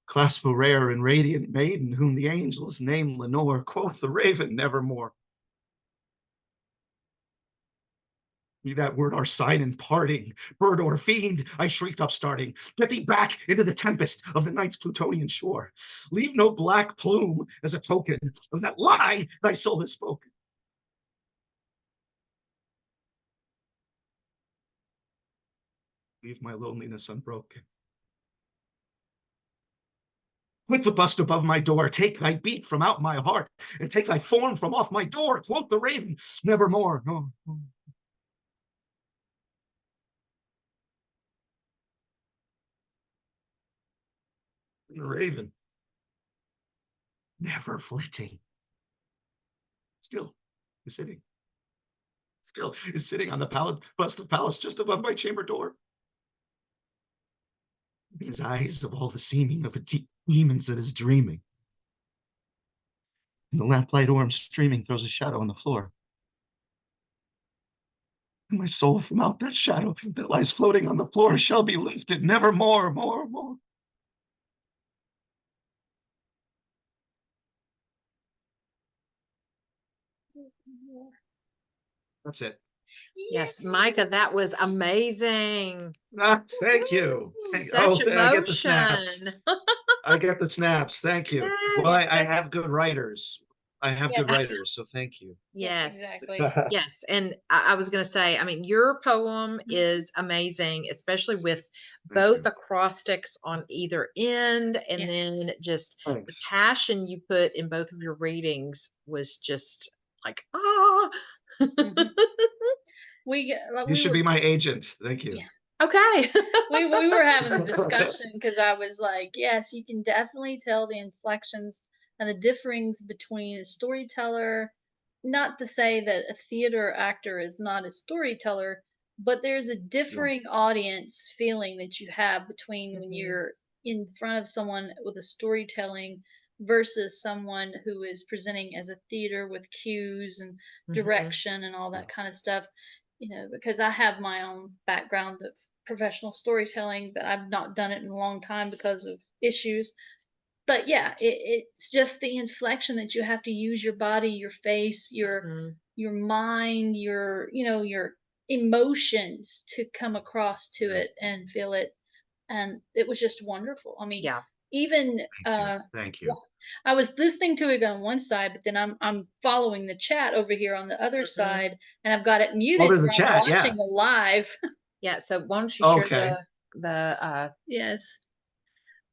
Clasp a rare and radiant maiden, whom the angels name Lenore. Quoth the raven, nevermore. Be that word our sign in parting, bird or fiend, I shrieked upstarting. Get thee back into the tempest of the night's Plutonian shore. Leave no black plume as a token of that lie thy soul has spoken. Leave my loneliness unbroken. With the bust above my door, take thy beat from out my heart, and take thy form from off my door. Quoth the raven, nevermore. No. The raven, never flitting, still is sitting. Still is sitting on the bust of Pallas just above my chamber door. His eyes of all the seeming of a deep demons that is dreaming. And the lamplight orm streaming throws a shadow on the floor. And my soul from out that shadow that lies floating on the floor shall be lifted nevermore, more. That's it. Yes, Micah, that was amazing. Thank you. Such I get the snaps. emotion. I get the snaps. Thank you. Yes. Well, I have good writers. I have good Yes. writers, so thank you. Yes, exactly. yes. And I was going to say, I mean, your poem is amazing, especially with both acrostics on either end. And Yes. then just the Thanks. passion you put in both of your readings was just like, ah. You should be my agent. Thank you. Okay. we were having a discussion because I was like, yes, you can definitely tell the inflections and the difference between a storyteller. Not to say that a theater actor is not a storyteller, but there's a differing audience feeling that you have between when you're in front of someone with a storytelling versus someone who is presenting as a theater with cues and direction and all that kind of stuff. Because I have my own background of professional storytelling, but I've not done it in a long time because of issues. But yeah, it's just the inflection that you have to use your body, your face, your mind, your emotions to come across to it and feel it. And it was just wonderful. I mean, even Thank you. I was listening to it on one side, but then I'm following the chat over here on the other side, and I've got it muted. there's a Where I'm chat, yeah. watching the live. Yeah. So why don't you share Okay. the Yes.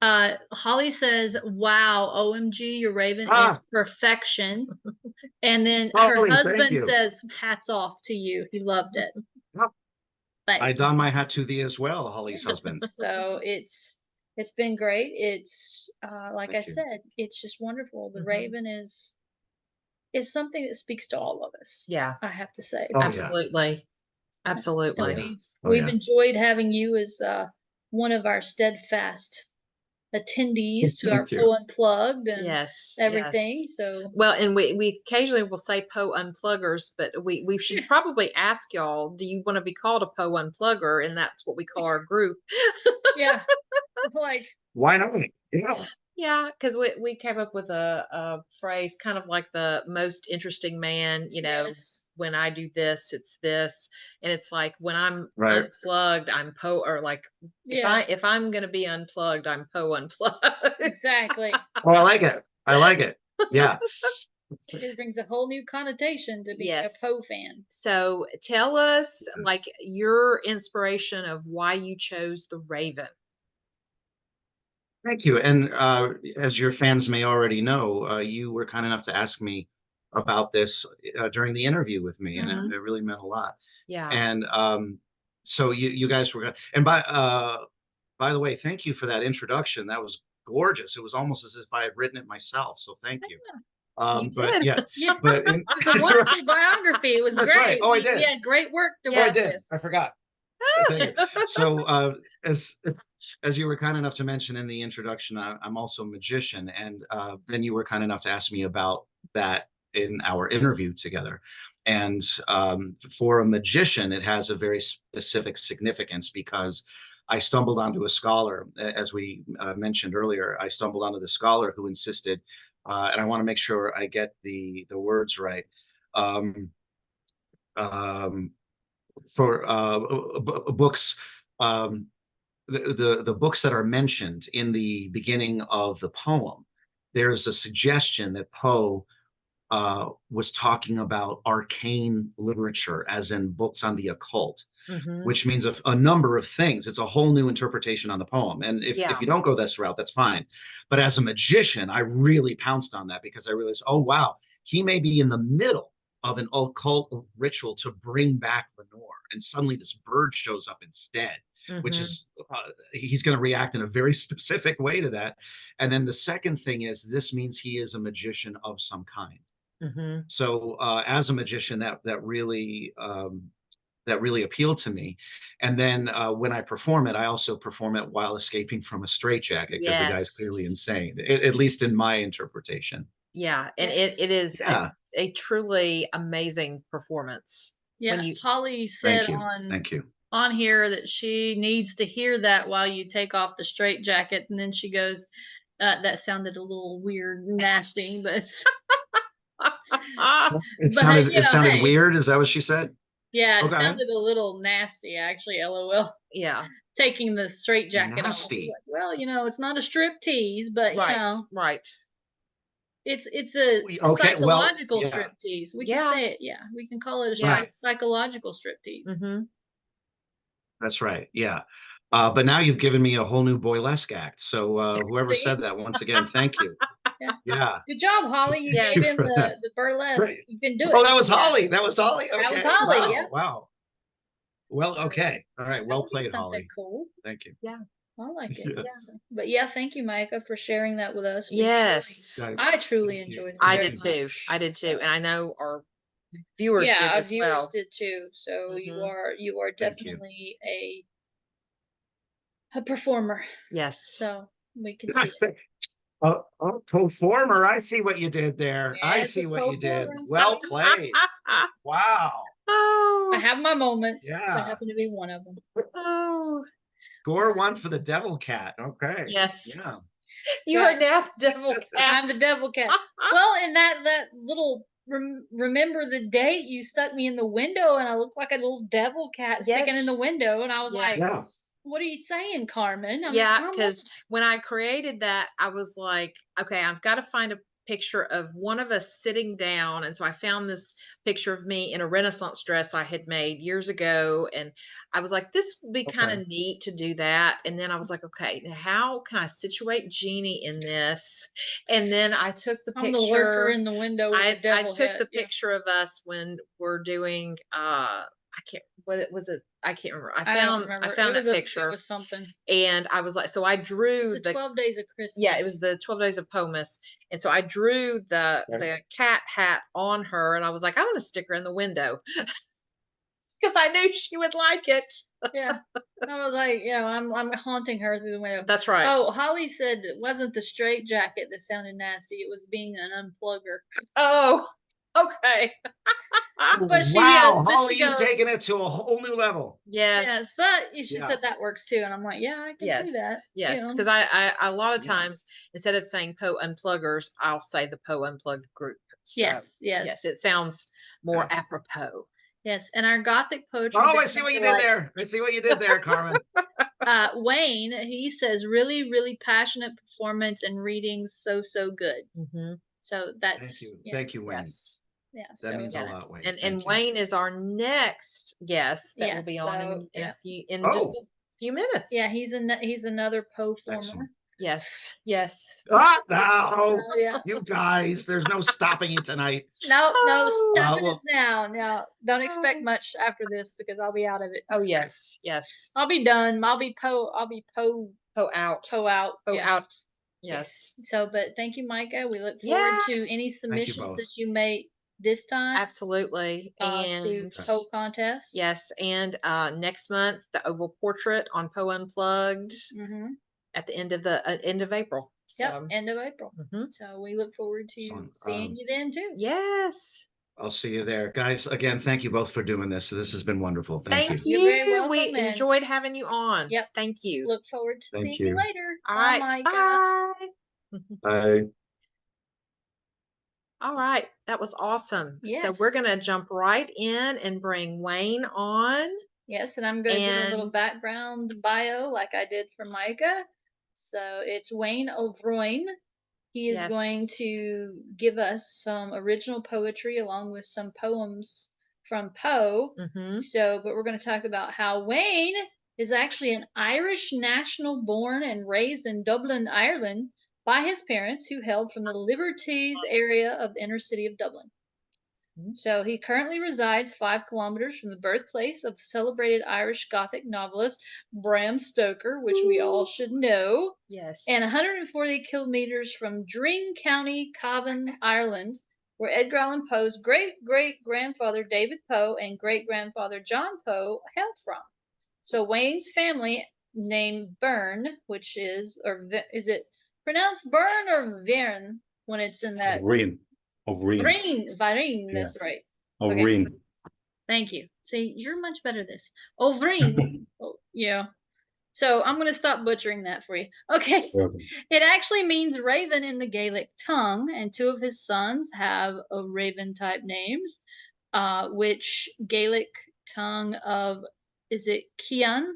Holly says, "Wow, OMG, your Raven is perfection." And then her Holly, thank husband you. says, "Hats off to you. He loved it." I don my hat to thee as well, Holly's husband. So it's been great. It's like I Thank you. said, it's just wonderful. The Raven is something that speaks to all of us. Yeah. I have to say. Oh, yeah. Absolutely. And Absolutely. we've enjoyed having you as one of our steadfast attendees to our Thank you. Poe Unplugged and Yes. everything. Yes. So Well, and we occasionally will say Poe Unpluggers, but we should probably ask y'all, do you want to be called a Poe Unplugger? And that's what we call our group. yeah, like Why not? Yeah. Yeah, because we came up with a phrase, kind of like the most interesting man. Yes. When I do this, it's this, and it's like when I'm Right. unplugged, I'm Poe, or like Yes. if I'm gonna be unplugged, I'm Poe unplugged. Exactly. Oh, I like it. I like it. Yeah. It brings a whole new connotation to being a Yes. Poe fan. So tell us, like, your inspiration of why you chose the Raven. Thank you. And as your fans may already know, you were kind enough to ask me about this during the interview with me, and Mhm. it really meant a lot. Yeah. And so you guys were, and by the way, thank you for that introduction. That was gorgeous. It was almost as if I had written it myself. So thank you. You But did. yeah, Yeah. but It was a wonderful biography. It was That's great. right. Oh, I We did. had great work to Oh, I work did. with. I forgot. Thank you. So, as you were kind enough to mention in the introduction, I'm also a magician, and then you were kind enough to ask me about that in our interview together. And for a magician, it has a very specific significance because I stumbled onto a scholar, as we mentioned earlier. I stumbled onto the scholar who insisted, and I want to make sure I get the words right. Um, um, for books, um, the books that are mentioned in the beginning of the poem, there's a suggestion that Poe was talking about arcane literature, as in books on the occult, Mhm. which means a number of things. It's a whole new interpretation on the poem. And if you don't go this route, that's fine. But as a magician, I really pounced on that because I realized, oh, wow, he may be in the middle of an occult ritual to bring back Lenore. And suddenly this bird shows up instead, which Mhm. is, he's going to react in a very specific way to that. And then the second thing is, this means he is a magician of some kind. Mhm. So as a magician, that really appealed to me. And then when I perform it, I also perform it while escaping from a straitjacket because the guy's clearly Yes. insane, at least in my interpretation. Yeah, and Yes. it is Yeah. a truly amazing performance when Yeah. you. Holly said Thank you. on Thank you. here that she needs to hear that while you take off the straitjacket, and then she goes, "That sounded a little weird, nasty, but It but you know, sounded hey, weird. Is that what she said? yeah, it Okay. sounded a little nasty, actually. LOL. Yeah. Taking the straitjacket off. Nasty. Like, well, it's not a strip tease, but Right. Right. it's a Okay. Well, psychological yeah. strip tease. We can Yeah. say it. Yeah, we can call it a Yeah. psychological strip tease. Mm-hmm. That's right. Yeah. But now you've given me a whole new boylesque act. So whoever See? said that, once again, thank you. Yeah. Yeah. Good job, Holly. You Yes. gave him For that. the burlesque. Great. You can do Oh, it. that was Holly. Yes. That was Holly. That was Okay. Holly. Wow. Yeah. Wow. Well, So okay. All right. that Well would be played, something Holly. cool. Thank you. Yeah. I like it. Yeah. Yeah. So, but yeah, thank you, Micah, for sharing that with us. Yes. I truly Thank you. enjoyed it I very did too. much. I did too, So, and I know our viewers yeah, did our as viewers well. did too. So Mhm. you are Thank you. definitely a performer. Yes. So we can see it. A performer. I see what you did there. I As a see what you did. performer. Well played. Wow. Oh. I have my moments. That Yeah. happen to be one of them. Oh. Score one for the devil cat. Okay. Yes. Yeah. You are now the devil cat. I'm the devil cat. Well, and that little remember the date you stuck me in the window, and I looked like a little devil cat sticking in the window, and I was like, Yeah. "What are you saying, Carmen?" I'm Yeah, like, because when I created that, I was like, okay, I've got to find a picture of one of us sitting down. And so I found this picture of me in a Renaissance dress I had made years ago. And I was like, this would be kind Okay. of neat to do that. And then I was like, okay, now how can I situate Jeannie in this? And then I took the I'm the lurker picture. in the window with the I devil took head. the Yeah. picture of us when we're doing I can't what it was it I can't remember. I don't remember. I found It was that It picture was something. and I was like, so I drew It's the 12 days of Christmas. yeah, it was the 12 days of Pomus. And so I drew the cat hat on her and I was like, I'm gonna stick her in the window. Because I knew she would like it. Yeah. I was like, I'm haunting her through the window. That's right. Oh, Holly said it wasn't the straight jacket that sounded nasty. It was being an unplugger. Oh. Okay. But she, wow, but Holly, she you've goes, taken it to a whole new level. yes, Yes. but she Yeah. said that works too, and I'm like, yeah, I can see that. Yes. You know. Because I a lot of Yeah. times instead of saying Poe Unpluggers, I'll say the Poe Unplugged group. So, Yes, yes, yes, it sounds more apropos. yes. And our Gothic poetry. Oh, I see what you did there. I see what you did there, Carmen. Wayne, he says, really, really passionate performance and readings, so good. Mm-hmm. So that's Thank you. Thank you, Wayne. Yes. Yeah, That so means a Yes. lot, Wayne. And Thank you. Wayne is our next guest that will Yes, be on so, in yeah. just Oh. a few minutes. Yeah, he's another Poe former. Excellent. Yes. Yes. Ah, no, Oh, yeah. you guys, there's no stopping you tonight. No, Oh. stopping well- us now. No, don't expect much after this because I'll be out of it. Oh yes. Yes. I'll be done. I'll be Poe out. Poe out. Oh Yeah. out. Yes. So, but thank you, Micah. We look forward to Yes. any Thank you submissions both. that you make this time Absolutely. to And Poe contest. yes, and next month the oval portrait on Poe Unplugged Mm-hmm. at the end of April. So, Yep, end of April. Mhm. So we look forward to Excellent. seeing you then too. Yes. I'll see you there. Guys, again, thank you both for doing this. This has been wonderful. Thank you. You're very welcome. We and enjoyed having you on. Yep. Thank you. Look forward to Thank seeing you you. later. All Bye, right. Micah. Bye. Bye. All right. That was awesome. So Yes. we're going to jump right in and bring Wayne on. Yes, and I'm going to give a little And- background bio like I did for Micah. So it's Wayne O'Vroin. He is going Yes. to give us some original poetry along with some poems from Poe. Mhm. So, but we're going to talk about how Wayne is actually an Irish national born and raised in Dublin, Ireland by his parents who hailed from the Liberties area of the inner city of Dublin. So he currently resides 5 kilometers from the birthplace of the celebrated Irish Gothic novelist Bram Stoker, which we all should know, Yes. and 140 kilometers from Dreen County, Cavan, Ireland, where Edgar Allan Poe's great-great-grandfather David Poe and great-grandfather John Poe hailed from. So Wayne's family named Byrne, which is, or is it pronounced Byrne or Vern when it's in that? O'Vreen. Varine, Yeah. that's right. O'Vreen. Thank you. See, you're much better at this. O'Vreen. Oh, yeah. So I'm going to stop butchering that for you. Okay. Welcome. It actually means raven in the Gaelic tongue, and 2 of his sons have a raven type names, which Gaelic tongue of, is it Cian?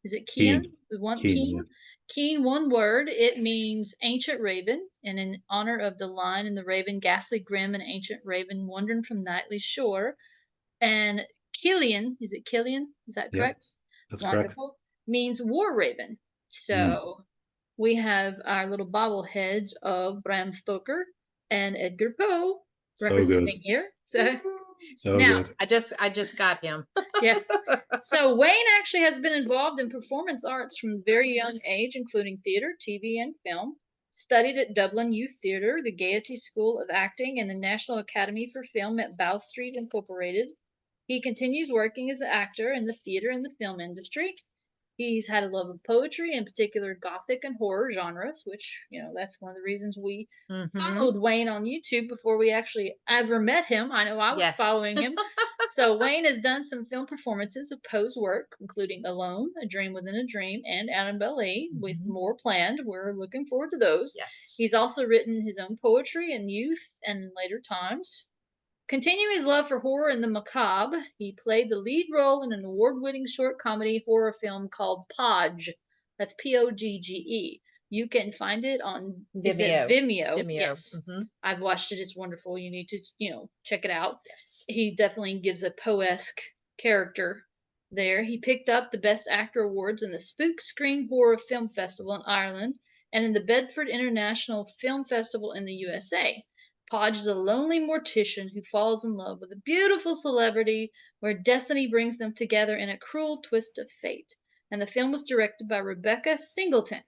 Is it Cian? Keen, Keen. Keen, one word. It means ancient raven, and in honor of the lion and the raven, ghastly, grim, and ancient raven wandering from nightly shore. And Killian, is it Killian? Is that Yep, correct? that's correct. Wonderful. Means war raven. So we have our little bobbleheads of Bram Stoker and Edgar Poe So representing good. here. So So now, good. I just got him. yeah. So Wayne actually has been involved in performance arts from a very young age, including theater, TV, and film. Studied at Dublin Youth Theatre, the Gaiety School of Acting, and the National Academy for Film at Bow Street Incorporated. He continues working as an actor in the theater and the film industry. He's had a love of poetry, in particular Gothic and horror genres, which, that's one of the reasons we followed Wayne on YouTube before we actually ever met him. I know I was following him. So Wayne has done some film performances of Poe's work, including Alone, A Dream Within a Dream, and Annabelle Lee, with more planned. We're looking forward to those. Yes. He's also written his own poetry in youth and in later times. Continuing his love for horror and the macabre, he played the lead role in an award-winning short comedy horror film called Podge. That's P-O-G-G-E. You can find it on Vimeo. Vimeo. Vimeo. Yes. Mhm. I've watched it. It's wonderful. You need to, check it out. Yes. He definitely gives a Poe-esque character there. He picked up the Best Actor awards in the Spook Screen Horror Film Festival in Ireland and in the Bedford International Film Festival in the USA. Podge is a lonely mortician who falls in love with a beautiful celebrity where destiny brings them together in a cruel twist of fate. And the film was directed by Rebecca Singleton.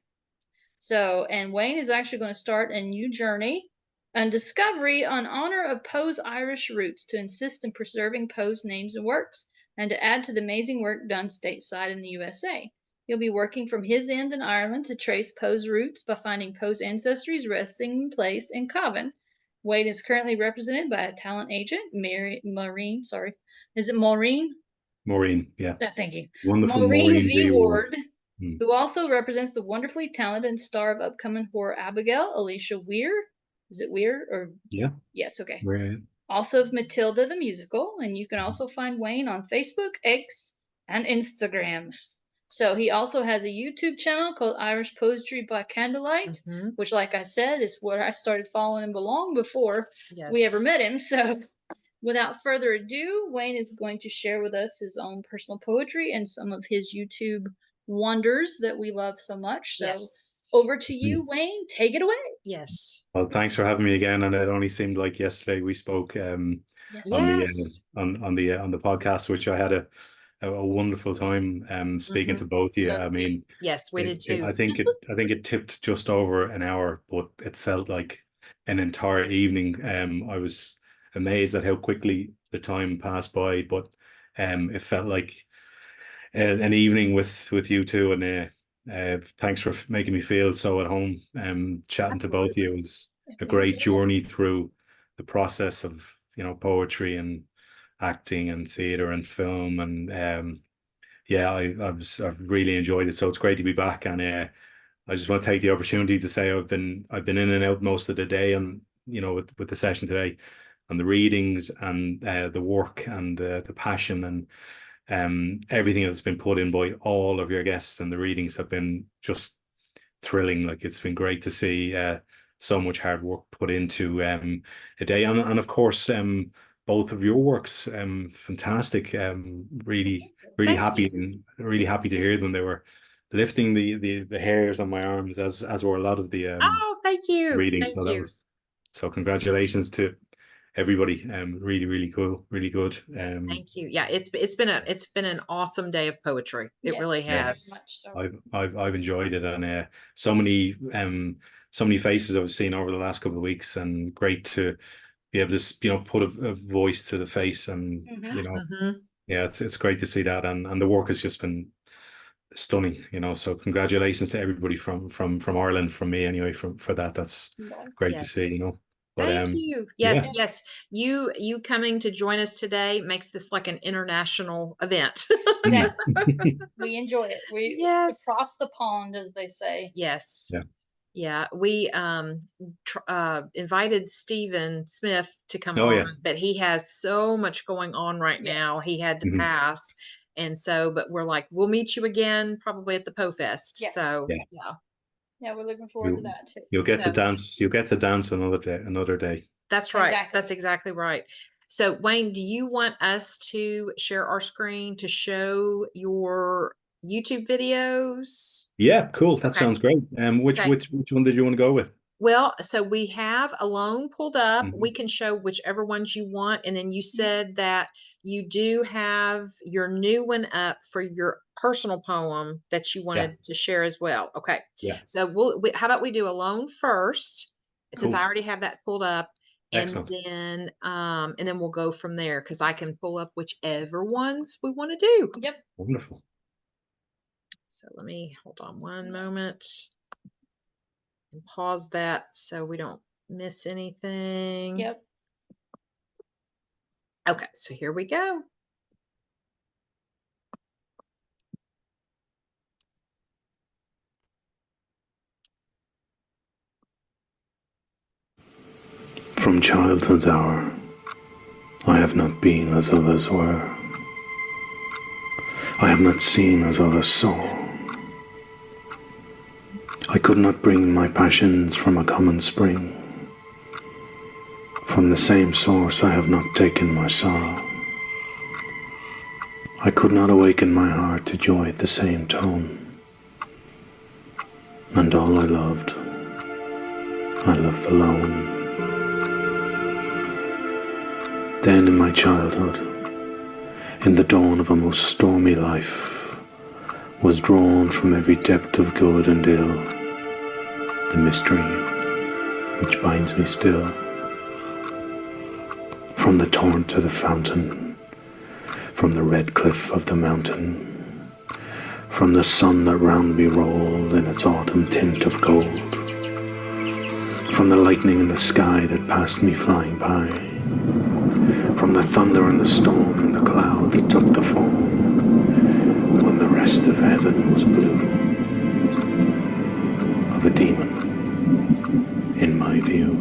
So, and Wayne is actually going to start a new journey and discovery in honor of Poe's Irish roots to insist in preserving Poe's names and works and to add to the amazing work done stateside in the USA. He'll be working from his end in Ireland to trace Poe's roots by finding Poe's ancestry's resting place in Cavan. Wade is currently represented by a talent agent, Maureen. Sorry, is it Maureen? Maureen, yeah. Thank you. Wonderful Maureen Maureen V. V. Ward. Ward, who also represents the wonderfully talented and star of upcoming horror Abigail, Alicia Weir. Is it Weir or? Yeah. Yes, okay. Right. Also of Matilda the Musical, and you can also find Wayne on Facebook, X, and Instagram. So he also has a YouTube channel called Irish Poetry by Candlelight, which, like I said, is where I started following him long before we ever met him. So without further ado, Wayne is going to share with us his own personal poetry and some of his YouTube wonders that we love so much. So over to you, Wayne. Take it away. Yes. Well, thanks for having me again. And it only seemed like yesterday we spoke on the podcast, which I had a wonderful time speaking to both of you. I mean, yes, we did too. I think it tipped just over an hour, but it felt like an entire evening. I was amazed at how quickly the time passed by, but it felt like an evening with you two, and thanks for making me feel so at home. Chatting to both of you was a great journey through the process of poetry and acting and theater and film, and I've really enjoyed it. So it's great to be back, and I just want to take the opportunity to say I've been in and out most of the day, and with the session today, and the readings and the work and the passion and everything that's been put in by all of your guests, and the readings have been just thrilling. Like, it's been great to see so much hard work put into a day, and of course both of your works, fantastic. Really happy and really happy to hear them. They were lifting the hairs on my arms, as were a lot of the oh, thank you. readings. Thank So you. so congratulations to everybody. Really cool, really good. Thank you. Yeah, it's been an awesome day of poetry. It really has. I've enjoyed it, and so many faces I've seen over the last couple of weeks, and great to be able to put a voice to the face, and yeah, it's great to see that, and the work has just been stunning. So congratulations to everybody from Ireland, from me anyway, for that. That's great to see. But, thank you. Yes. You coming to join us today makes this like an international event. We enjoy it. We across the pond, as they say. Yes. Yeah, we invited Stephen Smith to come on, but he has so much going on right now. He had to pass. And so, but we're like, we'll meet you again probably at the Poe Fest. Yes. So yeah, we're looking forward to that too. You'll get to dance. You'll get to dance another day. That's right. Exactly. That's exactly right. So Wayne, do you want us to share our screen to show your YouTube videos? Yeah, cool. That sounds great. Which one did you want to go with? Well, so we have Alone pulled up. We can show whichever ones you want. And then you said that you do have your new one up for your personal poem that you wanted to share as well. Okay. Yeah. So how about we do Alone first, since I already have that pulled up. Excellent. And then we'll go from there, because I can pull up whichever ones we want to do. Yep. Wonderful. So let me hold on one moment and pause that so we don't miss anything. Yep. Okay, so here we go. From childhood's hour, I have not been as others were. I have not seen as others saw. I could not bring my passions from a common spring. From the same source I have not taken my sorrow. I could not awaken my heart to joy at the same tone. And all I loved alone. Then in my childhood, in the dawn of a most stormy life, was drawn from every depth of good and ill the mystery which binds me still. From the torrent to the fountain, from the red cliff of the mountain, from the sun that round me rolled in its autumn tint of gold, from the lightning in the sky that passed me flying by, from the thunder and the storm and the cloud that took the fall, when the rest of heaven was blue, of a demon, in my view.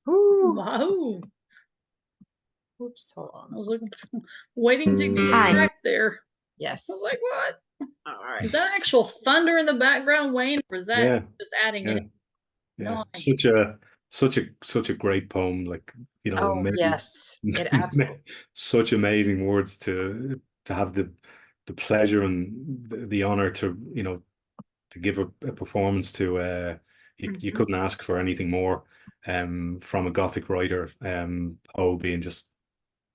Wow. Oops, hold on. I was waiting to be Hi. attacked there. Yes. I was like, what? All right. Is that actual thunder in the background, Wayne, or is that Yeah, just adding yeah, it? yeah. Nice. Such a great poem. Like, you know, Oh, yes. It absolutely. such amazing words to have the pleasure and the honor to, you know, to give a performance to. You couldn't ask for anything more from a Gothic writer. Poe being just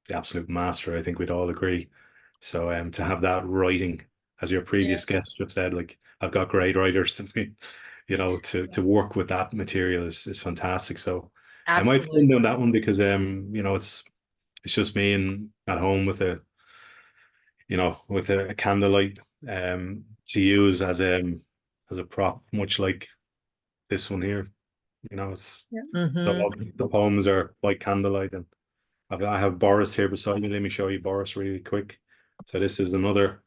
the absolute master, I think we'd all agree. So to have that writing, as your previous Yes. guest just said, like, I've got great writers, you know, to work with that material is fantastic. So I might Absolutely. fund on that one because you know, it's just me and at home with a, you know, with a candlelight to use as a prop, much like this one here. You know, it's so all the poems are by candlelight, and I have Boris here beside me. Let me show you Boris really quick. So this is another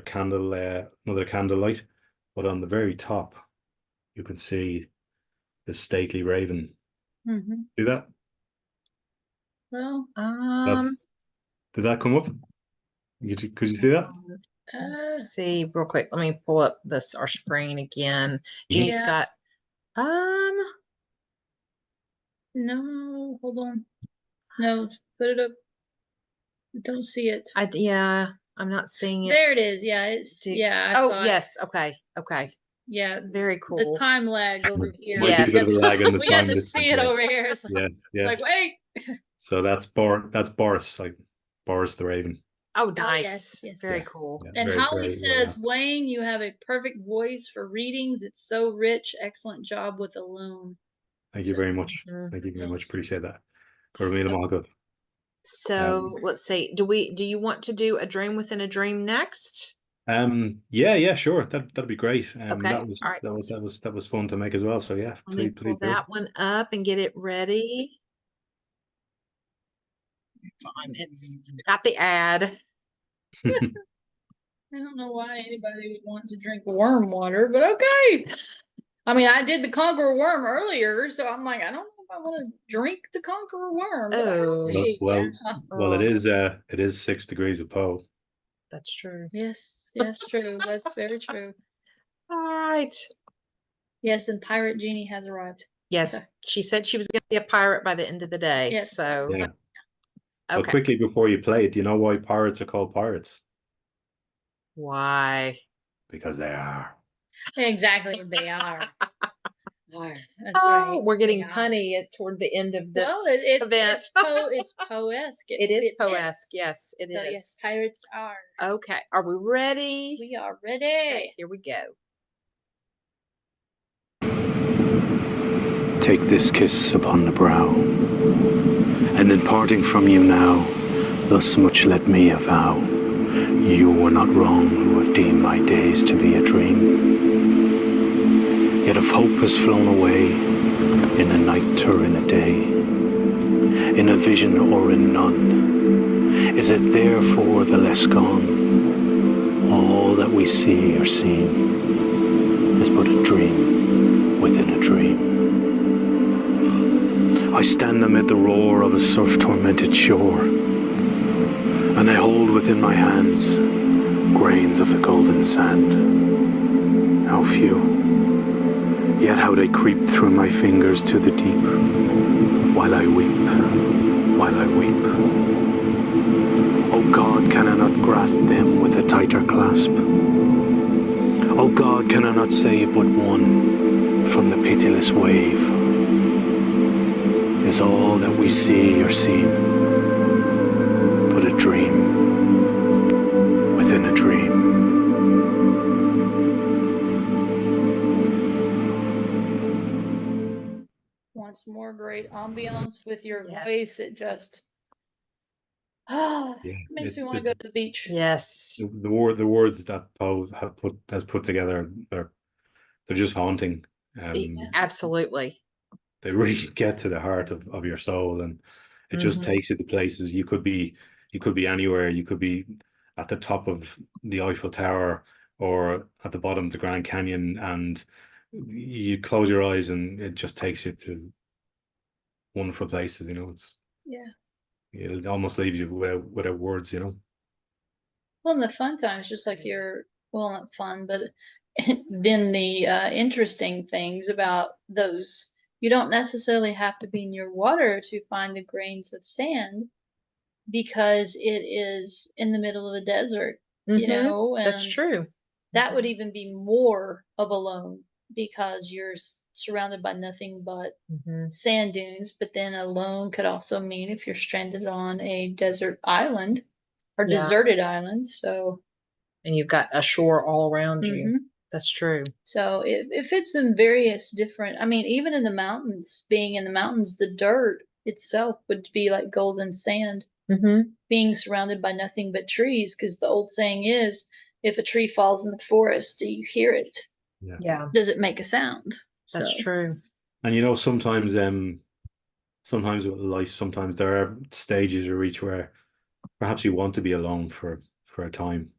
candle, another candlelight, but on the very top, you can see the stately raven. Mm-hmm. See that? Well, That's did that come up? Could you see that? Let's see real quick. Let me pull up our screen again. Jeannie's Yeah. got No, hold on. No, put it up. I don't see it. I'm not seeing it. There it is. Yeah, it's I saw yes. it. Okay. Yeah, Very cool. the time lag over here. Might be a bit of a lag in the We got time to this time, see it yeah. over here. It's like, Yeah. like, wait. So that's Boris, like Boris the Raven. Oh, Oh, nice. yes. Very cool. Yeah, And very, Holly very, says, Wayne, you have a perfect voice for readings. It's so rich. Excellent job with the loom. Thank you very much. Thank you very much. Appreciate that. So let's see. Do you want to do a dream within a dream next? Yeah, sure. That'd be great. Okay. That was All right. that was fun to make as well. So yeah, Let me pull that one up and get it ready. It's got the ad. I don't know why anybody would want to drink worm water, but okay. I mean, I did the conqueror worm earlier, so I'm like, I don't know if I want to drink the conqueror worm. Well, it is 6 degrees of Poe. That's true. Yes, true. That's very true. All right. Yes, and Pirate Genie has arrived. Yes, okay. She said she was going to be a pirate by the end of the day. Yes. So, yeah. Okay. Well, quickly before you play it, do you know why pirates are called pirates? Why? Because they are. Exactly, they are. That's right. We're getting They punny toward the end of this event. It's Poe-esque. It is Poe-esque. Yes, it is. Yes, pirates are. Okay. Are we ready? We are ready. Okay, here we go. Take this kiss upon the brow, and in parting from you now, thus much let me avow: you were not wrong who have deemed my days to be a dream. Yet if hope has flown away, in a night or in a day, in a vision or in none, is it therefore the less gone? All that we see or seem is but a dream within a dream. I stand amid the roar of a surf-tormented shore, and I hold within my hands grains of the golden sand. How few, yet how they creep through my fingers to the deep, while I weep, while I weep. Oh God, can I not grasp them with a tighter clasp? Oh God, can I not save but one from the pitiless wave? Is all that we see or seem but a dream within a dream? Once more, great ambiance with your voice. It just Yeah, It makes me it's want to go to the beach. Yes. the words that Poe has put together. They're just haunting. Absolutely. They really get to the heart of your soul, and it just takes you to places. You could be anywhere. You could be at the top of the Eiffel Tower or at the bottom of the Grand Canyon, and you close your eyes and it just takes you to wonderful places. Yeah. It almost leaves you without words. Well, and the fun times, just like well, not fun, but then the interesting things about those, you don't necessarily have to be near water to find the grains of sand because it is in the middle of a desert, That's and true. that would even be more of a lone because you're surrounded by nothing but sand dunes. But then alone could also mean if you're stranded on a desert island or Yeah. deserted island. So, And you've got a shore all around you. That's true. so it fits in various different. I mean, even in the mountains, being in the mountains, the dirt itself would be like golden sand, being surrounded by nothing but trees. Because the old saying is, if a tree falls in the forest, do you hear it? Yeah. Does it make a sound? That's So, true. And sometimes with life, sometimes there are stages you reach where perhaps you want to be alone for a time.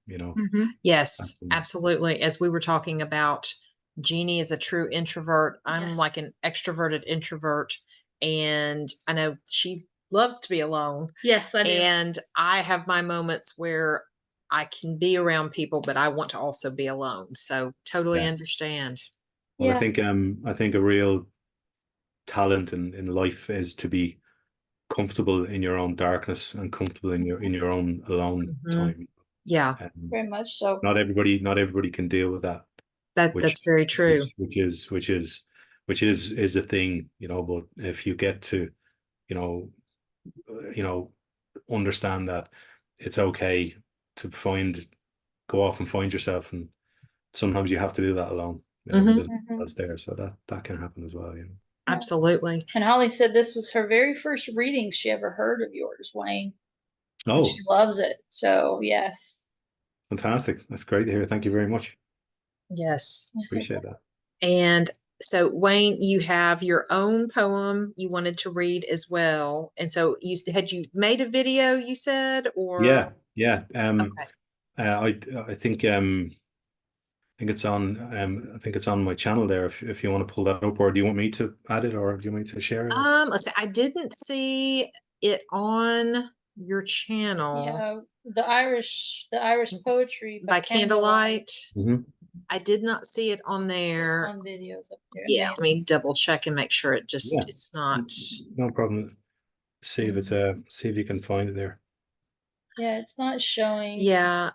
Yes, absolutely. As we were talking about, Jeannie is a true introvert. I'm like Yes. an extroverted introvert, and I know she loves to be alone. Yes, I do. And I have my moments where I can be around people, but I want to also be alone. So totally Yeah. understand. Well, I think a real talent in life is to be comfortable in your own darkness and comfortable in your own alone time. Yeah. Very much so. Not everybody can deal with that. That's very true. Which is a thing, but if you get to, you know, understand that it's okay to go off and find yourself, and sometimes you have to do that alone. There's no one else there, so that can happen as well. Absolutely. And Holly said this was her very first reading she ever heard of yours, Wayne. And Oh, she loves it. So, yes. fantastic! That's great to hear. Thank you very much. Yes. Appreciate that. And so, Wayne, you have your own poem you wanted to read as well. And so, had you made a video, you said, or? Yeah. Okay. I think it's on I think it's on my channel there. If you want to pull that up, or do you want me to add it, or do you want me to share it? Let's see. I didn't see it on your channel. Yeah, the Irish poetry By candlelight. Mm-hmm. I did not see it on there. On videos up there. Yeah, let me double check and make sure it's not. No problem. See if you can find it there. Yeah, it's not showing. Yeah.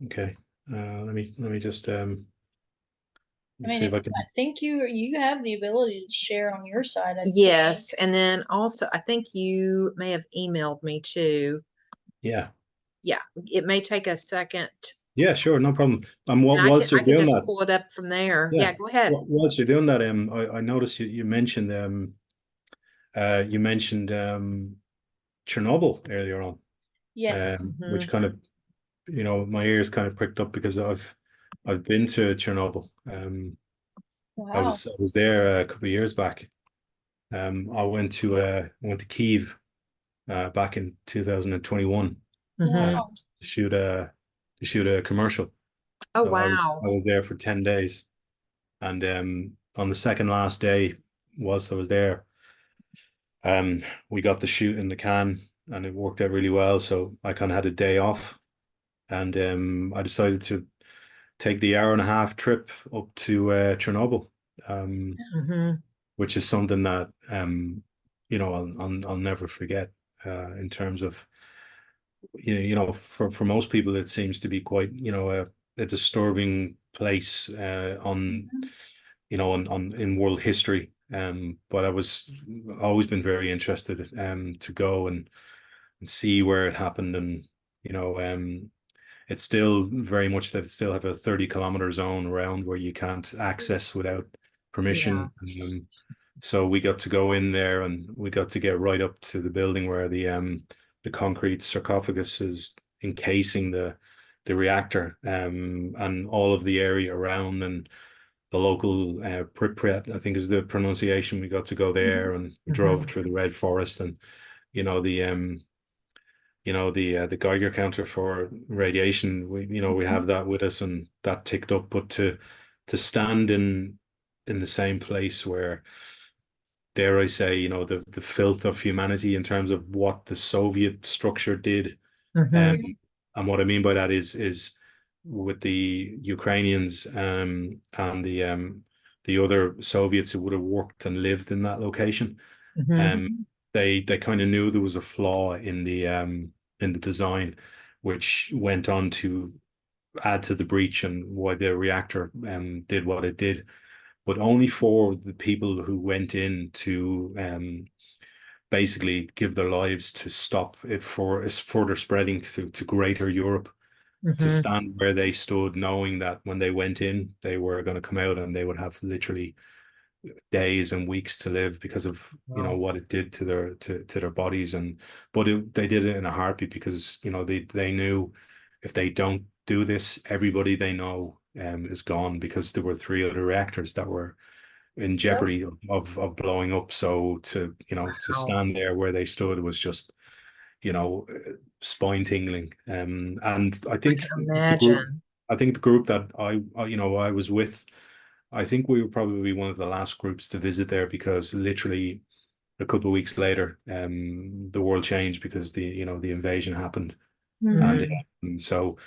Okay. Let me just I mean, see if I can. I think you have the ability to share on your side. I Yes, and then also I think you may have emailed me too. Yeah. Yeah, it may take a second. Yeah, sure, no problem. And whilst I you're can doing just that, pull it up from there. Yeah, go ahead. whilst you're doing that, I noticed you mentioned Chernobyl earlier on. Yes. Which kind of, my ears kind of pricked up because I've been to Chernobyl. I Wow. was there a couple of years back. I went to Kyiv back in 2021 Wow. to shoot a commercial. Oh, So wow. I was there for 10 days, and on the second last day, whilst I was there, we got the shoot in the can, and it worked out really well. So I kind of had a day off, and I decided to take the hour-and-a-half trip up to Chernobyl, which is something that I'll never forget. In terms of for most people, it seems to be quite a disturbing place on in world history. But I was always been very interested to go and see where it happened, and it's still very much that still have a 30-kilometer zone around where you can't access without permission. So we got to go in there, and we got to get right up to the building where the concrete sarcophaguses encasing the reactor, and all of the area around, and the local Pripyat, I think is the pronunciation. We got to go there, and we drove through the Red Forest, and you know the Geiger counter for radiation. We have that with us, and that ticked up. But to stand in the same place where, dare I say, the filth of humanity in terms of what the Soviet structure did. And what I mean by that is with the Ukrainians, and the other Soviets who would have worked and lived in that location. They kind of knew there was a flaw in the design, which went on to add to the breach and why the reactor did what it did. But only for the people who went in to basically give their lives to stop it for its further spreading to greater Europe, to stand where they stood, knowing that when they went in, they were going to come out and they would have literally days and weeks to live because of what it did to their bodies. But they did it in a heartbeat, because they knew if they don't do this, everybody they know is gone, because there were 3 other reactors that were in jeopardy of blowing up. So to stand there where they stood was just spine tingling. And I think the group that I was with, I think we were probably one of the last groups to visit there, because literally a couple of weeks later, the world changed because the invasion happened. And so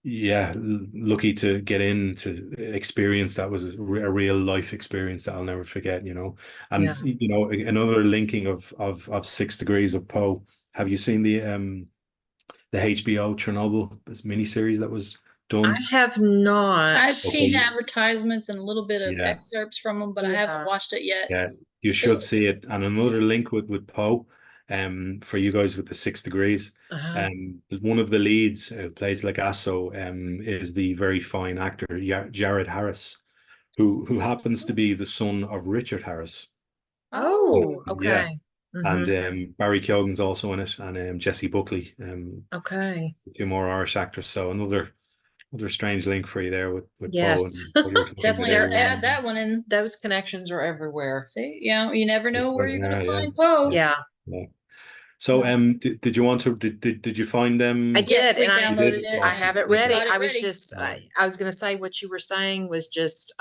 yeah, lucky to get in to experience that. Was a real life experience that I'll never forget. And another linking of 6 Degrees of Poe. Have you seen the HBO Chernobyl miniseries that was done? I have not. I've seen advertisements and a little bit of excerpts from them, but I haven't watched it yet. Yeah, you should see it. And another link with Poe, for you guys with the 6 Degrees. One of the leads who plays Legasso is the very fine actor Jared Harris, who happens to be the son of Richard Harris. Oh, okay. Yeah. And Barry Keoghan's also in it, and Jessie Buckley. Okay. 2 more Irish actors. So another strange link for you there with Yes. Poe. And Definitely add that one in. Those connections are everywhere. See, you never know where you're going to find Poe. Yeah. So, did you want to? Did you find them? I did, Yes, we and downloaded it. I have it ready. Got it I was ready. just, I was going to say what you were saying was just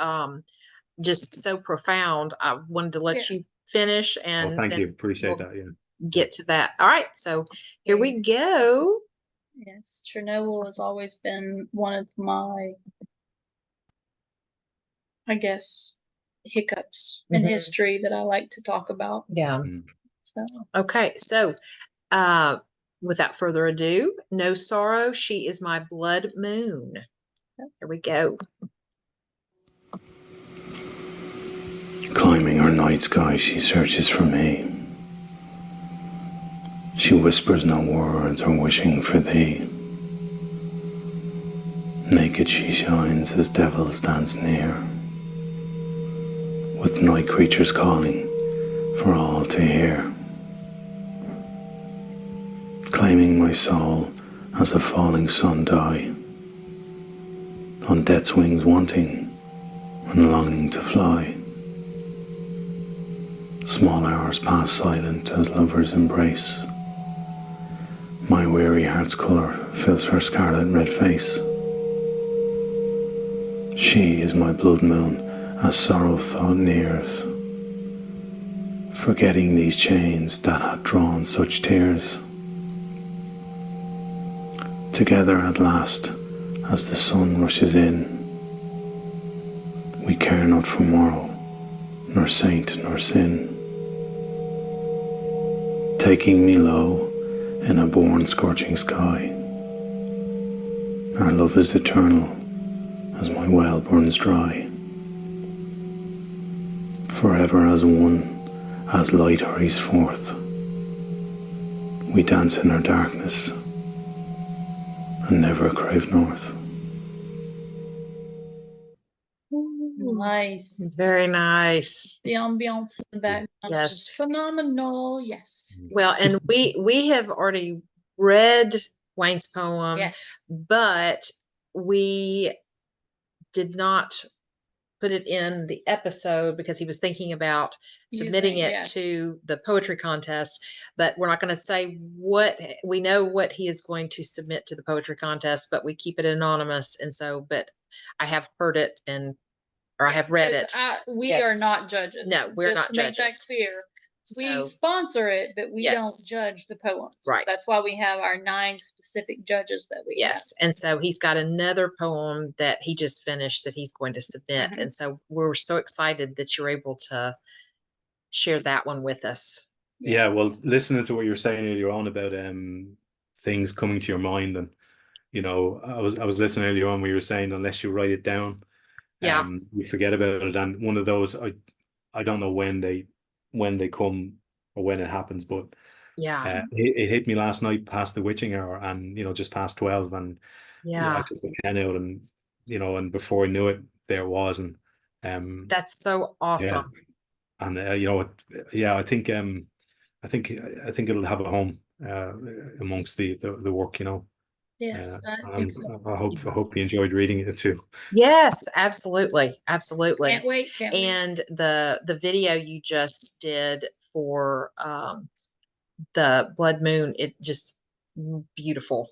so profound. I wanted to let you finish, and Thank then you. Appreciate we'll that. Yeah. get to that. All right, so here we go. Yes, Chernobyl has always been one of my, I guess, hiccups in history that I like to talk about. Yeah. So. Okay, so without further ado, No Sorrow, She Is My Blood Moon. Here we go. Climbing her night sky, she searches for me. She whispers no words or wishing for thee. Naked she shines as devils dance near, with night creatures calling for all to hear. Claiming my soul as a falling sun die, on death's wings wanting and longing to fly. Small hours pass silent as lovers embrace. My weary heart's colour fills her scarlet red face. She is my blood moon as sorrow thought nears, forgetting these chains that had drawn such tears. Together at last, as the sun rushes in, we care not for morrow, nor saint nor sin. Taking me low in a born scorching sky, our love is eternal as my well burns dry. Forever as one, as light hurries forth, we dance in our darkness and never crave north. Nice. Very nice. The ambiance in the background is Yes. just phenomenal. Yes. Well, and we have already read Wayne's poem, Yes. but we did not put it in the episode because he was thinking about submitting Using, it yes. to the poetry contest. But we're not going to say what we know what he is going to submit to the poetry contest, but we keep it anonymous. And so, but I have heard it or I have read it. We Yes. are not judges. No, we're Just not to make that judges. clear. We So, sponsor it, but we don't yes. judge the poems. Right. That's why we have our 9 specific judges that we have. Yes. And so he's got another poem that he just finished that he's going to submit. Mhm. And so we're so excited that you're able to share that one with us. Yeah, well, listening to what you were saying earlier on about things coming to your mind, and I was listening earlier on where you were saying unless you write it down, Yeah. you forget about it. And one of those, I don't know when they come or when it happens, but Yeah. it hit me last night past the witching hour, and just past 12, and I Yeah. took the pen out, and and before I knew it, there it was. And That's so yeah, awesome. and I think I think it'll have a home amongst the work. Yes, I think And so. I hope you enjoyed reading it too. Yes, absolutely. Absolutely. Can't wait. Can't wait. And the video you just did for the blood moon, it just beautiful.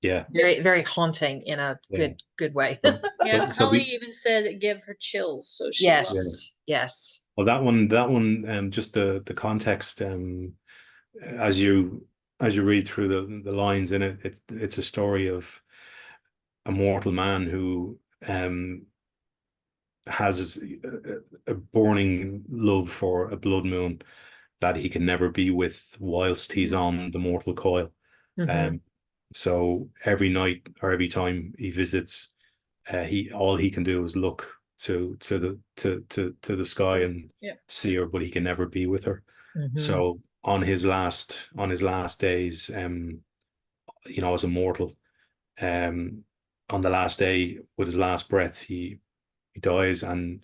Yeah. Very, very haunting in a Yeah. good way. Yeah, So Holly even said it gave her chills. So she Yes. loved it. Yes. Well, that one, just the context, as you read through the lines in it, it's a story of a mortal man who has a burning love for a blood moon that he can never be with whilst he's on the mortal coil. Mhm. So every night or every time he visits, all he can do is look to the sky and Yeah. see her, but he can never be with her. Mhm. So on his last days, as a mortal, on the last day with his last breath, he dies, and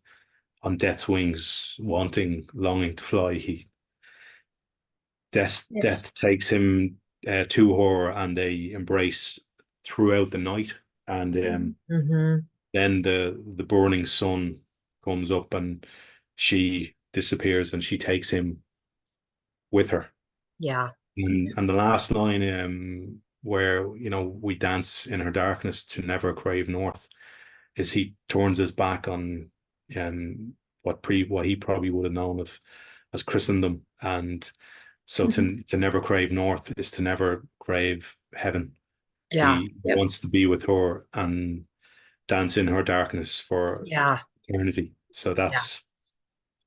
on death's wings, longing to fly, death Yes. takes him to her, and they embrace throughout the night. And Mhm. then the burning sun comes up, and she disappears, and she takes him with her. Yeah. And the last line, where we dance in her darkness to never crave north, is he turns his back on what he probably would have known of as Christendom. And so to never crave north is to never crave heaven. Yeah. He Yep. wants to be with her and dance in her darkness for Yeah. eternity. So that's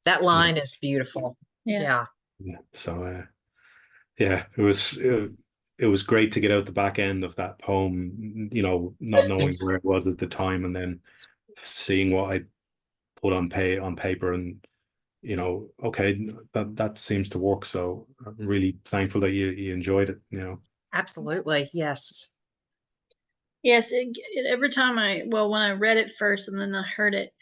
That line is beautiful. Yeah. yeah. So yeah, it was great to get out the back end of that poem, not knowing where it was at the time, and then seeing what I put on paper, and okay, that seems to work. So I'm really thankful that you enjoyed it. Absolutely. Yes. Yes. Every time when I read it first and then I heard it,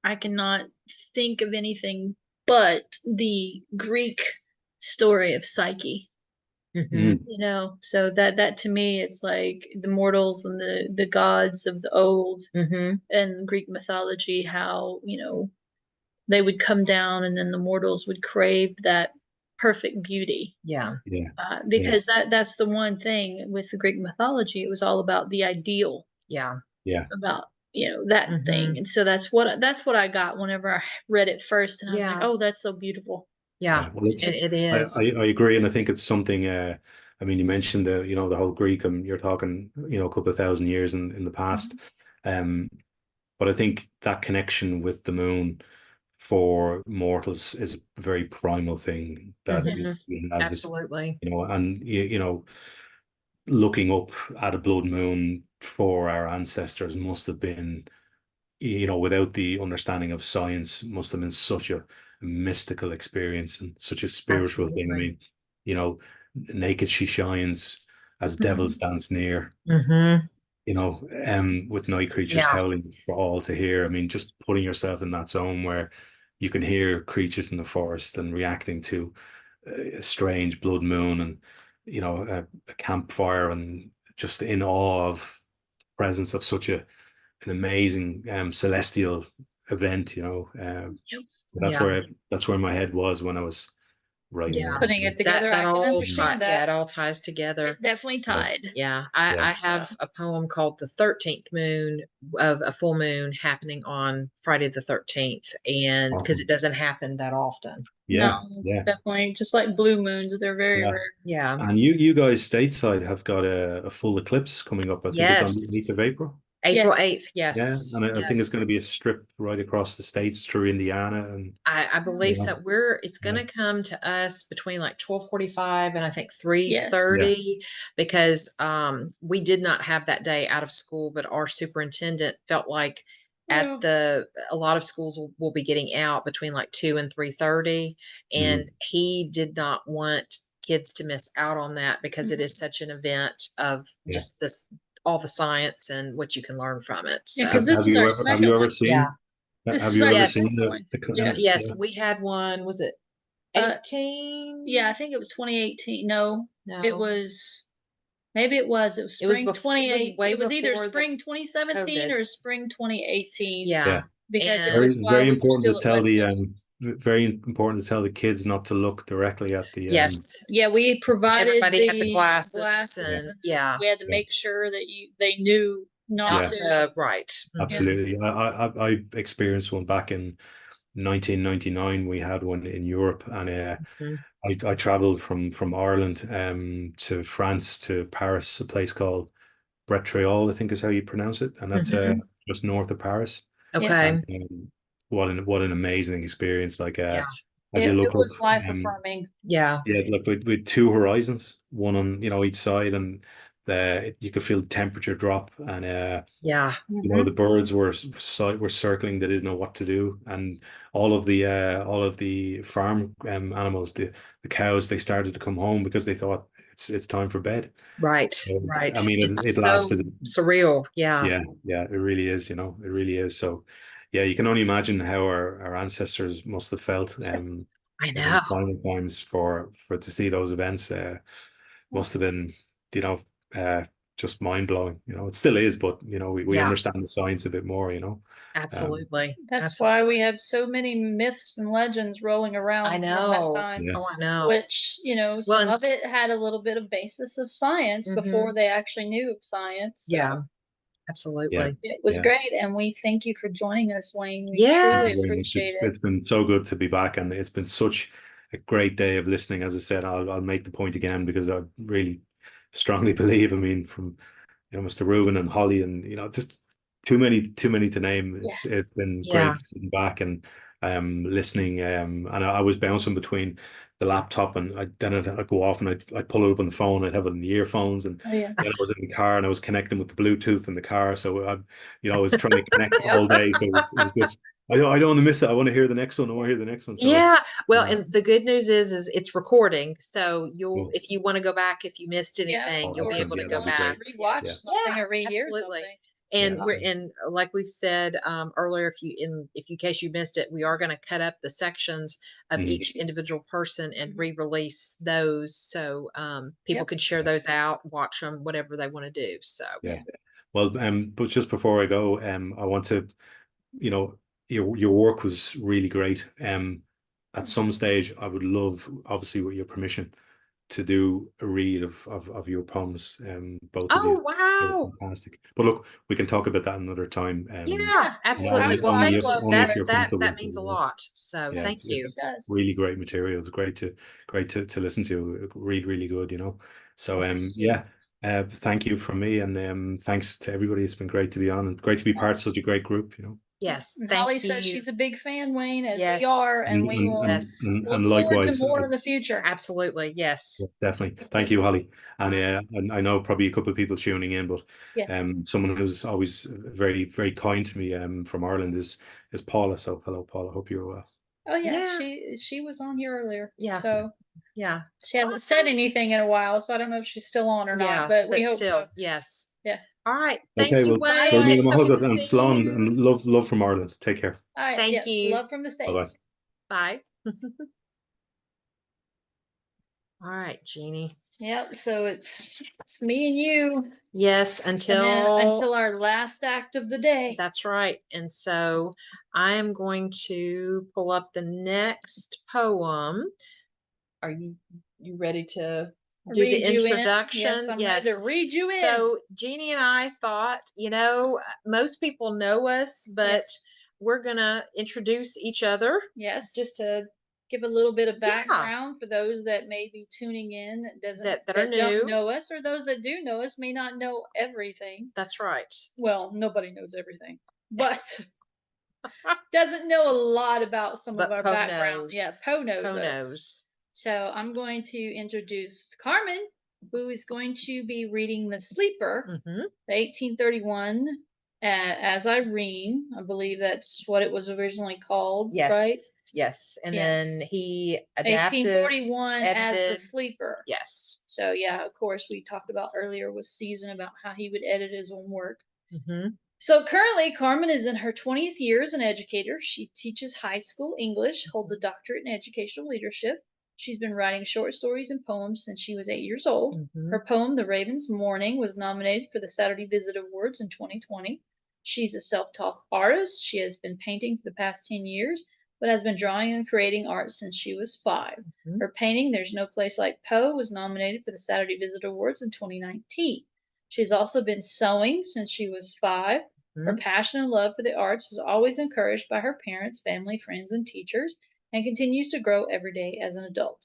I cannot think of anything but the Greek story of Psyche. Mhm. So that to me, it's like the mortals and the gods of the old Mhm. and Greek mythology, how they would come down and then the mortals would crave that perfect beauty. Yeah. Yeah. Because that's the one thing with the Greek mythology, it was all about the ideal, Yeah. Yeah. about that thing. And so that's what I got whenever I read it first, and I was like, Yeah. oh, that's so beautiful. Yeah. Well, It is. I agree, and I think it's something. I mean, you mentioned the whole Greek, and you're talking a couple of thousand years in the past. But I think that connection with the moon for mortals is a very primal thing that Mhm. we have. Is, Absolutely. and looking up at a blood moon for our ancestors must have been, without the understanding of science, must have been such a mystical experience and such a spiritual thing. I Absolutely. mean, naked she shines as devils dance near, Mhm. with night creatures Yeah. howling for all to hear. I mean, just putting yourself in that zone where you can hear creatures in the forest and reacting to a strange blood moon, and you know, a campfire, and just in awe of the presence of such an amazing celestial event, you know. Yep. So Yeah. that's where my head was when I was writing Yeah. it. Putting it together, That I can all understand yeah, that. it all ties together. It definitely tied. Yeah, Yeah. I have a poem called The 13th Moon, of a full moon happening on Friday the 13th, and because it Awesome. doesn't happen that often. Yeah, No, it's yeah, definitely just like blue moons. They're very yeah. rare. Yeah. And you guys stateside have got a full eclipse coming up. I think it's on the 8th of Yes. April. April Yes. 8th. Yeah, Yes. and I think it's Yes. going to be a strip right across the states through Indiana, and I you believe know, so. It's yeah, gonna come to us between like 12:45 and I think Yes. 3:30, because we did not have that day out of school, but our superintendent felt like Well, a lot of schools will be getting out between like 2 and 3:30, and he did not want kids to miss out on that because it is such an event of yeah. just this all the science and what you can learn from it. yeah, So because this is our Have second you ever one. yeah. seen This have is you our ever Yes. seen second one. Yeah. Yes, we had one. Was it Uh, 18? Yeah, I think it was 2018. No, it No. was maybe it was. It was It was spring it was 28. way It was either before the spring 2017 COVID. or spring 2018 Yeah. Yeah, because it And was very while very we were important to still at tell West the Distance. very important to tell the kids not to look directly at the yes, Yeah, we provided everybody had the the glasses glasses, and and yeah, we had to yeah, make sure that they knew not not yeah, to. to right. Yeah. Mhm. absolutely. I experienced one back in 1999. We had one in Europe, and Mhm. I traveled from Ireland to France, to Paris, a place called Bretreol, I think is how you pronounce it, and that's Mhm. just north of Paris. Yeah. Okay. And what an amazing experience! Like Yeah. as you It look up, was life affirming. Yeah. yeah, look with two horizons, one on each side, and you could feel the temperature drop, and Yeah. the birds were circling. They didn't know what to do, and all of the farm animals, the cows, they started to come home because they thought it's time for bed. Right. So, Right. I mean, it It's so lasted. surreal. Yeah. Yeah, yeah, it really is. It really is. So, yeah, you can only imagine how our ancestors must have felt I in know. final times for to see those events. Must have been, you know, uh, just mind blowing. It still is, but we Yeah. understand the science a bit more. Um, Absolutely. That's why Absolutely. we have so many myths and legends rolling around I from that know. time, yeah, Oh, I know. which, Well, some and of it had a little bit of basis of science before mhm. they actually knew of science. Yeah. So yeah, Absolutely. it was yeah. great. And we thank you for joining us, Wayne. We Thank truly you very much. Yes. appreciate it. It's been so good to be back, and it's been such a great day of listening. As I said, I'll make the point again because I really strongly believe. I mean, from Mr. Rubin and Holly, and just too many to name. Yeah. It's been Yeah. great sitting back and listening. And I was bouncing between the laptop, and I'd go off and I'd pull it up on the phone. I'd have it in the earphones, and Oh, yeah. then I was in the car and I was connecting with the Bluetooth in the car. So I was trying to connect all day. So it was just I don't want to miss it. I want to hear the next one. I want to hear the next one. So Yeah. it's Well, and the good news is it's recording. So cool. if you want to go back, if you missed Yeah. anything, Oh, you'll be excellent. able to Yeah, go that'd be back. great. Rewatch Yeah, something or rehear Absolutely. something. And yeah, like we've said earlier, if you case you missed it, we are going to cut up the sections of Mhm. each individual person and re-release those, so people Yep. can share those out, watch them, whatever they want to do. So Yeah. Well, but just before I go, I want to, you know, your work was really great. At some stage, I would love, obviously, with your permission, to do a read of your poems. Both of you, oh they were wow, fantastic. But look, we can talk about that another time. yeah, absolutely. Well, I'd thank you. love Only for if That it. you're that comfortable that to means a do it. lot. So Yeah, thank It you. it's does. really great material. It's great to listen to. Really, really good. So Well, thank you. yeah. Thank you from me, and thanks to everybody. It's been great to be on, and great to be part of such a great group. Yes, And thank Holly says you. she's a big fan, Wayne, as we Yes, are, and we will yes, look forward to likewise, more in the future. absolutely. Yes. yeah, definitely. Thank you, Holly. And and I know probably a couple of people tuning in, but Yes. someone who's always very, very kind to me from Ireland is Paula. So hello, Paula. Hope you're well. Oh yeah, Yeah. she was on here earlier. Yeah. So Yeah. she hasn't said anything in a while, so I don't know if she's still on or Yeah, not, but we but hope still, so. yes. Yeah. All right. Okay, Thank you, well, Bye, go Wayne. meet Holly. It's them so good to and see Slán, you. and love from Ireland. Take care. All right. Thank Yes. you. Love from the Bye bye. States. Bye. All right, Jeannie. Yep. So it's me and you. Yes, And then until our last act of the day. That's right. And so I am going to pull up the next poem. Are you ready to do the Read you in. introduction? Yes, I'm ready to read you in. So Jeannie and I thought, most people know us, but we're gonna introduce each other. Yes. Just to give a little bit of background for those that may be tuning in that are new. don't know us, or those that do know us may not know everything. That's right. Well, nobody knows everything, but doesn't know a lot about some of our Poe background. knows. Yeah, Poe knows Poe us. knows. So I'm going to introduce Carmen, who is going to be reading The Sleeper, the 1831, as Irene. I believe that's what it was originally called, Yes. right? Yes. And Yes. then he adapted 1841 as The edited. Sleeper. Yes. So yeah, of course, we talked about earlier with Season about how he would edit his own work. So currently, Carmen is in her 20th year as an educator. She teaches high school English, holds a doctorate in educational leadership. She's been writing short stories and poems since she was 8 years old. Her poem, The Raven's Morning, was nominated for the Saturday Visit Awards in 2020. She's a self-taught artist. She has been painting for the past 10 years, but has been drawing and creating art since she was 5. Her painting, There's No Place Like Poe, was nominated for the Saturday Visit Awards in 2019. She's also been sewing since she was 5. Her passion and love for the arts was always encouraged by her parents, family, friends, and teachers, and continues to grow every day as an adult.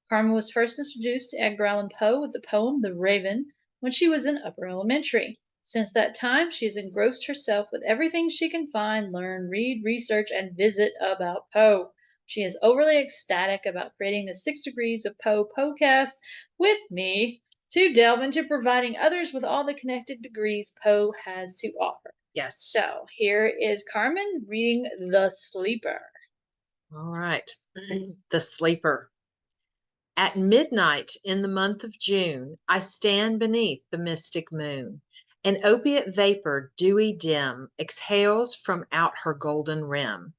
Carmen was first introduced to Edgar Allan Poe with the poem The Raven when she was in upper elementary. Since that time, she has engrossed herself with everything she can find, learn, read, research, and visit about Poe. She is overly ecstatic about creating the 6 Degrees of Poe podcast with me to delve into providing others with all the connected degrees Poe has to offer. Yes. So here is Carmen reading The Sleeper. All right. The Sleeper. At midnight in the month of June, I stand beneath the mystic moon. An opiate vapor, dewy dim, exhales from out her golden rim,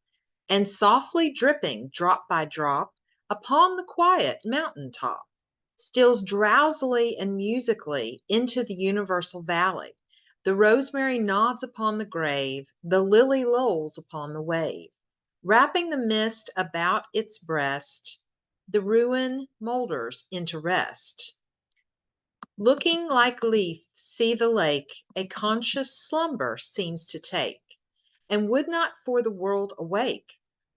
and softly dripping drop by drop upon the quiet mountain top, steals drowsily and musically into the universal valley. The rosemary nods upon the grave, the lily lolls upon the wave. Wrapping the mist about its breast, the ruin moulders into rest. Looking like Lethe, see the lake, a conscious slumber seems to take, and would not for the world awake.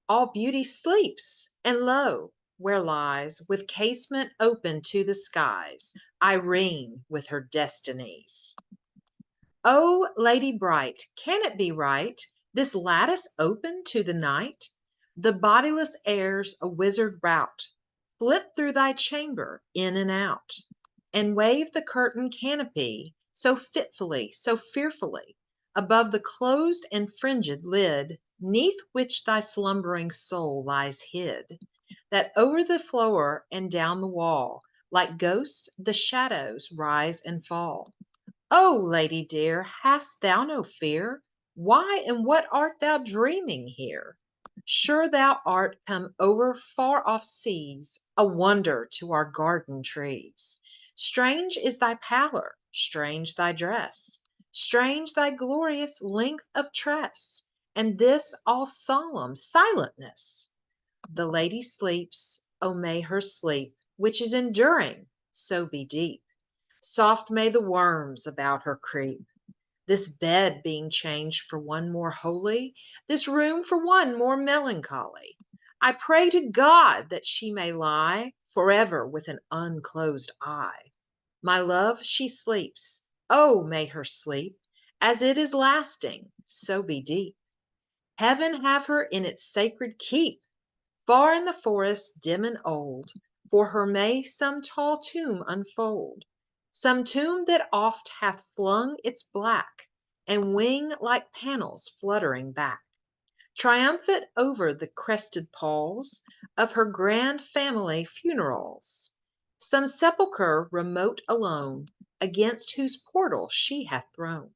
All beauty sleeps, and lo, where lies, with casement open to the skies, Irene with her destinies. O lady bright, can it be right, this lattice open to the night? The bodiless airs a wizard rout flit through thy chamber, in and out, and wave the curtain canopy so fitfully, so fearfully, above the closed and fringed lid, 'neath which thy slumbering soul lies hid, that over the floor and down the wall, like ghosts, the shadows rise and fall. O lady dear, hast thou no fear? Why and what art thou dreaming here? Sure thou art come over far off seas, a wonder to our garden trees. Strange is thy pallor, strange thy dress, strange thy glorious length of tress, and this all solemn silentness. The lady sleeps, O may her sleep, which is enduring, so be deep. Soft may the worms about her creep. This bed being changed for one more holy, this room for one more melancholy, I pray to God that she may lie forever with an unclosed eye. My love, she sleeps. Oh, may her sleep, as it is lasting, so be deep. Heaven have her in its sacred keep. Far in the forest dim and old, for her may some tall tomb unfold, some tomb that oft hath flung its black and wing like panels fluttering back, triumphant over the crested palls of her grand family funerals. Some sepulchre remote alone, against whose portal she hath thrown,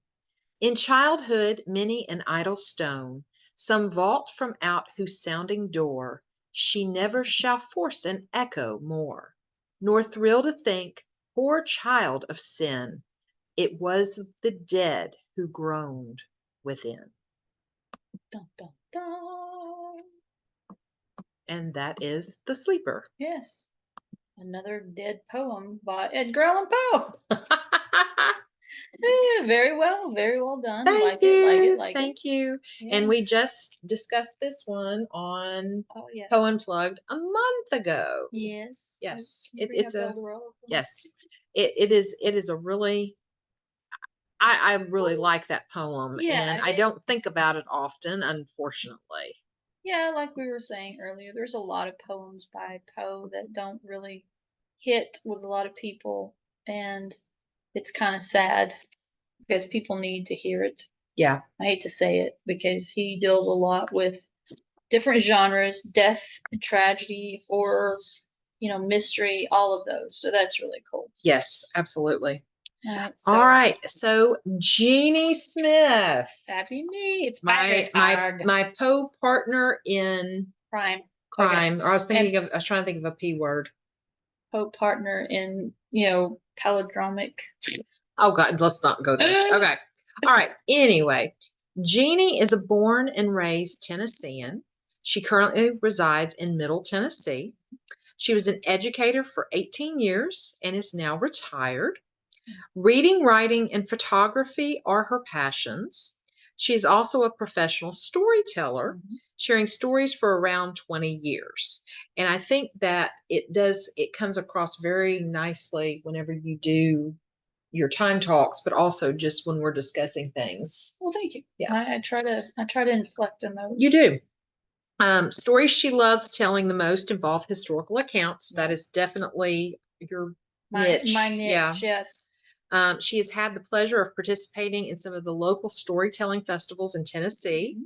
in childhood many an idle stone, some vault from out whose sounding door she never shall force an echo more, nor thrill to think, poor child of sin. It was the dead who groaned within. Dun, dun, dun. And that is The Sleeper. Yes. Another dead poem by Edgar Allan Poe. Very well done. Thank like you. it, like it, like Thank it. you. And we Yes. just discussed this one on Oh yes. Poe Unplugged a month ago. Yes. Yes. Can you bring It's up a Eldorado for me? yes. It is a really I really like that poem, Yeah, and I don't think about it often, unfortunately. Yeah, like we were saying earlier, there's a lot of poems by Poe that don't really hit with a lot of people, and it's kind of sad because people need to hear it. Yeah. I hate to say it because he deals a lot with different genres, death, tragedy, horror, mystery, all of those. So that's really cool. Yes, absolutely. All right. All right. So Jeannie Smith. Happy me. It's My Poe partner in crime. crime. Okay. Or I was trying to think of a P word. Poe partner in, palindromic. Oh God, let's not go there. Okay. All right. Anyway, Jeannie is a born and raised Tennessean. She currently resides in Middle Tennessee. She was an educator for 18 years and is now retired. Reading, writing, and photography are her passions. She is also a professional storyteller, sharing stories for around 20 years. And I think that it comes across very nicely whenever you do your time talks, but also just when we're discussing things. Well, thank you. Yeah. I try to inflect on those. You do. Stories she loves telling the most involve historical accounts. That is definitely your niche. My niche, Yeah. yes. She has had the pleasure of participating in some of the local storytelling festivals in Tennessee.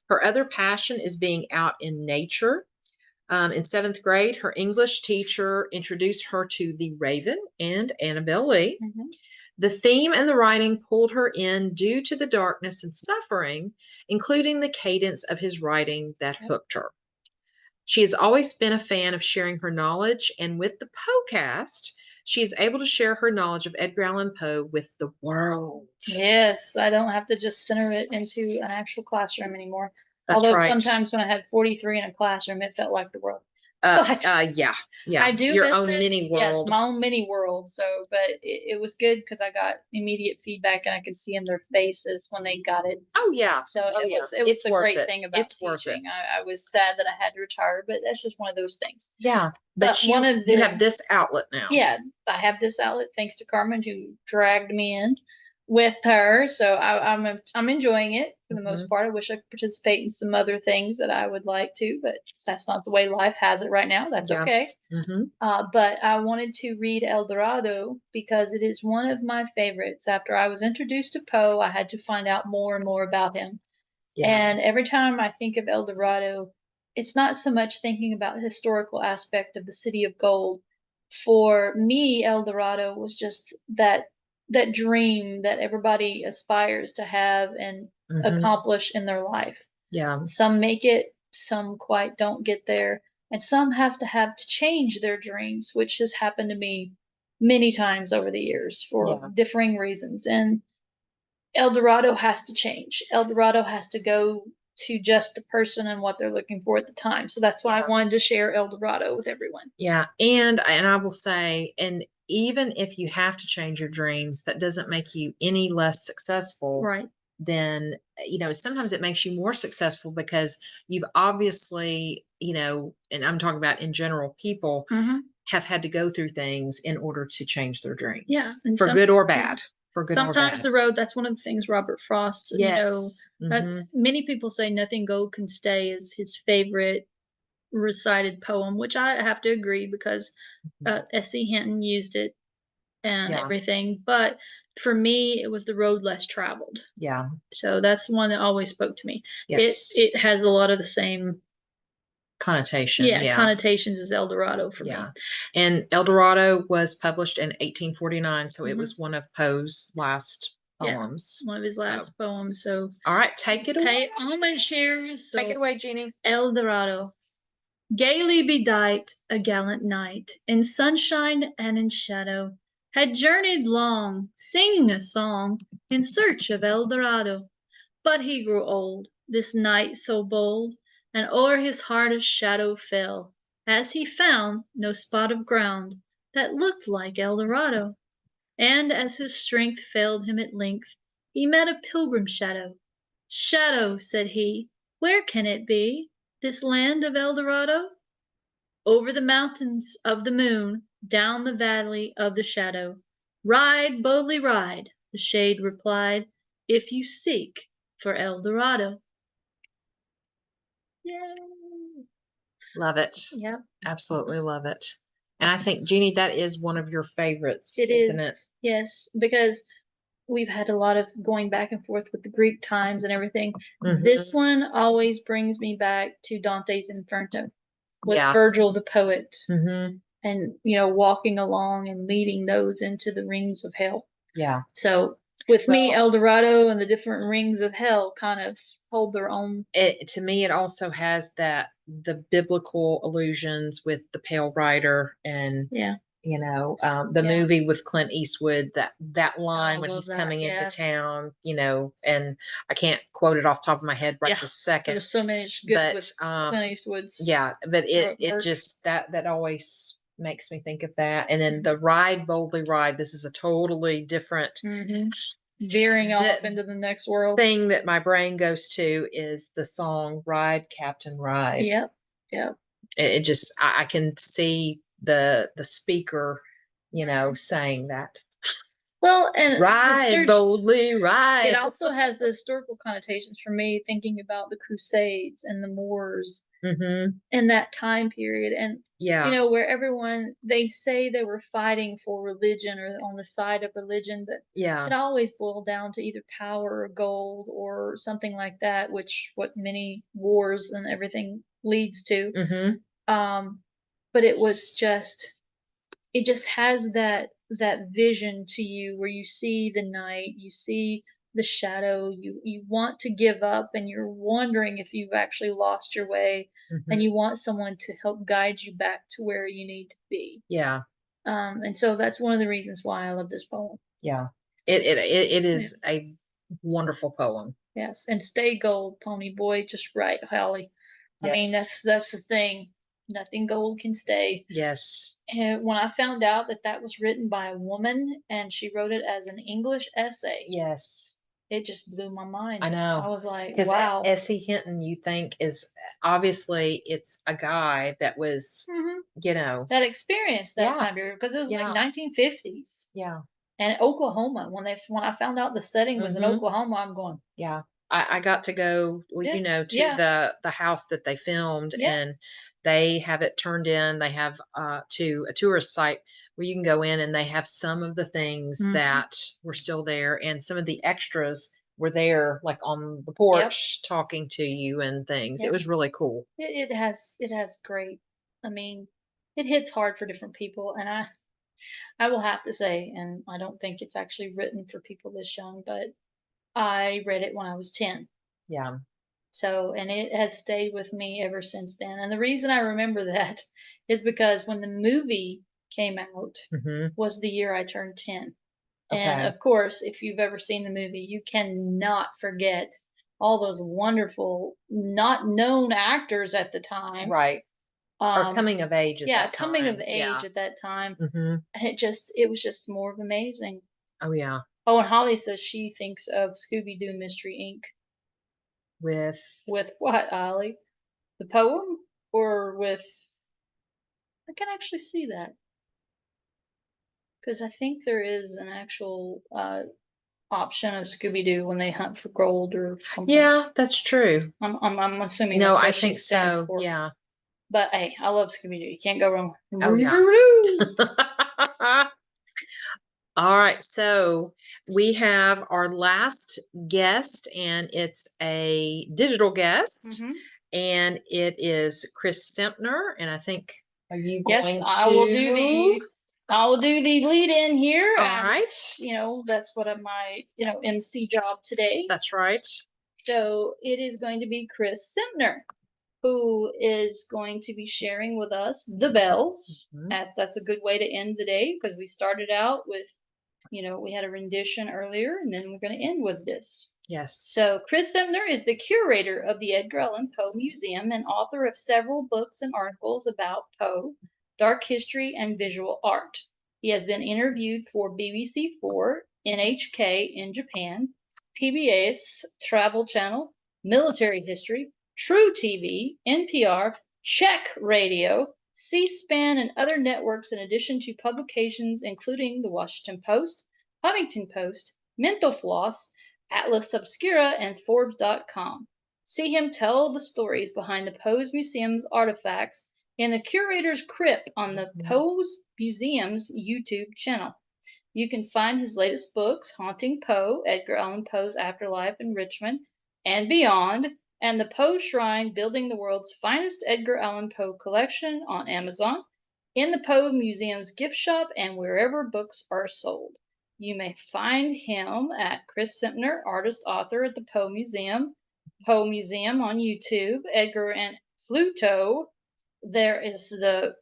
Her other passion is being out in nature. In 7th grade, her English teacher introduced her to The Raven and Annabelle Lee. The theme and the writing pulled her in due to the darkness and suffering, including the cadence of his writing that hooked her. She has always been a fan of sharing her knowledge, and with the Poecast, she is able to share her knowledge of Edgar Allan Poe with the world. Yes, I don't have to just center it into an actual classroom anymore. That's Although right. sometimes when I had 43 in a classroom, it felt like the world. Yeah. I do Your miss own it. mini Yes, world. my own mini world. So, but it was good because I got immediate feedback and I could see in their faces when they got it. Oh yeah. So Oh, it yeah. was It's a worth great it. thing about It's worth it. teaching. I was sad that I had to retire, but that's just one of those things. Yeah. But you, one of you the- have this outlet now. Yeah, I have this outlet thanks to Carmen who dragged me in with her. So I'm enjoying it for the most part. I wish I could participate in some other things that I would like to, but that's not the way life has it right now. That's Yeah. okay. Mm-hmm. But I wanted to read El Dorado because it is one of my favorites. After I was introduced to Poe, I had to find out more and more about him. Yeah. And every time I think of El Dorado, it's not so much thinking about the historical aspect of the city of gold. For me, El Dorado was just that dream that everybody aspires to have and accomplish in their life. Yeah. Some make it, some quite don't get there, and some have to change their dreams, which has happened to me many times over the years for differing reasons. And El Dorado has to change. El Dorado has to go to just the person and what they're looking for at the time. So that's why I wanted to share El Dorado with everyone. Yeah. And I will say, and even if you have to change your dreams, that doesn't make you any less successful. Right. Then, sometimes it makes you more successful because you've obviously, and I'm talking about in general, people have had to go through things in order to change their dreams. Yeah. And for good or bad. For good or sometimes bad. the road, that's one of the things Robert Frost, many people say Nothing Gold Can Stay is his favorite recited poem, which I have to agree because S.C. Hinton used it and everything. But for me, it was The Road Less Traveled. Yeah. So that's one that always spoke to me. Yes. It has a lot of the same connotation. Connotations as El Dorado for me. And El Dorado was published in 1849, so it was one of Poe's last poems. One of his last poems. So all right, take it away. Pay homage here. So take it away, Jeannie. El Dorado. Gaily bedight, a gallant knight, in sunshine and in shadow, had journeyed long, singing a song in search of El Dorado. But he grew old, this knight so bold, and o'er his heart a shadow fell, as he found no spot of ground that looked like El Dorado. And as his strength failed him at length, he met a pilgrim shadow. Shadow, said he, where can it be, this land of El Dorado? Over the mountains of the moon, down the valley of the shadow. Ride, boldly ride, the shade replied, if you seek for El Dorado. Yay! Love it. Yep. Absolutely love it. And I think, Jeannie, that is one of your favorites, It isn't is. it? Yes, because we've had a lot of going back and forth with the Greek times and everything. Mhm. This one always brings me back to Dante's Inferno with Yeah. Virgil the poet, Mm-hmm. and walking along and leading those into the rings of hell. Yeah. So with me, El Dorado and the different rings of hell kind of hold their own. To me, it also has the biblical allusions with the Pale Rider and Yeah. the Yeah. movie with Clint Eastwood, that line I when love he's that, coming into yes. town, and I can't quote it off the top of my head right Yeah, this second. There's so many good But with Clint Eastwood's. yeah, but it work. just that always makes me think of that. And then the Ride Boldly Ride, this is a totally different Veering off into the next world. thing that my brain goes to is the song Ride Captain Ride. Yep. Yep. It just I can see the speaker, saying that. Well, and Ride boldly, ride. It also has the historical connotations for me, thinking about the Crusades and the Moors in that time period, and Yeah. where everyone, they say they were fighting for religion or on the side of religion, but Yeah. it always boiled down to either power or gold or something like that, which what many wars and everything leads to. But it just has that vision to you where you see the night, you see the shadow, you want to give up, and you're wondering if you've actually lost your way, and you want someone to help guide you back to where you need to be. Yeah. And so that's one of the reasons why I love this poem. Yeah. It is a wonderful poem. Yes, and stay gold, pony boy, just right, Holly. I mean, that's the thing. Nothing gold can stay. Yes. And when I found out that was written by a woman and she wrote it as an English essay, Yes. it just blew my mind. I know. I was like, Because wow. S.E. Hinton, you think is obviously it's a guy that was, That experienced that time period, because it was like 1950s. Yeah. And Oklahoma, when I found out the setting was in Oklahoma, I'm going. Yeah. I got to go, to the house that they filmed, and they have it turned in. They have to a tourist site where you can go in, and they have some of the things that were still there, and some of the extras were there, like on the porch talking to you and things. It was really cool. It has great. I mean, it hits hard for different people, and I will have to say, and I don't think it's actually written for people this young, but I read it when I was 10. Yeah. So, and it has stayed with me ever since then. And the reason I remember that is because when the movie came out was the year I turned 10. And of course, if you've ever seen the movie, you cannot forget all those wonderful, not known actors at the time. Right. Or coming of age at that time. Coming of age at that time. And it was just more of amazing. Oh, yeah. Oh, and Holly says she thinks of Scooby-Doo Mystery Inc. With what, Holly? The poem? Or with... I can actually see that. Because I think there is an actual option of Scooby-Doo when they hunt for gold or something. Yeah, that's true. I'm assuming No, that's what I she think stands so. for. Yeah. But hey, I love Scooby-Doo. You can't go wrong. Oh, yeah. All right. So we have our last guest, and it's a digital guest, and it is Chris Sempner. And I think, are you going to? I will do the lead in here. All right. That's what my MC job today. That's right. So it is going to be Chris Sempner. who is going to be sharing with us the bells. As that's a good way to end the day, because we started out with, we had a rendition earlier, and then we're going to end with this. Yes. So Chris Sumner is the curator of the Edgar Allan Poe Museum and author of several books and articles about Poe, dark history, and visual art. He has been interviewed for BBC4, NHK in Japan, PBS Travel Channel, Military History, True TV, NPR, Czech Radio, C-SPAN, and other networks, in addition to publications including the Washington Post, Huffington Post, Mental Floss, Atlas Obscura, and Forbes.com. See him tell the stories behind the Poe's Museum's artifacts in the Curator's Crypt on the Poe's Museum's YouTube channel. You can find his latest books, Haunting Poe, Edgar Allan Poe's Afterlife in Richmond and Beyond, and the Poe Shrine, Building the World's Finest Edgar Allan Poe Collection on Amazon, in the Poe Museum's gift shop, and wherever books are sold. You may find him at Chris Sempner, artist author at the Poe Museum on YouTube, Edgar and Fluto. There is the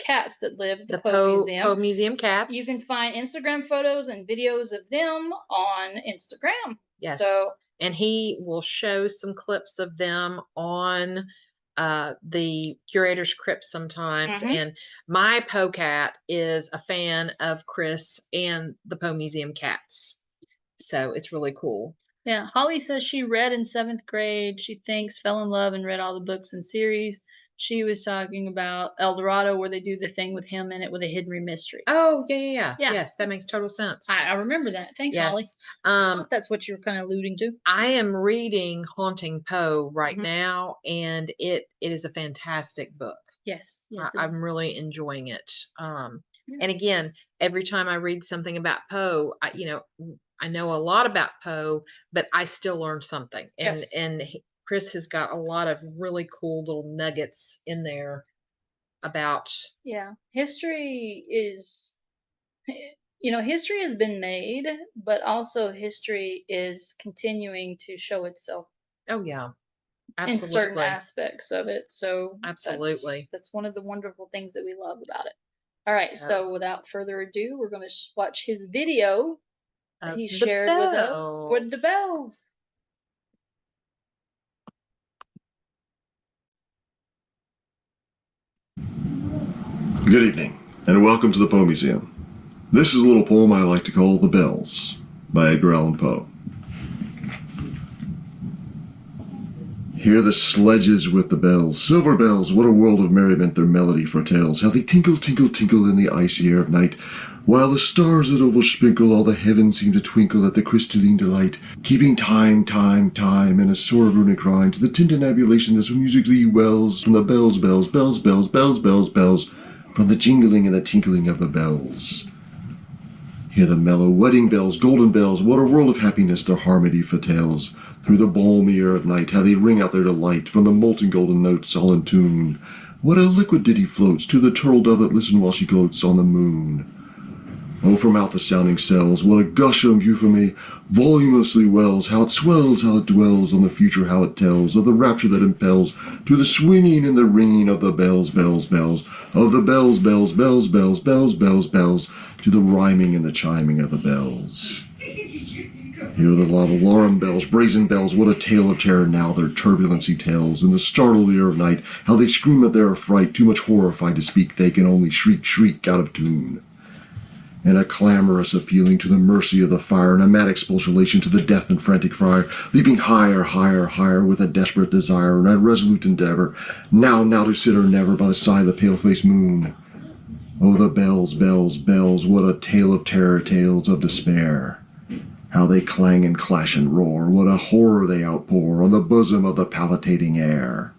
cats that live at the Poe Museum. Poe Museum cats. You can find Instagram photos and videos of them on Instagram. Yes. So, and he will show some clips of them on the Curator's Crypt sometimes. And my Poe cat is a fan of Chris and the Poe Museum cats. So it's really cool. Yeah. Holly says she read in 7th grade. She thinks fell in love and read all the books and series. She was talking about El Dorado, where they do the thing with him in it with a hidden mystery. Oh, yeah. Yes, that makes total sense. I remember that. Thanks, Holly. That's what you were kind of alluding to. I am reading Haunting Poe right now, and it is a fantastic book. Yes. I'm really enjoying it. And again, every time I read something about Poe, I know a lot about Poe, but I still learn something. And Chris has got a lot of really cool little nuggets in there about. Yeah. History has been made, but also history is continuing to show itself. Oh, yeah. Absolutely. In certain aspects of it. So absolutely. That's one of the wonderful things that we love about it. All right. So without further ado, we're going to watch his video that he shared with us with the bells. Good evening, and welcome to the Poe Museum. This is a little poem I like to call The Bells, by Edgar Allan Poe. Hear the sledges with the bells, silver bells, what a world of merriment their melody foretells, how they tinkle, tinkle, tinkle in the icy air of night, while the stars that oversprinkle all the heavens seem to twinkle at the crystalline delight, keeping time, time, time, in a sort of runic rhyme to the tintinnabulation that so musically wells from the bells, bells, bells, bells, bells, bells, bells, from the jingling and the tinkling of the bells. Hear the mellow wedding bells, golden bells, what a world of happiness their harmony foretells. Through the balmy air of night, how they ring out their delight, from the molten golden notes all in tune. What a liquid ditty floats to the turtle dove that listens while she gloats on the moon. Oh, from out the sounding cells, what a gush of euphony voluminously wells, how it swells, how it dwells on the future, how it tells of the rapture that impels to the swinging and the ringing of the bells, bells, bells, of the bells, bells, bells, bells, bells, bells, bells, to the rhyming and the chiming of the bells. Hear the loud alarm bells, brazen bells, what a tale of terror now their turbulency tells. In the startled ear of night, how they scream at their affright, too much horrified to speak, they can only shriek, shriek out of tune. And a clamorous appealing to the mercy of the fire, and a mad expostulation to the deaf and frantic friar, leaping higher, higher, higher, with a desperate desire and a resolute endeavor, now to sit or never by the side of the pale-faced moon. Oh, the bells, bells, bells, what a tale of terror, tales of despair. How they clang and clash and roar, what a horror they outpour on the bosom of the palpitating air.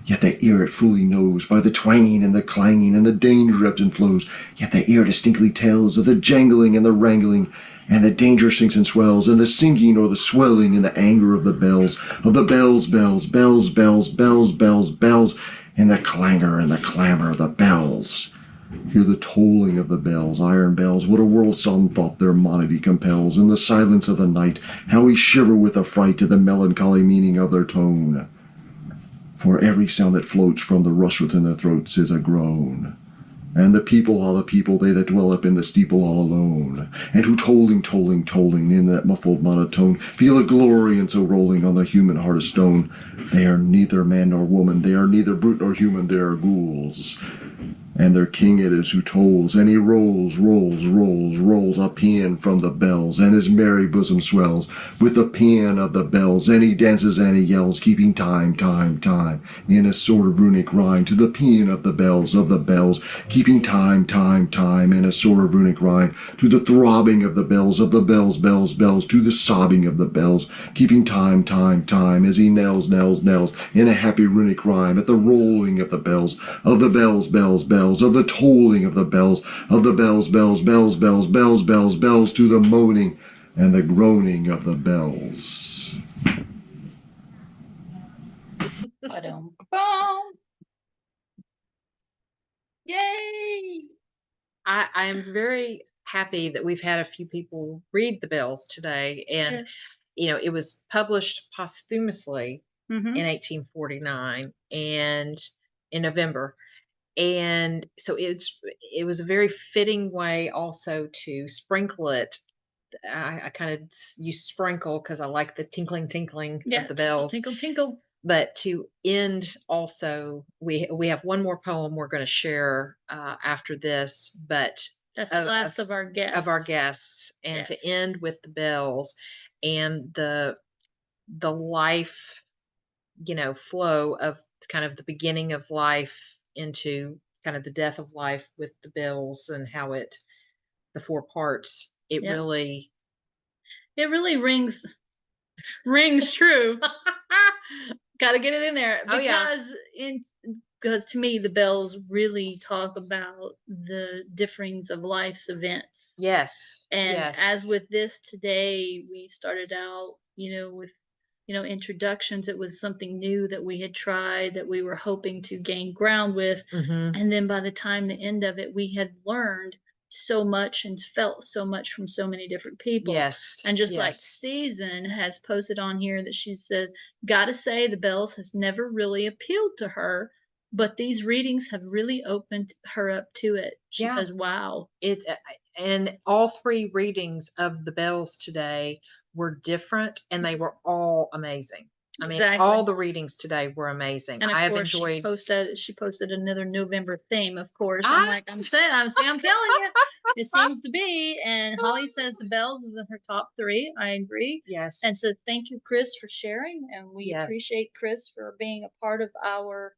Yet the ear it fully knows by the twanging and the clanging and the danger ebbs and flows. Yet the ear distinctly tells of the jangling and the wrangling, and the danger sinks and swells, and the singing or the swelling and the anger of the bells, bells, bells, bells, bells, bells, bells, and the clangor and the clamor of the bells. Hear the tolling of the bells, iron bells, what a world sudden thought their monody compels. In the silence of the night, how we shiver with affright to the melancholy meaning of their tone. For every sound that floats from the rush within their throats is a groan. And the people are the people, they that dwell up in the steeple all alone, and who tolling, tolling, tolling in that muffled monotone, feel a glory in so rolling on the human heart of stone. They are neither man nor woman, they are neither brute nor human, they are ghouls. And their king it is who tolls, and he rolls, rolls, rolls, rolls a paean from the bells, and his merry bosom swells with the paean of the bells, and he dances and he yells, keeping time, time, time, in a sort of runic rhyme to the paean of the bells, keeping time, time, time, in a sort of runic rhyme to the throbbing of the bells, bells, bells, to the sobbing of the bells, keeping time, time, time, as he knells, knells, knells, in a happy runic rhyme at the rolling of the bells, bells, bells, of the tolling of the bells, bells, bells, bells, bells, bells, bells, to the moaning and the groaning of the bells. Ba-dum-bum. Yay! I am very happy that we've had a few people read the bells today. And, Yes. it was published posthumously Mhm. in 1849 and in November. And so it was a very fitting way also to sprinkle it. I kind of use sprinkle because I like the tinkling, tinkling Yeah, of the tinkle, bells. tinkle, tinkle. But to end also, we have one more poem we're going to share after this, but That's the last of our guests. and Yes. to end with the bells and the life, flow of kind of the beginning of life into kind of the death of life with the bells and how the four parts, it Yep. really rings true. Got to get it in there Oh, yeah. because to me the bells really talk about the differings of life's events. Yes. And yes. as with this today, we started out, with introductions. It was something new that we had tried that we were hoping to gain ground with. Mhm. And then by the time the end of it, we had learned so much and felt so much from so many different people. Yes. And just like yes. Season has posted on here that she said, gotta say the bells has never really appealed to her, but these readings have really opened her up to it. She Yeah. says, wow. And all three readings of the bells today were different and they were all amazing. I mean, Exactly. all the readings today were amazing. And of I have course, enjoyed. she posted another November theme. Of course, Ah! I'm telling you, it seems to be. And Holly says the bells is in her top 3. I agree. Yes. And so, thank you, Chris, for sharing, and we Yes. appreciate Chris for being a part of our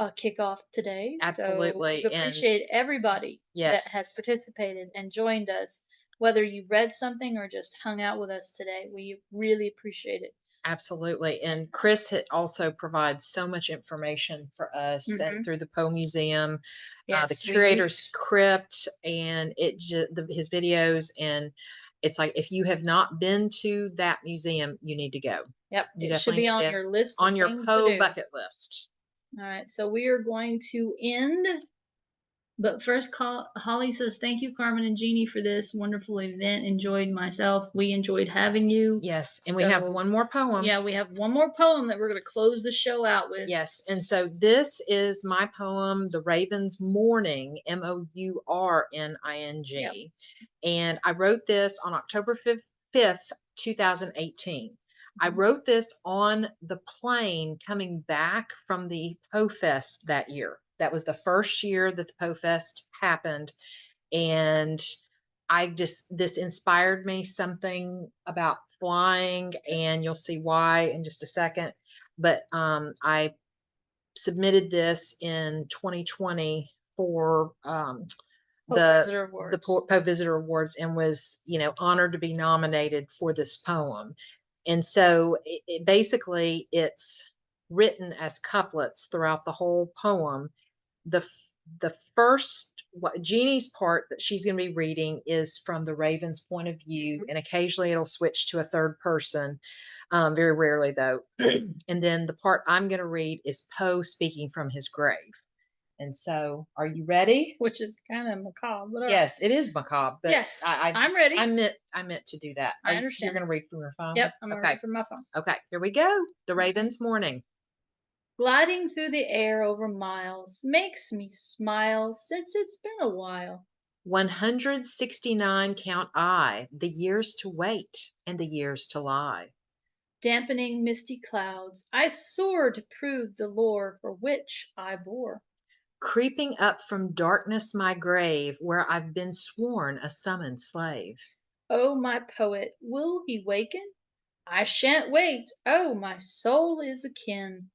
kickoff today. Absolutely. So we appreciate everybody that Yes. has participated and joined us. Whether you read something or just hung out with us today, we really appreciate it. Absolutely. And Chris also provides so much information for us Mhm. through the Poe Museum, the Yes, we curator's crypt, and his videos. And it's like, if you have not been to that museum, you need to go. Yep, You it should be definitely on need to- your list of on your things to Poe do. bucket list. All right, so we are going to end. But first, Holly says, thank you, Carmen and Jeannie, for this wonderful event. Enjoyed myself. We enjoyed having you. Yes. And we have one more poem. Yeah, we have one more poem that we're going to close the show out with. Yes. And so this is my poem, The Raven's Mourning, Mourning. Yep. And I wrote this on October 5th, 2018. I wrote this on the plane coming back from the Poe Fest that year. That was the first year that the Poe Fest happened. And this inspired me something about flying, and you'll see why in just a second. But I submitted this in 2020 for Visitor the Awards. Poe Visitor Awards, and was honored to be nominated for this poem. And so basically it's written as couplets throughout the whole poem. The first, what Jeannie's part that she's going to be reading is from the Raven's point of view, and occasionally it'll switch to a third person, very rarely though. And then the part I'm going to read is Poe speaking from his grave. And so, are you ready? Which is kind of macabre. But all right. Yes, it is macabre. But yes, I'm ready. I meant to do that. I understand. You're going to read from your phone? Yep, I'm going to Okay. read from my phone. Okay, here we go. The Raven's Mourning. gliding through the air over miles, makes me smile since it's been a while. 169 count I, the years to wait and the years to lie. Dampening misty clouds, I soar to prove the lore for which I bore. Creeping up from darkness my grave, where I've been sworn a summoned slave. Oh, my poet, will he waken? I shan't wait. Oh, my soul is akin.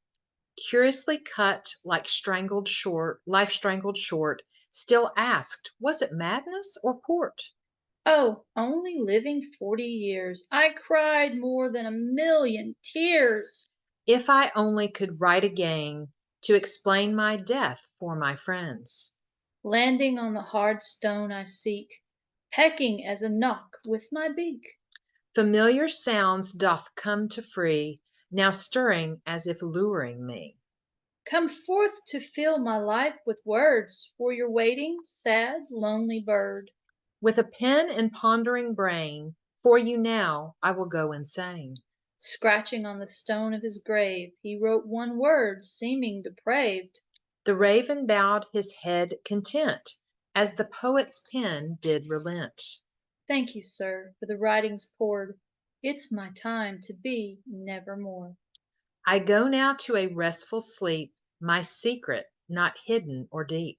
Curiously cut like strangled short, life strangled short, still asked, was it madness or port? Oh, only living 40 years, I cried more than 1,000,000 tears. If I only could write again to explain my death for my friends. Landing on the hard stone I seek, pecking as a knock with my beak. Familiar sounds doth come to free, now stirring as if luring me. Come forth to fill my life with words for your waiting, sad, lonely bird. With a pen and pondering brain, for you now I will go insane. Scratching on the stone of his grave, he wrote one word, seeming depraved. The raven bowed his head content, as the poet's pen did relent. Thank you, sir, for the writings poured. It's my time to be nevermore. I go now to a restful sleep, my secret not hidden or deep.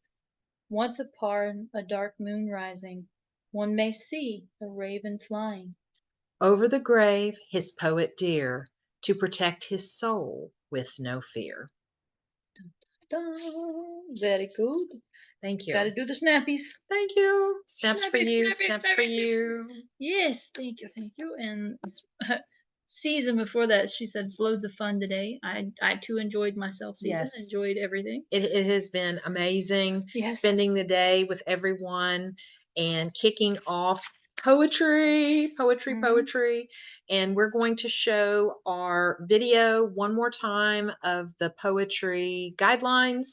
Once upon a dark moon rising, one may see a raven flying. Over the grave his poet dear, to protect his soul with no fear. Very good. Thank you. Gotta do the snappies. Thank you. Snaps for Snappy, you. snappy, Snaps for snappy. you. Yes, thank you, thank you. And season before that, she said it's loads of fun today. I too enjoyed myself. Season Yes. enjoyed everything. It has been amazing Yes. spending the day with everyone and kicking off poetry. And we're going to show our video one more time of the poetry guidelines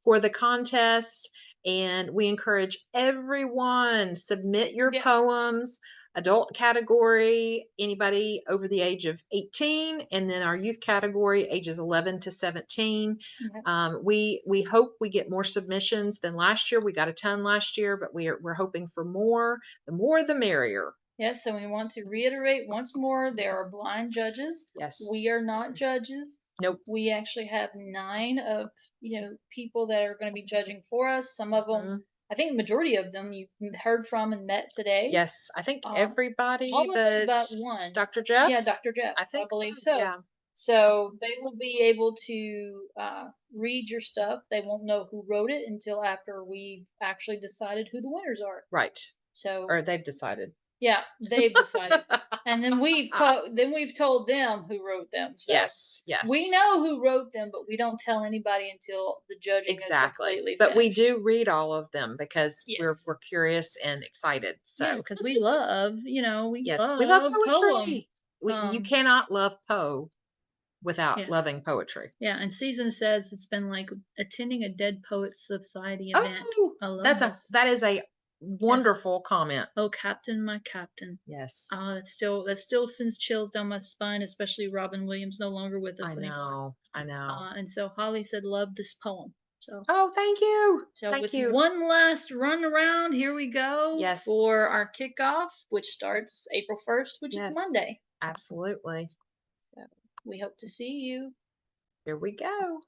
for the contest. And we encourage everyone, submit your poems, adult category, anybody over the age of 18, and then our youth category, ages 11 to 17. We hope we get more submissions than last year. We got a ton last year, but we're hoping for more. The more, the merrier. Yes, and we want to reiterate once more, there are blind judges. Yes. We are not judges. Nope. We actually have 9 of, people that are going to be judging for us. Some of them, I think the majority of them you've heard from and met today. Yes, I think everybody but one. Dr. Jeff? Yeah, Dr. Jeff. I think believe so. Yeah. So they will be able to read your stuff. They won't know who wrote it until after we actually decided who the winners are. Right. So or they've decided. Yeah, they've decided, and then we've told them who wrote them. So yes. we know who wrote them, but we don't tell anybody until the judging is completely But we finished. do read all of them because Yes. we're curious and excited. So because we love, we we love poetry. poem. You cannot love Poe without Yes. loving poetry. Yeah, and Season says it's been like attending a Dead Poets Society event. I love That is a wonderful comment. Oh, Captain, my Captain. Yes. That still sends chills down my spine, especially Robin Williams no longer with us anymore. I know. And so Holly said, "Love this poem." So. Oh, thank you. So thank with you. one last run around, here we go. Yes. For our kickoff, which starts April 1st, which is Monday. Absolutely. So we hope to see you. Here we go.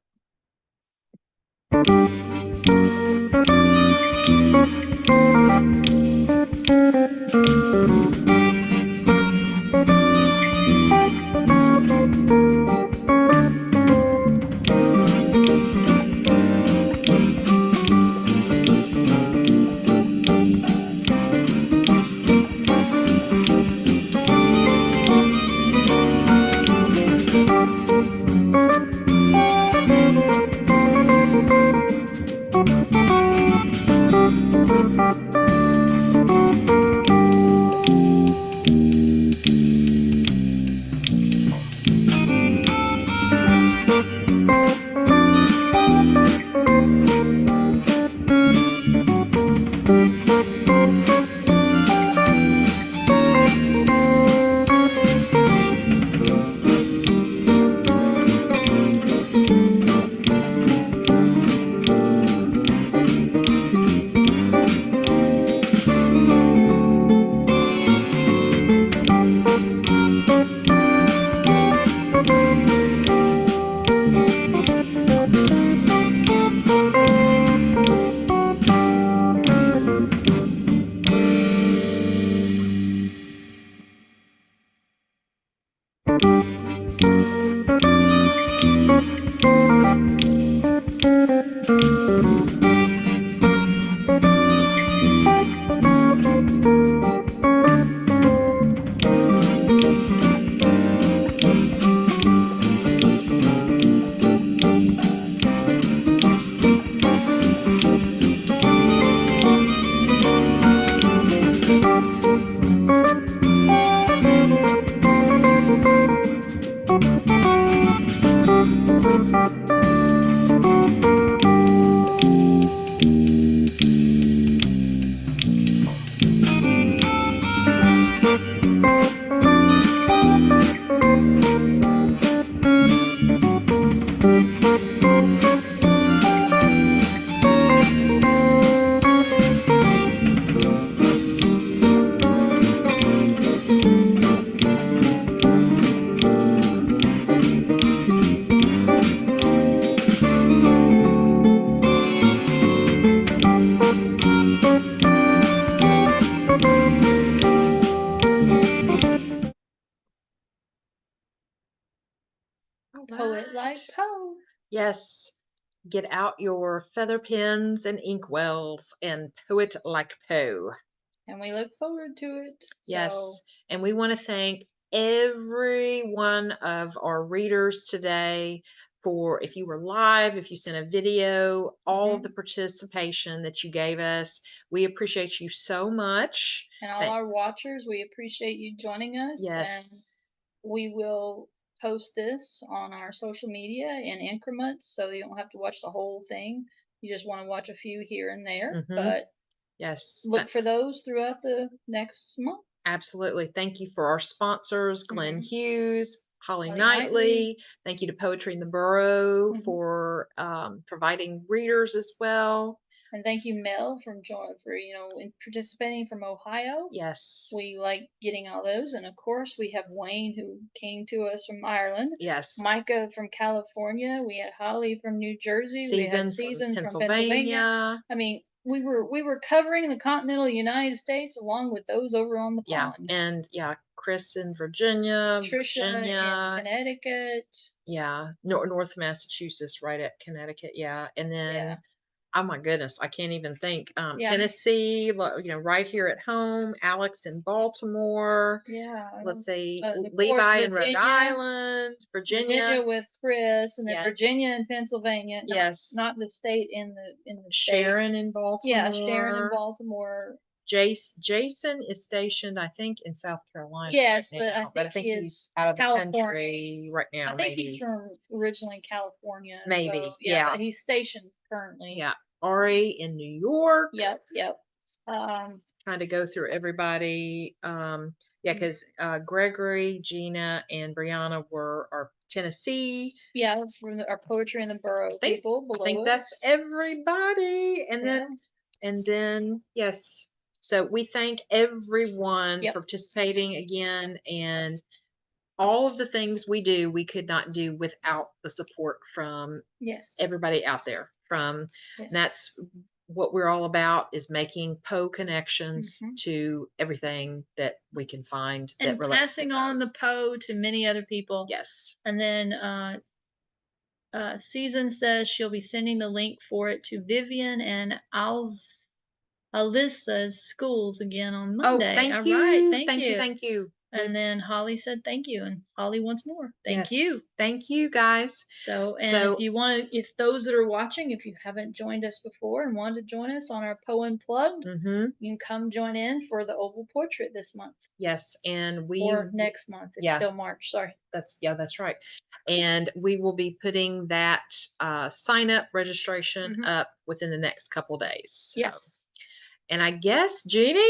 Poet like Poe. Yes. Get out your feather pens and inkwells and poet like Poe. And we look forward to it. Yes. And we want to thank every one of our readers today for, if you were live, if you sent a video, all of the participation that you gave us. We appreciate you so much. And all our watchers, we appreciate you joining us. Yes. And we will post this on our social media in increments so you don't have to watch the whole thing. You just want to watch a few here and there. But yes, look for those throughout the next month. Absolutely. Thank you for our sponsors, Glenn Hughes, Holly Holly Knightley. Knightley. Thank you to Poetry in the Borough for providing readers as well. And thank you, Mel, for participating from Ohio. Yes. We like getting all those. And of course, we have Wayne, who came to us from Ireland. Yes. Micah from California. We had Holly from New Jersey. We had Season from Pennsylvania. I mean, we were covering the continental United States along with those over on the pond. And Chris in Virginia, Trisha in Connecticut. Yeah, North Massachusetts, right at Connecticut. Yeah, and then oh my goodness, I can't even think. Tennessee, right here at home. Alex in Baltimore. Yeah. Let's see, Levi in Rhode Island, Virginia with Chris, and then Virginia and Pennsylvania. Not the state in the Sharon in Baltimore. Yeah, Sharon in Baltimore. Jason is stationed, I think, in South Carolina. Yes, right now, but I think he's out of the country right now. I think he's from originally California. Maybe, so, yeah. But he's stationed currently. Yeah, Ari in New York. Yep. Trying to go through everybody. Because Gregory, Gina, and Brianna are Tennessee. Yeah, from our Poetry in the Borough people below I think that's everybody. And then yes. So we thank everyone for participating again, and all of the things we do, we could not do without the support from everybody out there. That's what we're all about, is making Poe connections to everything that we can find and that relates passing to Poe. on the Poe to many other people. Yes. And then Season says she'll be sending the link for it to Vivian and Alyssa's schools again on Monday. Oh, thank All you. right, Thank you. And then Holly said thank you, and Holly wants more. Thank you. Thank you, guys. If those that are watching, if you haven't joined us before and want to join us on our Poe Unplugged, you can come join in for the Oval Portrait this month. Yes, and or next month. It's still March. Sorry. That's right. And we will be putting that sign up registration up within the next couple days. So. Yes. And I guess, Jeannie,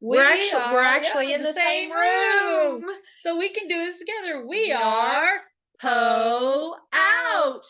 we're actually in the same room. So we can do this together. We are Poe Out.